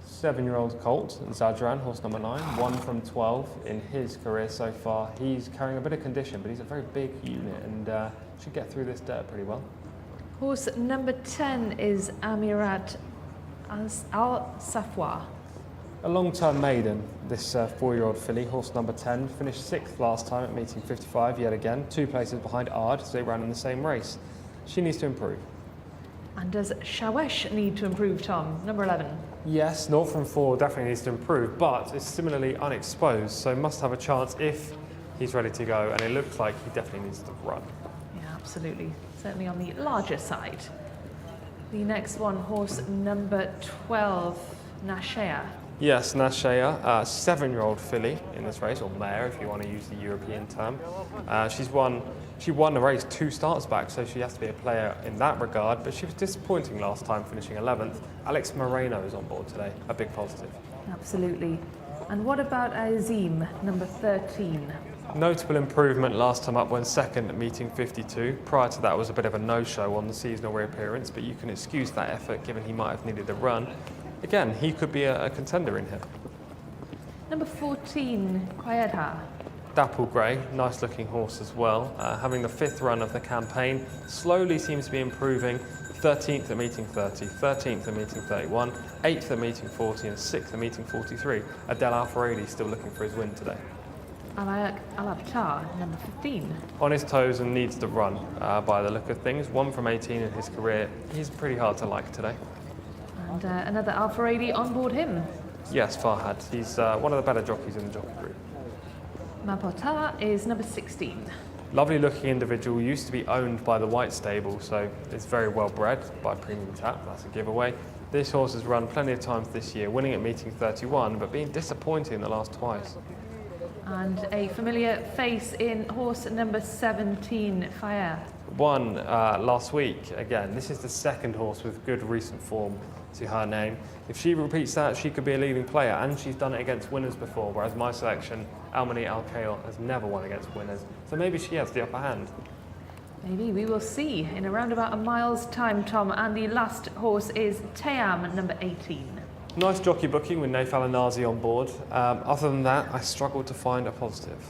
Speaker 2: 7-year-old colt, Zadran, horse number 9, 1 from 12 in his career so far. He's carrying a bit of condition, but he's a very big unit and should get through this dirt pretty well.
Speaker 1: Horse number 10 is Amirat Al Safwa.
Speaker 2: A long-term maiden, this 4-year-old filly, horse number 10, finished 6th last time at meeting 55 yet again, 2 places behind Ard as they ran in the same race. She needs to improve.
Speaker 1: And does Shawesh need to improve, Tom? Number 11.
Speaker 2: Yes, 0 from 4 definitely needs to improve, but is similarly unexposed, so must have a chance if he's ready to go, and it looks like he definitely needs to run.
Speaker 1: Yeah, absolutely. Certainly on the larger side. The next one, horse number 12, Jcsa.
Speaker 2: Yes, Jcsa, 7-year-old filly in this race, or mare if you want to use the European term. She won the race 2 starts back, so she has to be a player in that regard, but she was disappointing last time, finishing 11th. Alex Moreno is on board today, a big positive.
Speaker 1: Absolutely. And what about Azim, number 13?
Speaker 2: Notable improvement last time up, went 2nd at meeting 52. Prior to that was a bit of a no-show on the seasonal reappearance, but you can excuse that effort given he might have needed a run. Again, he could be a contender in here.
Speaker 1: Number 14, Qayedha.
Speaker 2: Dapple Grey, nice looking horse as well. Having the 5th run of the campaign, slowly seems to be improving. 13th at meeting 30, 13th at meeting 31, 8th at meeting 40 and 6th at meeting 43. Adel Al-Faradi still looking for his win today.
Speaker 1: Alayak Al-Abtar, number 15.
Speaker 2: On his toes and needs to run by the look of things. 1 from 18 in his career. He's pretty hard to like today.
Speaker 1: And another Al-Faradi on board him.
Speaker 2: Yes, Farhad. He's one of the better jockeys in the jockey group.
Speaker 1: Mapota is number 16.
Speaker 2: Lovely looking individual, used to be owned by the White Stable, so it's very well bred by Premium Tap, that's a giveaway. This horse has run plenty of times this year, winning at meeting 31, but being disappointing in the last twice.
Speaker 1: And a familiar face in horse number 17, Fire.
Speaker 2: Won last week, again, this is the 2nd horse with good recent form to her name. If she repeats that, she could be a leading player, and she's done it against winners before, whereas my selection, Almani Al-Khail, has never won against winners. So maybe she has the upper hand.
Speaker 1: Maybe we will see in around about a mile's time, Tom. And the last horse is Tayam, number 18.
Speaker 2: Nice jockey booking with Naif Al-Nazi on board. Other than that, I struggled to find a positive.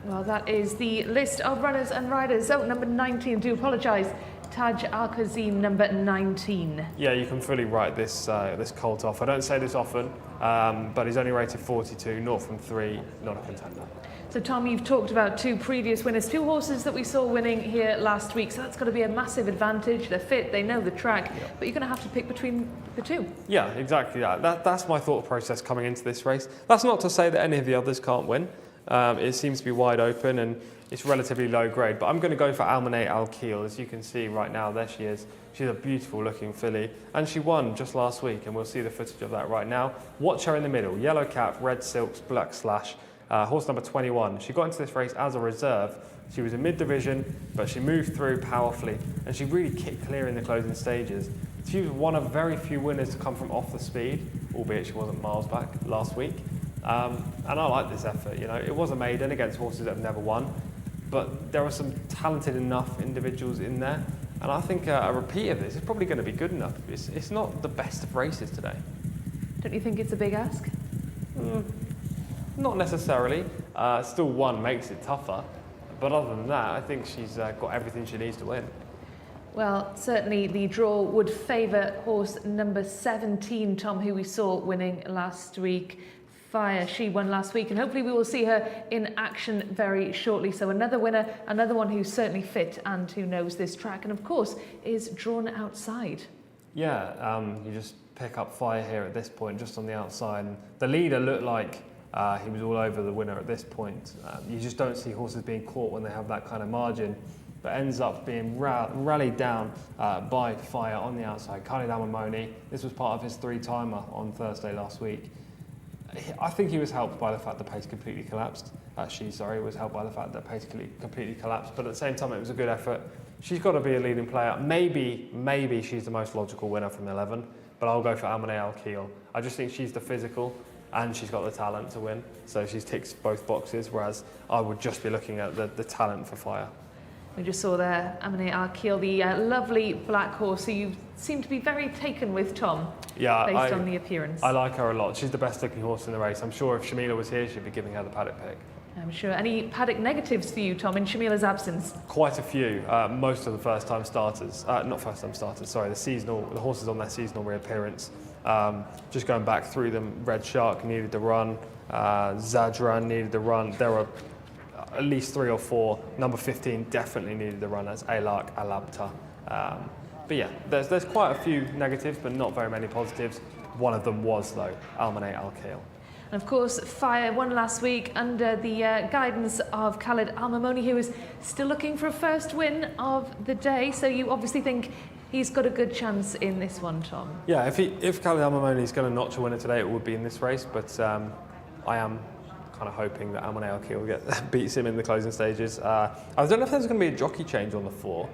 Speaker 1: Well, that is the list of runners and riders. Oh, number 19, I do apologise. Taj Al-Kazim, number 19.
Speaker 2: Yeah, you can fully write this this colt off. I don't say this often, but he's only rated 42, 0 from 3, not a contender.
Speaker 1: So, Tom, you've talked about 2 previous winners, 2 horses that we saw winning here last week. So that's got to be a massive advantage. They're fit, they know the track, but you're going to have to pick between the 2.
Speaker 2: Yeah, exactly that. That's my thought process coming into this race. That's not to say that any of the others can't win. It seems to be wide open and it's relatively low grade, but I'm going to go for Almane Al-Khail. As you can see right now, there she is. She's a beautiful looking filly, and she won just last week, and we'll see the footage of that right now. Watch her in the middle, yellow cap, red silks, black slash, horse number 21. She got into this race as a reserve. She was in mid-division, but she moved through powerfully, and she really kicked clear in the closing stages. She was one of very few winners to come from off the speed, albeit she wasn't miles back last week. And I like this effort. You know, it was a maiden against horses that have never won, but there are some talented enough individuals in there, and I think a repeat of this is probably going to be good enough. It's not the best of races today.
Speaker 1: Don't you think it's a big ask?
Speaker 2: Not necessarily. Still, 1 makes it tougher, but other than that, I think she's got everything she needs to win.
Speaker 1: Well, certainly the draw would favour horse number 17, Tom, who we saw winning last week. Fire, she won last week, and hopefully we will see her in action very shortly. So another winner, another one who's certainly fit and who knows this track, and of course is drawn outside.
Speaker 2: Yeah, you just pick up Fire here at this point, just on the outside. And the leader looked like he was all over the winner at this point. You just don't see horses being caught when they have that kind of margin, but ends up being rallied down by Fire on the outside. Khalid Amamoni, this was part of his 3-timer on Thursday last week. I think he was helped by the fact the pace completely collapsed. She was helped by the fact that pace completely collapsed, but at the same time it was a good effort. She's got to be a leading player. Maybe she's the most logical winner from 11, but I'll go for Almane Al-Khail. I just think she's the physical and she's got the talent to win, so she ticks both boxes, whereas I would just be looking at the talent for Fire.
Speaker 1: We just saw there Amane Al-Khail, the lovely black horse who you've seem to be very taken with Tom,
Speaker 2: Yeah,
Speaker 1: based on the appearance.
Speaker 2: I like her a lot. She's the best looking horse in the race. I'm sure if Shamila was here, she'd be giving her the paddock pick.
Speaker 1: I'm sure. Any paddock negatives for you, Tom, in Shamila's absence?
Speaker 2: Quite a few. Most of the first-time starters, not first-time starters. Sorry, the horses on their seasonal reappearance. Just going back through them, Red Shark needed the run. Zadran needed the run. There were at least 3 or 4. Number 15 definitely needed the run. That's Alark Alabta. But yeah, there's quite a few negatives, but not very many positives. One of them was though Almanay Al Khail.
Speaker 1: And of course, Fire won last week under the guidance of Khalid Al-Mamoni, who is still looking for a first win of the day. So you obviously think he's got a good chance in this one, Tom.
Speaker 2: Yeah, if Khalid Al-Mamoni is going to notch a winner today, it would be in this race. But I am kind of hoping that Almanay Al Khail beats him in the closing stages. I don't know if there's going to be a jockey change on the 4.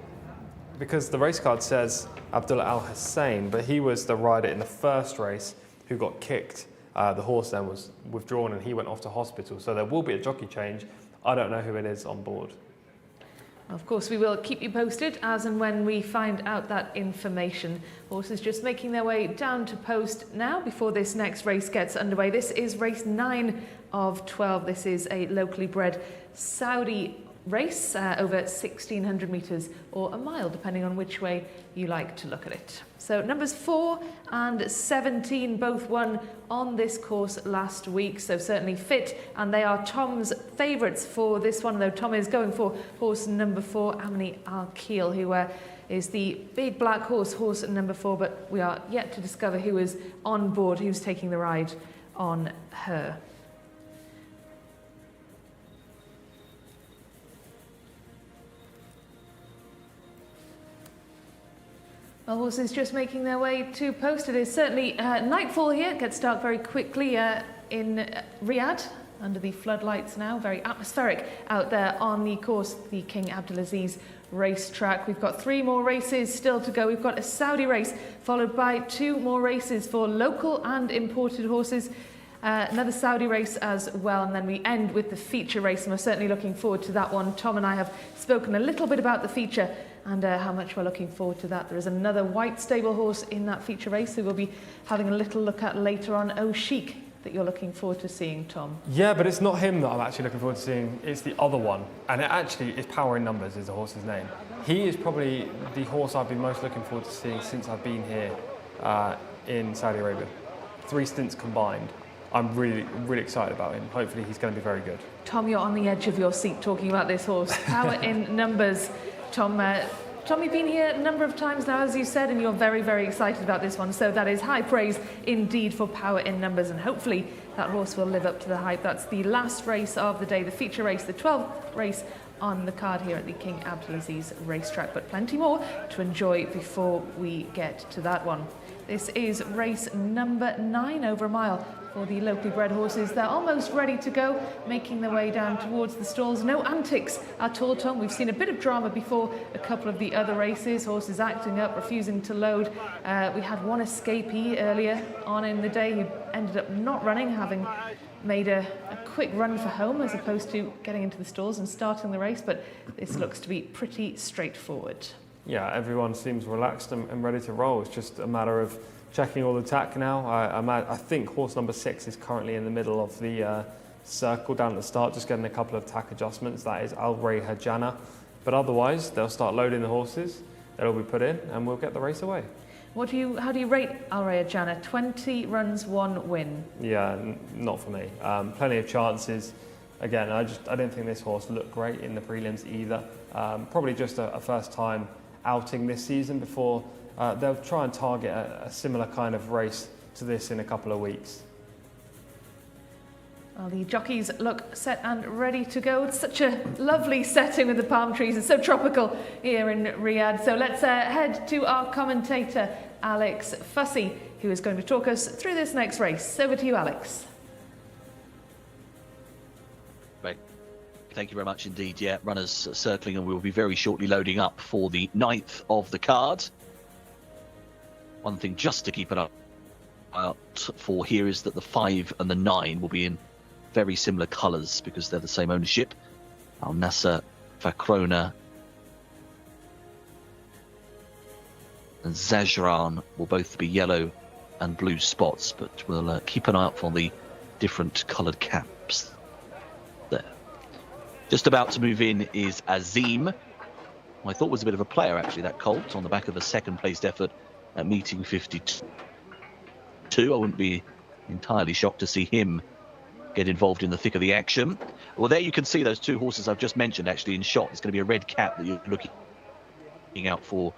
Speaker 2: Because the race card says Abdullah Al Hussein, but he was the rider in the first race who got kicked. The horse then was withdrawn and he went off to hospital. So there will be a jockey change. I don't know who it is on board.
Speaker 1: Of course, we will keep you posted as and when we find out that information. Horses just making their way down to post now before this next race gets underway. This is race 9 of 12. This is a locally bred Saudi race over 1,600 metres or a mile, depending on which way you like to look at it. So numbers 4 and 17 both won on this course last week, so certainly fit, and they are Tom's favourites for this one, though Tom is going for horse number 4, Amani Al Khail, who is the big black horse number 4, but we are yet to discover who is on board, who's taking the ride on her. Well, horses just making their way to post. It is certainly nightfall here. It gets dark very quickly in Riyadh under the floodlights now. Very atmospheric out there on the course, the King Abdulaziz racetrack. We've got 3 more races still to go. We've got a Saudi race followed by 2 more races for local and imported horses. Another Saudi race as well, and then we end with the feature race, and we're certainly looking forward to that one. Tom and I have spoken a little bit about the feature and how much we're looking forward to that. There is another white stable horse in that feature race who we'll be having a little look at later on, Oh Chic, that you're looking forward to seeing, Tom.
Speaker 2: Yeah, but it's not him that I'm actually looking forward to seeing, it's the other one. And it actually is Power in Numbers is the horse's name. He is probably the horse I've been most looking forward to seeing since I've been here in Saudi Arabia. 3 stints combined. I'm really, really excited about him. Hopefully he's going to be very good.
Speaker 1: Tom, you're on the edge of your seat talking about this horse. Power in Numbers. Tom, you've been here a number of times now, as you said, and you're very, very excited about this one. So that is high praise indeed for Power in Numbers, and hopefully that horse will live up to the hype. That's the last race of the day, the feature race, the 12th race on the card here at the King Abdulaziz racetrack, but plenty more to enjoy before we get to that one. This is race number 9 over a mile for the locally bred horses. They're almost ready to go, making their way down towards the stalls. No antics at all, Tom. We've seen a bit of drama before a couple of the other races, horses acting up, refusing to load. We had one escapee earlier on in the day who ended up not running, having made a quick run for home as opposed to getting into the stalls and starting the race, but this looks to be pretty straightforward.
Speaker 2: Yeah, everyone seems relaxed and ready to roll. It's just a matter of checking all the tack now. I think horse number 6 is currently in the middle of the circle down at the start, just getting a couple of tack adjustments. That is Al Ray Hajana. But otherwise, they'll start loading the horses. They'll all be put in, and we'll get the race away.
Speaker 1: How do you rate Al Ray Hajana? 20 runs, 1 win.
Speaker 2: Yeah, not for me. Plenty of chances. Again, I didn't think this horse looked great in the prelims either. Probably just a first time outing this season before they'll try and target a similar kind of race to this in a couple of weeks.
Speaker 1: Well, the jockeys look set and ready to go. It's such a lovely setting with the palm trees. It's so tropical here in Riyadh. So let's head to our commentator, Alex Fussy, who is going to talk us through this next race. Over to you, Alex.
Speaker 3: Great. Thank you very much indeed. Yeah, runners circling, and we will be very shortly loading up for the 9th of the card. One thing just to keep an eye out for here is that the 5 and the 9 will be in very similar colours because they're the same ownership. Al Nasser Fakrona and Zajran will both be yellow and blue spots, but we'll keep an eye out for the different coloured caps there. Just about to move in is Azim, who I thought was a bit of a player actually, that colt, on the back of a second placed effort at meeting 52. I wouldn't be entirely shocked to see him get involved in the thick of the action. Well, there you can see those two horses I've just mentioned actually in shot. There's going to be a red cap that you're looking out for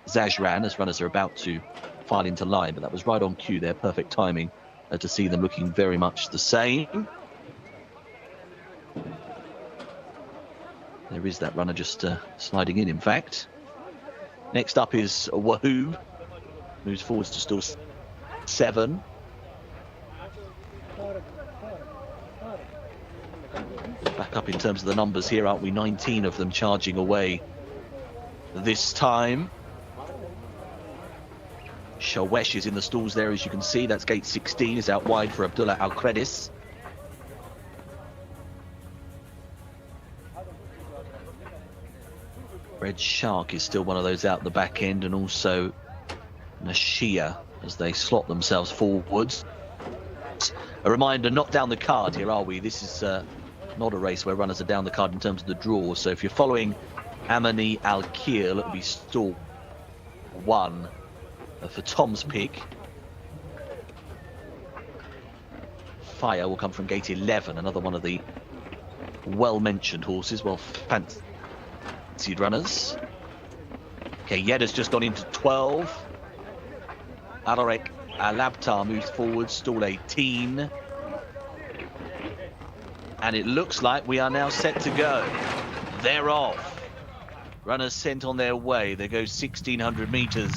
Speaker 3: Zajran as runners are about to file into line, but that was right on cue there. Perfect timing to see them looking very much the same. There is that runner just sliding in fact. Next up is Wahoo, moves forwards to stall 7. Back up in terms of the numbers here, aren't we? 19 of them charging away this time. Shawesh is in the stalls there, as you can see. That's gate 16, is out wide for Abdullah Al-Credis. Red Shark is still one of those out the back end, and also Nashia as they slot themselves forwards. A reminder, not down the card here, are we? This is not a race where runners are down the card in terms of the draw. So if you're following Amani Al-Keel, it'll be stall 1 for Tom's pick. Fire will come from gate 11, another one of the well-mentioned horses, well-fancied runners. Okay, Yeda's just gone into 12. Alorek Alabtar moves forward, stall 18. And it looks like we are now set to go. They're off. Runners sent on their way. They go 1,600 metres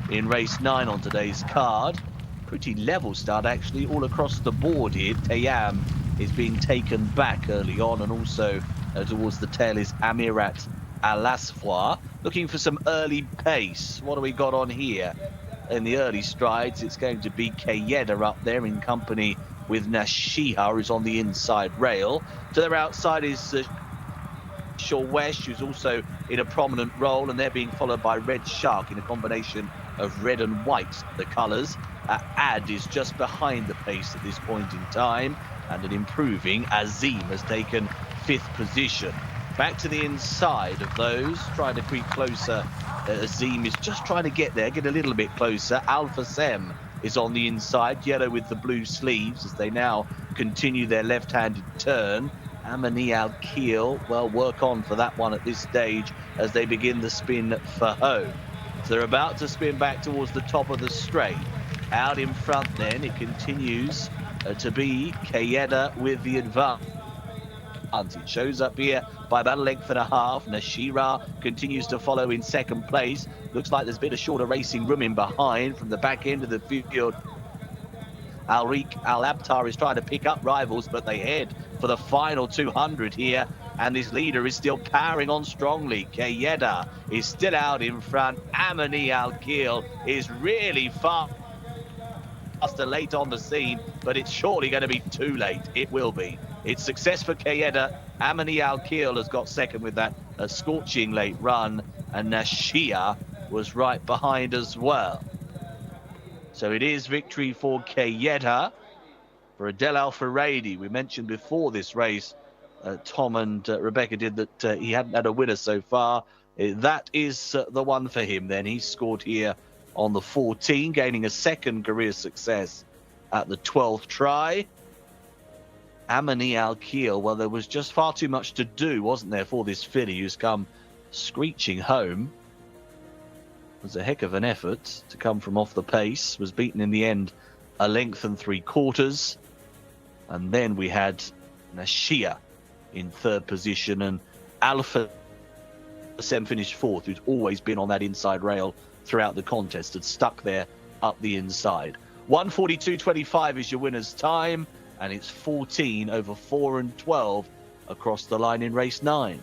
Speaker 3: in race 9 on today's card. Pretty level start actually all across the board here. Tayyam is being taken back early on, and also towards the tail is Amirat Al-Asfar, looking for some early pace. What do we got on here? In the early strides, it's going to be Kayeda up there in company with Nashiha, who's on the inside rail. To their outside is Shawesh, who's also in a prominent role, and they're being followed by Red Shark in a combination of red and white, the colours. Ad is just behind the pace at this point in time, and an improving Azim has taken 5th position. Back to the inside of those, trying to creep closer. Azim is just trying to get there, get a little bit closer. Alpha Sem is on the inside, yellow with the blue sleeves, as they now continue their left-handed turn. Amani Al-Keel, well, work on for that one at this stage as they begin the spin for home. So they're about to spin back towards the top of the straight. Out in front then, it continues to be Kayeda with the advantage. It shows up here by about a length and a half. Nashira continues to follow in second place. Looks like there's a bit of shorter racing room in behind from the back end of the field. Alrik Al-Abtar is trying to pick up rivals, but they head for the final 200 here, and this leader is still powering on strongly. Kayeda is still out in front. Amani Al-Keel is really faster late on the scene, but it's surely going to be too late. It will be. It's success for Kayeda. Amani Al-Keel has got second with that scorching late run, and Nashia was right behind as well. So it is victory for Kayeda, for Adel Al-Faradi. We mentioned before this race, Tom and Rebecca did, that he hadn't had a winner so far. That is the one for him then. He scored here on the 14, gaining a second career success at the 12th try. Amani Al-Keel, well, there was just far too much to do, wasn't there, for this filly who's come screeching home. It was a heck of an effort to come from off the pace, was beaten in the end a length and 3/4. And then we had Nashia in 3rd position, and Alpha Sem finished 4th, who's always been on that inside rail throughout the contest, had stuck there up the inside. 1:42.25 is your winner's time, and it's 14 over 4 and 12 across the line in race 9.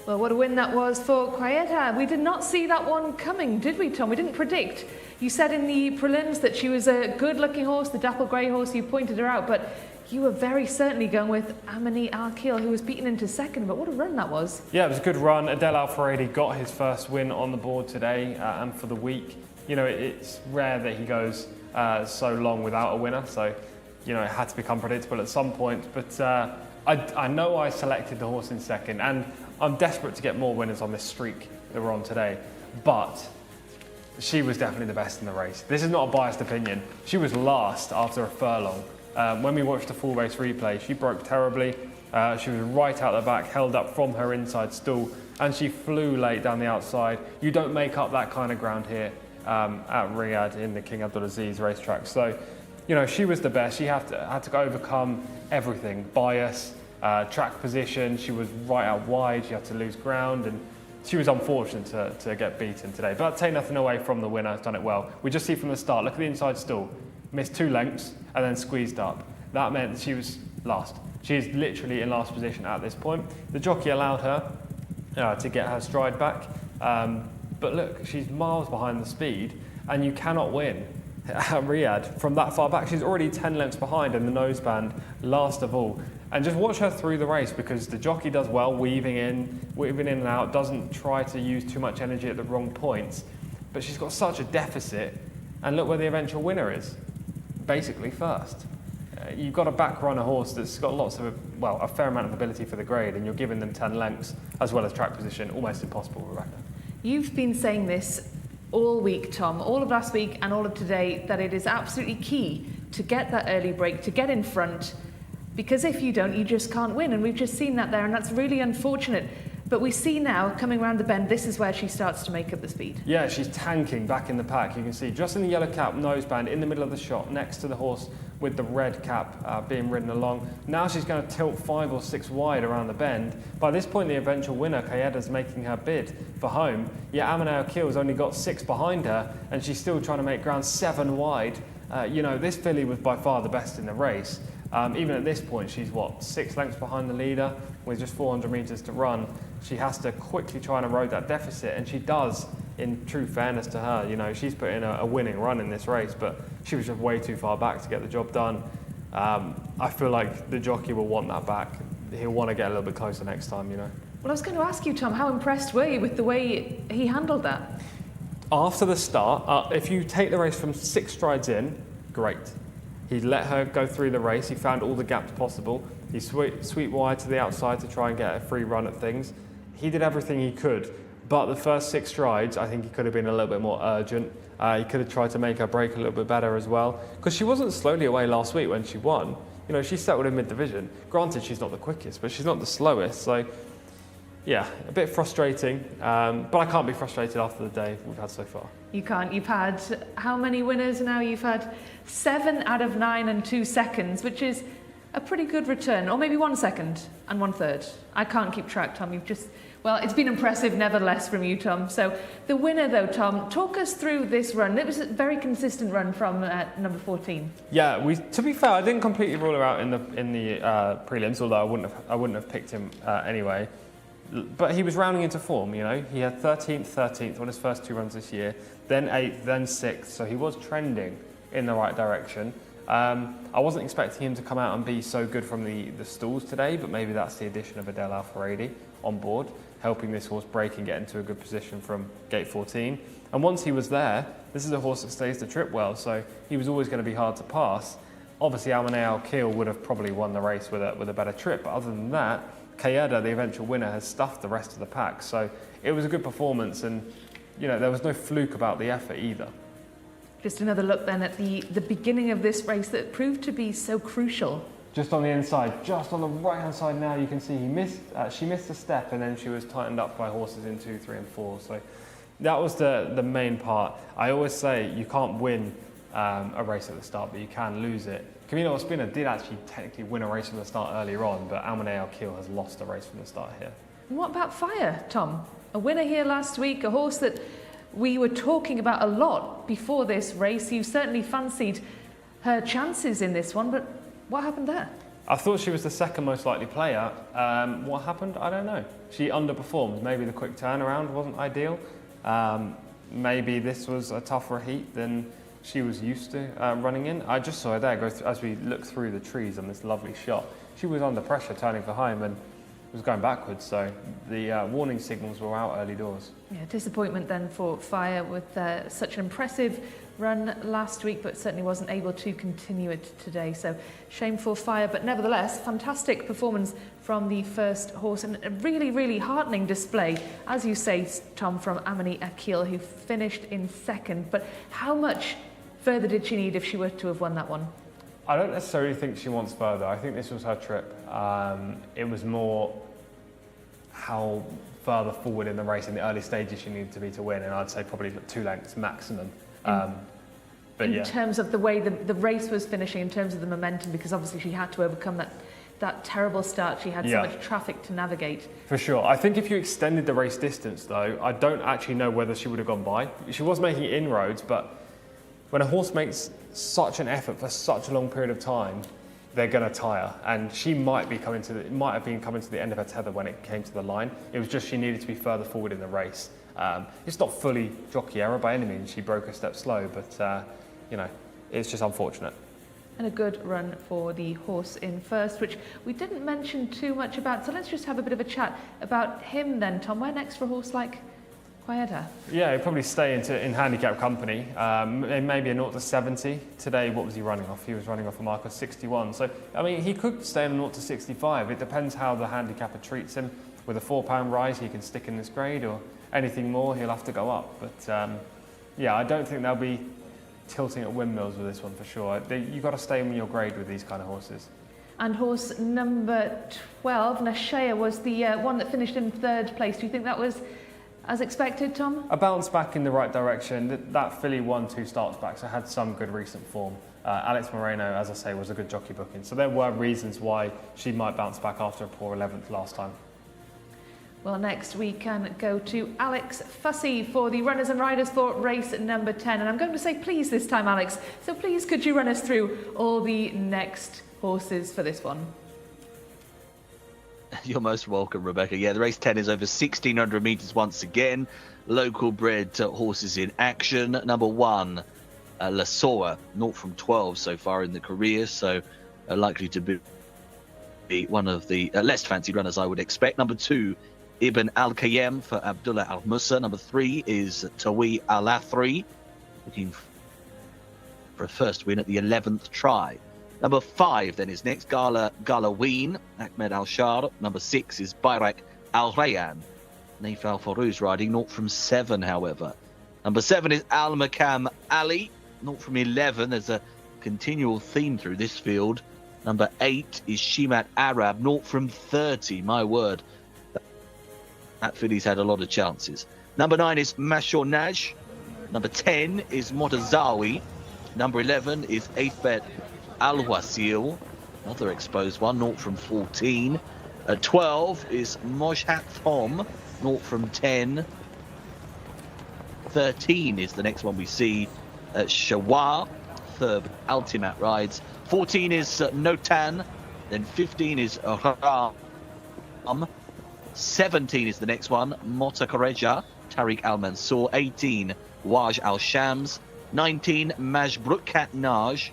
Speaker 1: Well, what a win that was for Jcsa. We did not see that one coming, did we, Tom? We didn't predict. You said in the prelims that she was a good-looking horse, the dapple grey horse. You pointed her out, but you were very certainly going with Amani Al-Kil, who was beaten into second. But what a run that was.
Speaker 2: Yeah, it was a good run. Adel Al-Faredi got his first win on the board today and for the week. You know, it's rare that he goes so long without a winner, so, you know, it had to become predictable at some point. But I know I selected the horse in second, and I'm desperate to get more winners on this streak that we're on today, but she was definitely the best in the race. This is not a biased opinion. She was last after a furlong. When we watched the full race replay, she broke terribly. She was right out the back, held up from her inside stall, and she flew late down the outside. You don't make up that kind of ground here at Riyadh in the King Abdulaziz racetrack. So, you know, she was the best. She had to overcome everything, bias, track position. She was right out wide. She had to lose ground, and she was unfortunate to get beaten today. But take nothing away from the winner. Done it well. We just see from the start. Look at the inside stall. Missed 2 lengths and then squeezed up. That meant she was last. She is literally in last position at this point. The jockey allowed her to get her stride back. But look, she's miles behind the speed, and you cannot win at Riyadh from that far back. She's already 10 lengths behind in the noseband, last of all. And just watch her through the race, because the jockey does well, weaving in and out, doesn't try to use too much energy at the wrong points. But she's got such a deficit, and look where the eventual winner is. Basically first. You've got to back run a horse that's got lots of, well, a fair amount of ability for the grade, and you're giving them 10 lengths as well as track position. Almost impossible, Rebecca.
Speaker 1: You've been saying this all week, Tom, all of last week and all of today, that it is absolutely key to get that early break, to get in front, because if you don't, you just can't win. And we've just seen that there, and that's really unfortunate. But we see now, coming around the bend, this is where she starts to make up the speed. Yeah, she's tanking back in the pack. You can see just in the yellow cap noseband, in the middle of the shot, next to the horse with the red cap being ridden along. Now she's going to tilt 5 or 6 wide around the bend. By this point, the eventual winner, Jcsa's making her bid for home. Yet Amani Al-Kil has only got 6 behind her, and she's still trying to make ground 7 wide. You know, this filly was by far the best in the race. Even at this point, she's, 6 lengths behind the leader with just 400 metres to run. She has to quickly try and erode that deficit, and she does, in true fairness to her. You know, she's put in a winning run in this race, but she was just way too far back to get the job done. I feel like the jockey will want that back. He'll want to get a little bit closer next time, you know. Well, I was going to ask you, Tom, how impressed were you with the way he handled that?
Speaker 2: After the start, if you take the race from 6 strides in, great. He let her go through the race. He found all the gaps possible. He sweep wide to the outside to try and get a free run at things. He did everything he could, but the first 6 strides, I think he could have been a little bit more urgent. He could have tried to make her break a little bit better as well, because she wasn't slowly away last week when she won. You know, she settled in mid-division. Granted, she's not the quickest, but she's not the slowest. So, yeah, a bit frustrating, but I can't be frustrated after the day we've had so far.
Speaker 1: You can't. You've had how many winners now? You've had 7 out of 9 and 2 seconds, which is a pretty good return, or maybe 1 second and 1/3. I can't keep track, Tom. You've just, well, it's been impressive nevertheless from you, Tom. So the winner though, Tom, talk us through this run. It was a very consistent run from number 14.
Speaker 2: Yeah, to be fair, I didn't completely rule her out in the prelims, although I wouldn't have picked him anyway. But he was rounding into form, you know. He had 13th on his first 2 runs this year, then 8th, then 6th, so he was trending in the right direction. I wasn't expecting him to come out and be so good from the stalls today, but maybe that's the addition of Adel Al-Faredi on board, helping this horse break and get into a good position from gate 14. And once he was there, this is a horse that stays the trip well, so he was always going to be hard to pass. Obviously, Amani Al-Kil would have probably won the race with a better trip, but other than that, Jcsa, the eventual winner, has stuffed the rest of the pack. So it was a good performance, and you know, there was no fluke about the effort either.
Speaker 1: Just another look then at the beginning of this race that proved to be so crucial.
Speaker 2: Just on the inside, just on the right-hand side now, you can see she missed a step, and then she was tightened up by horses in 2, 3 and 4. So that was the main part. I always say you can't win a race at the start, but you can lose it. Camino Ospina did actually technically win a race from the start earlier on, but Almane Al-Kil has lost a race from the start here.
Speaker 1: And what about Fire, Tom? A winner here last week, a horse that we were talking about a lot before this race. You certainly fancied her chances in this one, but what happened there?
Speaker 2: I thought she was the second most likely player. What happened? I don't know. She underperformed. Maybe the quick turnaround wasn't ideal. Maybe this was a tougher heat than she was used to running in. I just saw her there go through, as we look through the trees on this lovely shot. She was under pressure turning for home and was going backwards, so the warning signals were out early doors.
Speaker 1: Yeah, disappointment then for Fire with such an impressive run last week, but certainly wasn't able to continue it today. So shame for Fire, but nevertheless, fantastic performance from the first horse and a really, really heartening display, as you say, Tom, from Amani Akil, who finished in second. But how much further did she need if she were to have won that one?
Speaker 2: I don't necessarily think she wants further. I think this was her trip. It was more how further forward in the race in the early stages she needed to be to win, and I'd say probably 2 lengths maximum. But
Speaker 1: in terms of the way the race was finishing, in terms of the momentum, because obviously she had to overcome that terrible start. She had so much traffic to navigate.
Speaker 2: For sure. I think if you extended the race distance, though, I don't actually know whether she would have gone by. She was making inroads, but when a horse makes such an effort for such a long period of time, they're going to tire, and she might have been coming to the end of her tether when it came to the line. It was just she needed to be further forward in the race. It's not fully jockey error by any means. She broke a step slow, but you know, it's just unfortunate.
Speaker 1: And a good run for the horse in first, which we didn't mention too much about. So let's just have a bit of a chat about him then, Tom. Where next for a horse like Quieter? Yeah,
Speaker 2: he'll probably stay in handicap company. Maybe a 0 to 70. Today, what was he running off? He was running off a mark of 61. So, I mean, he could stay in a 0 to 65. It depends how the handicapper treats him. With a £4 rise, he can stick in this grade, or anything more, he'll have to go up. But yeah, I don't think they'll be tilting at windmills with this one for sure. You've got to stay in your grade with these kind of horses.
Speaker 1: And horse number 12, Jcsa, was the one that finished in third place. Do you think that was as expected, Tom?
Speaker 2: A bounce back in the right direction. That filly won 2 starts back, so had some good recent form. Alex Moreno, as I say, was a good jockey booking. So there were reasons why she might bounce back after a poor 11th last time.
Speaker 1: Well, next we can go to Alex Fussy for the runners and riders for race number 10. And I'm going to say please this time, Alex. So please, could you run us through all the next horses for this one?
Speaker 3: You're most welcome, Rebecca. Yeah, the race 10 is over 1,600 metres once again. Local bred horses in action. Number 1, La Sora, 0 from 12 so far in the career. So likely to be one of the less fancied runners, I would expect. Number 2, Ibn Al-Kayem for Abdullah Al-Musa. Number 3 is Tawi Al-Athri, looking for a first win at the 11th try. Number 5 then is next, Galaween, Ahmed Al-Shar. Number 6 is Bayrak Al-Rayyan. Naif Al-Farouz riding 0 from 7, however. Number 7 is Al-Makam Ali, 0 from 11. There's a continual theme through this field. Number 8 is Shimat Arab, 0 from 30. My word. That filly's had a lot of chances. Number 9 is Mashor Naj. Number 10 is Motazawi. Number 11 is Aithbet Al-Wasil, another exposed one, 0 from 14. 12 is Mojhat Thom, 0 from 10. 13 is the next one we see, Shawar, third Ultimat rides. 14 is Notan, then 15 is Ram. 17 is the next one, Motakareja, Tariq Al-Mansour. 18, Waj Al-Shams. 19, Majbrukat Naj.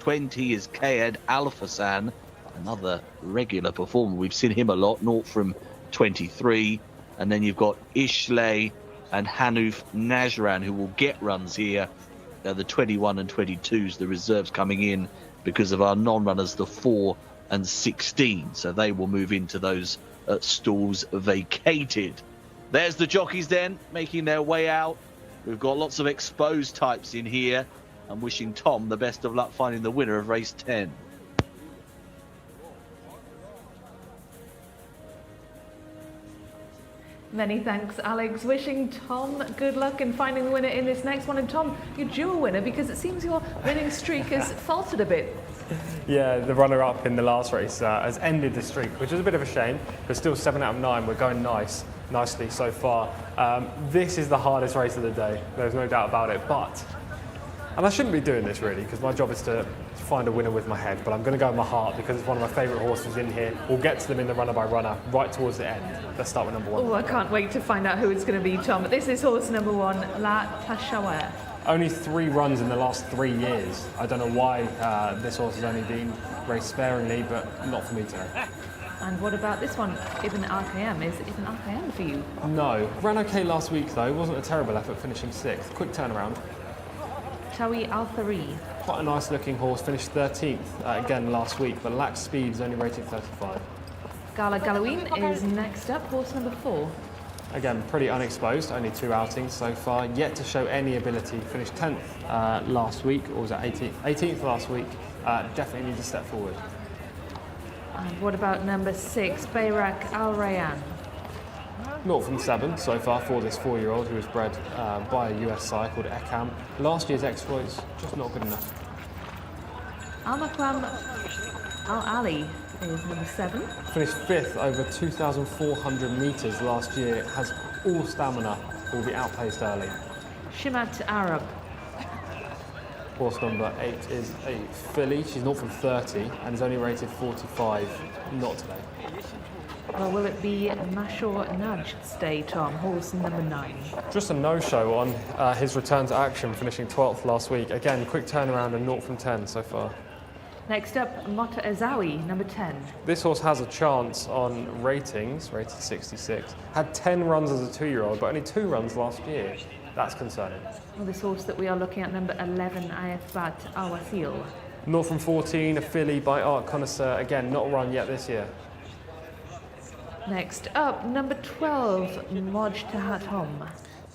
Speaker 3: 20 is Kayed Al-Fasan, another regular performer. We've seen him a lot, 0 from 23. And then you've got Ishlay and Hanuf Najran, who will get runs here. The 21 and 22s, the reserves coming in because of our non-runners, the 4 and 16. So they will move into those stalls vacated. There's the jockeys then, making their way out. We've got lots of exposed types in here. I'm wishing Tom the best of luck finding the winner of race 10.
Speaker 1: Many thanks, Alex. Wishing Tom good luck in finding the winner in this next one. And Tom, you're due a winner because it seems your winning streak has faltered a bit.
Speaker 2: Yeah, the runner-up in the last race has ended the streak, which is a bit of a shame, but still 7 out of 9. We're going nicely so far. This is the hardest race of the day. There's no doubt about it. And I shouldn't be doing this really, because my job is to find a winner with my head, but I'm going to go with my heart because it's one of my favourite horses in here. We'll get to them in the runner by runner right towards the end. Let's start with number 1.
Speaker 1: Oh, I can't wait to find out who it's going to be, Tom. This is horse number 1, La Tashawa.
Speaker 2: Only 3 runs in the last 3 years. I don't know why this horse has only been raced sparingly, but not for me to know.
Speaker 1: And what about this one, Ibn RKM? Is Ibn RKM for you?
Speaker 2: No. Ran okay last week though. It wasn't a terrible effort, finishing 6th. Quick turnaround.
Speaker 1: Tawi Al-Thari.
Speaker 2: Quite a nice looking horse, finished 13th again last week, but lacks speed, is only rated 35.
Speaker 1: Gala Galaween is next up, horse number 4.
Speaker 2: Again, pretty unexposed, only 2 outings so far, yet to show any ability. Finished 10th last week, or was that 18th? 18th last week, definitely needs to step forward.
Speaker 1: And what about number 6, Bayrak Al Rayyan?
Speaker 2: 0 from 7 so far for this 4-year-old who was bred by a US sire called Ekam. Last year's exploits, just not good enough.
Speaker 1: Al-Maqam Al-Ali is number 7.
Speaker 2: Finished 5th over 2,400 metres last year, has all stamina, will be outpaced early.
Speaker 1: Shimat Arab.
Speaker 2: Horse number 8 is a filly, she's 0 from 30 and is only rated 45, not today.
Speaker 1: Well, will it be Mashor Nudge stay, Tom? Horse number 9.
Speaker 2: Just a no-show on his return to action, finishing 12th last week. Again, quick turnaround and 0 from 10 so far.
Speaker 1: Next up, Mota Azawi, number 10.
Speaker 2: This horse has a chance on ratings, rated 66. Had 10 runs as a 2-year-old, but only 2 runs last year. That's concerning.
Speaker 1: Well, this horse that we are looking at, number 11, Ayafbat Al Wasil.
Speaker 2: 0 from 14, a filly by Art Connoisseur. Again, not run yet this year.
Speaker 1: Next up, number 12, Moj Tahat Hom.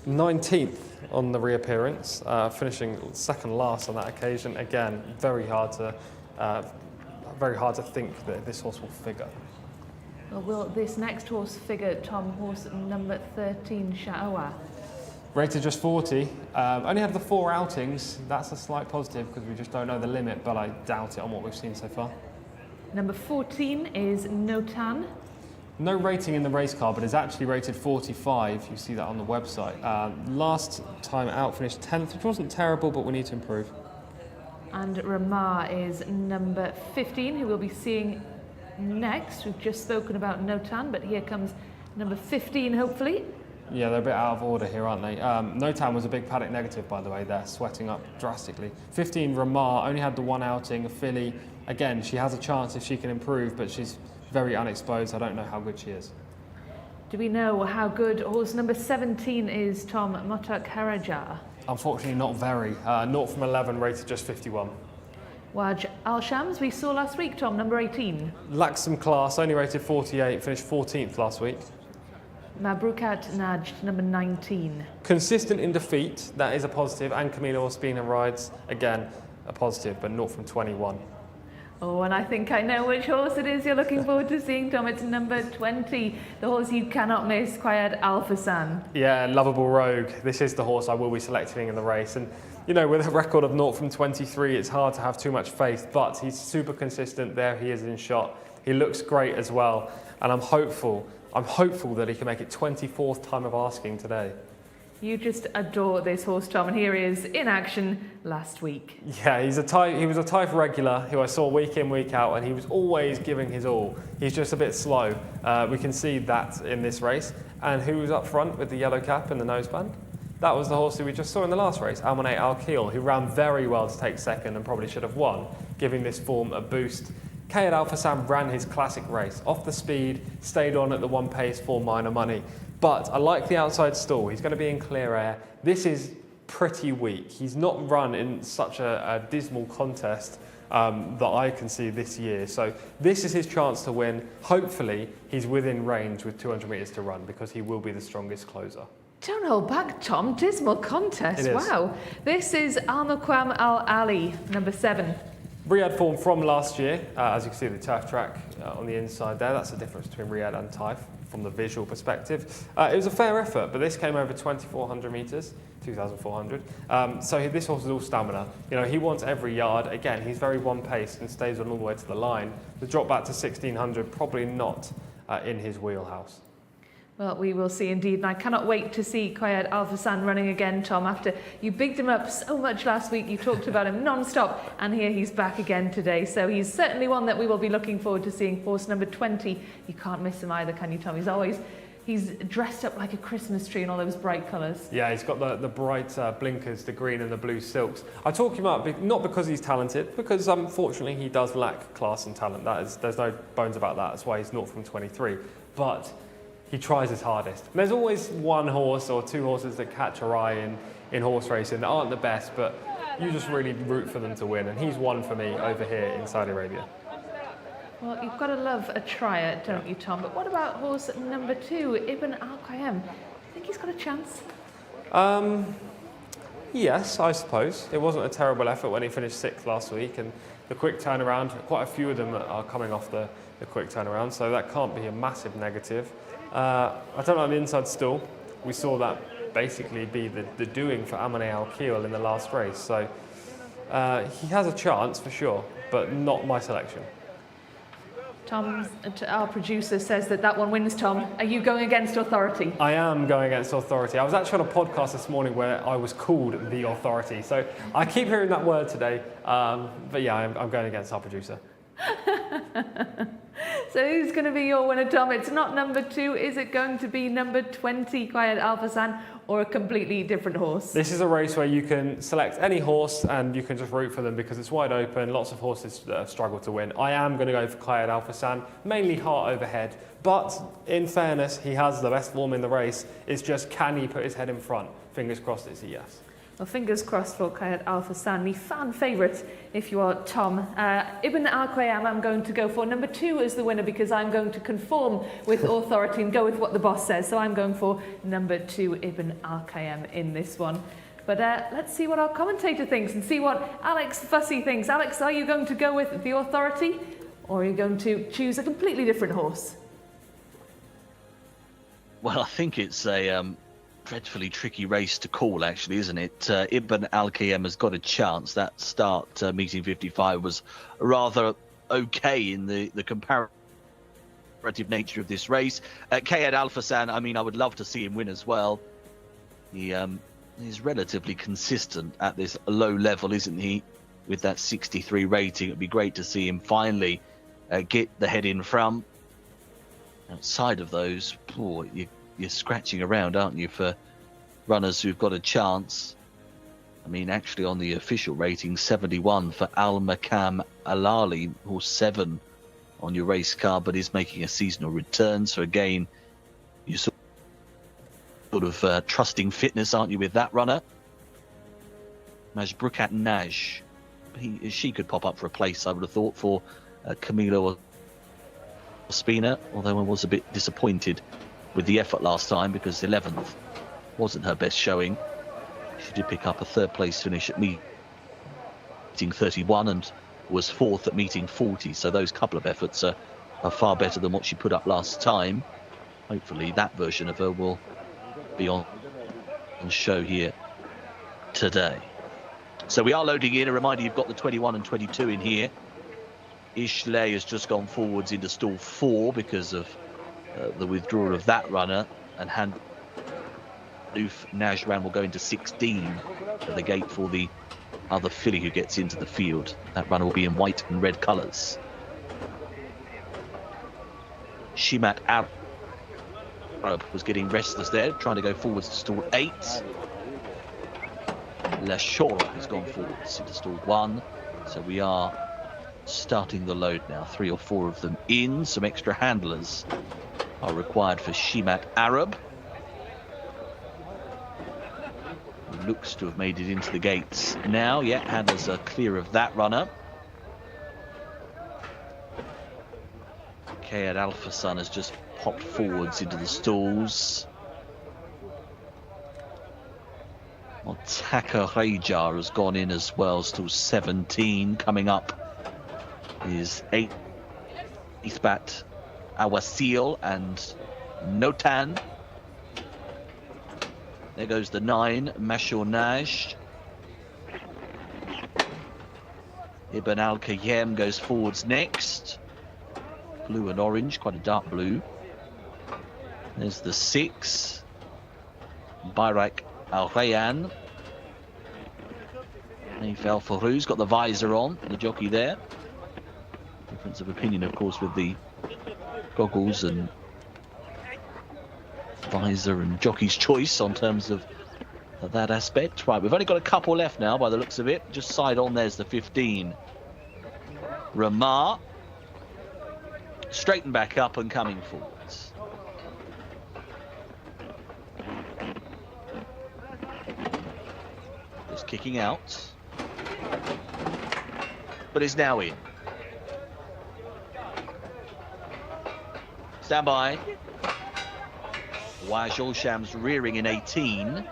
Speaker 2: 19th on the reappearance, finishing 2nd last on that occasion. Again, very hard to think that this horse will figure.
Speaker 1: Well, will this next horse figure, Tom? Horse number 13, Sha'awa.
Speaker 2: Rated just 40. Only had the 4 outings. That's a slight positive because we just don't know the limit, but I doubt it on what we've seen so far.
Speaker 1: Number 14 is Notan.
Speaker 2: No rating in the race car, but is actually rated 45. You see that on the website. Last time out finished 10th, which wasn't terrible, but we need to improve.
Speaker 1: And Ramah is number 15, who we'll be seeing next. We've just spoken about Notan, but here comes number 15, hopefully.
Speaker 2: Yeah, they're a bit out of order here, aren't they? Notan was a big paddock negative, by the way. They're sweating up drastically. 15, Ramah, only had the 1 outing, a filly. Again, she has a chance if she can improve, but she's very unexposed. I don't know how good she is.
Speaker 1: Do we know how good horse number 17 is, Tom? Motak Haraja.
Speaker 2: Unfortunately, not very. 0 from 11, rated just 51.
Speaker 1: Waj Al Shams, we saw last week, Tom, number 18.
Speaker 2: Lacks some class, only rated 48, finished 14th last week.
Speaker 1: Mabrukat Najd, number 19.
Speaker 2: Consistent in defeat, that is a positive, and Camilo Ospina rides, again, a positive, but 0 from 21.
Speaker 1: Oh, and I think I know which horse it is you're looking forward to seeing, Tom. It's number 20, the horse you cannot miss, Quayad Alphasan.
Speaker 2: Yeah, Lovable Rogue. This is the horse I will be selecting in the race. And, you know, with a record of 0 from 23, it's hard to have too much faith, but he's super consistent. There he is in shot. He looks great as well. And I'm hopeful that he can make it 24th time of asking today.
Speaker 1: You just adore this horse, Tom, and here he is in action last week.
Speaker 2: Yeah, he was a Type regular who I saw week in, week out, and he was always giving his all. He's just a bit slow. We can see that in this race. And who was up front with the yellow cap and the noseband? That was the horse who we just saw in the last race, Almonay Al-Keel, who ran very well to take 2nd and probably should have won, giving this form a boost. Quayad Alphasan ran his classic race, off the speed, stayed on at the 1 pace for minor money. But I like the outside stall. He's going to be in clear air. This is pretty weak. He's not run in such a dismal contest that I can see this year. So this is his chance to win. Hopefully, he's within range with 200 metres to run because he will be the strongest closer.
Speaker 1: Don't hold back, Tom. Dismal contest. Wow. This is Al-Maqam Al-Ali, number 7.
Speaker 2: Riyadh form from last year. As you can see, the turf track on the inside there. That's the difference between Riyadh and Taif. from the visual perspective. It was a fair effort, but this came over 2,400 metres, 2,400. So this horse is all stamina. You know, he wants every yard. Again, he's very one-paced and stays on all the way to the line. The drop back to 1,600, probably not in his wheelhouse.
Speaker 1: Well, we will see indeed, and I cannot wait to see Qayad Alphasan running again, Tom. After you bigged him up so much last week, you talked about him non-stop, and here he's back again today. So he's certainly one that we will be looking forward to seeing. Horse number 20. You can't miss him either, can you, Tom? He's dressed up like a Christmas tree in all those bright colours. Yeah, he's got the bright blinkers, the green and the blue silks. I talk him up not because he's talented, because unfortunately he does lack class and talent. There's no bones about that. That's why he's 0 from 23. But he tries his hardest. And there's always one horse or two horses that catch your eye in horse racing that aren't the best, but you just really root for them to win. And he's one for me over here in Saudi Arabia. Well, you've got to love a trier, don't you, Tom? But what about horse number 2, Ibn Al-Qayyam? Do you think he's got a chance? Yes, I suppose. It wasn't a terrible effort when he finished 6th last week, and the quick turnaround, quite a few of them are coming off the quick turnaround, so that can't be a massive negative. I don't know on the inside still. We saw that basically be the doing for Amane Al-Keel in the last race, so he has a chance for sure, but not my selection. Tom, our producer, says that one wins, Tom. Are you going against authority? I am going against authority. I was actually on a podcast this morning where I was called the authority, so I keep hearing that word today, but yeah, I'm going against our producer. So who's going to be your winner, Tom? It's not number 2. Is it going to be number 20, Qayad Alphasan, or a completely different horse? This is a race where you can select any horse and you can just root for them because it's wide open. Lots of horses struggle to win. I am going to go for Qayad Alphasan, mainly heart overhead. But in fairness, he has the best form in the race. It's just, can he put his head in front? Fingers crossed it's a yes. Well, fingers crossed for Qayad Alphasan, the fan favourite, if you are Tom. Ibn Al-Qayyam, I'm going to go for number 2 as the winner because I'm going to conform with authority and go with what the boss says. So I'm going for number 2, Ibn Al-Qayyam in this one. But let's see what our commentator thinks and see what Alex Fussy thinks. Alex, are you going to go with the authority or are you going to choose a completely different horse?
Speaker 3: Well, I think it's a dreadfully tricky race to call, actually, isn't it? Ibn Al-Qayyam has got a chance. That start, meeting 55, was rather okay in the comparative nature of this race. Qayad Alphasan, I mean, I would love to see him win as well. He is relatively consistent at this low level, isn't he? With that 63 rating, it'd be great to see him finally get the head in front. Outside of those, you're scratching around, aren't you, for runners who've got a chance. I mean, actually on the official rating, 71 for Al Makam Alali, horse 7 on your race card, but is making a seasonal return. So again, you're sort of trusting fitness, aren't you, with that runner? Majbrukat Naj, she could pop up for a place, I would have thought, for Camilo Ospina, although I was a bit disappointed with the effort last time because 11th wasn't her best showing. She did pick up a 3rd place finish at meeting 31 and was 4th at meeting 40, so those couple of efforts are far better than what she put up last time. Hopefully that version of her will be on show here today. So we are loading in. A reminder, you've got the 21 and 22 in here. Ishlay has just gone forwards into stall 4 because of the withdrawal of that runner, and Handoof Najran will go into 16 at the gate for the other filly who gets into the field. That runner will be in white and red colours. Shimat Arab was getting restless there, trying to go forwards to stall 8. La Shora has gone forwards into stall 1. So we are starting the load now. 3 or 4 of them in. Some extra handlers are required for Shimat Arab, who looks to have made it into the gates now. Yeah, handlers are clear of that runner. Qayad Alphasan has just popped forwards into the stalls. Montaka Rejar has gone in as well, stall 17. Coming up is 8th bat Awasil and Notan. There goes the 9, Mashornage. Ibn Al-Qayyem goes forwards next. Blue and orange, quite a dark blue. There's the 6, Bayrak Al-Rayyan. Nafel Farou's got the visor on, the jockey there. Difference of opinion, of course, with the goggles and visor and jockey's choice on terms of that aspect. Right, we've only got a couple left now by the looks of it. Just side on, there's the 15. Ramar. Straighten back up and coming forwards. Just kicking out. But is now in. Stand by. Wajol Shams rearing in 18.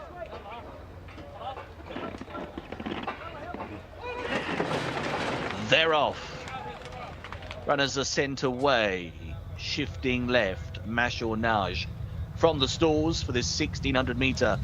Speaker 3: They're off. Runners are sent away. Shifting left. Mashornage from the stalls for this 1600 meter.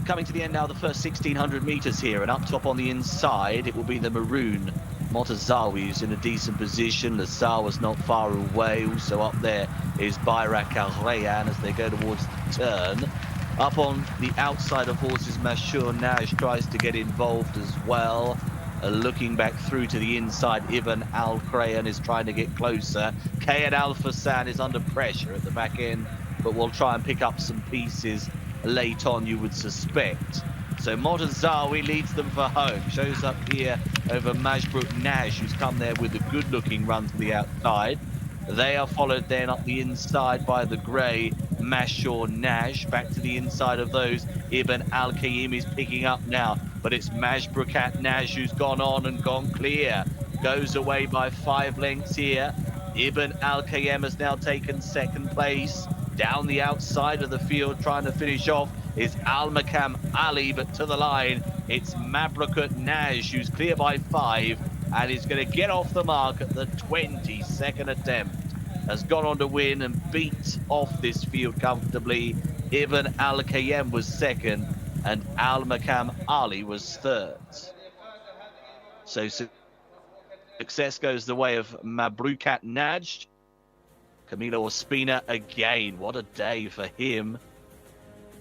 Speaker 3: Coming to the end now, the first 1600 meters here, and up top on the inside, it will be the maroon Motazawi, who's in a decent position. Lassar was not far away. Also up there is Bayrak Al-Rayyan as they go towards the turn. Up on the outside of horses, Mashornage tries to get involved as well. Looking back through to the inside, Ibn Al-Rayyan is trying to get closer. Kayad Al-Fassan is under pressure at the back end, but will try and pick up some pieces late on, you would suspect. So Motazawi leads them for home. Shows up here over Majbruk Nash, who's come there with a good-looking run to the outside. They are followed then up the inside by the grey Mashornage. Back to the inside of those, Ibn Al-Qayyim is picking up now, but it's Majbrukat Nash who's gone on and gone clear. Goes away by 5 lengths here. Ibn Al-Qayyim has now taken second place. Down the outside of the field, trying to finish off, is Al-Makam Ali, but to the line, it's Mabrukat Naj, who's clear by 5, and is going to get off the mark at the 22nd attempt. Has gone on to win and beat off this field comfortably. Ibn Al-Qayyim was second, and Al-Makam Ali was third. So success goes the way of Mabrukat Naj. Camilo Ospina again. What a day for him.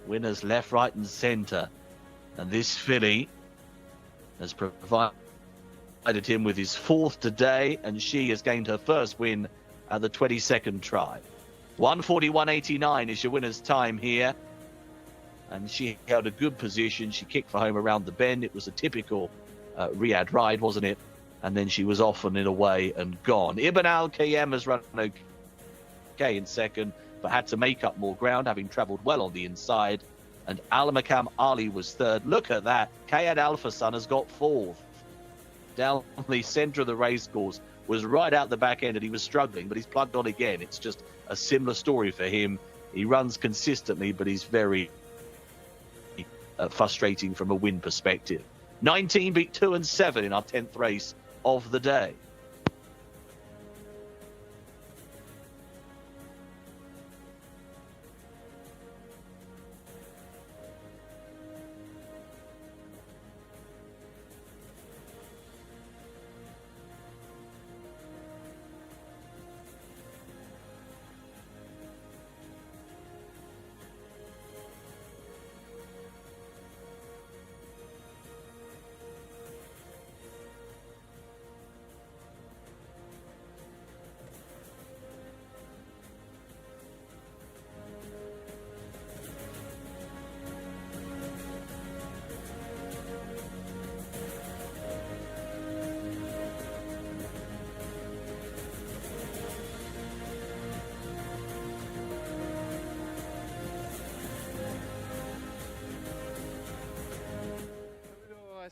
Speaker 3: Winners left, right and centre. And this filly has provided him with his 4th today, and she has gained her first win at the 22nd try. 1:41.89 is your winner's time here. And she held a good position. She kicked for home around the bend. It was a typical Riyadh ride, wasn't it? And then she was off and in away and gone. Ibn Al-Qayyim has run okay in second, but had to make up more ground, having travelled well on the inside. And Al-Makam Ali was third. Look at that. Kayad Al-Fassan has got 4th. Down the centre of the racecourse, was right out the back end, and he was struggling, but he's plugged on again. It's just a similar story for him. He runs consistently, but he's very frustrating from a win perspective. 19 beat 2 and 7 in our 10th race of the day.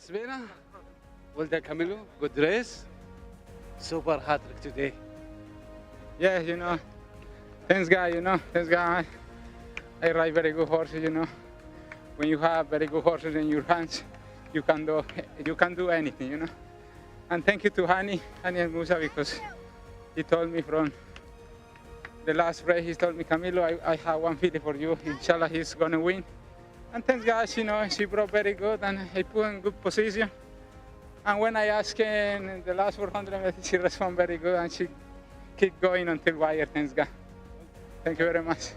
Speaker 4: Svena. Well done, Camilo. Good race. Super hat-trick today.
Speaker 5: Yeah, thanks God, thanks God. I ride very good horses, When you have very good horses in your hands, you can do anything, And thank you to Hani and Musa, because he told me from the last race, he told me, Camilo, I have one feeling for you. Inshallah, he's going to win. And thanks God, she brought very good, and I put in good position. And when I asked her in the last 400 meters, she responded very good, and she keep going until wire, thanks God. Thank you very much.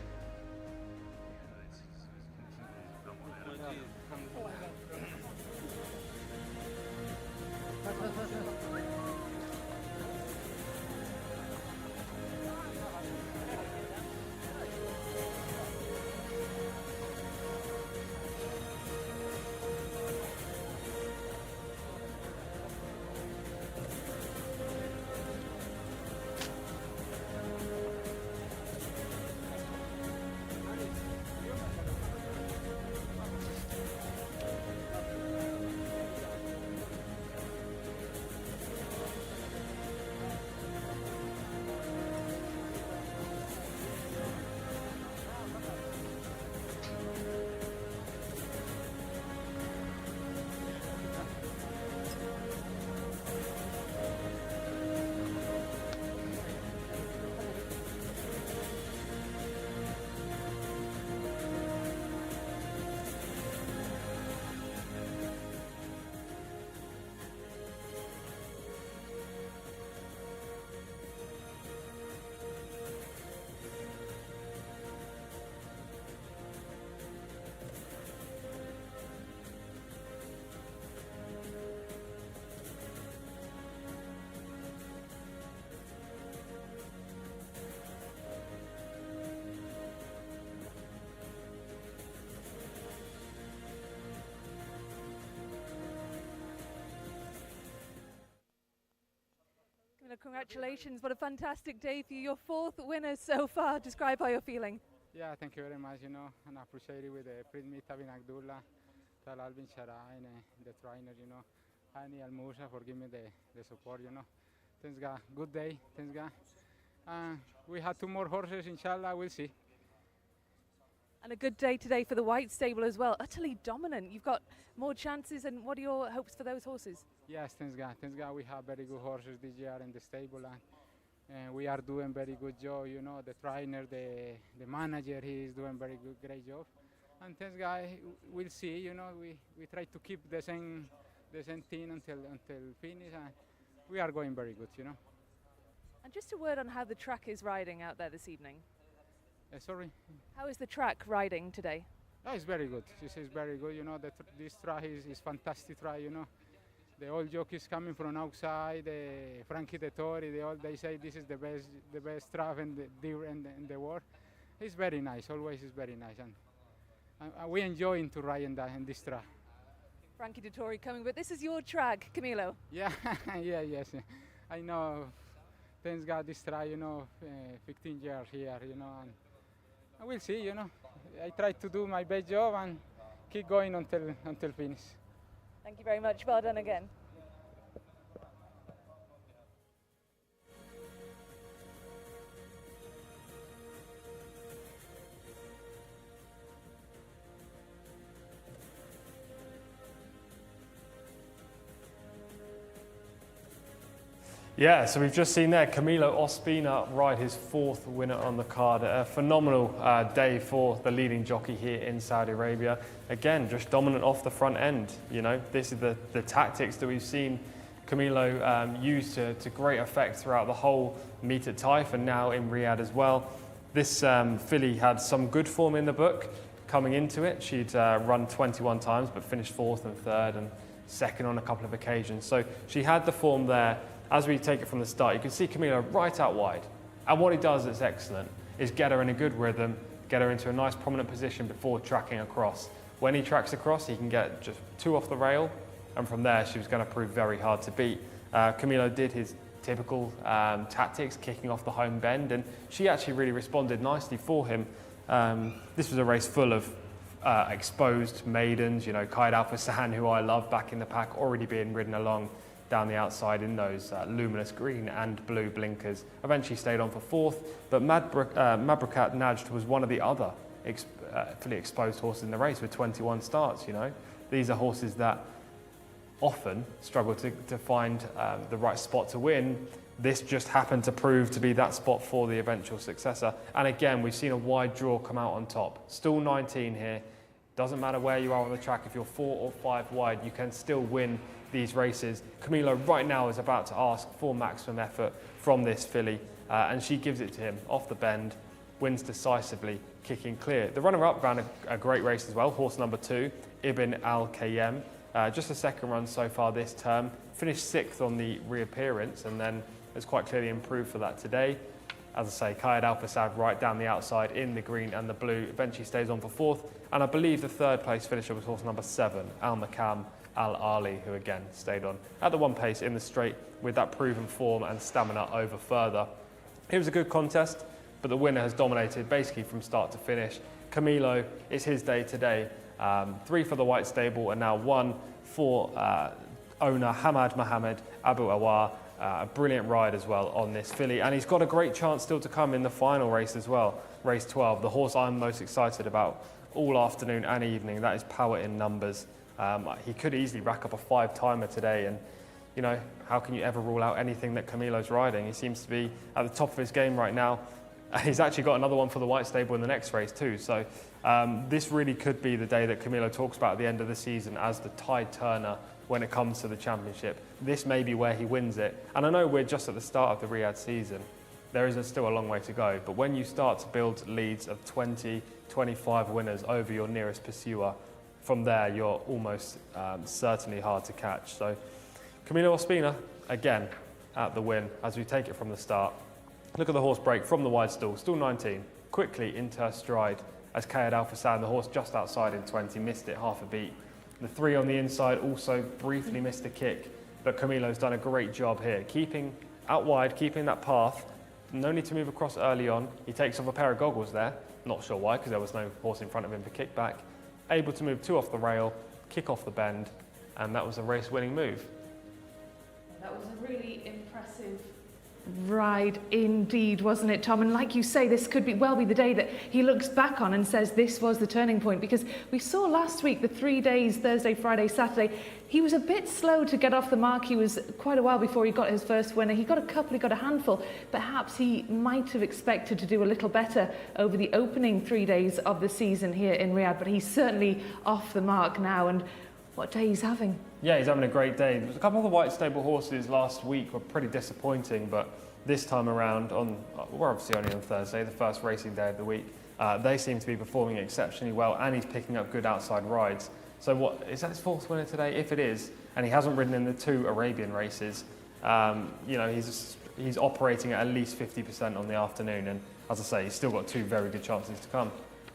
Speaker 1: Congratulations, what a fantastic day for you. Your fourth winner so far. Describe how you're feeling.
Speaker 5: Yeah, thank you very much, and I appreciate it with the Prince Mita bin Abdullah, Talal bin Shara, and the trainer, Hani Al Musa for giving me the support, Thanks God. Good day, thanks God. We had 2 more horses, inshallah, we'll see.
Speaker 1: And a good day today for the white stable as well. Utterly dominant. You've got more chances, and what are your hopes for those horses?
Speaker 5: Yes, thanks God. Thanks God we have very good horses this year in the stable, and we are doing very good job. The trainer, the manager, he is doing very good, great job. And thanks God, we'll see. We try to keep the same team until finish, and we are going very good.
Speaker 1: And just a word on how the track is riding out there this evening.
Speaker 5: Sorry.
Speaker 1: How is the track riding today?
Speaker 5: Oh, it's very good. This is very good. This track is fantastic track. The old jockeys coming from outside, Frankie Dettori, they say this is the best track in the world. It's very nice. Always is very nice, and we enjoy to ride in this track.
Speaker 1: Frankie Dettori coming, but this is your track, Camilo.
Speaker 5: Yeah, yes. I know. Thanks God this track. 15 years here. And we'll see. I try to do my best job and keep going until finish.
Speaker 1: Thank you very much. Well done again.
Speaker 2: Yeah, so we've just seen there Camilo Ospina ride his 4th winner on the card. A phenomenal day for the leading jockey here in Saudi Arabia. Again, just dominant off the front end. This is the tactics that we've seen Camilo use to great effect throughout the whole meet at Taif and now in Riyadh as well. This filly had some good form in the book coming into it. She'd run 21 times but finished 4th and 3rd and 2nd on a couple of occasions. So she had the form there. As we take it from the start, you can see Camilo right out wide. And what he does that's excellent is get her in a good rhythm, get her into a nice prominent position before tracking across. When he tracks across, he can get just 2 off the rail, and from there she was going to prove very hard to beat. Camilo did his typical tactics, kicking off the home bend, and she actually really responded nicely for him. This was a race full of exposed maidens, you know, Qaid Al Hassan, who I love back in the pack, already being ridden along down the outside in those luminous green and blue blinkers. Eventually stayed on for fourth, but Mabrakat Najd was one of the other fully exposed horses in the race with 21 starts, you know. These are horses that often struggle to find the right spot to win. This just happened to prove to be that spot for the eventual successor. And again, we've seen a wide draw come out on top. Still 19 here. Doesn't matter where you are on the track. If you're 4 or 5 wide, you can still win these races. Camilo right now is about to ask for maximum effort from this filly, and she gives it to him off the bend, wins decisively, kicking clear. The runner-up ran a great race as well, horse number 2, Ibn Al-Kayem. Just a second run so far this term, finished 6th on the reappearance, and then has quite clearly improved for that today. As I say, Qaid Al Fasad right down the outside in the green and the blue, eventually stays on for 4th, and I believe the 3rd place finisher was horse number 7, Al Makam Al Ali, who again stayed on at the 1 pace in the straight with that proven form and stamina over further. It was a good contest, but the winner has dominated basically from start to finish. Camilo, it's his day today. 3 for the white stable and now 1 for owner Hamad Mohamed Abu Awar. A brilliant ride as well on this filly, and he's got a great chance still to come in the final race as well, race 12, the horse I'm most excited about all afternoon and evening. That is Power in Numbers. He could easily rack up a 5-timer today, and you know, how can you ever rule out anything that Camilo's riding? He seems to be at the top of his game right now. He's actually got another one for the white stable in the next race too, so this really could be the day that Camilo talks about at the end of the season as the tide turner when it comes to the championship. This may be where he wins it. And I know we're just at the start of the Riyadh season. There is still a long way to go. But when you start to build leads of 20, 25 winners over your nearest pursuer, from there you're almost certainly hard to catch. So Camilo Ospina, again, at the win as we take it from the start. Look at the horse break from the wide stall, still 19, quickly into her stride as Qaid Al Fasad, the horse just outside in 20, missed it half a beat. The 3 on the inside also briefly missed a kick, but Camilo's done a great job here, keeping out wide, keeping that path. No need to move across early on. He takes off a pair of goggles there, not sure why, because there was no horse in front of him for kickback. Able to move 2 off the rail, kick off the bend, and that was a race-winning move.
Speaker 1: That was a really impressive ride indeed, wasn't it, Tom? And like you say, this could well be the day that he looks back on and says this was the turning point, because we saw last week the 3 days, Thursday, Friday, Saturday, he was a bit slow to get off the mark. He was quite a while before he got his first winner. He got a couple, he got a handful. Perhaps he might have expected to do a little better over the opening 3 days of the season here in Riyadh, but he's certainly off the mark now, and what day he's having.
Speaker 2: Yeah, he's having a great day. There was a couple of the white stable horses last week were pretty disappointing, but this time around, we're obviously only on Thursday, the first racing day of the week, they seem to be performing exceptionally well, and he's picking up good outside rides. So what, is that his 4th winner today? If it is, and he hasn't ridden in the 2 Arabian races, you know, he's operating at least 50% on the afternoon, and as I say, he's still got 2 very good chances to come.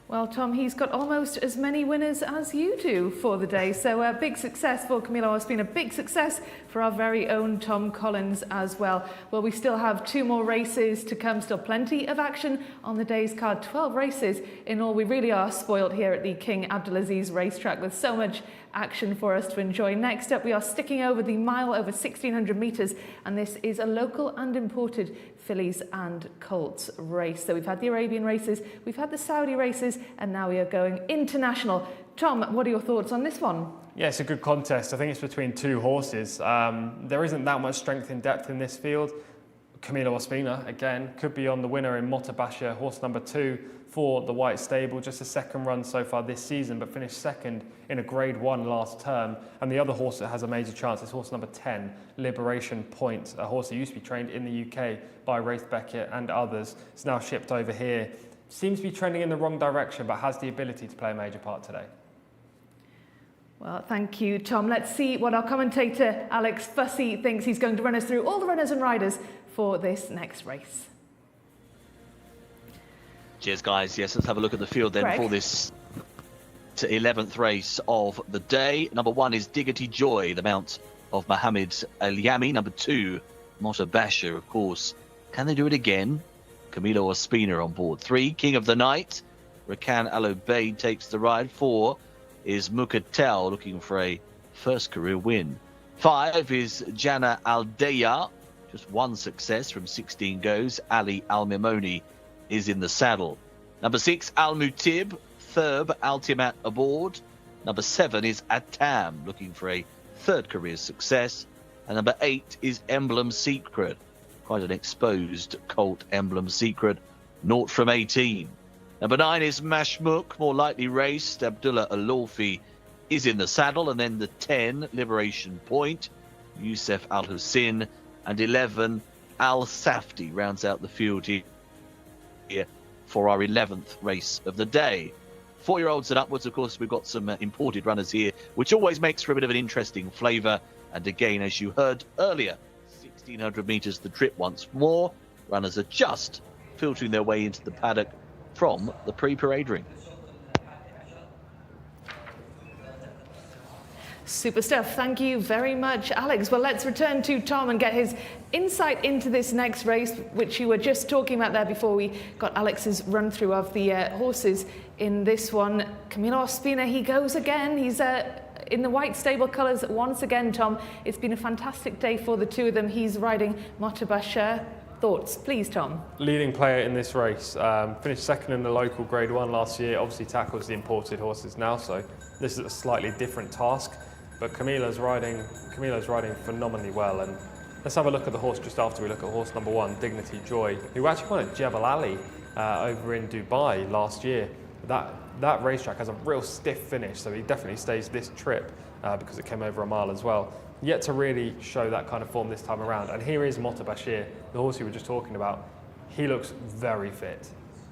Speaker 1: Well, Tom, he's got almost as many winners as you do for the day. So a big success for Camilo. It's been a big success for our very own Tom Collins as well. Well, we still have 2 more races to come. Still plenty of action on the day's card. 12 races in all. We really are spoiled here at the King Abdulaziz racetrack with so much action for us to enjoy. Next up, we are sticking over the mile over 1,600 metres, and this is a local and imported fillies and colts race. So we've had the Arabian races, we've had the Saudi races, and now we are going international. Tom, what are your thoughts on this one?
Speaker 2: Yeah, it's a good contest. I think it's between 2 horses. There isn't that much strength in depth in this field. Camilo Ospina, again, could be on the winner in Motabasha, horse number 2 for the white stable. Just a 2nd run so far this season, but finished 2nd in a Grade 1 last term. And the other horse that has a major chance is horse number 10, Liberation Point, a horse that used to be trained in the UK by Rafe Beckett and others. It's now shipped over here. Seems to be trending in the wrong direction, but has the ability to play a major part today.
Speaker 1: Well, thank you, Tom. Let's see what our commentator, Alex Fussy, thinks. He's going to run us through all the runners and riders for this next race.
Speaker 3: Cheers, guys. Yes, let's have a look at the field then for this 11th race of the day. Number 1 is Diggity Joy, the mount of Mohamed Al Yami. Number 2, Motabasha, of course. Can they do it again? Camilo Ospina on board. 3, King of the Night, Rakan Al Obeid takes the ride. 4 is Mukatel, looking for a first career win. 5 is Jana Al Deya, just one success from 16 goes. Ali Al Mimoni is in the saddle. Number 6, Al Mutib, Thurb Altimat aboard. Number 7 is Atam, looking for a third career success. And number 8 is Emblem Secret. Quite an exposed colt, Emblem Secret. 0 from 18. Number 9 is Mashmuk, more lightly raced. Abdullah Al-Lawfi is in the saddle. And then the 10, Liberation Point, Youssef Al-Hussein. And 11, Al-Safti rounds out the field here for our 11th race of the day. 4-year-olds and upwards, of course, we've got some imported runners here, which always makes for a bit of an interesting flavour. And again, as you heard earlier, 1,600 metres the trip once more. Runners are just filtering their way into the paddock from the pre-parade ring.
Speaker 1: Super stuff. Thank you very much, Alex. Well, let's return to Tom and get his insight into this next race, which you were just talking about there before we got Alex's run through of the horses in this one. Camilo Ospina, he goes again. He's in the white stable colours once again, Tom. It's been a fantastic day for the two of them. He's riding Motabashir. Thoughts, please, Tom?
Speaker 2: Leading player in this race. Finished second in the local Grade 1 last year. Obviously tackles the imported horses now, so this is a slightly different task. But Camilo's riding phenomenally well. And let's have a look at the horse just after we look at horse number 1, Dignity Joy, who actually won at Jebel Ali over in Dubai last year. That racetrack has a real stiff finish, so he definitely stays this trip because it came over a mile as well. Yet to really show that kind of form this time around. And here is Motabashir, the horse you were just talking about. He looks very fit.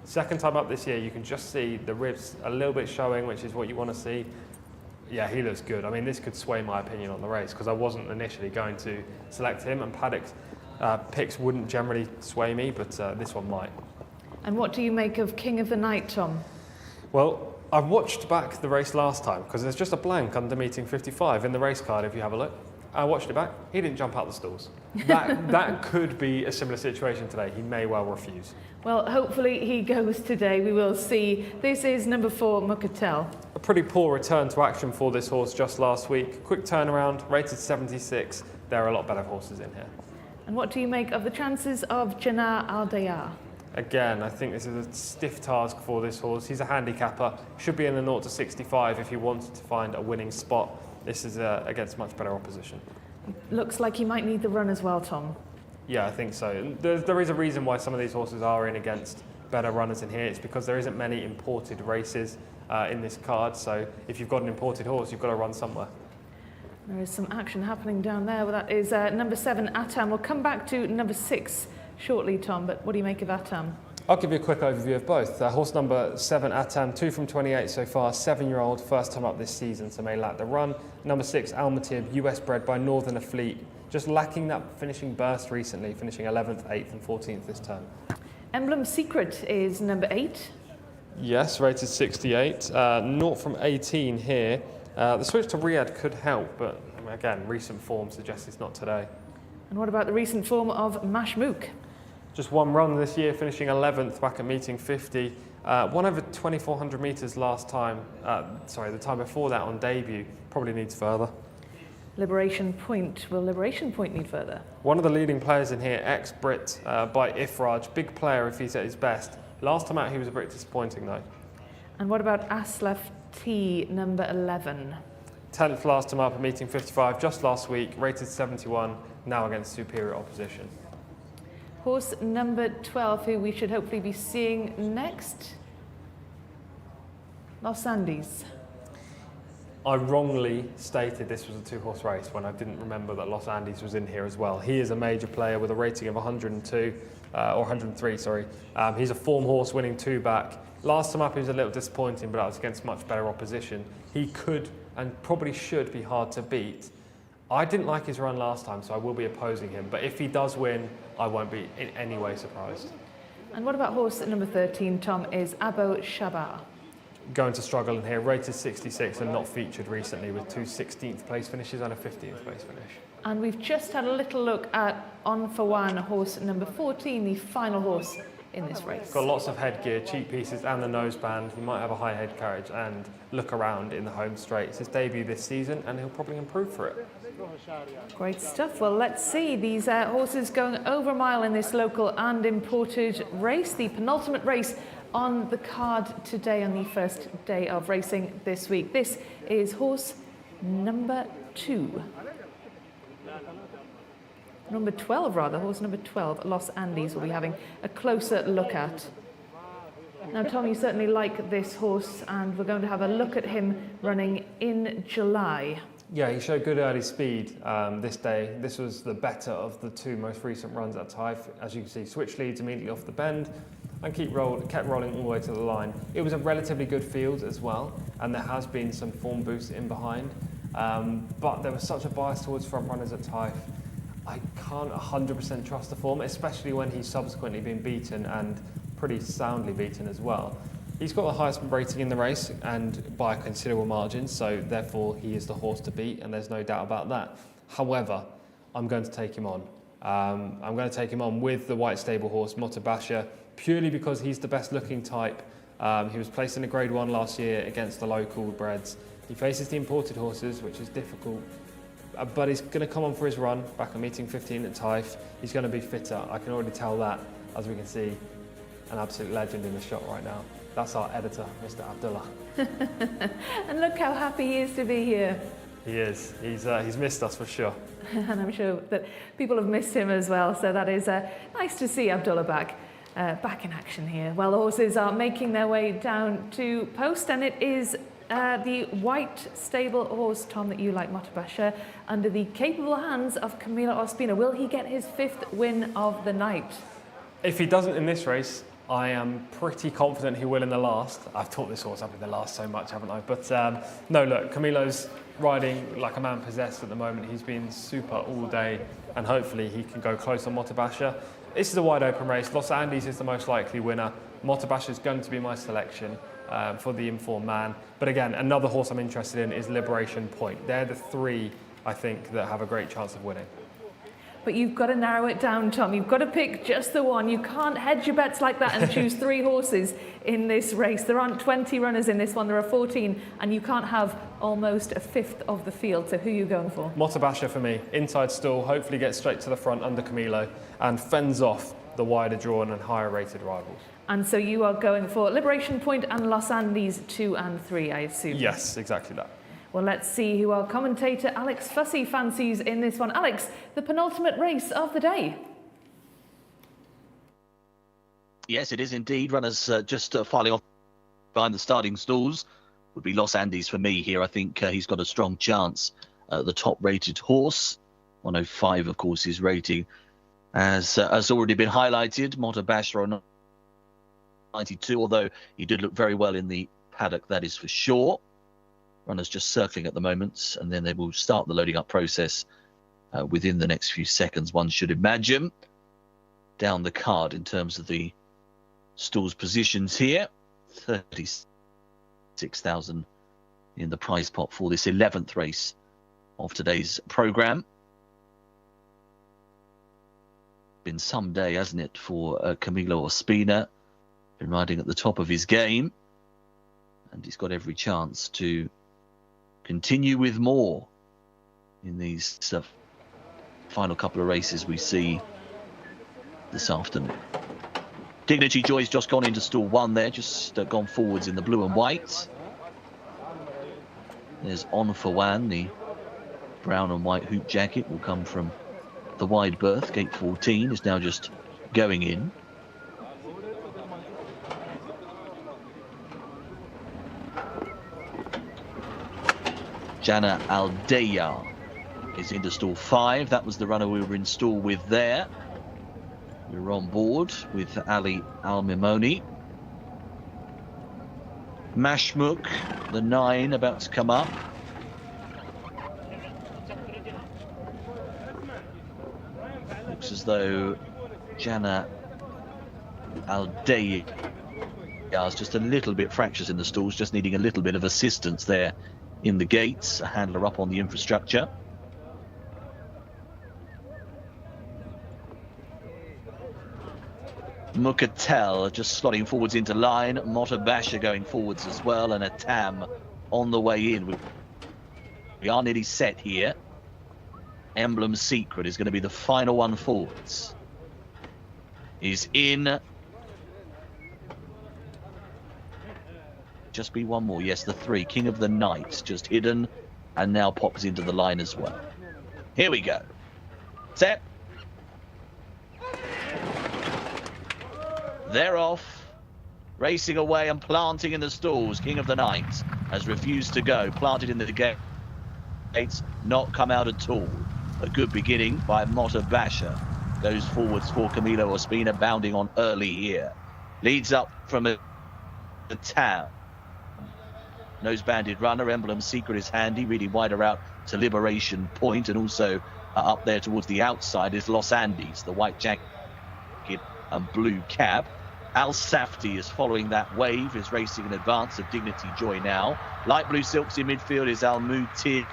Speaker 2: Second time up this year, you can just see the ribs a little bit showing, which is what you want to see. Yeah, he looks good. I mean, this could sway my opinion on the race because I wasn't initially going to select him, and paddock's picks wouldn't generally sway me, but this one might.
Speaker 1: And what do you make of King of the Night, Tom?
Speaker 2: Well, I watched back the race last time because there's just a blank under meeting 55 in the race card if you have a look. I watched it back. He didn't jump out the stalls. That could be a similar situation today. He may well refuse.
Speaker 1: Well, hopefully he goes today. We will see. This is number 4, Mukatel.
Speaker 2: A pretty poor return to action for this horse just last week. Quick turnaround, rated 76. There are a lot better horses in here.
Speaker 1: And what do you make of the chances of Jana Al Deya?
Speaker 2: Again, I think this is a stiff task for this horse. He's a handicapper. Should be in the 0 to 65 if he wanted to find a winning spot. This is against much better opposition.
Speaker 1: Looks like he might need the run as well, Tom.
Speaker 2: Yeah, I think so. There is a reason why some of these horses are in against better runners in here. It's because there isn't many imported races in this card. So if you've got an imported horse, you've got to run somewhere.
Speaker 1: There is some action happening down there. Well, that is number 7, Atam. We'll come back to number 6 shortly, Tom, but what do you make of Atam?
Speaker 2: I'll give you a quick overview of both. Horse number 7, Atam, 2 from 28 so far, 7-year-old, first time up this season, so may lack the run. Number 6, Al-Matib, US bred by Northern Fleet, just lacking that finishing burst recently, finishing 11th, 8th and 14th this term. Emblem Secret is number 8. Yes, rated 68, 0 from 18 here. The switch to Riyadh could help, but again, recent form suggests it's not today. And what about the recent form of Mashmuk? Just one run this year, finishing 11th back at meeting 50. Won over 2,400 metres last time, the time before that on debut. Probably needs further. Liberation Point. Will Liberation Point need further? One of the leading players in here, ex-Brit by Ifraj. Big player if he's at his best. Last time out he was a bit disappointing though. And what about Aslaf T, number 11? 10th last time up at meeting 55, just last week, rated 71, now against superior opposition. Horse number 12, who we should hopefully be seeing next. Los Andes. I wrongly stated this was a 2-horse race when I didn't remember that Los Andes was in here as well. He is a major player with a rating of 102, or 103, sorry. He's a form horse winning 2 back. Last time up he was a little disappointing, but that was against much better opposition. He could and probably should be hard to beat. I didn't like his run last time, so I will be opposing him. But if he does win, I won't be in any way surprised. And what about horse number 13, Tom, is Abo Shabar? Going to struggle in here, rated 66 and not featured recently with 2 16th place finishes and a 15th place finish. And we've just had a little look at On For One, horse number 14, the final horse
Speaker 1: in this race.
Speaker 2: Got lots of headgear, cheek pieces and the noseband. He might have a high head carriage and look around in the home straight. It's his debut this season and he'll probably improve for it.
Speaker 1: Great stuff. Well, let's see these horses going over a mile in this local and imported race, the penultimate race on the card today on the first day of racing this week. This is horse number 2. Number 12 rather, horse number 12, Los Andes, we'll be having a closer look at. Now Tom, you certainly like this horse and we're going to have a look at him running in July.
Speaker 2: Yeah, he showed good early speed this day. This was the better of the 2 most recent runs at Taif. As you can see, switch leads immediately off the bend and kept rolling all the way to the line. It was a relatively good field as well, and there has been some form boost in behind. But there was such a bias towards front runners at Taif. I can't 100% trust the form, especially when he's subsequently been beaten and pretty soundly beaten as well. He's got the highest rating in the race and by a considerable margin, so therefore he is the horse to beat and there's no doubt about that. However, I'm going to take him on. I'm going to take him on with the white stable horse, Motabasha, purely because he's the best looking type. He was placed in a grade 1 last year against the local breds. He faces the imported horses, which is difficult. But he's going to come on for his run back at meeting 15 at Taif. He's going to be fitter. I can already tell that, as we can see, an absolute legend in the shot right now. That's our editor, Mr. Abdullah.
Speaker 1: And look how happy he is to be here.
Speaker 2: He is. He's missed us for sure.
Speaker 1: And I'm sure that people have missed him as well. So that is nice to see Abdullah back in action here. Well, the horses are making their way down to post, and it is the white stable horse, Tom, that you like, Motabasha, under the capable hands of Camilo Ospina. Will he get his 5th win of the night?
Speaker 2: If he doesn't in this race, I am pretty confident he will in the last. I've taught this horse up in the last so much, haven't I? But no, look, Camilo's riding like a man possessed at the moment. He's been super all day, and hopefully he can go close on Motabasha. This is a wide open race. Los Andes is the most likely winner. Motabasha is going to be my selection for the informed man. But again, another horse I'm interested in is Liberation Point. They're the 3, I think, that have a great chance of winning.
Speaker 1: But you've got to narrow it down, Tom. You've got to pick just the one. You can't hedge your bets like that and choose 3 horses in this race. There aren't 20 runners in this one. There are 14, and you can't have almost a 5th of the field. So who are you going for?
Speaker 2: Motabasha for me. Inside stall, hopefully gets straight to the front under Camilo and fends off the wider drawn and higher rated rivals.
Speaker 1: And so you are going for Liberation Point and Los Andes 2 and 3, I assume?
Speaker 2: Yes, exactly that.
Speaker 1: Well, let's see who our commentator Alex Fussy fancies in this one. Alex, the penultimate race of the day.
Speaker 3: Yes, it is indeed. Runners just filing off behind the starting stalls would be Los Andes for me here. I think he's got a strong chance. The top-rated horse, 105, of course, his rating. As already been highlighted, Motabasha on 92, although he did look very well in the paddock, that is for sure. Runners just circling at the moment, and then they will start the loading up process within the next few seconds, one should imagine. Down the card in terms of the stalls positions here, 36,000 in the prize pot for this 11th race of today's programme. Been some day, hasn't it, for Camilo Ospina. Been riding at the top of his game, and he's got every chance to continue with more in these final couple of races we see this afternoon. Dignity Joy's just gone into stall 1 there, just gone forwards in the blue and white. There's On For Wan, the brown and white hoop jacket, will come from the wide berth. Gate 14 is now just going in. Jana Aldeya is into stall 5. That was the runner we were in stall with there. We were on board with Ali Al-Mimoni. Mashmuk, the 9, about to come up. Looks as though Jana Aldeya is just a little bit fractious in the stalls, just needing a little bit of assistance there in the gates, a handler up on the infrastructure. Mukatel just slotting forwards into line. Motabasha going forwards as well, and a Tam on the way in. We are nearly set here. Emblem Secret is going to be the final one forwards. Is in. Just be one more. Yes, the 3. King of the Night just hidden and now pops into the line as well. Here we go. Set. They're off. Racing away and planting in the stalls. King of the Night has refused to go. Planted in the gates. Not come out at all. A good beginning by Motabasha. Goes forwards for Camilo Ospina, bounding on early here. Leads up from a Tam. Nose banded runner. Emblem Secret is handy. Really wider out to Liberation Point, and also up there towards the outside is Los Andes, the white jacket and blue cap. Al Safti is following that wave, is racing in advance of Dignity Joy now. Light blue silks in midfield is Al Mutib.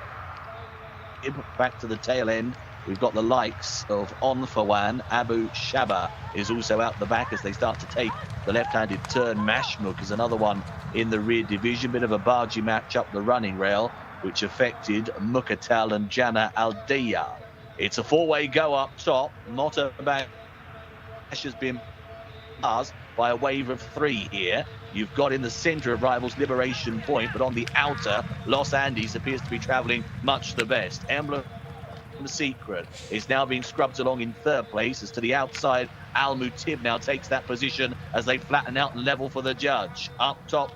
Speaker 3: Back to the tail end, we've got the likes of Onfawan. Abu Shaba is also out the back as they start to take the left-handed turn. Mashmuk is another one in the rear division. Bit of a bargy match up the running rail, which affected Mukatal and Jana Aldeya. It's a 4-way go up top. Motabash has been passed by a wave of 3 here. You've got in the centre of rivals Liberation Point, but on the outer, Los Andes appears to be travelling much the best. Emblem Secret is now being scrubbed along in 3rd place. As to the outside, Al Mutib now takes that position as they flatten out and level for the judge. Up top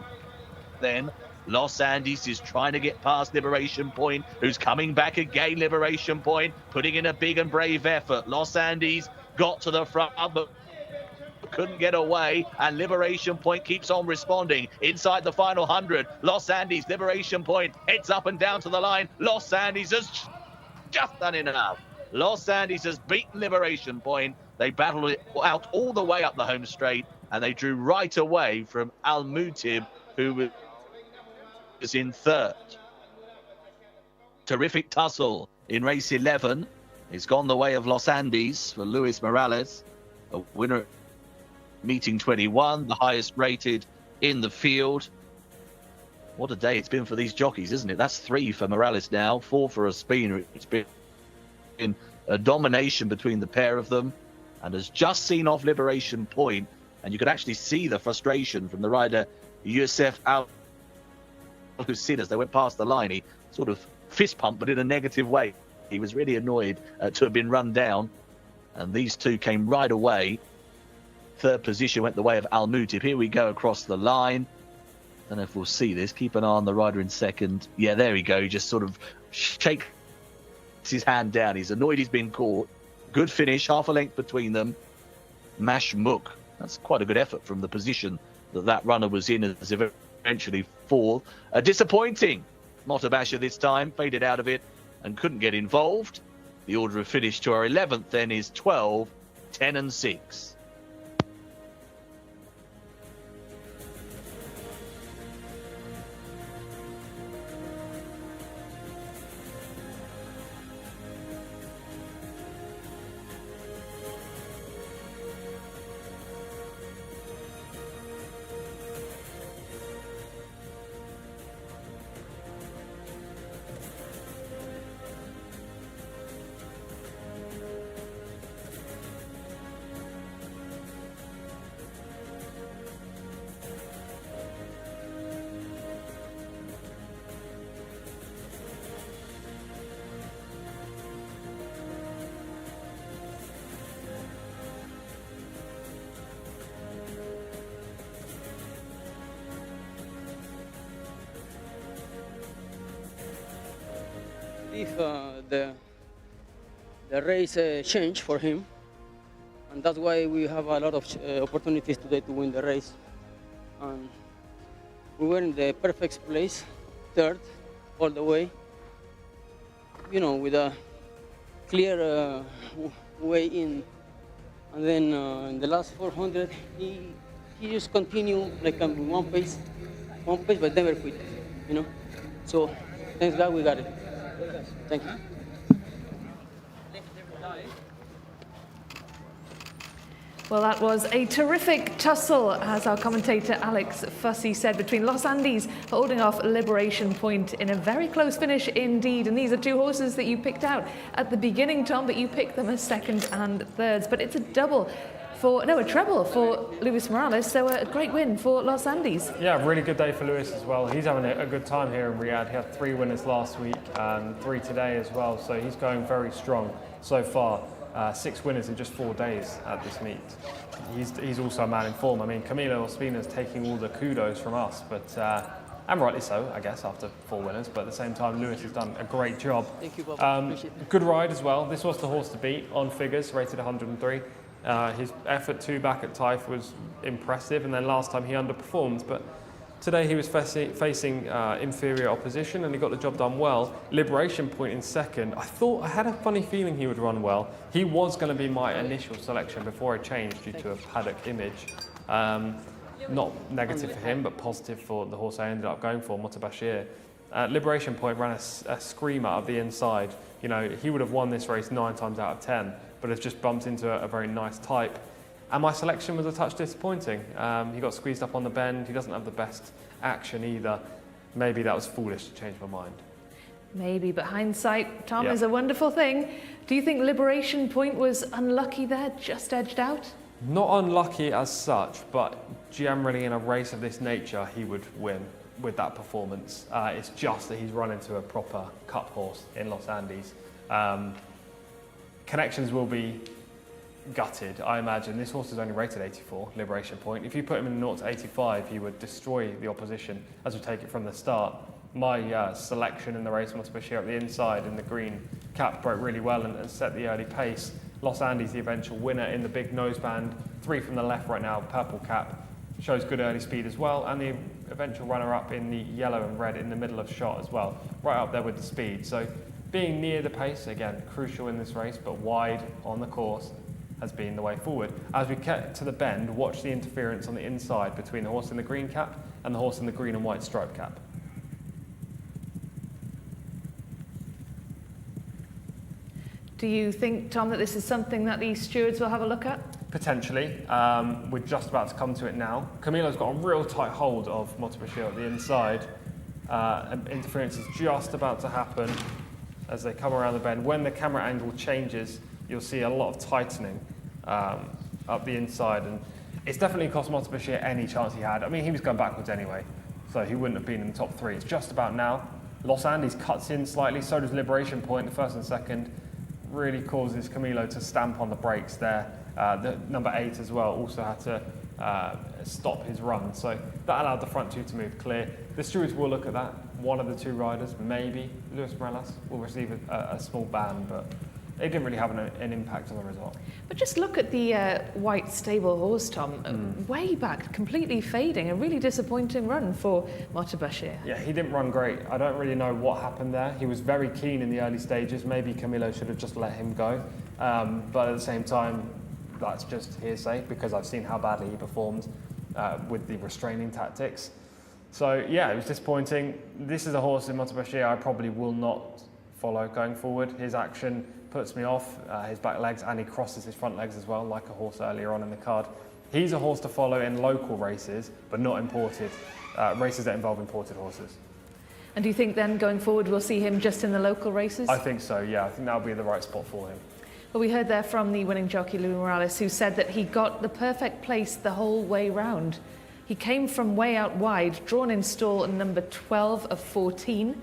Speaker 3: then, Los Andes is trying to get past Liberation Point, who's coming back again. Liberation Point putting in a big and brave effort. Los Andes got to the front, but couldn't get away, and Liberation Point keeps on responding inside the final 100. Los Andes, Liberation Point heads up and down to the line. Los Andes has just done enough. Los Andes has beaten Liberation Point. They battled it out all the way up the home straight, and they drew right away from Al Mutib, who was in 3rd. Terrific tussle in race 11. It's gone the way of Los Andes for Luis Morales, a winner meeting 21, the highest rated in the field. What a day it's been for these jockeys, isn't it? That's 3 for Morales now, 4 for Ospina. It's been a domination between the pair of them, and has just seen off Liberation Point, and you could actually see the frustration from the rider Youssef Al-Hussein as they went past the line. He sort of fist pumped, but in a negative way. He was really annoyed to have been run down, and these two came right away. 3rd position went the way of Al Mutib. Here we go across the line. Don't know if we'll see this. Keep an eye on the rider in 2nd. Yeah, there we go. He just sort of shakes his hand down. He's annoyed he's been caught. Good finish, half a length between them. Mashmuk. That's quite a good effort from the position that runner was in, as eventually 4th. Disappointing. Motabasha this time faded out of it and couldn't get involved. The order of finish to our 11th then is 12, 10 and 6.
Speaker 6: If the race changed for him, and that's why we have a lot of opportunities today to win the race. And we were in the perfect place, 3rd, all the way, you know, with a clear way in. And then in the last 400, he just continued like one pace, but never quit, you know. So thanks God we got it. Thank you.
Speaker 1: Well, that was a terrific tussle, as our commentator Alex Fussy said, between Los Andes holding off Liberation Point in a very close finish indeed. And these are two horses that you picked out at the beginning, Tom, but you picked them as second and thirds. But it's a treble for Luis Morales, so a great win for Los Andes.
Speaker 2: Yeah, really good day for Luis as well. He's having a good time here in Riyadh. He had 3 winners last week and 3 today as well, so he's going very strong so far. 6 winners in just 4 days at this meet. He's also a man in form. I mean, Camilo Ospina's taking all the kudos from us, but and rightly so, I guess, after 4 winners. But at the same time, Luis has done a great job.
Speaker 6: Thank you, Bob. Appreciate it.
Speaker 2: Good ride as well. This was the horse to beat on figures, rated 103. His effort 2 back at Taif was impressive, and then last time he underperformed. But today he was facing inferior opposition, and he got the job done well. Liberation Point in second. I had a funny feeling he would run well. He was going to be my initial selection before I changed due to a paddock image. Not negative for him, but positive for the horse I ended up going for, Motabashir. Liberation Point ran a screamer of the inside. You know, he would have won this race 9 times out of 10, but has just bumped into a very nice type. And my selection was a touch disappointing. He got squeezed up on the bend. He doesn't have the best action either. Maybe that was foolish to change my mind.
Speaker 1: Maybe, but hindsight, Tom,
Speaker 2: Yeah.
Speaker 1: is a wonderful thing. Do you think Liberation Point was unlucky there, just edged out?
Speaker 2: Not unlucky as such, but generally in a race of this nature, he would win with that performance. It's just that he's run into a proper cup horse in Los Andes. Connections will be gutted, I imagine. This horse is only rated 84, Liberation Point. If you put him in 0 to 85, he would destroy the opposition, as we take it from the start. My selection in the race, Motabashir up the inside in the green cap, broke really well and set the early pace. Los Andes, the eventual winner in the big noseband, 3 from the left right now, purple cap, shows good early speed as well, and the eventual runner-up in the yellow and red in the middle of shot as well, right up there with the speed. So being near the pace, again, crucial in this race, but wide on the course has been the way forward. As we get to the bend, watch the interference on the inside between the horse in the green cap and the horse in the green and white stripe cap.
Speaker 1: Do you think, Tom, that this is something that the stewards will have a look at?
Speaker 2: Potentially. We're just about to come to it now. Camilo's got a real tight hold of Motabashir at the inside. And interference is just about to happen as they come around the bend. When the camera angle changes, you'll see a lot of tightening up the inside. And it's definitely cost Motabashir any chance he had. I mean, he was going backwards anyway, so he wouldn't have been in the top 3. It's just about now. Los Andes cuts in slightly, so does Liberation Point, the first and second. Really causes Camilo to stamp on the brakes there. The number 8 as well also had to stop his run, so that allowed the front 2 to move clear. The stewards will look at that. One of the 2 riders, maybe Luis Morales, will receive a small ban, but it didn't really have an impact on the result.
Speaker 1: But just look at the white stable horse, Tom. Way back, completely fading. A really disappointing run for Motabashir.
Speaker 2: Yeah, he didn't run great. I don't really know what happened there. He was very keen in the early stages. Maybe Camilo should have just let him go. But at the same time, that's just hearsay because I've seen how badly he performed with the restraining tactics. So yeah, it was disappointing. This is a horse in Motabashir I probably will not follow going forward. His action puts me off, his back legs, and he crosses his front legs as well, like a horse earlier on in the card. He's a horse to follow in local races, but not imported, races that involve imported horses.
Speaker 1: And do you think then going forward we'll see him just in the local races?
Speaker 2: I think so, yeah. I think that'll be the right spot for him.
Speaker 1: Well, we heard there from the winning jockey, Luis Morales, who said that he got the perfect place the whole way round. He came from way out wide, drawn in stall number 12 of 14.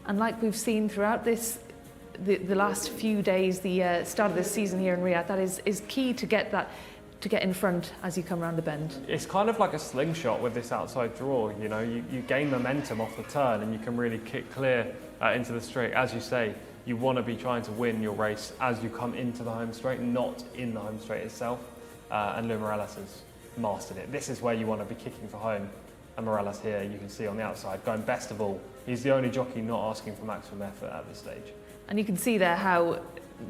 Speaker 1: And like we've seen throughout this, the last few days, the start of this season here in Riyadh, that is key to get in front as you come around the bend.
Speaker 2: It's kind of like a slingshot with this outside draw. You know, you gain momentum off the turn and you can really kick clear into the straight. As you say, you want to be trying to win your race as you come into the home straight, not in the home straight itself. And Luis Morales has mastered it. This is where you want to be kicking for home. And Morales here, you can see on the outside, going best of all. He's the only jockey not asking for maximum effort at this stage.
Speaker 1: And you can see there how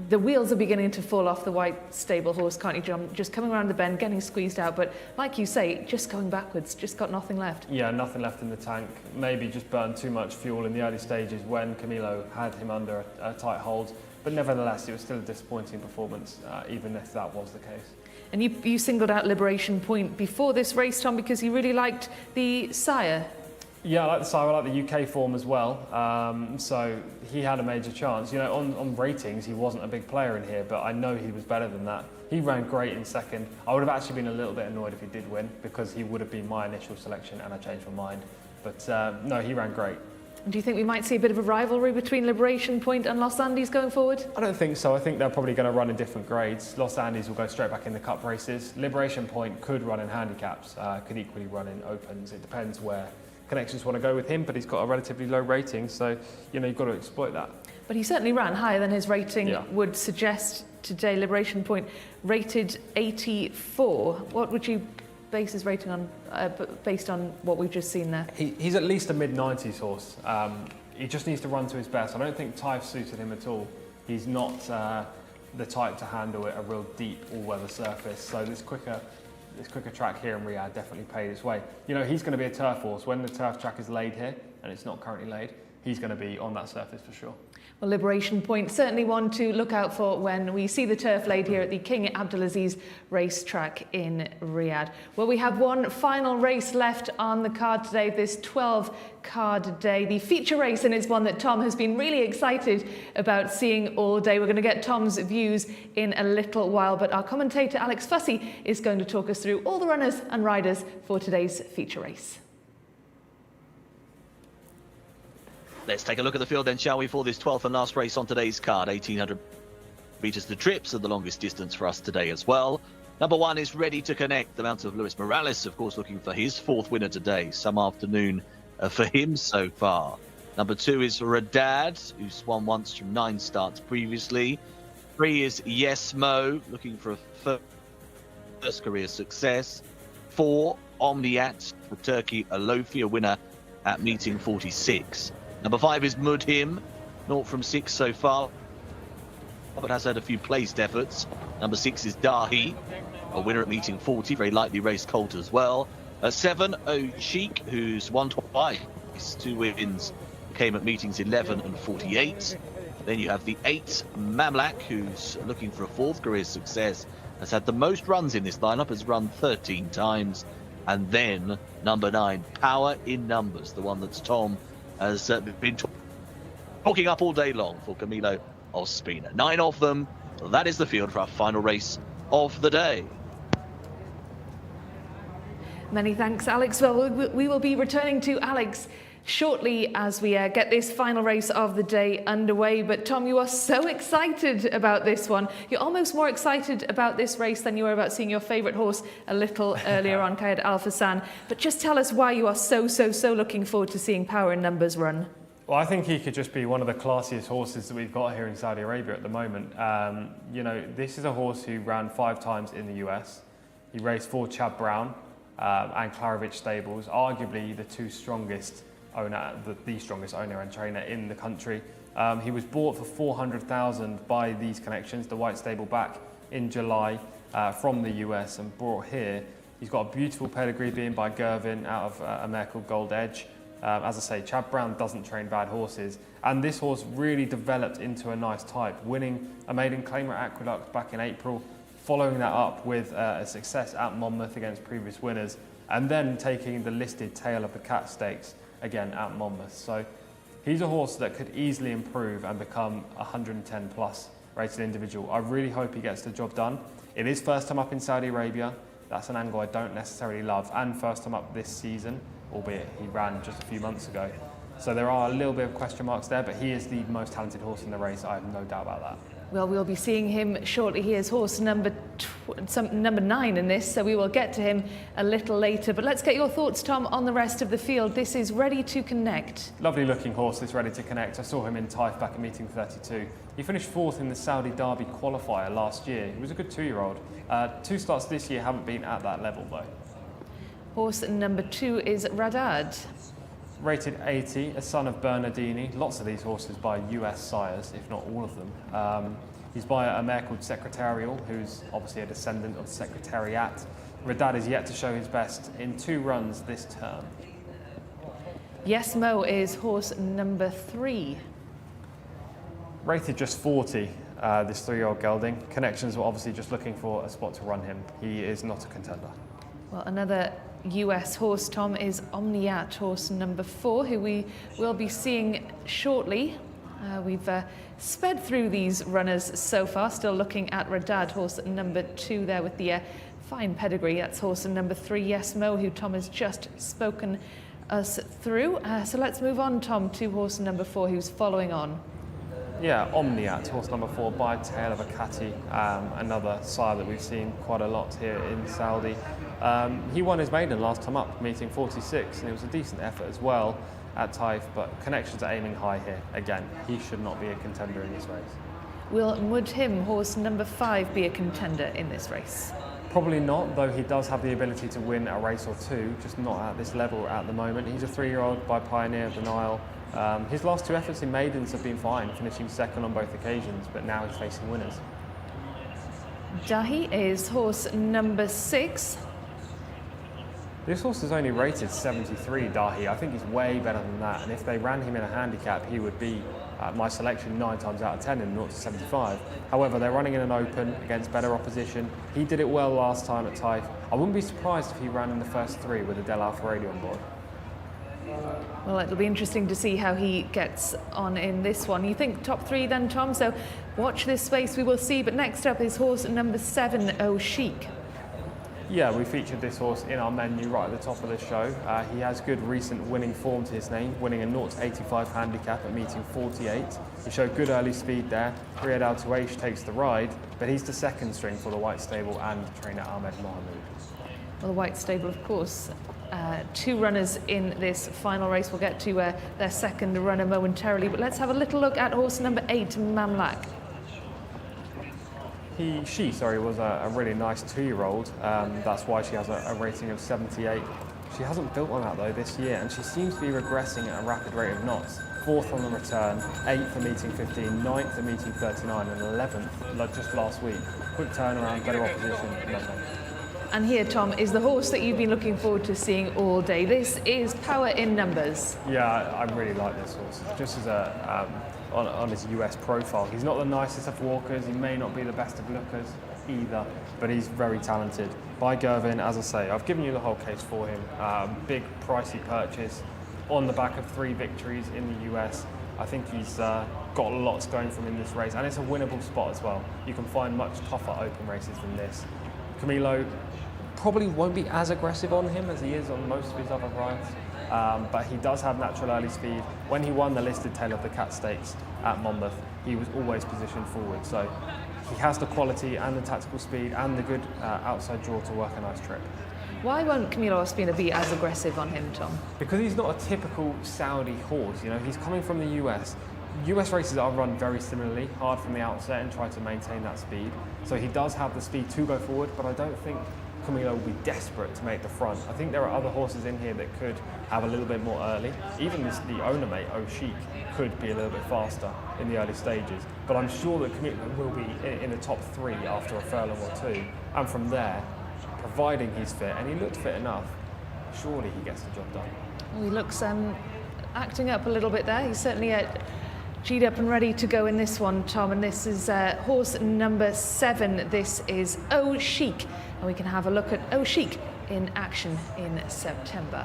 Speaker 1: the wheels are beginning to fall off the white stable horse, can't you, John? Just coming around the bend, getting squeezed out, but like you say, just going backwards, just got nothing left.
Speaker 2: Yeah, nothing left in the tank. Maybe just burned too much fuel in the early stages when Camilo had him under a tight hold. But nevertheless, it was still a disappointing performance, even if that was the case.
Speaker 1: And you singled out Liberation Point before this race, Tom, because you really liked the sire.
Speaker 2: Yeah, I like the sire, I like the UK form as well. So he had a major chance. You know, on ratings, he wasn't a big player in here, but I know he was better than that. He ran great in second. I would have actually been a little bit annoyed if he did win, because he would have been my initial selection and I changed my mind. But no, he ran great.
Speaker 1: Do you think we might see a bit of a rivalry between Liberation Point and Los Andes going forward?
Speaker 2: I don't think so. I think they're probably going to run in different grades. Los Andes will go straight back in the cup races. Liberation Point could run in handicaps, could equally run in opens. It depends where connections want to go with him, but he's got a relatively low rating, so you know, you've got to exploit that.
Speaker 1: But he certainly ran higher than his rating would suggest today. Liberation Point rated 84. What would you base his rating on, based on what we've just seen there?
Speaker 2: He's at least a mid-90s horse. He just needs to run to his best. I don't think Type suited him at all. He's not the type to handle a real deep all-weather surface, so this quicker track here in Riyadh definitely paid its way. You know, he's going to be a turf horse. When the turf track is laid here, and it's not currently laid, he's going to be on that surface for sure.
Speaker 1: Well, Liberation Point, certainly one to look out for when we see the turf laid here at the King Abdulaziz racetrack in Riyadh. Well, we have one final race left on the card today, this 12-card day. The feature race, and it's one that Tom has been really excited about seeing all day. We're going to get Tom's views in a little while, but our commentator Alex Fussy is going to talk us through all the runners and riders for today's feature race.
Speaker 3: Let's take a look at the field then, shall we, for this 12th and last race on today's card. 1,800 metres the trips, and the longest distance for us today as well. Number 1 is ready to connect. The Mount of Luis Morales, of course, looking for his 4th winner today. Some afternoon for him so far. Number 2 is Riyadh, who's won once from 9 starts previously. 3 is Yes Mo, looking for a first career success. 4, Omniat for Turkey Alofi, a winner at meeting 46. Number 5 is Mudhim, 0 from 6 so far, but has had a few placed efforts. Number 6 is Dahi, a winner at meeting 40, very lightly raced colt as well. 7, Sheik, who's won twice, 2 wins, came at meetings 11 and 48. Then you have the 8, Mamlak, who's looking for a 4th career success, has had the most runs in this lineup, has run 13 times. And then number 9, Power in Numbers, the one that's Tom has been talking up all day long for Camilo Ospina. 9 of them. That is the field for our final race of the day.
Speaker 1: Many thanks, Alex. Well, we will be returning to Alex shortly as we get this final race of the day underway. But Tom, you are so excited about this one. You're almost more excited about this race than you were about seeing your favourite horse a little earlier on, Kayed Al Fassan. But just tell us why you are so looking forward to seeing Power in Numbers run.
Speaker 2: Well, I think he could just be one of the classiest horses that we've got here in Saudi Arabia at the moment. You know, this is a horse who ran 5 times in the US. He raced for Chad Brown and Klarovich stables, arguably the 2 strongest owner, the strongest owner and trainer in the country. He was bought for 400,000 by these connections, the white stable, back in July from the US and brought here. He's got a beautiful pedigree being by Gervin out of a mare called Gold Edge. As I say, Chad Brown doesn't train bad horses, and this horse really developed into a nice type, winning a maiden claimer at Aqueduct back in April, following that up with a success at Monmouth against previous winners, and then taking the listed Tail of the Cat Stakes again at Monmouth. So he's a horse that could easily improve and become a 110 plus rated individual. I really hope he gets the job done. It is first time up in Saudi Arabia. That's an angle I don't necessarily love, and first time up this season, albeit he ran just a few months ago. So there are a little bit of question marks there, but he is the most talented horse in the race. I have no doubt about that.
Speaker 1: Well, we'll be seeing him shortly. He is horse number 9 in this, so we will get to him a little later. But let's get your thoughts, Tom, on the rest of the field. This is Ready to Connect.
Speaker 2: Lovely looking horse, this Ready to Connect. I saw him in Taif back at meeting 32. He finished 4th in the Saudi Derby qualifier last year. He was a good 2-year-old. 2 starts this year haven't been at that level though.
Speaker 1: Horse number 2 is Riyadh.
Speaker 2: rated 80, a son of Bernardini. Lots of these horses by US sires, if not all of them. He's by a mare called Secretarial, who's obviously a descendant of Secretariat. Riyadh is yet to show his best in 2 runs this term.
Speaker 1: Yes Mo is horse number 3.
Speaker 2: Rated just 40, this 3-year-old gelding. Connections were obviously just looking for a spot to run him. He is not a contender.
Speaker 1: Well, another US horse, Tom, is Omniat, horse number 4, who we will be seeing shortly. We've sped through these runners so far, still looking at Riyadh, horse number 2 there with the fine pedigree. That's horse number 3, Yes Mo, who Tom has just spoken us through. So let's move on, Tom, to horse number 4, who's following on.
Speaker 2: Yeah, Omniat, horse number 4, by Tail of a Catty, another sire that we've seen quite a lot here in Saudi. He won his maiden last time up, meeting 46, and it was a decent effort as well at Taif, but connections are aiming high here. Again, he should not be a contender in this race.
Speaker 1: Will Mudhim, horse number 5, be a contender in this race?
Speaker 2: Probably not, though he does have the ability to win a race or 2, just not at this level at the moment. He's a 3-year-old by Pioneer of the Nile. His last 2 efforts in maidens have been fine, finishing second on both occasions, but now he's facing winners.
Speaker 1: Dahi is horse number 6.
Speaker 2: This horse is only rated 73, Dahi. I think he's way better than that, and if they ran him in a handicap, he would be my selection 9 times out of 10 in 0 to 75. However, they're running in an open against better opposition. He did it well last time at Taif. I wouldn't be surprised if he ran in the first 3 with a Del Alfaredi on board.
Speaker 1: Well, it'll be interesting to see how he gets on in this one. You think top 3 then, Tom? So watch this space, we will see. But next up is horse number 7, Oh Chic.
Speaker 2: Yeah, we featured this horse in our menu right at the top of the show. He has good recent winning form to his name, winning a 0 to 85 handicap at meeting 48. He showed good early speed there. Riyadh Al Tuaish takes the ride, but he's the 2nd string for the White Stable and trainer Ahmed Mohamed.
Speaker 1: Well, the White Stable, of course, 2 runners in this final race. We'll get to their 2nd runner momentarily, but let's have a little look at horse number 8, Mamlak.
Speaker 2: She was a really nice 2-year-old. That's why she has a rating of 78. She hasn't built on that though this year, and she seems to be regressing at a rapid rate of knots. 4th on the return, 8th at meeting 15, 9th at meeting 39, and 11th just last week. Quick turnaround, better opposition, nothing. And
Speaker 1: here, Tom, is the horse that you've been looking forward to seeing all day. This is Power in Numbers.
Speaker 2: Yeah, I really like this horse. Just as on his US profile, he's not the nicest of walkers. He may not be the best of lookers either, but he's very talented. By Gervin, as I say, I've given you the whole case for him. Big, pricey purchase on the back of 3 victories in the US. I think he's got lots going for him in this race, and it's a winnable spot as well. You can find much tougher open races than this. Camilo probably won't be as aggressive on him as he is on most of his other rides, but he does have natural early speed. When he won the listed Tail of the Cat Stakes at Monmouth, he was always positioned forward, so he has the quality and the tactical speed and the good outside draw to work a nice trip.
Speaker 1: Why won't Camilo Ospina be as aggressive on him, Tom?
Speaker 2: Because he's not a typical Saudi horse. You know, he's coming from the US. US races are run very similarly, hard from the outset and try to maintain that speed. So he does have the speed to go forward, but I don't think Camilo will be desperate to make the front. I think there are other horses in here that could have a little bit more early. Even the owner mate, Oh Chic, could be a little bit faster in the early stages. But I'm sure that Camilo will be in the top 3 after a furlong or 2. And from there, providing he's fit, and he looked fit enough, surely he gets the job done.
Speaker 1: Well, he looks acting up a little bit there. He's certainly G'd up and ready to go in this one, Tom. And this is horse number 7. This is Oh Chic. And we can have a look at Oh Chic in action in September.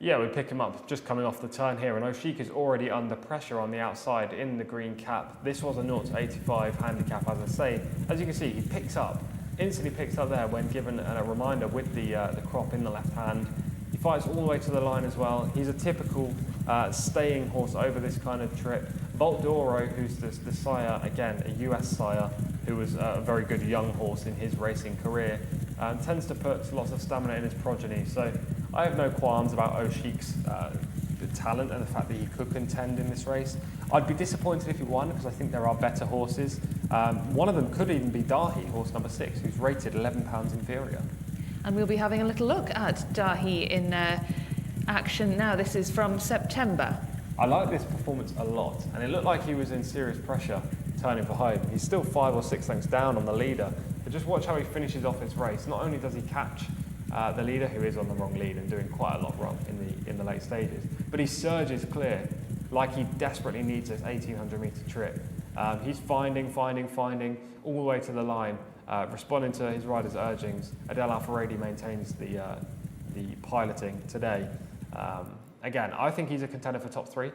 Speaker 2: Yeah, we pick him up just coming off the turn here, and Oh Chic is already under pressure on the outside in the green cap. This was a 0 to 85 handicap, as I say. As you can see, he instantly picks up there when given a reminder with the crop in the left hand. He fights all the way to the line as well. He's a typical staying horse over this kind of trip. Volt d'Oro, who's the sire, again, a US sire, who was a very good young horse in his racing career, tends to put lots of stamina in his progeny. So I have no qualms about Oh Chic's talent and the fact that he could contend in this race. I'd be disappointed if he won, because I think there are better horses. One of them could even be Dahi, horse number 6, who's rated 11 pounds inferior.
Speaker 1: And we'll be having a little look at Dahi in action now. This is from September.
Speaker 2: I like this performance a lot, and it looked like he was in serious pressure turning for home. He's still 5 or 6 lengths down on the leader, but just watch how he finishes off his race. Not only does he catch the leader, who is on the wrong lead and doing quite a lot wrong in the late stages, but he surges clear like he desperately needs this 1800-metre trip. He's finding all the way to the line, responding to his rider's urgings. Adel Al-Faradi maintains the piloting today. Again, I think he's a contender for top 3,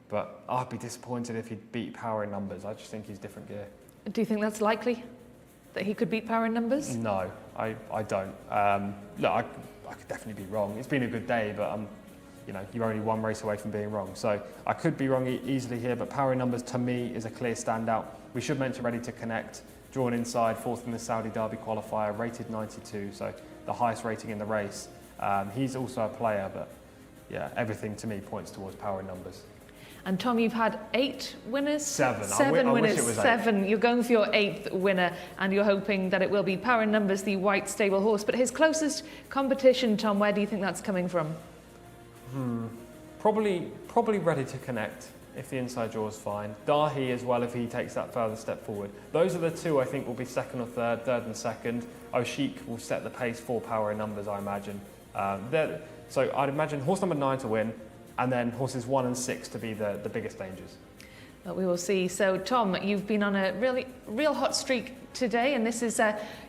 Speaker 2: but I'd be disappointed if he beat Power in Numbers. I just think he's different gear.
Speaker 1: Do you think that's likely, that he could beat Power in Numbers?
Speaker 2: No, I don't. Look, I could definitely be wrong. It's been a good day, but you know, you're only one race away from being wrong. So I could be wrong easily here, but Power in Numbers to me is a clear standout. We should mention Ready to Connect, drawn inside, 4th in the Saudi Derby qualifier, rated 92, so the highest rating in the race. He's also a player, but yeah, everything to me points towards Power in Numbers.
Speaker 1: And Tom, you've had 8 winners?
Speaker 2: 7.
Speaker 1: 7
Speaker 2: I
Speaker 1: winners.
Speaker 2: wish it was 8.
Speaker 1: 7. You're going for your 8th winner, and you're hoping that it will be Power in Numbers, the white stable horse. But his closest competition, Tom, where do you think that's coming from?
Speaker 2: Probably Ready to Connect if the inside draw is fine. Dahi as well if he takes that further step forward. Those are the 2 I think will be 2nd or 3rd, 3rd and 2nd. Oshik will set the pace for Power in Numbers, I imagine. So I'd imagine horse number 9 to win, and then horses 1 and 6 to be the biggest dangers.
Speaker 1: But we will see. So, Tom, you've been on a real hot streak today, and this is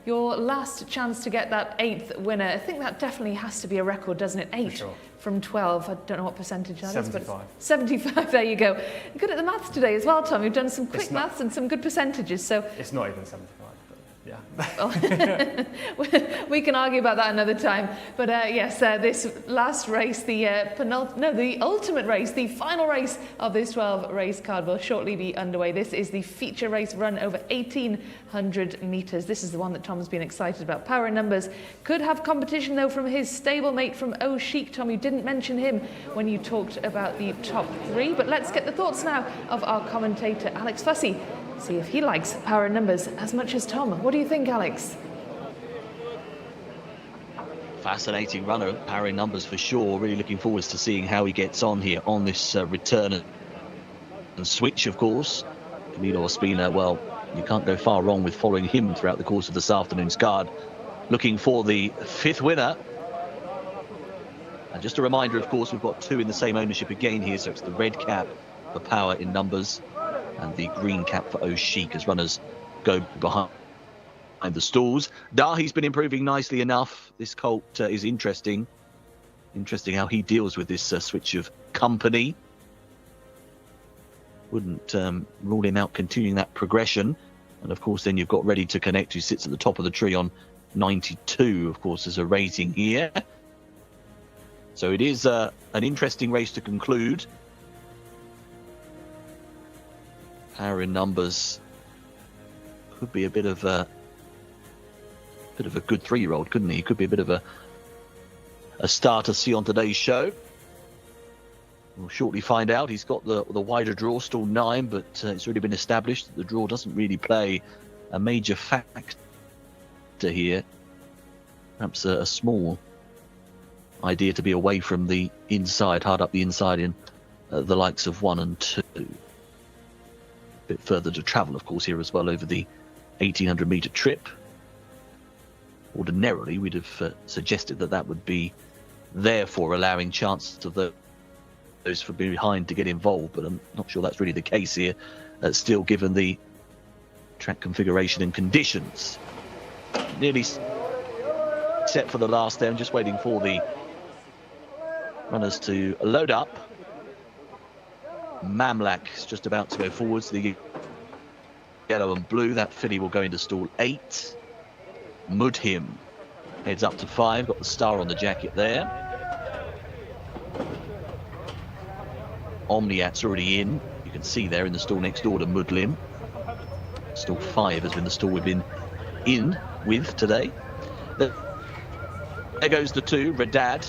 Speaker 1: your last chance to get that 8th winner. I think that definitely has to be a record, doesn't it? 8
Speaker 2: sure.
Speaker 1: From 12. I don't know what percentage that
Speaker 2: 75.
Speaker 1: is, but 75. There you go. Good at the maths today as well, Tom. You've done some quick maths and some good percentages. So
Speaker 2: it's not even 75. Yeah.
Speaker 1: We can argue about that another time. But yes, this last race, the ultimate race, the final race of this 12 race card will shortly be underway. This is the feature race run over 1,800 metres. This is the one that Tom's been excited about. Power in Numbers could have competition though from his stablemate from Oshik. Tom, you didn't mention him when you talked about the top 3, but let's get the thoughts now of our commentator, Alex Fussy. See if he likes Power in Numbers as much as Tom. What do you think, Alex?
Speaker 3: Fascinating runner, Power in Numbers for sure. Really looking forward to seeing how he gets on here on this return and switch, of course. Camilo Ospina, well, you can't go far wrong with following him throughout the course of this afternoon's card. Looking for the 5th winner. And just a reminder, of course, we've got 2 in the same ownership again here, so it's the red cap for Power in Numbers and the green cap for Oshik as runners go behind the stalls. Dahi's been improving nicely enough. This colt is interesting. Interesting how he deals with this switch of company. Wouldn't rule him out continuing that progression. And of course, then you've got Ready to Connect, who sits at the top of the tree on 92, of course, as a rating here. So it is an interesting race to conclude. Power in Numbers could be a bit of a good 3-year-old, couldn't he? Could be a bit of a star to see on today's show. We'll shortly find out. He's got the wider draw, stall 9, but it's already been established that the draw doesn't really play a major factor here. Perhaps a small idea to be away from the inside, hard up the inside in the likes of 1 and 2. Bit further to travel, of course, here as well over the 1,800-metre trip. Ordinarily, we'd have suggested that would be therefore allowing chance to those from behind to get involved, but I'm not sure that's really the case here, still given the track configuration and conditions. Nearly set for the last there. I'm just waiting for the runners to load up. Mamlak is just about to go forwards. The yellow and blue, that filly will go into stall 8. Mudhim heads up to 5, got the star on the jacket there. Omniat's already in. You can see there in the stall next door to Mudlim. Stall 5 has been the stall we've been in with today. There goes the 2, Radad,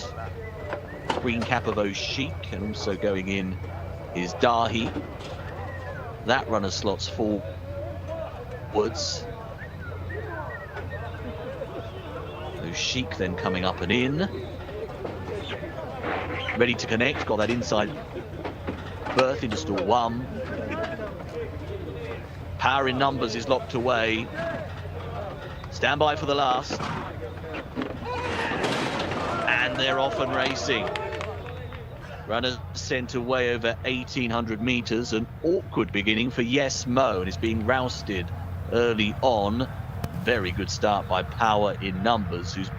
Speaker 3: green cap of Oshik, and also going in is Dahi. That runner slots 4 forwards. So Chic then coming up and in. Ready to connect, got that inside berth into stall 1. Power in Numbers is locked away. Stand by for the last. And they're off and racing. Runners sent away over 1,800 metres. An awkward beginning for Yes Mo, and is being rousted early on. Very good start by Power in Numbers, who's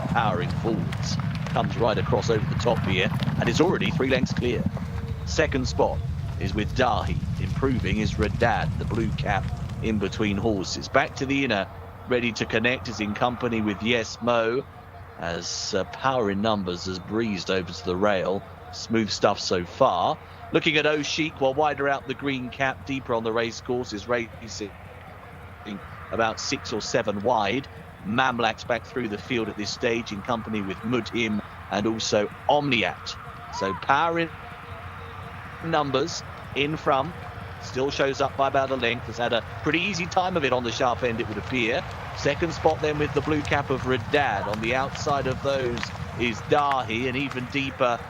Speaker 3: powering forwards. Comes right across over the top here, and is already 3 lengths clear. Second spot is with Dahi. Improving is Riyadh, the blue cap in between horses. Back to the inner, ready to connect, is in company with Yes Mo, as Power in Numbers has breezed over to the rail. Smooth stuff so far. Looking at Chic, while wider out the green cap, deeper on the race course, is racing about 6 or 7 wide. Mamlak's back through the field at this stage in company with Mudhim and also Omniat. So Power in Numbers in front, still shows up by about a length, has had a pretty easy time of it on the sharp end, it would appear. Second spot then with the blue cap of Riyadh. On the outside of those is Dahi, and even deeper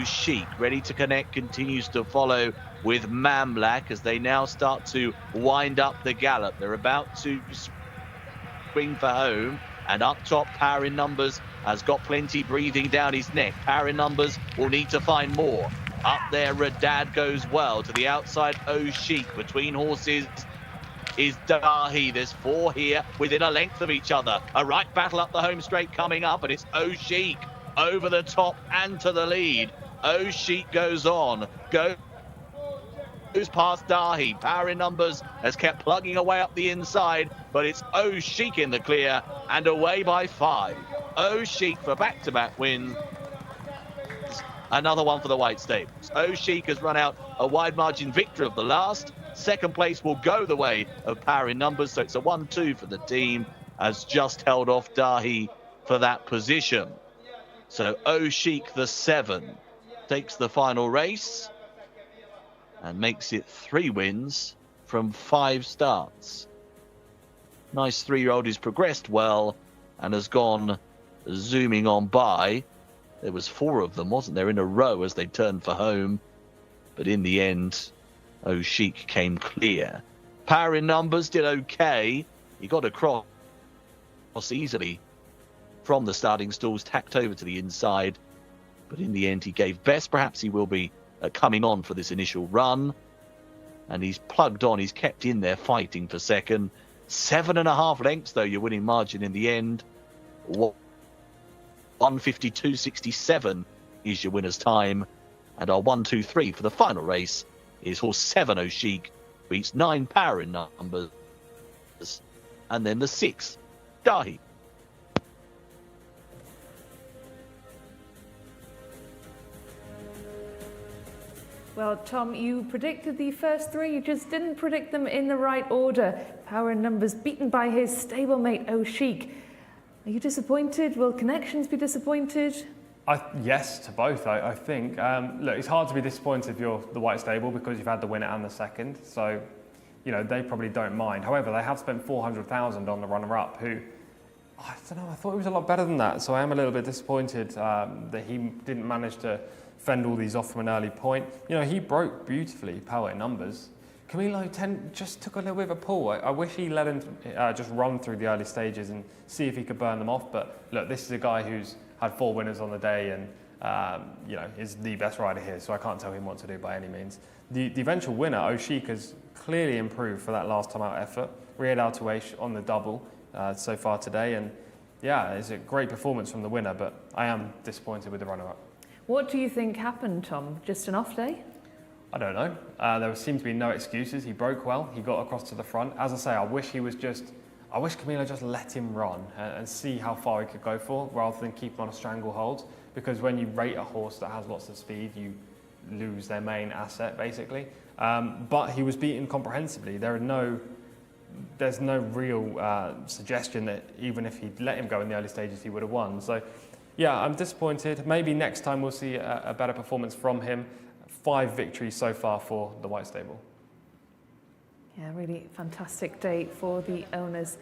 Speaker 3: Chic. Ready to connect continues to follow with Mamlak as they now start to wind up the gallop. They're about to swing for home, and up top Power in Numbers has got plenty breathing down his neck. Power in Numbers will need to find more. Up there Riyadh goes well. To the outside Chic. Between horses is Dahi. There's 4 here within a length of each other. A right battle up the home straight coming up, and it's Chic over the top and to the lead. Chic goes on, goes past Dahi. Power in Numbers has kept plugging away up the inside, but it's Chic in the clear and away by 5. Chic for back-to-back wins. Another one for the White Stables. Chic has run out a wide margin victor of the last. Second place will go the way of Power in Numbers, so it's a 1-2 for the team, has just held off Dahi for that position. So Chic the 7 takes the final race and makes it 3 wins from 5 starts. Nice 3-year-old who's progressed well and has gone zooming on by. There was 4 of them, wasn't there, in a row as they turned for home. But in the end, Chic came clear. Power in Numbers did okay. He got across easily from the starting stalls, tacked over to the inside. But in the end, he gave best. Perhaps he will be coming on for this initial run. And he's plugged on. He's kept in there fighting for second. 7.5 lengths, though, your winning margin in the end. 1:52.67 is your winner's time. And our 1-2-3 for the final race is horse 7 Chic, beats 9 Power in Numbers. And then the 6, Dahi.
Speaker 1: Well, Tom, you predicted the first 3, you just didn't predict them in the right order. Power in Numbers beaten by his stablemate Chic. Are you disappointed? Will Connections be disappointed?
Speaker 2: Yes to both, I think. Look, it's hard to be disappointed if you're the White Stable because you've had the winner and the second. So, you know, they probably don't mind. However, they have spent 400,000 on the runner-up who, I don't know, I thought he was a lot better than that. So I am a little bit disappointed that he didn't manage to fend all these off from an early point. You know, he broke beautifully, Power in Numbers. Camilo just took a little bit of a pull. I wish he let him just run through the early stages and see if he could burn them off. But look, this is a guy who's had 4 winners on the day and, you know, is the best rider here. So I can't tell him what to do by any means. The eventual winner, Chic, has clearly improved for that last time out effort. Riyadh on the double so far today. And yeah, it's a great performance from the winner, but I am disappointed with the runner-up.
Speaker 1: What do you think happened, Tom? Just an off day?
Speaker 2: I don't know. There seemed to be no excuses. He broke well. He got across to the front. As I say, I wish Camilo just let him run and see how far he could go for rather than keep him on a stranglehold. Because when you rate a horse that has lots of speed, you lose their main asset, basically. But he was beaten comprehensively. There's no real suggestion that even if he'd let him go in the early stages, he would have won. So, yeah, I'm disappointed. Maybe next time we'll see a better performance from him. 5 victories so far for the White Stable.
Speaker 1: Yeah, really fantastic day for the owners.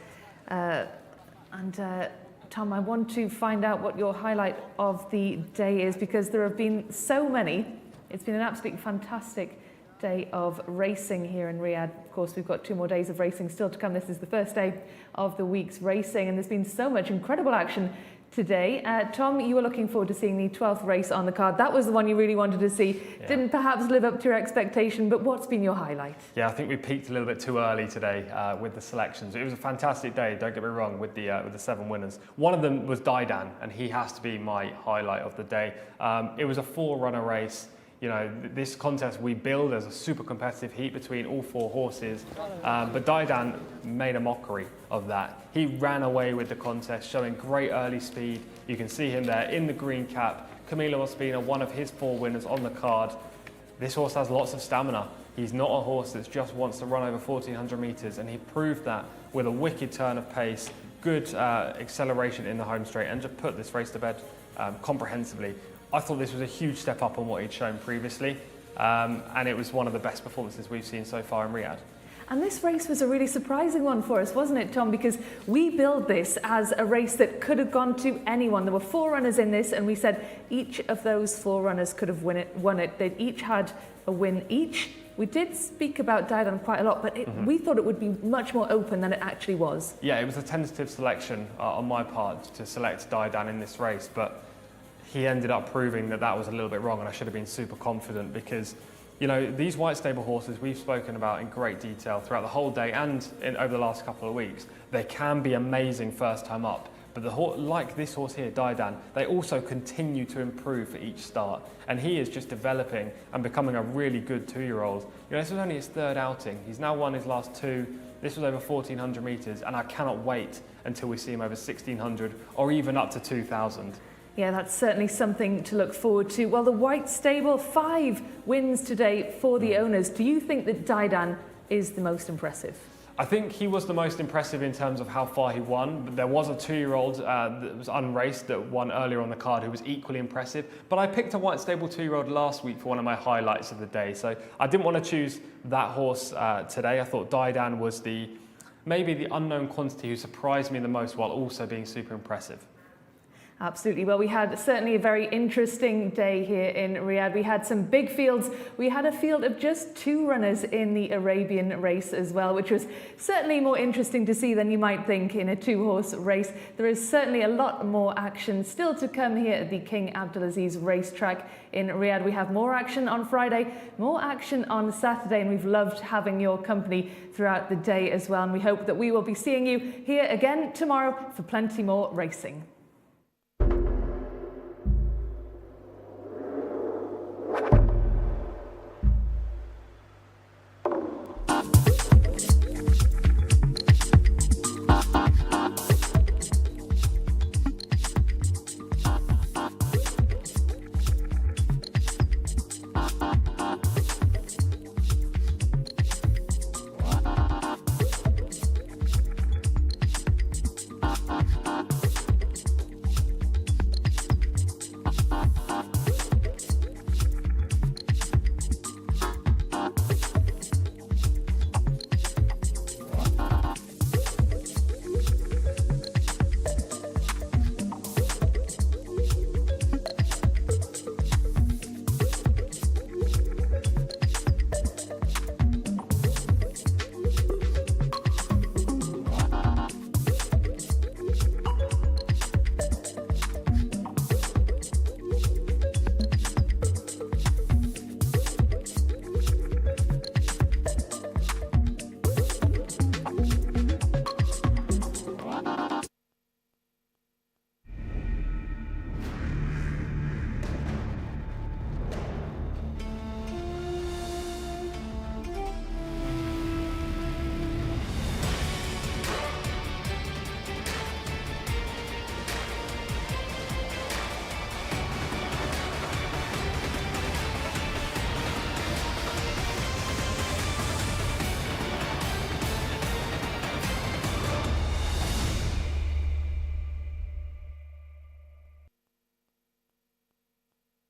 Speaker 1: Tom, I want to find out what your highlight of the day is, because there have been so many. It's been an absolutely fantastic day of racing here in Riyadh. Of course, we've got 2 more days of racing still to come. This is the first day of the week's racing, and there's been so much incredible action today. Tom, you were looking forward to seeing the 12th race on the card. That was the one you really wanted to see. Yeah. Didn't perhaps live up to your expectation, but what's been your highlight? Yeah, I think we peaked a little bit too early today with the selections. It was a fantastic day, don't get me wrong, with the 7 winners. One of them was Daidan, and he has to be my highlight of the day. It was a 4-runner race. You know, this contest we build as a super competitive heat between all 4 horses, but Daidan made a mockery of that. He ran away with the contest, showing great early speed. You can see him there in the green cap. Camilo Ospina, one of his 4 winners on the card. This horse has lots of stamina. He's not a horse that just wants to run over 1,400 metres, and he proved that with a wicked turn of pace, good acceleration in the home straight, and just put this race to bed comprehensively. I thought this was a huge step up on what he'd shown previously, and it was one of the best performances we've seen so far in Riyadh. And this race was a really surprising one for us, wasn't it, Tom? Because we built this as a race that could have gone to anyone. There were 4 runners in this, and we said each of those 4 runners could have won it. They'd each had a win each. We did speak about Daidan quite a lot, but we thought it would be much more open than it actually was. Yeah, it was a tentative selection on my part to select Daidan in this race, but he ended up proving that that was a little bit wrong, and I should have been super confident, because, you know, these white stable horses we've spoken about in great detail throughout the whole day and over the last couple of weeks. They can be amazing first time up, but like this horse here, Daidan, they also continue to improve for each start, and he is just developing and becoming a really good 2-year-old. You know, this was only his 3rd outing. He's now won his last 2. This was over 1,400 metres, and I cannot wait until we see him over 1,600 or even up to 2,000. Yeah, that's certainly something to look forward to. Well, the white stable, 5 wins today for the owners. Do you think that Daidan is the most impressive? I think he was the most impressive in terms of how far he won. But there was a 2-year-old that was unraced that won earlier on the card who was equally impressive. But I picked a white stable 2-year-old last week for one of my highlights of the day. So I didn't want to choose that horse today. I thought Daidan was maybe the unknown quantity who surprised me the most while also being super impressive. Absolutely. Well, we had certainly a very interesting day here in Riyadh. We had some big fields. We had a field of just 2 runners in the Arabian race as well, which was certainly more interesting to see than you might think in a 2-horse race. There is certainly a lot more action still to come here at the King Abdulaziz racetrack in Riyadh. We have more action on Friday, more action on Saturday, and we've loved having your company throughout the day as well. And we hope that we will be seeing you here again tomorrow for plenty more racing.